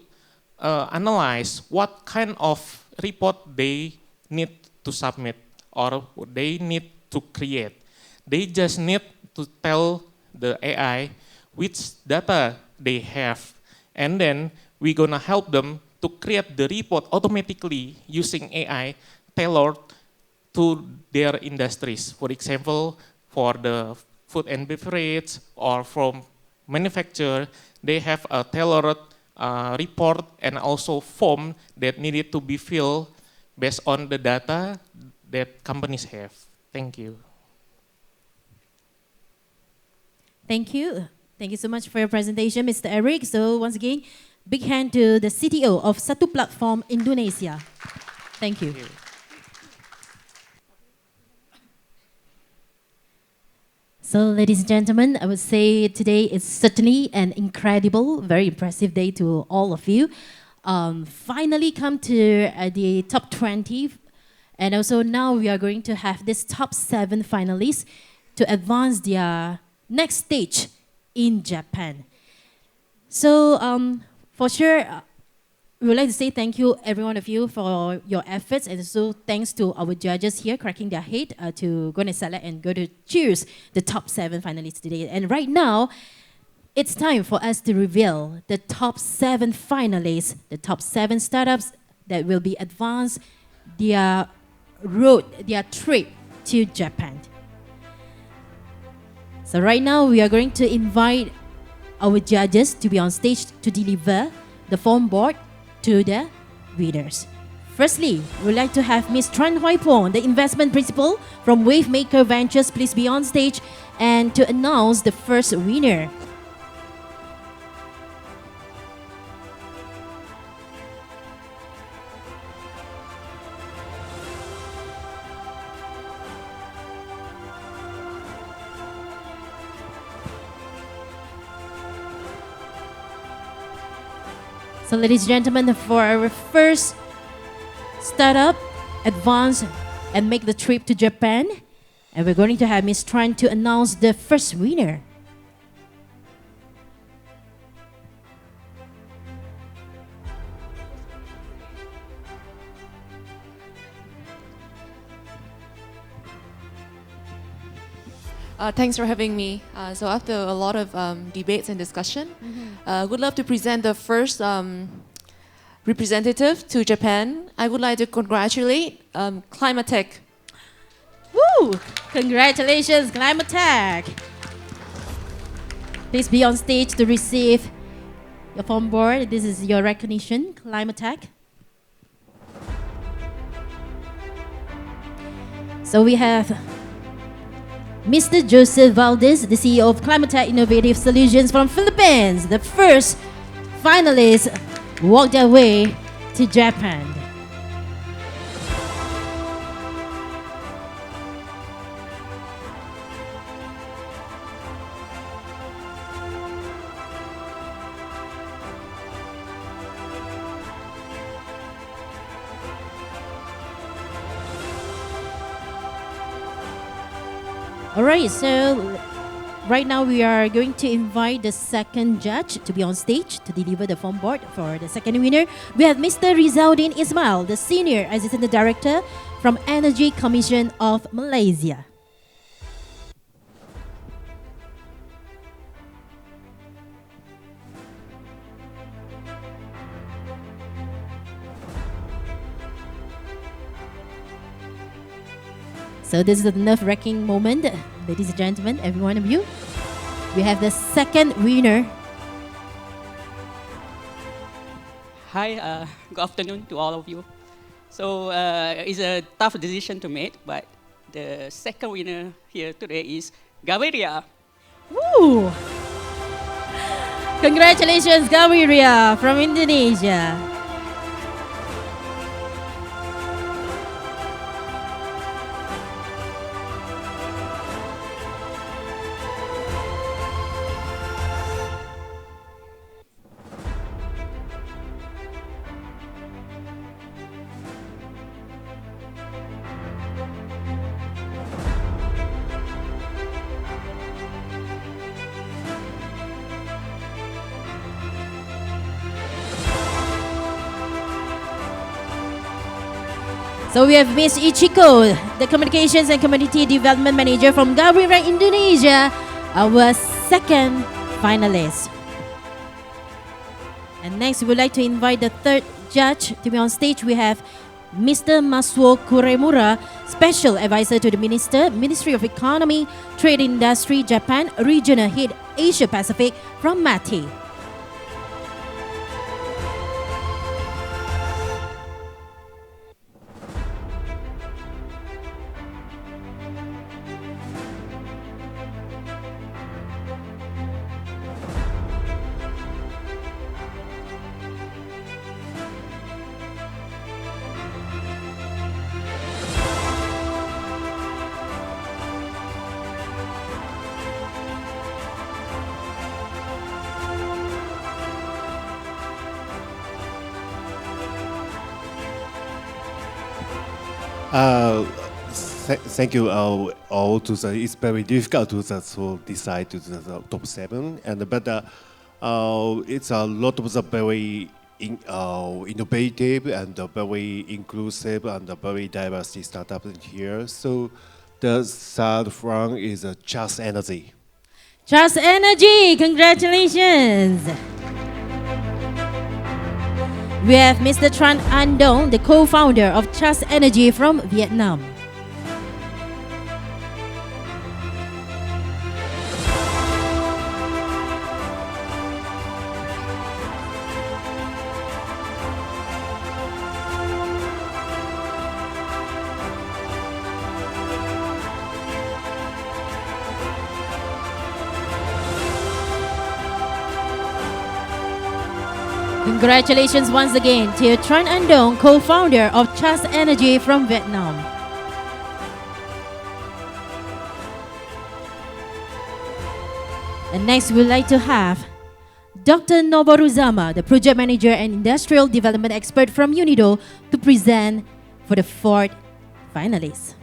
analyze what kind of report they need to submit or they need to create. They just need to tell the AI which data they have, and then we're gonna help them to create the report automatically using AI tailored to their industries. For example, for the food and beverage or from manufacturer, they have a tailored report and also form that needed to be filled based on the data that companies have. Thank you. Thank you. Thank you so much for your presentation, Mr. Eric. So once again, big hand to the CTO of Satu Platform Indonesia. Thank you. So ladies and gentlemen, I would say today is certainly an incredible, very impressive day to all of you. Finally come to the top 20. And also now we are going to have this top 7 finalists to advance their next stage in Japan. So for sure, we would like to say thank you, every one of you, for your efforts, and so thanks to our judges here cracking their head to go and select and go to choose the top 7 finalists today. And right now, it's time for us to reveal the top 7 finalists, the top 7 startups that will be advanced their road, their trip to Japan. So right now, we are going to invite our judges to be on stage to deliver the form board to the winners. Firstly, we would like to have Ms. Tran Hoi Pong, the investment principal from Wavemaker Ventures, please be on stage and to announce the first winner. So ladies and gentlemen, for our first startup, advance and make the trip to Japan, and we're going to have Ms. Tran to announce the first winner. Thanks for having me. So after a lot of debates and discussion, would love to present the first representative to Japan. I would like to congratulate Climatech. Woo! Congratulations, Climatech. Please be on stage to receive your foam board. This is your recognition, Climate Tech. So we have Mr. Joseph Valdez, the CEO of Climate Tech Innovative Solutions from Philippines. The first finalists walked their way to Japan. All right, so right now we are going to invite the second judge to be on stage to deliver the foam board for the second winner. We have Mr. Rizauddin Ismail, the Senior Assistant Director from Energy Commission of Malaysia. So this is a nerve-wracking moment, ladies and gentlemen, every one of you. We have the second winner. Hi, good afternoon to all of you. So it's a tough decision to make, but the second winner here today is Gaviria. Woo! Congratulations, Gaviria from Indonesia. So we have Miss Ichiko, the Communications and Community Development Manager from Gaviria, Indonesia, our second finalist. And next, we would like to invite the third judge to be on stage. We have Mr. Masuo Kuremura, Special Advisor to the Ministry of Economy, Trade Industry, Japan, Regional Head, Asia Pacific from MATI. Thank you all. It's very difficult to decide to the top 7, but it's a lot of the very innovative and very inclusive and very diverse startups in here. So the third one is Just Energy. Just Energy, congratulations! We have Mr. Tran An Dong, the co-founder of Just Energy from Vietnam. Congratulations once again to Tran An Dong, co-founder of Just Energy from Vietnam. And next, we'd like to have Dr. Noboru Zama, the project manager and industrial development expert from UNIDO, to present for the fourth finalist.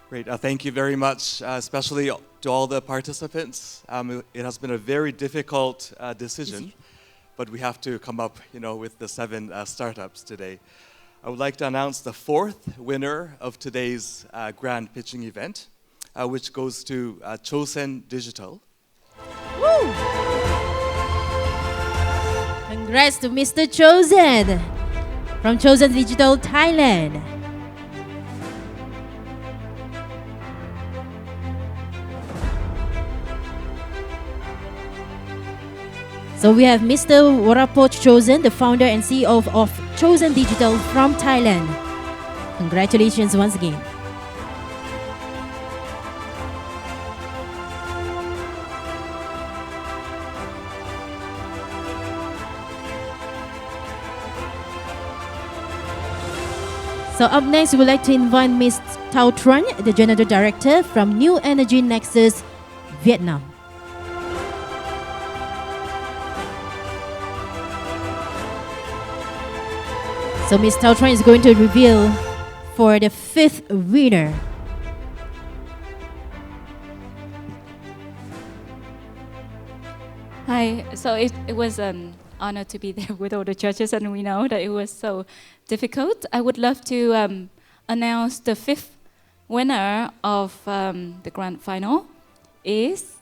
Great. Thank you very much, especially to all the participants. It has been a very difficult decision, but we have to come up, with the 7 startups today. I would like to announce the 4th winner of today's grand pitching event. which goes to Chosen Digital. Woo! Congrats to Mr. Chosen from Chosen Digital Thailand. So we have Mr. Warapoch Chosen, the founder and CEO of Chosen Digital from Thailand. Congratulations once again. So up next, we would like to invite Ms. Thao Truan, the General Director from New Energy Nexus, Vietnam. So Ms. Thao Truan is going to reveal for the 5th winner. Hi, so it was an honor to be there with all the judges, and we know that it was so difficult. I would love to announce the 5th winner of the grand final is,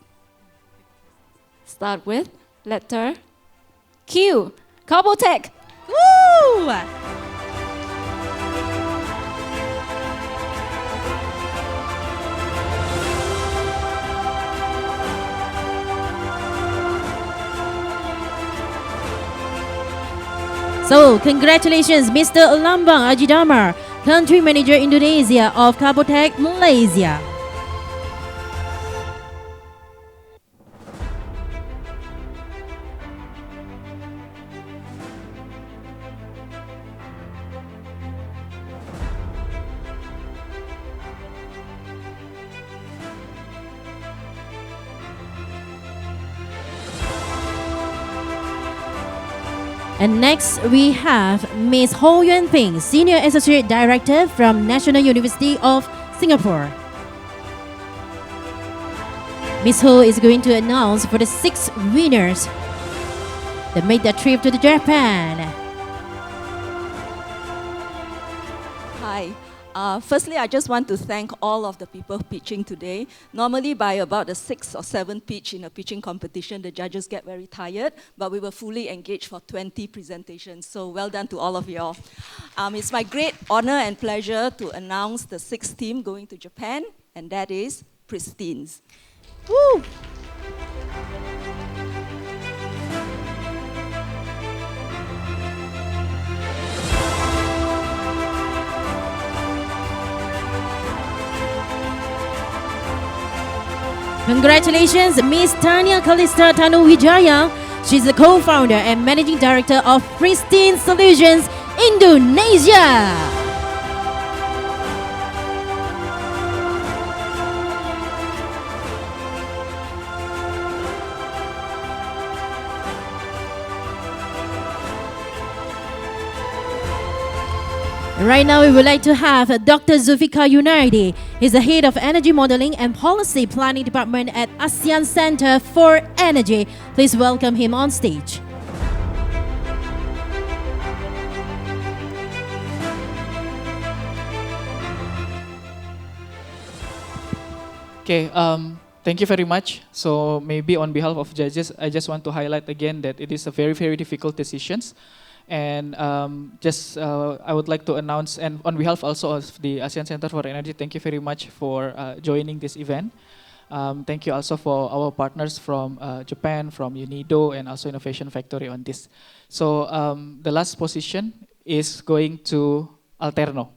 start with letter Q, Carbotech. Woo! So, congratulations, Mr. Lambang Ajidamar, Country Manager Indonesia of Carbotech Malaysia. And next, we have Ms. Ho Yuan Ping, Senior Associate Director from National University of Singapore. Ms. Ho is going to announce for the 6 winners that made that trip to Japan. Hi. Firstly, I just want to thank all of the people pitching today. Normally, by about the 6th or 7th pitch in a pitching competition, the judges get very tired, but we were fully engaged for 20 presentations. So well done to all of you all. It's my great honor and pleasure to announce the 6th team going to Japan, and that is Pristines. Woo! Congratulations, Ms. Tanya Kalista Tanuwijaya. She's the co-founder and managing director of Pristine Solutions, Indonesia. Right now, we would like to have Dr. Zulfikar Yunaidi. He's the head of Energy Modeling and Policy Planning Department at ASEAN Center for Energy. Please welcome him on stage. Okay, thank you very much. So maybe on behalf of judges, I just want to highlight again that it is a very, very difficult decisions. And I would like to announce, and on behalf also of the ASEAN Center for Energy, thank you very much for joining this event. Thank you also for our partners from Japan, from UNIDO, and also Innovation Factory on this. So the last position is going to Alterno.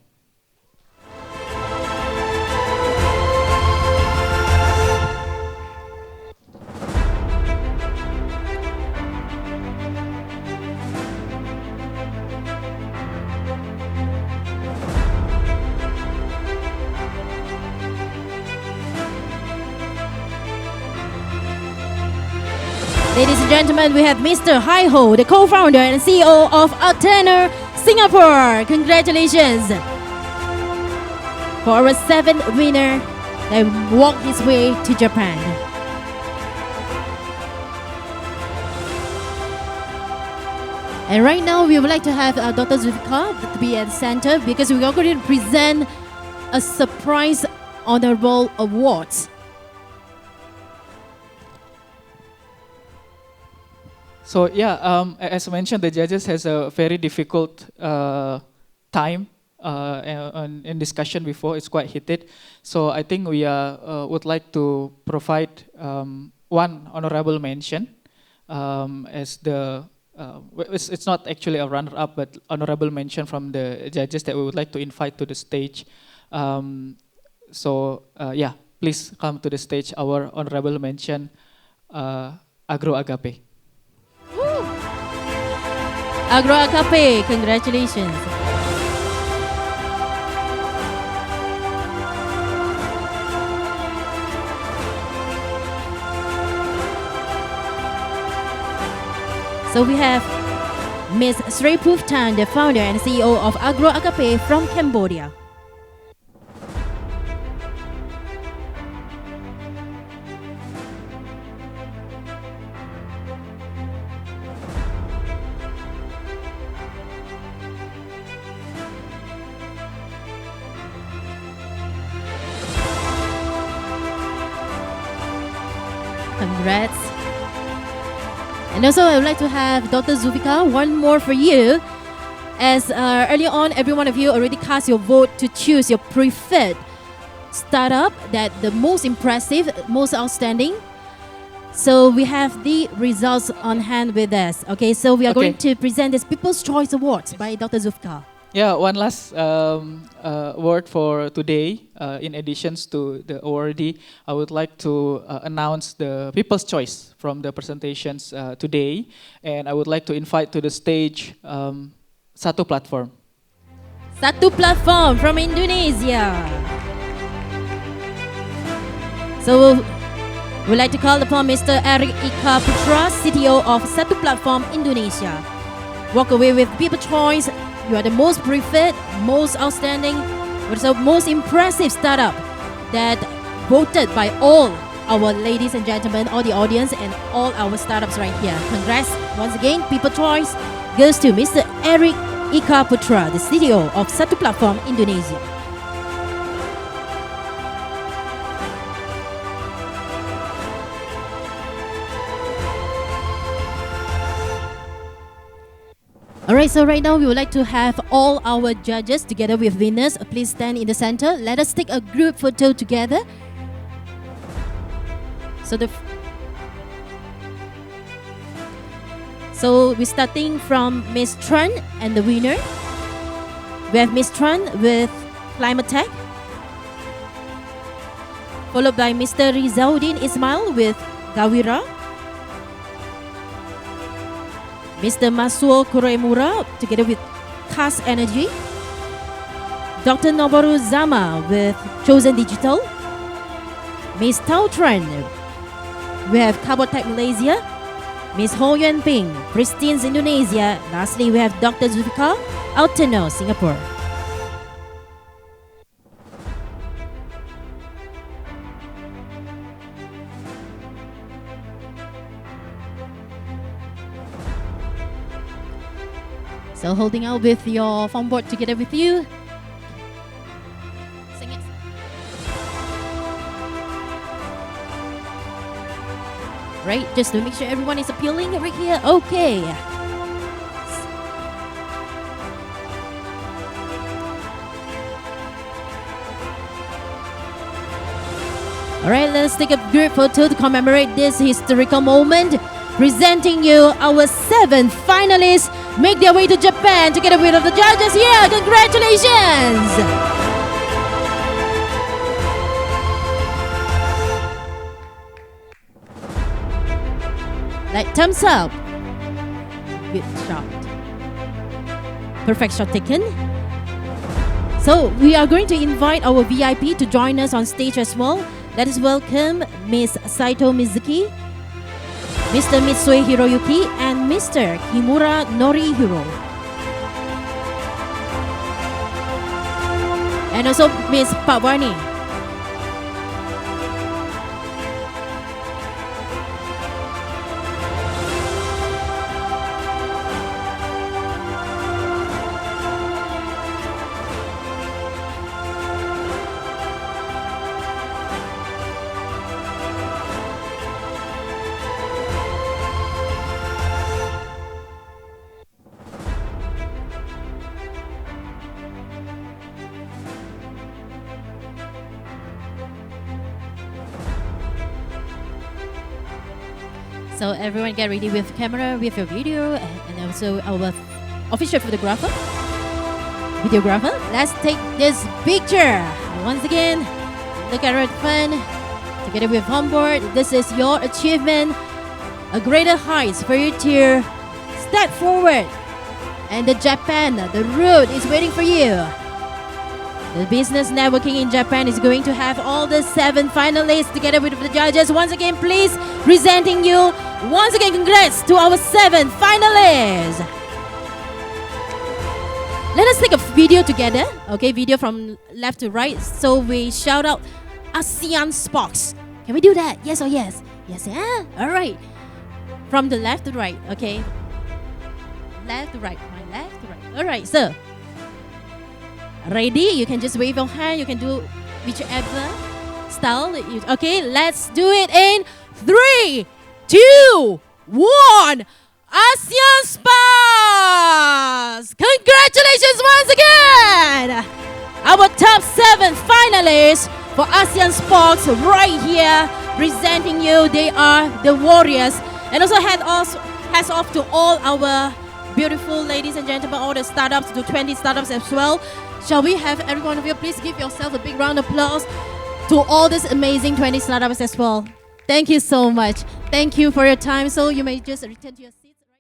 Ladies and gentlemen, we have Mr. Hai Ho, the co-founder and CEO of Alterno Singapore. Congratulations for our 7th winner that walked his way to Japan. And right now, we would like to have Dr. Zulfikar to be at the center because we are going to present a surprise honorable awards. So yeah, as mentioned, the judges has a very difficult time in discussion before. It's quite heated. So I think we would like to provide one honorable mention as the it's not actually a runner-up, but honorable mention from the judges that we would like to invite to the stage. Yeah, please come to the stage. Our honorable mention, Agro Agape. Agro Agape, congratulations. So we have Ms. Sri Puftan, the founder and CEO of Agro Agape from Cambodia. Congrats. And also I would like to have Dr. Zulfikar, one more for you. As earlier on, every one of you already cast your vote to choose your preferred startup, that the most impressive, most outstanding. So we have the results on hand with us. Okay, so we are going to present this People's Choice Awards by Dr. Zulfikar. Yeah, one last word for today. In addition to the awardee, I would like to announce the People's Choice from the presentations today. And I would like to invite to the stage Satu Platform. Satu Platform from Indonesia. So we'd like to call upon Mr. Eric Ika Putra, CTO of Satu Platform Indonesia. Walk away with People's Choice. You are the most preferred, most outstanding, also most impressive startup that voted by all our ladies and gentlemen, all the audience and all our startups right here. Congrats once again. People's Choice goes to Mr. Eric Ika Putra, the CTO of Satu Platform Indonesia. Alright, so right now we would like to have all our judges together with winners. Please stand in the center. Let us take a group photo together. So we're starting from Miss Tran and the winner. We have Miss Tran with Climate Tech, followed by Mr. Rizauddin Ismail with Gawira, Mr. Masuo Kuremura together with Cast Energy, Dr. Noboru Zama with Chosen Digital, Ms. Tao Tran, we have Carbotech Malaysia, Ms. Ho Yuan Ping, Pristines Indonesia. Lastly, we have Dr. Zulfikar, Alteno, Singapore. So holding out with your phone board together with you. Sing it. Right, just to make sure everyone is appealing right here. Okay. All right, let's take a group photo to commemorate this historical moment. Presenting you our 7 finalists make their way to Japan together with the judges here. Congratulations! Like thumbs up. Good shot. Perfect shot taken. So we are going to invite our VIP to join us on stage as well. Let us welcome Ms. Saito Mizuki, Mr. Mitsue Hiroyuki, and Mr. Kimura Norihiro. And also Ms. Pawani. So everyone get ready with camera, with your video, and also our official photographer, videographer. Let's take this picture. Once again, look at it fun. Together with Onboard, this is your achievement. A greater heights for you to step forward. And the Japan, the road is waiting for you. The business networking in Japan is going to have all the 7 finalists together with the judges. Once again, please, presenting you. Once again, congrats to our 7 finalists. Let us take a video together. Okay, video from left to right. So we shout out ASEAN SPARKS. Can we do that? Yes or yes? Yes, yeah? All right. From the left to right, okay? Left to right, my left to right. All right, so ready? You can just wave your hand. You can do whichever style. Okay, let's do it in 3, 2, 1. ASEAN SPARKS! Congratulations once again! Our top 7 finalists for ASEAN SPARKS right here presenting you. They are the warriors. And also hats off to all our beautiful ladies and gentlemen, all the startups, to 20 startups as well. Shall we have every one of you please give yourself a big round of applause to all these amazing 20 startups as well. Thank you so much. Thank you for your time. So you may just return to your seat.